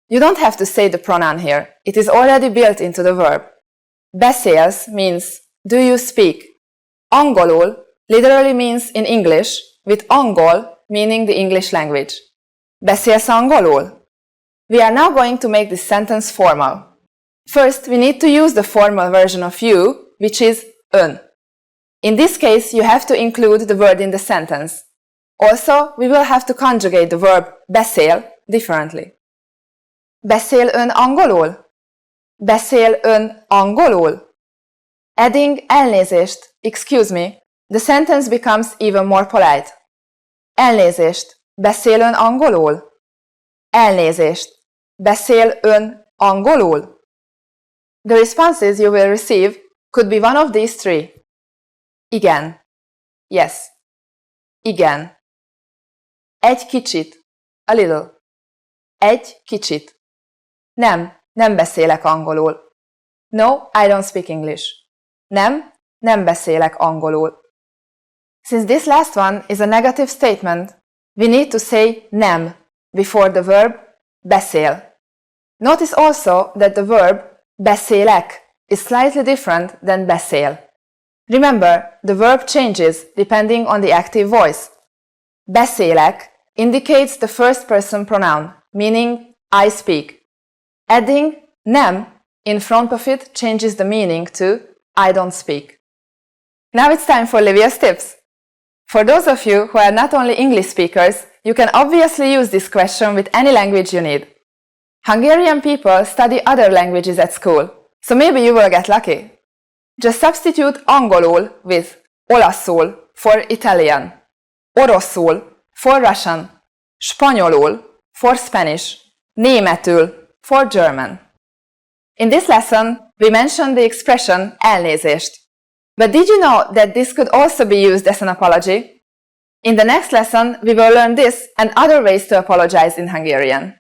You don't have to say the pronoun here. It is already built into the verb. Beszélsz means do you speak. Angolul literally means in English, with angol meaning the English language. Beszélsz angolul? We are now going to make this sentence formal. First, we need to use the formal version of you, which is ön. In this case, you have to include the word in the sentence. Also, we will have to conjugate the verb beszél differently. Beszél ön angolul? Beszél ön angolul? Adding elnézést, excuse me, the sentence becomes even more polite. Elnézést, beszél ön angolul? Elnézést, beszél ön angolul? The responses you will receive could be one of these three. Igen. Yes. Igen. Egy kicsit. A little. Egy kicsit. Nem beszélek angolul. No, I don't speak English. Nem beszélek angolul. Since this last one is a negative statement, we need to say nem before the verb beszél. Notice also that the verb beszélek is slightly different than beszél. Remember, the verb changes depending on the active voice. Beszélek indicates the first person pronoun, meaning I speak. Adding nem in front of it changes the meaning to I don't speak. Now it's time for Livia's tips. For those of you who are not only English speakers, you can obviously use this question with any language you need. Hungarian people study other languages at school, so maybe you will get lucky. Just substitute angolul with olaszul for Italian, oroszul for Russian, spanyolul for Spanish, németül for German. In this lesson, we mentioned the expression elnézést. But did you know that this could also be used as an apology? In the next lesson, we will learn this and other ways to apologize in Hungarian.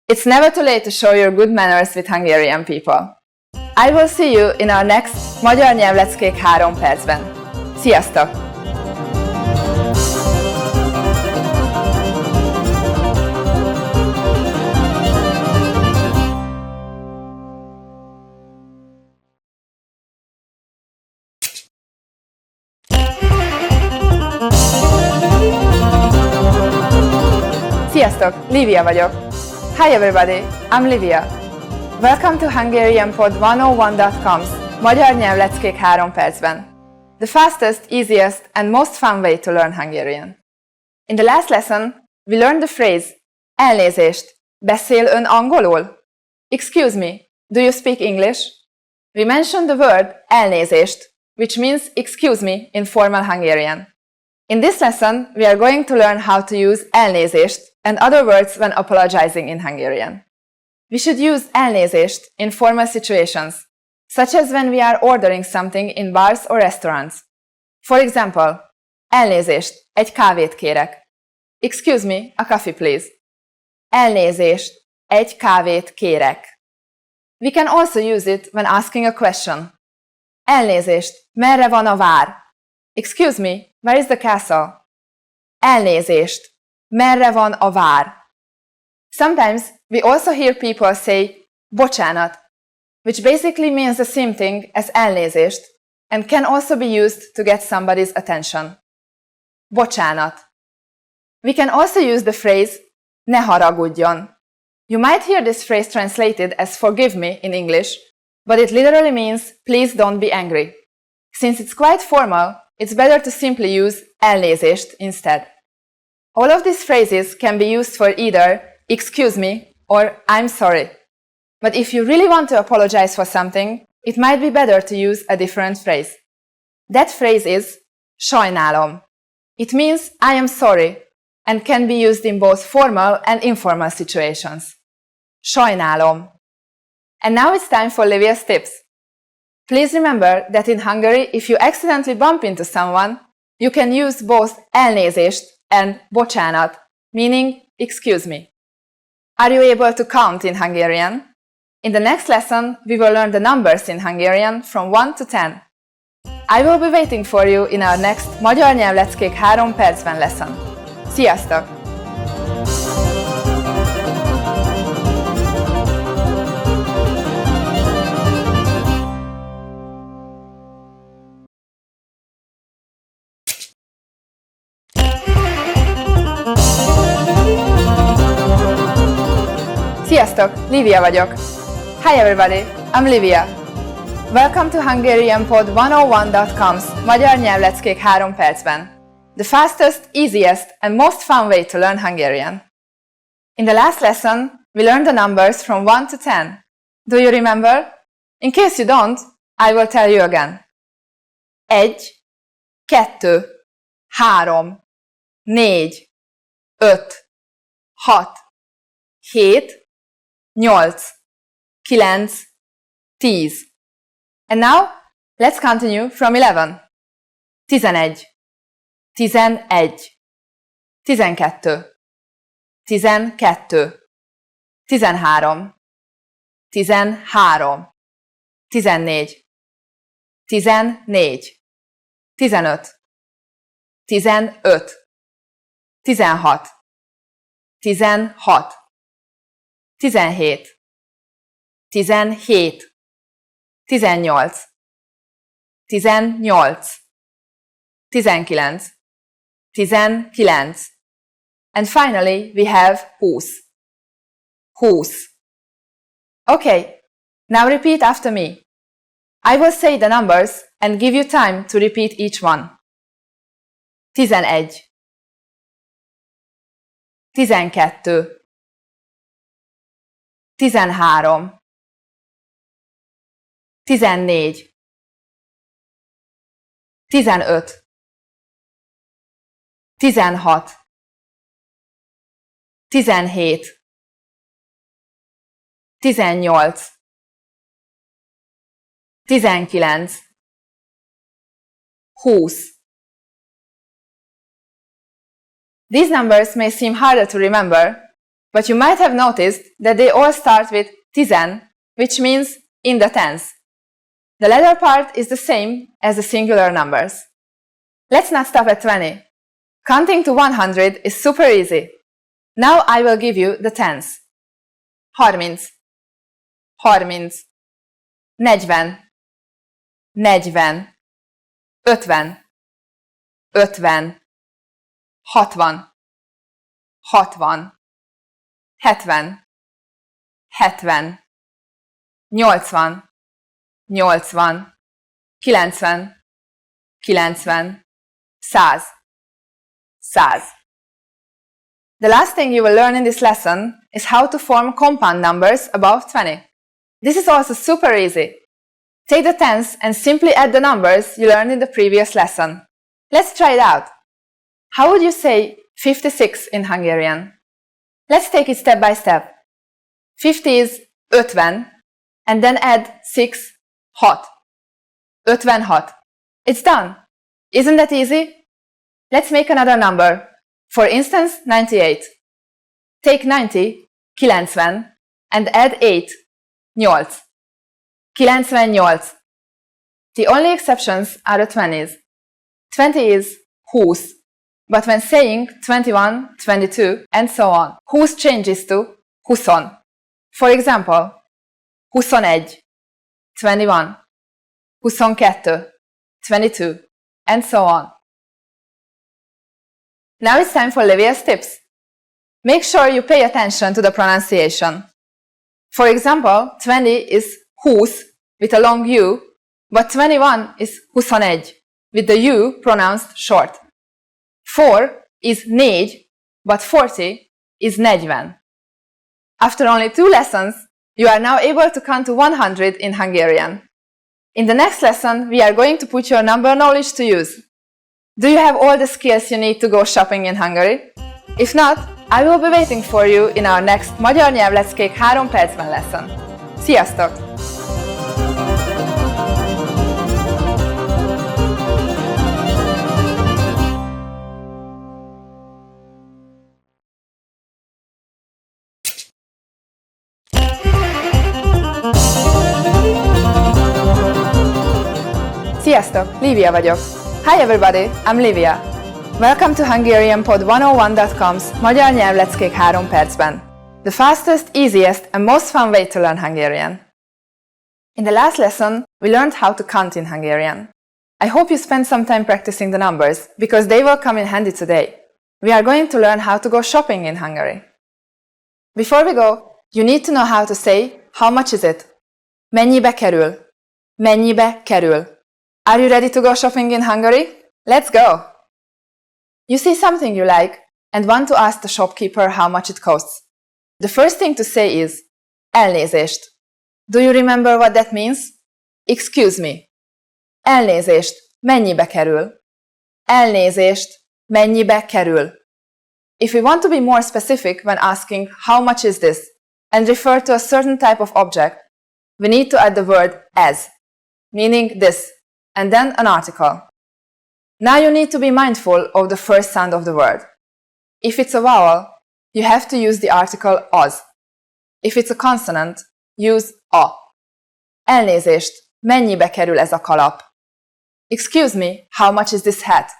It's never too late to show your good manners with Hungarian people. I will see you in our next Magyar Nyelvleckék 3 percben. Sziasztok! Sziasztok! Livia vagyok. Hi everybody, I'm Livia. Welcome to HungarianPod101.com's Magyar Nyelvleckék 3 percben. The fastest, easiest and most fun way to learn Hungarian. In the last lesson, we learned the phrase elnézést, beszél ön angolul? Excuse me, do you speak English? We mentioned the word elnézést, which means excuse me in formal Hungarian. In this lesson, we are going to learn how to use elnézést and other words when apologizing in Hungarian. We should use elnézést in formal situations, such as when we are ordering something in bars or restaurants. For example, elnézést, egy kávét kérek. Excuse me, a coffee please. Elnézést, egy kávét kérek. We can also use it when asking a question. Elnézést, merre van a vár? Excuse me, where is the castle? Elnézést, merre van a vár? Sometimes we also hear people say bocsánat, which basically means the same thing as elnézést and can also be used to get somebody's attention. Bocsánat. We can also use the phrase ne haragudjon. You might hear this phrase translated as forgive me in English, but it literally means please don't be angry. Since it's quite formal, it's better to simply use elnézést instead. All of these phrases can be used for either excuse me or I'm sorry. But if you really want to apologize for something, it might be better to use a different phrase. That phrase is sajnálom. It means I am sorry and can be used in both formal and informal situations. Sajnálom. And now it's time for Livia's tips. Please remember that in Hungary, if you accidentally bump into someone, you can use both elnézést and bocsánat, meaning excuse me. Are you able to count in Hungarian? In the next lesson, we will learn the numbers in Hungarian from 1 to 10. I will be waiting for you in our next Magyar Nyelvleckék 3 percben lesson. Sziasztok! Sziasztok, Lívia vagyok. Hi everybody, I'm Lívia. Welcome to HungarianPod101.com's Magyar nyelvleckék 3 percben. The fastest, easiest and most fun way to learn Hungarian. In the last lesson, we learned the numbers from 1 to 10. Do you remember? In case you don't, I will tell you again. 1, 2, 3, 4, 5, 6, 7, 8, 9, 10. And now, let's continue from 11. 11, 11, 12, 12, 13, 13, 14, 14, 15, 15, 16, 16, 17, 17, 18, 18, 19, 19, and finally we have 20, 20. Okay, now repeat after me. I will say the numbers and give you time to repeat each one. 11, 12, 13, 14, 15, 16, 17, 18, 19, 20. These numbers may seem harder to remember, but you might have noticed that they all start with 10, which means in the tens. The latter part is the same as the singular numbers. Let's not stop at 20. Counting to 100 is super easy. Now I will give you the tens. 30, 30, 40, 40, 50, 50, 60, 60, 70, 70, 80, 80, 90, 90, 100, 100. The last thing you will learn in this lesson is how to form compound numbers above 20. This is also super easy. Take the tens and simply add the numbers you learned in the previous lesson. Let's try it out. How would you say 56 in Hungarian? Let's take it step by step. 50 is 50, and then add 6 hot. 56. It's done. Isn't that easy? Let's make another number. For instance, 98. Take 90, 90, and add 8, 8. 98. The only exceptions are the 20s. 20 is 20, but when saying 21, 22, and so on, 20 changes to 20. For example, 21, 21, 22, 22, and so on. Now it's time for Livia's tips. Make sure you pay attention to the pronunciation. For example, 20 is 20 with a long U, but 21 is 21 with the U pronounced short. 4 is 4, but 40 is 40. After only 2 lessons, you are now able to count to 100 in Hungarian. In the next lesson, we are going to put your number knowledge to use. Do you have all the skills you need to go shopping in Hungary? If not, I will be waiting for you in our next Magyar nyelvleckék 3 percben lesson. Sziasztok! Sziasztok, Lívia vagyok. Hi everybody, I'm Lívia. Welcome to HungarianPod101.com's Magyar nyelvleckék 3 percben. The fastest, easiest and most fun way to learn Hungarian. In the last lesson, we learned how to count in Hungarian. I hope you spent some time practicing the numbers, because they will come in handy today. We are going to learn how to go shopping in Hungary. Before we go, you need to know how to say, how much is it? Mennyibe kerül? Mennyibe kerül? Are you ready to go shopping in Hungary? Let's go! You see something you like and want to ask the shopkeeper how much it costs. The first thing to say is elnézést. Do you remember what that means? Excuse me. Elnézést. Mennyibe kerül? Elnézést. Mennyibe kerül? If we want to be more specific when asking how much is this and refer to a certain type of object, we need to add the word as, meaning this, and then an article. Now you need to be mindful of the first sound of the word. If it's a vowel, you have to use the article az. If it's a consonant, use a. Elnézést, mennyibe kerül ez a kalap? Excuse me, how much is this hat?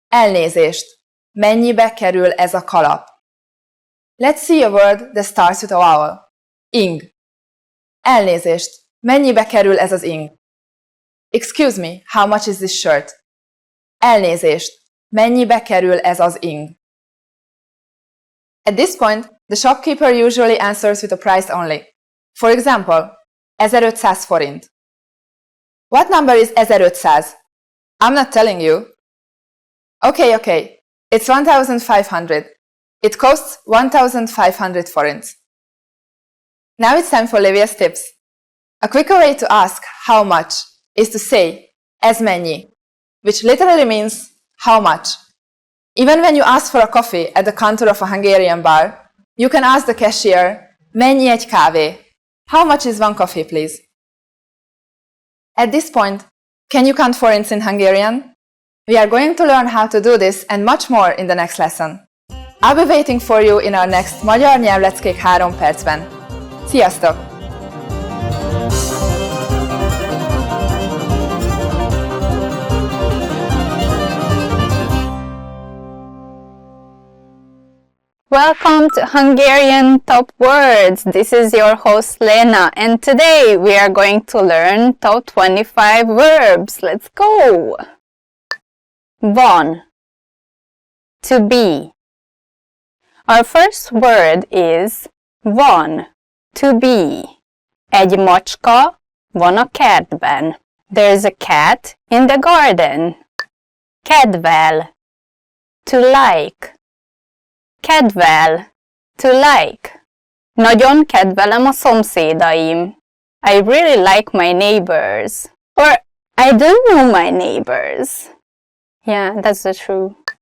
Elnézést, mennyibe kerül ez a kalap? Let's see a word that starts with a vowel. Ing. Elnézést, mennyibe kerül ez az ing? Excuse me, how much is this shirt? Elnézést, mennyibe kerül ez az ing? At this point, the shopkeeper usually answers with a price only. For example, 1500 forint. What number is 1500? I'm not telling you. Okay, it's 1500. It costs 1500 forints. Now it's time for Livia's tips. A quicker way to ask how much is to say ez mennyi, which literally means how much. Even when you ask for a coffee at the counter of a Hungarian bar, you can ask the cashier, mennyi egy kávé? How much is one coffee, please? At this point, can you count forints in Hungarian? We are going to learn how to do this and much more in the next lesson. I'll be waiting for you in our next Magyar Nyelvleckék 3 percben. Sziasztok! Welcome to Hungarian Top Words. This is your host Lena, and today we are going to learn top 25 verbs. Let's go! 1. To be. Our first word is van. To be. Egy macska van a kertben. There's a cat in the garden. Kedvel. To like. Kedvel. To like. Nagyon kedvelem a szomszédaim. I really like my neighbors. Or I don't know my neighbors. Yeah, that's the truth.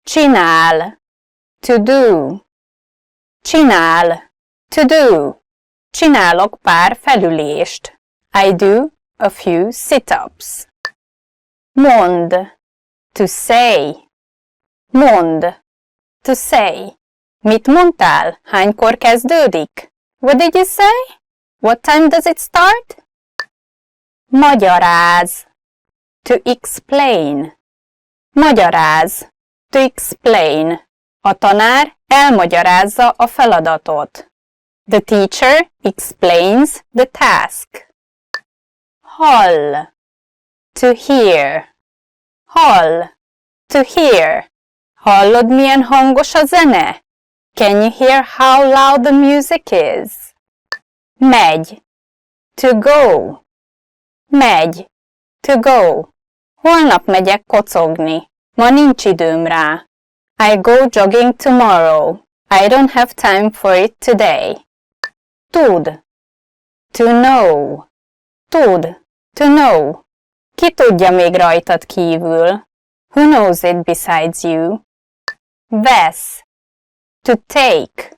Csinál. To do. Csinál. To do. Csinálok pár felülést. I do a few sit-ups. Mond. To say. Mond. To say. Mit mondtál? Hánykor kezdődik? What did you say? What time does it start? Magyaráz. To explain. Magyaráz. To explain. A tanár elmagyarázza a feladatot. The teacher explains the task. Hall. To hear. Hall. To hear. Hallod, milyen hangos a zene? Can you hear how loud the music is? Megy. To go. Megy. To go. Holnap megyek kocogni. Ma nincs időm rá. I go jogging tomorrow. I don't have time for it today. Tud. To know. Tud. To know. Ki tudja még rajtad kívül? Who knows it besides you? Vesz. To take.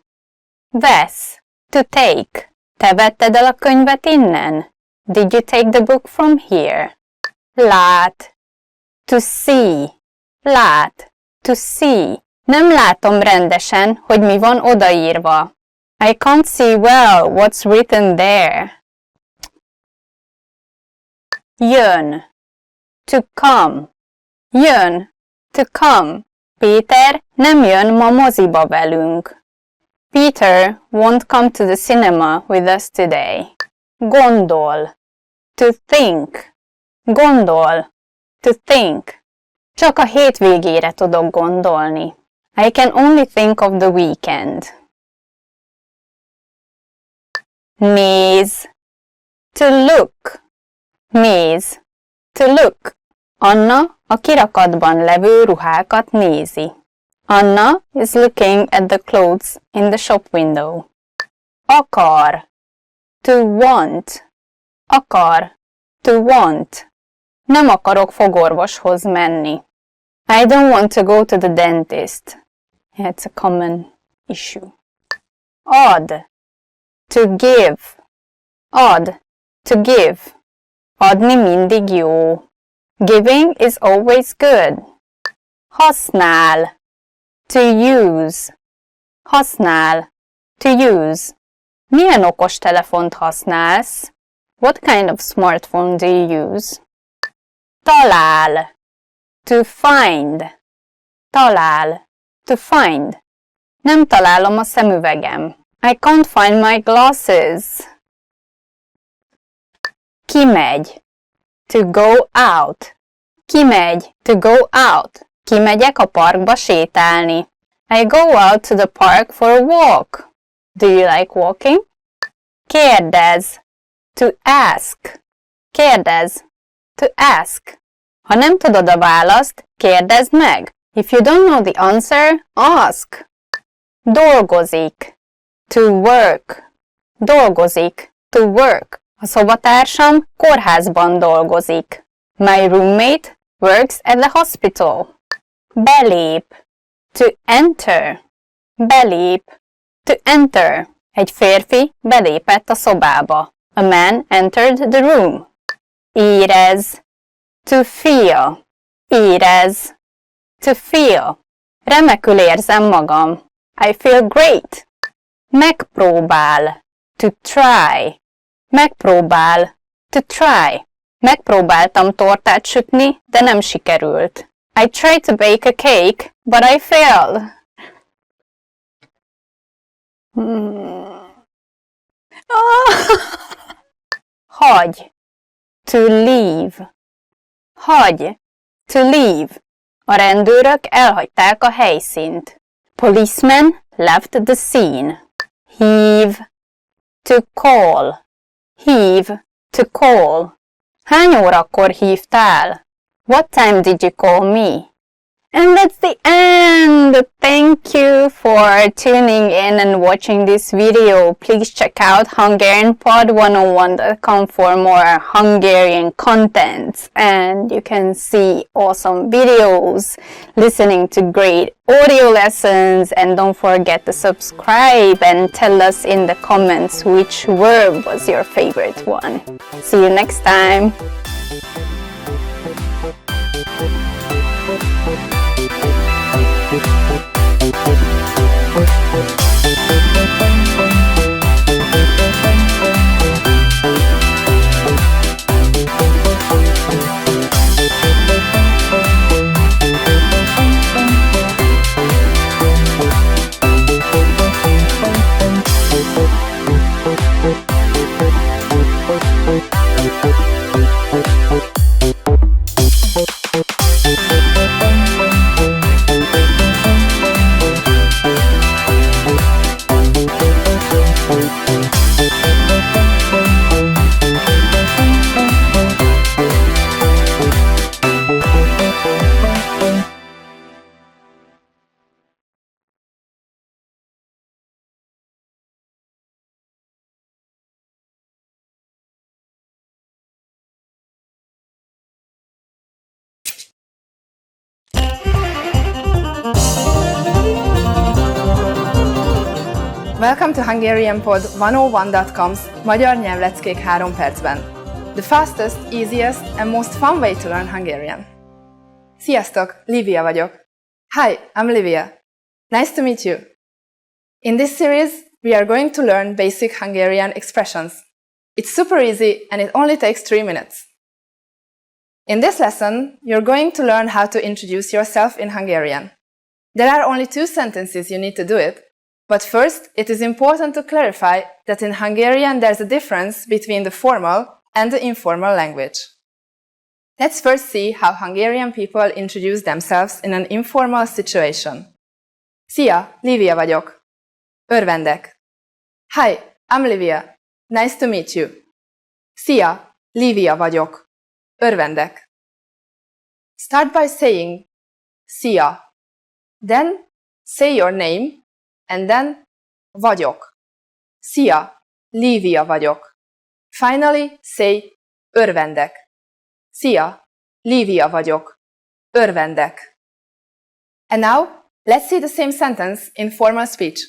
Vesz. To take. Te vetted el a könyvet innen? Did you take the book from here? Lát. To see. Lát. To see. Nem látom rendesen, hogy mi van odaírva. I can't see well what's written there. Jön. To come. Jön. To come. Péter nem jön ma moziba velünk. Peter won't come to the cinema with us today. Gondol. To think. Gondol. To think. Csak a hétvégére tudok gondolni. I can only think of the weekend. Néz. To look. Néz. To look. Anna a kirakatban levő ruhákat nézi. Anna is looking at the clothes in the shop window. Akar. To want. Akar. To want. Nem akarok fogorvoshoz menni. I don't want to go to the dentist. It's a common issue. Ad. To give. Ad. To give. Adni mindig jó. Giving is always good. Használ. To use. Használ. To use. Milyen okostelefont használsz? What kind of smartphone do you use? Talál. To find. Talál. To find. Nem találom a szemüvegem. I can't find my glasses. Kimegy. To go out. Kimegy. To go out. Kimegyek a parkba sétálni. I go out to the park for a walk. Do you like walking? Kérdez. To ask. Kérdez. To ask. Ha nem tudod a választ, kérdezd meg. If you don't know the answer, ask. Dolgozik. To work. Dolgozik. To work. A szobatársam kórházban dolgozik. My roommate works at the hospital. Belép. To enter. Belép. To enter. Egy férfi belépett a szobába. A man entered the room. Érez. To feel. Érez. To feel. Remekül érzem magam. I feel great. Megpróbál. To try. Megpróbál. To try. Megpróbáltam tortát sütni, de nem sikerült. I tried to bake a cake, but I failed. Hagy. To leave. Hagy. To leave. A rendőrök elhagyták a helyszínt. Policemen left the scene. Heave. To call. Heave. To call. Hány órakor hívtál? What time did you call me? And that's the end! Thank you for tuning in and watching this video. Please check out HungarianPod101.com for more Hungarian contents, and you can see awesome videos, listening to great audio lessons, and don't forget to subscribe and tell us in the comments which verb was your favorite one. See you next time! Welcome to HungarianPod101.com's Magyar nyelvleckék 3 percben. The fastest, easiest and most fun way to learn Hungarian. Sziasztok, Livia vagyok. Hi, I'm Livia. Nice to meet you. In this series, we are going to learn basic Hungarian expressions. It's super easy and it only takes 3 minutes. In this lesson, you're going to learn how to introduce yourself in Hungarian. There are only 2 sentences you need to do it. But first, it is important to clarify that in Hungarian there's a difference between the formal and the informal language. Let's first see how Hungarian people introduce themselves in an informal situation. Szia, Livia vagyok. Örvendek. Hi, I'm Livia. Nice to meet you. Szia, Lívia vagyok. Örvendek. Start by saying szia. Then say your name and then vagyok. Szia, Lívia vagyok. Finally say örvendek. Szia, Lívia vagyok. Örvendek. And now, let's see the same sentence in formal speech.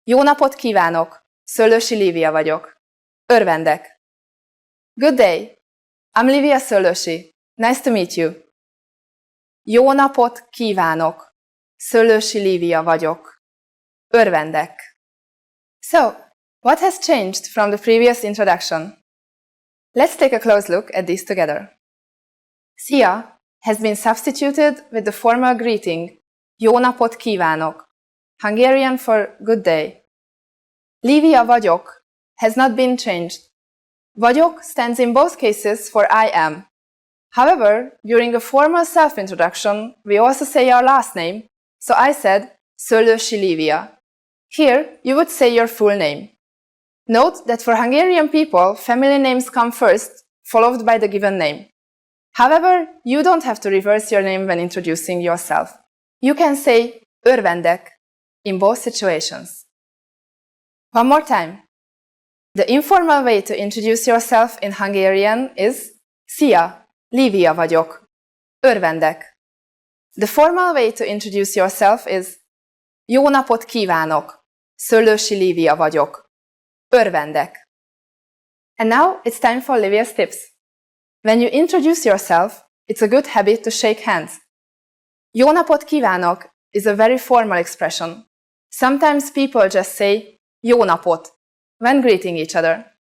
Jó napot kívánok! Szöllősi Lívia vagyok. Örvendek. Good day! I'm Lívia Szöllősi. Nice to meet you. Jó napot kívánok! Szöllősi Lívia vagyok. Örvendek. So, what has changed from the previous introduction? Let's take a close look at these together. Szia has been substituted with the formal greeting Jó napot kívánok, Hungarian for good day. Lívia vagyok has not been changed. Vagyok stands in both cases for I am. However, during a formal self-introduction, we also say our last name, so I said Szöllősi Lívia. Here, you would say your full name. Note that for Hungarian people, family names come first, followed by the given name. However, you don't have to reverse your name when introducing yourself. You can say örvendek in both situations. One more time. The informal way to introduce yourself in Hungarian is Szia, Lívia vagyok. Örvendek. The formal way to introduce yourself is Jó napot kívánok. Szöllősi Lívia vagyok. Örvendek. And now it's time for Lívia's tips. When you introduce yourself, it's a good habit to shake hands. Jó napot kívánok is a very formal expression. Sometimes people just say Jó napot when greeting each other.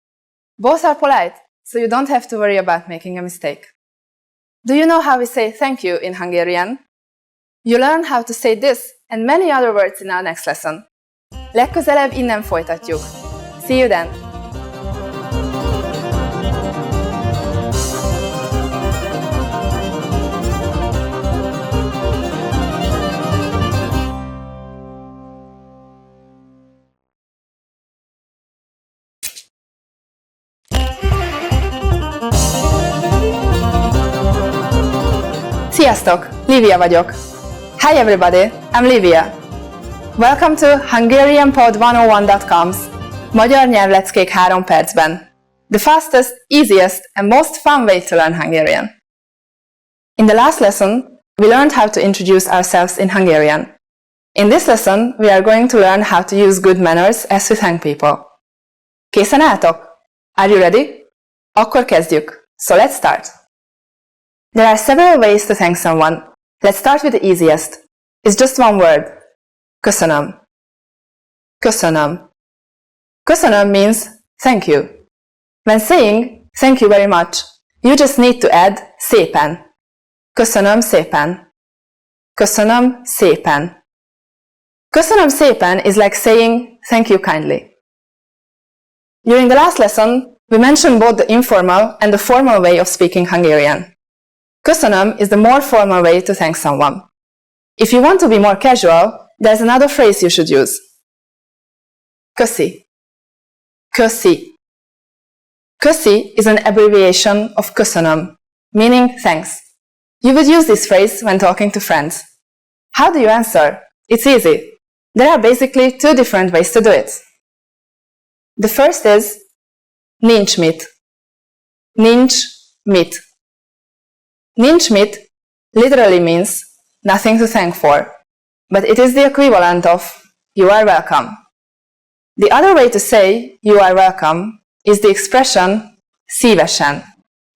Both are polite, so you don't have to worry about making a mistake. Do you know how we say thank you in Hungarian? You learn how to say this and many other words in our next lesson. Legközelebb innen folytatjuk. See you then! Sziasztok! Lívia vagyok. Hi everybody, I'm Lívia. Welcome to HungarianPod101.com's Magyar nyelvleckék 3 percben. The fastest, easiest and most fun way to learn Hungarian. In the last lesson, we learned how to introduce ourselves in Hungarian. In this lesson, we are going to learn how to use good manners as we thank people. Készen álltok? Are you ready? Akkor kezdjük. So let's start. There are several ways to thank someone. Let's start with the easiest. It's just one word. Köszönöm. Köszönöm. Köszönöm means thank you. When saying thank you very much, you just need to add szépen. Köszönöm szépen. Köszönöm szépen. Köszönöm szépen is like saying thank you kindly. During the last lesson, we mentioned both the informal and the formal way of speaking Hungarian. Köszönöm is the more formal way to thank someone. If you want to be more casual, there's another phrase you should use. Köszi. Köszi. Köszi is an abbreviation of köszönöm, meaning thanks. You would use this phrase when talking to friends. How do you answer? It's easy. There are basically 2 different ways to do it. The first is nincs mit. Nincs mit. Nincs mit literally means nothing to thank for, but it is the equivalent of you are welcome. The other way to say you are welcome is the expression szívesen.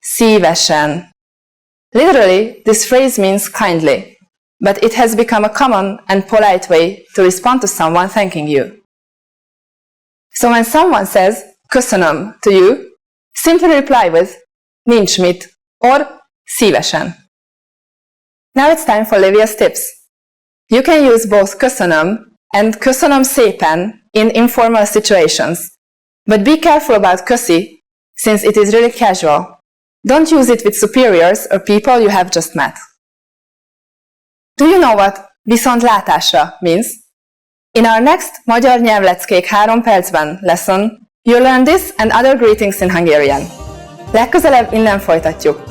Szívesen. Literally, this phrase means kindly, but it has become a common and polite way to respond to someone thanking you. So when someone says köszönöm to you, simply reply with nincs mit or szívesen. Now it's time for Lívia's tips. You can use both köszönöm and köszönöm szépen in informal situations, but be careful about köszi since it is really casual. Don't use it with superiors or people you have just met. Do you know what viszontlátásra means? In our next Magyar nyelvleckék 3 percben lesson, You'll learn this and other greetings in Hungarian. Legközelebb innen folytatjuk.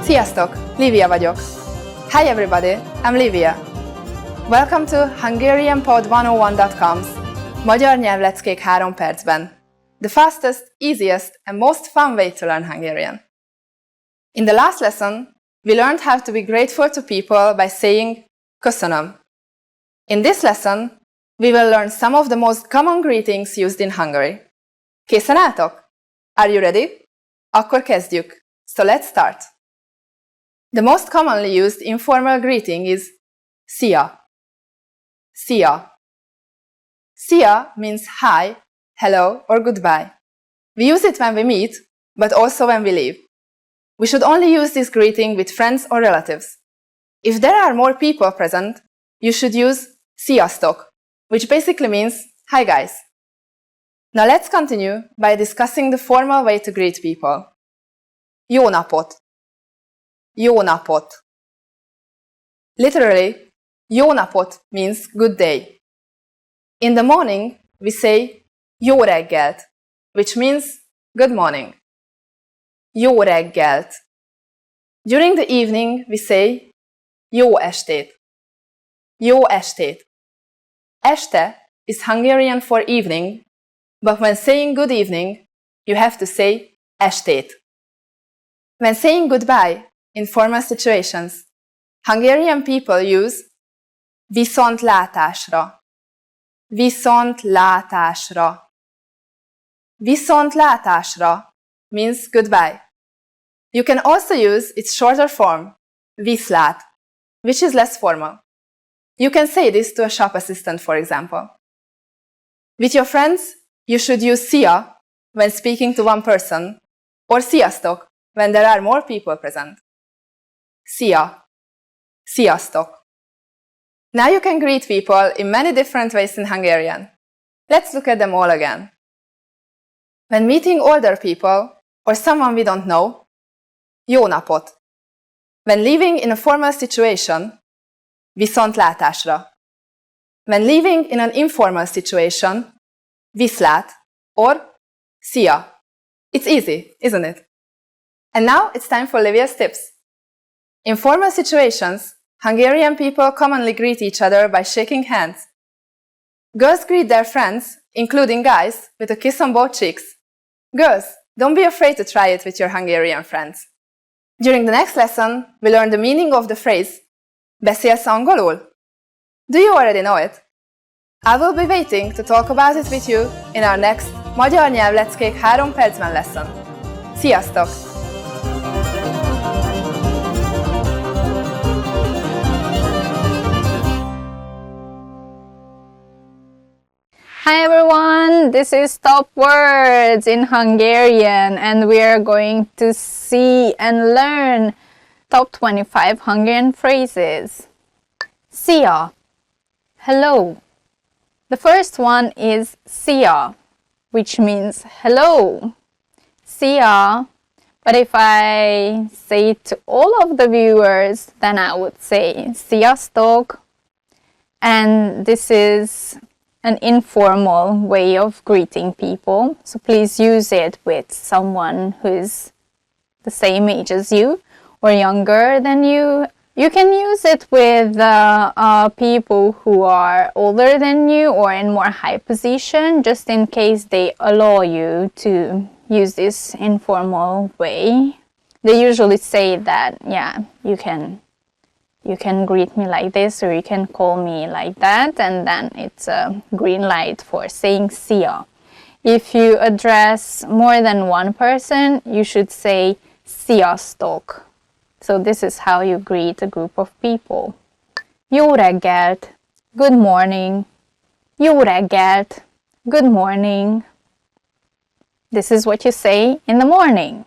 Sziasztok! Lívia vagyok. Hi everybody, I'm Lívia. Welcome to HungarianPod101.com's Magyar nyelvleckék 3 percben. The fastest, easiest and most fun way to learn Hungarian. In the last lesson, we learned how to be grateful to people by saying köszönöm. In this lesson, we will learn some of the most common greetings used in Hungary. Készen álltok? Are you ready? Akkor kezdjük. So let's start. The most commonly used informal greeting is szia. Szia. Szia means hi, hello, or goodbye. We use it when we meet, but also when we leave. We should only use this greeting with friends or relatives. If there are more people present, you should use sziasztok, which basically means hi guys. Now let's continue by discussing the formal way to greet people. Jó napot. Jó napot. Literally, jó napot means good day. In the morning, we say jó reggelt, which means good morning. Jó reggelt. During the evening, we say jó estét. Jó estét. Este is Hungarian for evening, but when saying good evening, you have to say estét. When saying goodbye in formal situations, Hungarian people use viszontlátásra. Viszontlátásra. Viszontlátásra means goodbye. You can also use its shorter form, viszlát, which is less formal. You can say this to a shop assistant, for example. With your friends, you should use szia when speaking to one person, or sziasztok when there are more people present. Szia. Sziasztok. Now you can greet people in many different ways in Hungarian. Let's look at them all again. When meeting older people or someone we don't know, jó napot. When living in a formal situation, viszontlátásra. When living in an informal situation, viszlát or szia. It's easy, isn't it? And now it's time for Livia's tips. In formal situations, Hungarian people commonly greet each other by shaking hands. Girls greet their friends, including guys, with a kiss on both cheeks. Girls, don't be afraid to try it with your Hungarian friends. During the next lesson, we learn the meaning of the phrase beszélsz angolul? Do you already know it? I will be waiting to talk about it with you in our next Magyar nyelvleckék 3 percben lesson. Sziasztok! Hi everyone, this is Top Words in Hungarian, and we are going to see and learn top 25 Hungarian phrases. Szia, hello. The first one is szia, which means hello. Szia, but if I say it to all of the viewers, then I would say sziasztok, and this is an informal way of greeting people, so please use it with someone who is the same age as you or younger than you. You can use it with people who are older than you or in more high position, just in case they allow you to use this informal way. They usually say that, yeah, you can greet me like this, or you can call me like that, and then it's a green light for saying szia. If you address more than one person, you should say sziasztok. So this is how you greet a group of people. Jó reggelt, good morning. Jó reggelt, good morning. This is what you say in the morning.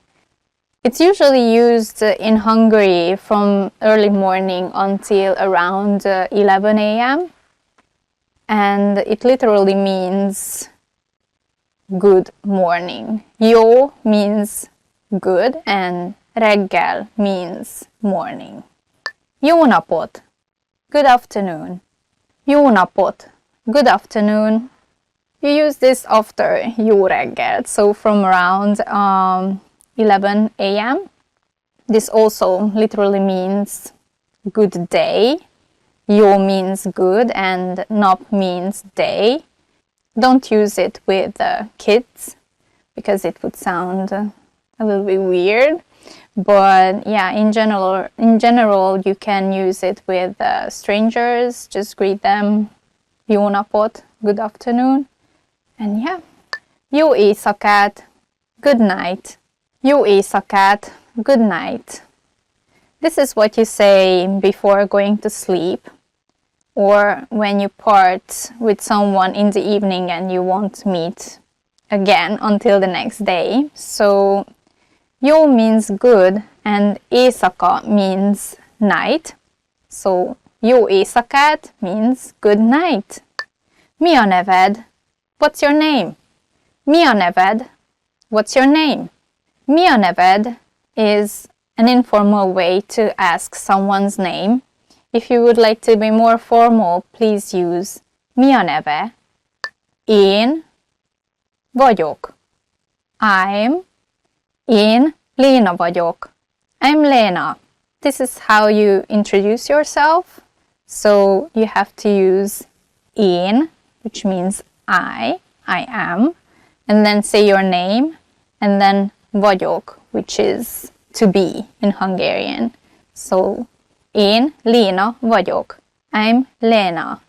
It's usually used in Hungary from early morning until around 11 a.m. and it literally means good morning. Jó means good and reggel means morning. Jó napot, good afternoon. Jó napot, good afternoon. You use this after jó reggel, so from around 11 a.m. This also literally means good day. Jó means good and nap means day. Don't use it with kids because it would sound a little bit weird. But yeah, in general, you can use it with strangers. Just greet them, jó napot, good afternoon. And yeah, jó éjszakát, good night. Jó éjszakát, good night. This is what you say before going to sleep, or when you part with someone in the evening and you won't meet again until the next day. So jó means good and éjszaka means night. So jó éjszakát means good night. Mi a neved? What's your name? Mi a neved? What's your name? Mi a neved is an informal way to ask someone's name. If you would like to be more formal, please use mi a neve? Én vagyok. Én Léna vagyok. I'm Lena. This is how you introduce yourself. So you have to use én, which means I am, and then say your name, and then vagyok, which is to be in Hungarian. So én Léna vagyok. I'm Lena.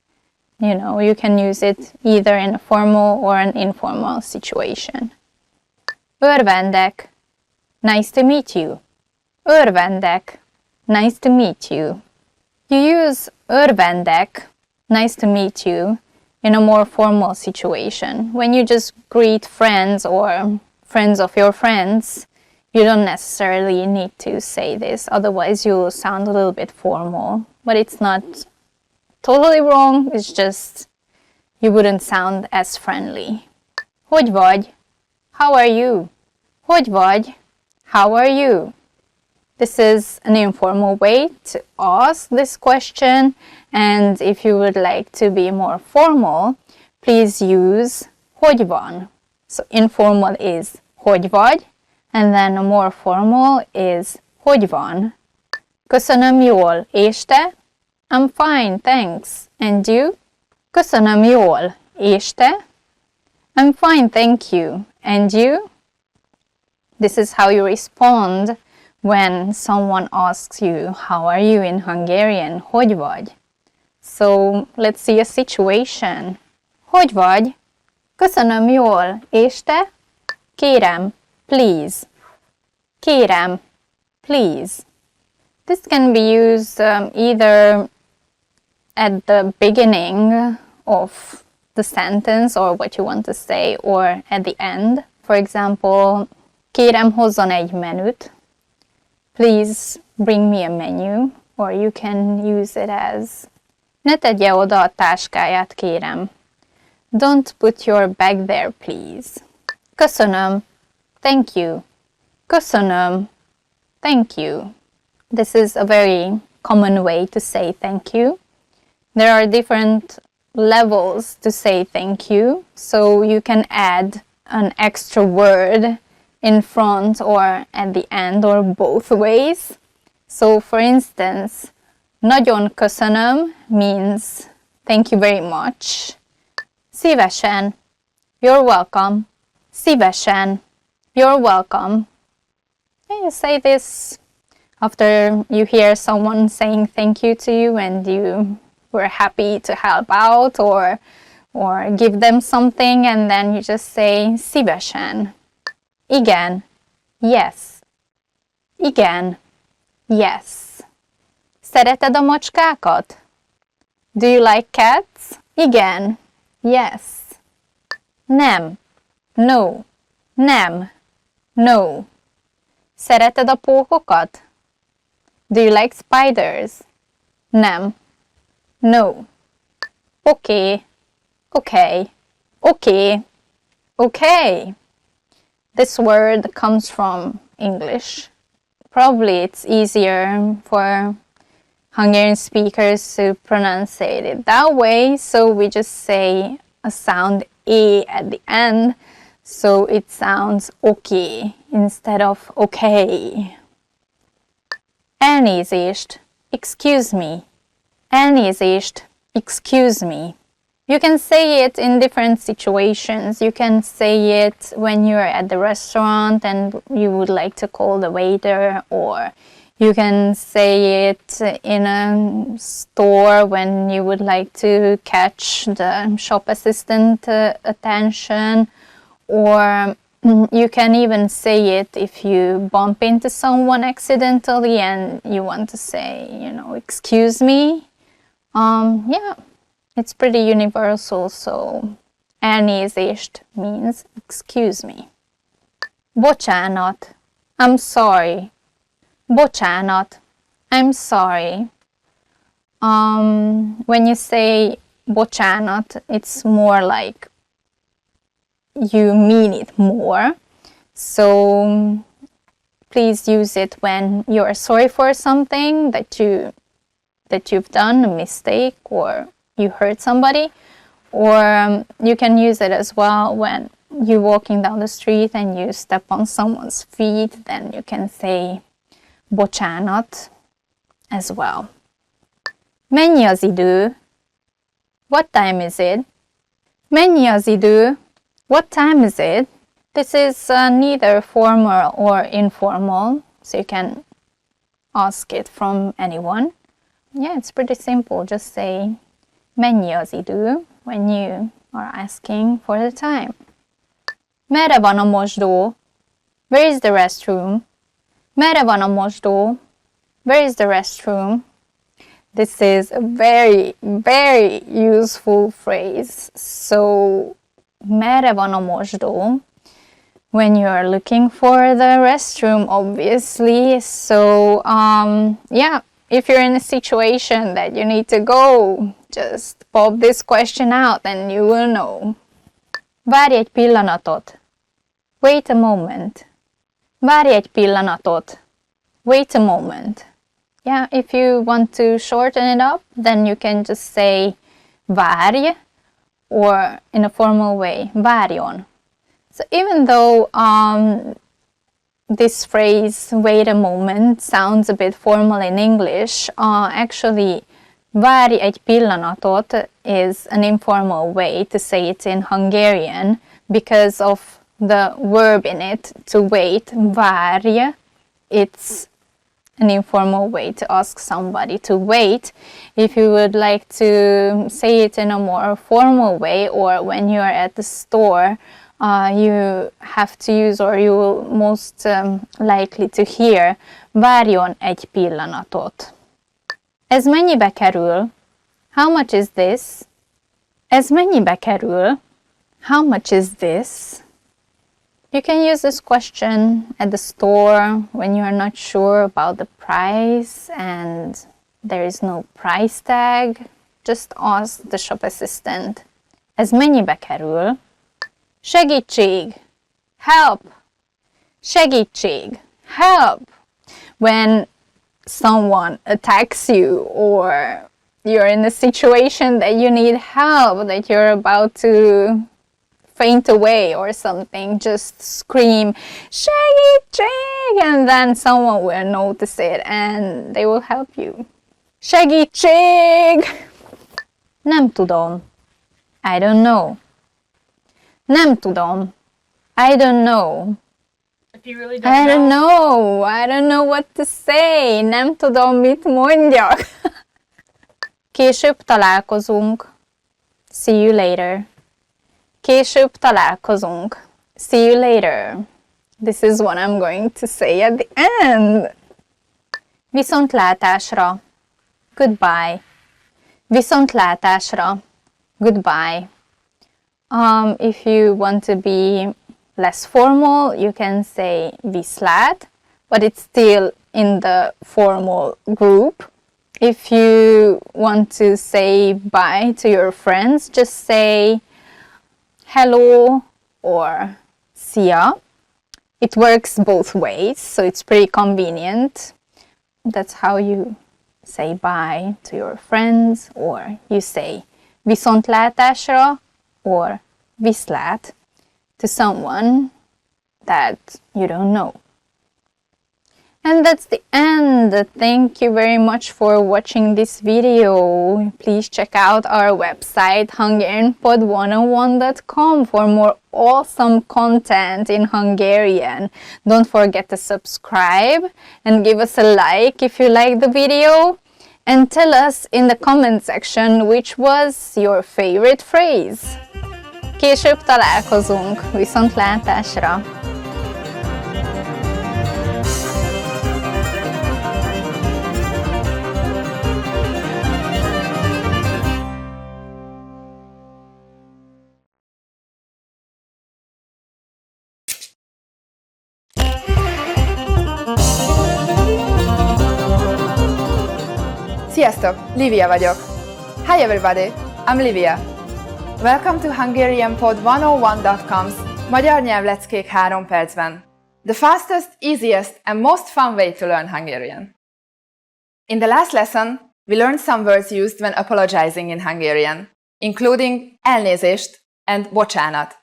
You know, you can use it either in a formal or an informal situation. Örvendek. Nice to meet you. Örvendek. Nice to meet you. You use örvendek, nice to meet you, in a more formal situation. When you just greet friends or friends of your friends, you don't necessarily need to say this, otherwise you'll sound a little bit formal. But it's not totally wrong, it's just you wouldn't sound as friendly. Hogy vagy? How are you? Hogy vagy? How are you? This is an informal way to ask this question, and if you would like to be more formal, please use hogy van. So informal is hogy vagy, and then a more formal is hogy van. Köszönöm jól, és te? I'm fine, thanks. And you? Köszönöm jól, és te? I'm fine, thank you. And you? This is how you respond when someone asks you, how are you in Hungarian? Hogy vagy? So let's see a situation. Hogy vagy? Köszönöm jól, és te? Kérem, please. Kérem, please. This can be used either at the beginning of the sentence or what you want to say, or at the end. For example, kérem hozzon egy menüt. Please bring me a menu. Or you can use it as ne tegye oda a táskáját, kérem. Don't put your bag there, please. Köszönöm. Thank you. Köszönöm. Thank you. This is a very common way to say thank you. There are different levels to say thank you, so you can add an extra word in front or at the end, or both ways. So for instance, nagyon köszönöm means thank you very much. Szívesen, you're welcome. Szívesen, you're welcome. And you say this after you hear someone saying thank you to you and you were happy to help out or give them something, and then you just say szívesen. Igen, yes. Igen, yes. Szereted a macskákat? Do you like cats? Igen, yes. Nem, no. Nem, no. Szereted a pókokat? Do you like spiders? Nem, no. Oké, Okay. Okay. Okay. This word comes from English. Probably it's easier for Hungarian speakers to pronounce it that way, so we just say a sound A at the end, so it sounds okay instead of okay. Elnézést, excuse me. Elnézést, excuse me. You can say it in different situations. You can say it when you're at the restaurant and you would like to call the waiter, or you can say it in a store when you would like to catch the shop assistant attention, or you can even say it if you bump into someone accidentally and you want to say, excuse me. Yeah, it's pretty universal, so elnézést means excuse me. Bocsánat, I'm sorry. Bocsánat, I'm sorry. When you say bocsánat, it's more like you mean it more. So please use it when you are sorry for something that you've done, a mistake, or you hurt somebody. Or you can use it as well when you're walking down the street and you step on someone's feet, then you can say bocsánat as well. Mennyi az idő? What time is it? Mennyi az idő? What time is it? This is neither formal or informal, so you can ask it from anyone. Yeah, it's pretty simple. Just say mennyi az idő when you are asking for the time. Merre van a mosdó? Where is the restroom? Merre van a mosdó? Where is the restroom? This is a very, very useful phrase. So, merre van a mosdó? When you are looking for the restroom, obviously. So, yeah, if you're in a situation that you need to go, just pop this question out and you will know. Várj egy pillanatot. Wait a moment. Várj egy pillanatot. Wait a moment. Yeah, if you want to shorten it up, then you can just say várj, or in a formal way, várjon. So even though this phrase, wait a moment, sounds a bit formal in English, actually, várj egy pillanatot is an informal way to say it in Hungarian because of the verb in it, to wait, várj. It's an informal way to ask somebody to wait. If you would like to say it in a more formal way, or when you are at the store, you have to use, or you will most likely to hear, várjon egy pillanatot. Ez mennyibe kerül? How much is this? Ez mennyibe kerül? How much is this? You can use this question at the store when you are not sure about the price and there is no price tag. Just ask the shop assistant. Ez mennyibe kerül? Segítség! Help! Segítség! Help! When someone attacks you or you're in a situation that you need help, that you're about to faint away or something, just scream segítség, and then someone will notice it and they will help you. Segítség! Nem tudom. I don't know. Nem tudom. I don't know. If you really I don't know. I don't know what to say. Nem tudom, mit mondjak. Később találkozunk. See you later. Később találkozunk. See you later. This is what I'm going to say at the end. Viszontlátásra. Goodbye. Viszontlátásra. Goodbye. If you want to be less formal, you can say viszlát, but it's still in the formal group. if you want to say bye to your friends, just say hello or szia. It works both ways, so it's pretty convenient. That's how you say bye to your friends, or you say viszontlátásra or viszlát to someone that you don't know. And that's the end. Thank you very much for watching this video. Please check out our website hungarianpod101.com for more awesome content in Hungarian. Don't forget to subscribe and give us a like if you like the video. And tell us in the comment section which was your favorite phrase. Később találkozunk. Viszontlátásra! Sziasztok! Livia vagyok. Hi everybody, I'm Livia. Welcome to HungarianPod101.com's Magyar nyelvleckék 3 percben. The fastest, easiest and most fun way to learn Hungarian. In the last lesson, we learned some words used when apologizing in Hungarian, including elnézést and bocsánat.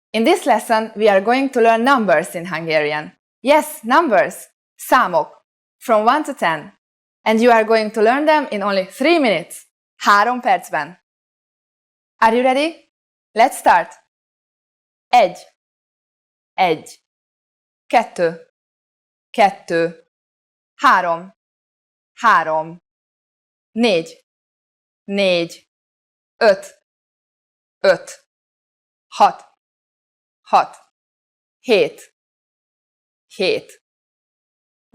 In this lesson, we are going to learn numbers in Hungarian. Yes, numbers, számok, from 1 to 10. And you are going to learn them in only 3 minutes. 3 percben. Are you ready? Let's start. 1, 1, 2, 2, 3, 3, 4, 4, 5, 5, 6, 6, 7,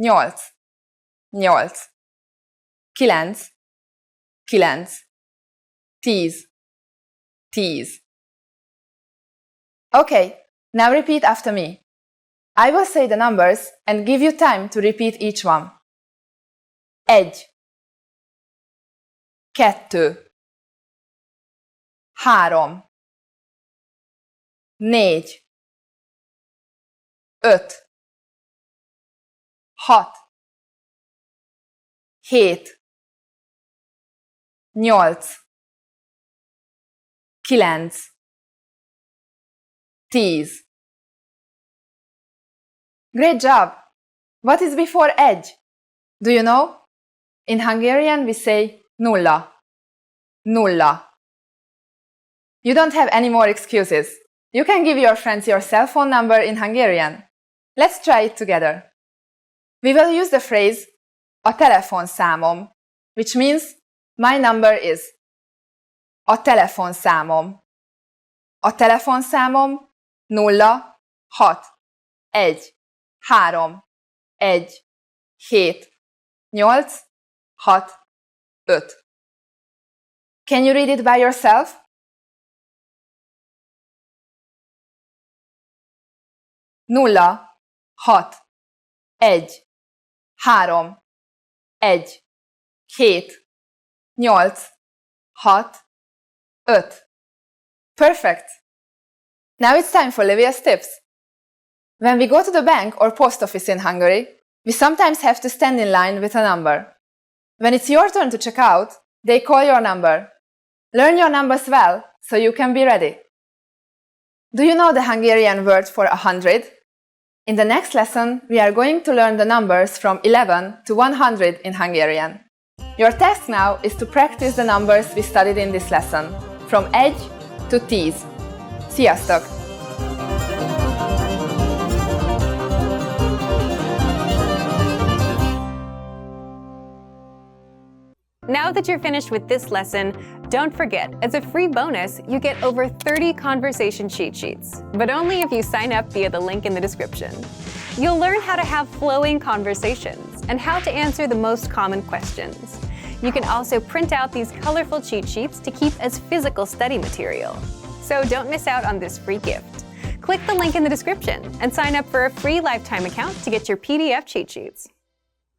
7, 8, 8, 9, 9, 10, 10. Okay, now repeat after me. I will say the numbers and give you time to repeat each one. 1, 2, 3, 4, 5, 6, 7, 8, 9, 10. Great job! What is before edge? Do you know? In Hungarian we say nulla. Nulla. You don't have any more excuses. You can give your friends your cell phone number in Hungarian. Let's try it together. We will use the phrase a telefonszámom, which means my number is. A telefonszámom. A telefonszámom 0, 6, 1, 3, 1, 7, 8, 6, 5. Can you read it by yourself? Nulla, 6, 1, 3, 1, 7, 8, 6, 5. Perfect! Now it's time for Livia's tips. When we go to the bank or post office in Hungary, we sometimes have to stand in line with a number. When it's your turn to check out, they call your number. Learn your numbers well so you can be ready. Do you know the Hungarian word for 100? In the next lesson, we are going to learn the numbers from 11 to 100 in Hungarian. Your task now is to practice the numbers we studied in this lesson, from 1 to 10. Sziasztok! Now that you're finished with this lesson, don't forget, as a free bonus, you get over 30 conversation cheat sheets, but only if you sign up via the link in the description. You'll learn how to have flowing conversations and how to answer the most common questions. You can also print out these colorful cheat sheets to keep as physical study material. So don't miss out on this free gift. Click the link in the description and sign up for a free lifetime account to get your PDF cheat sheets.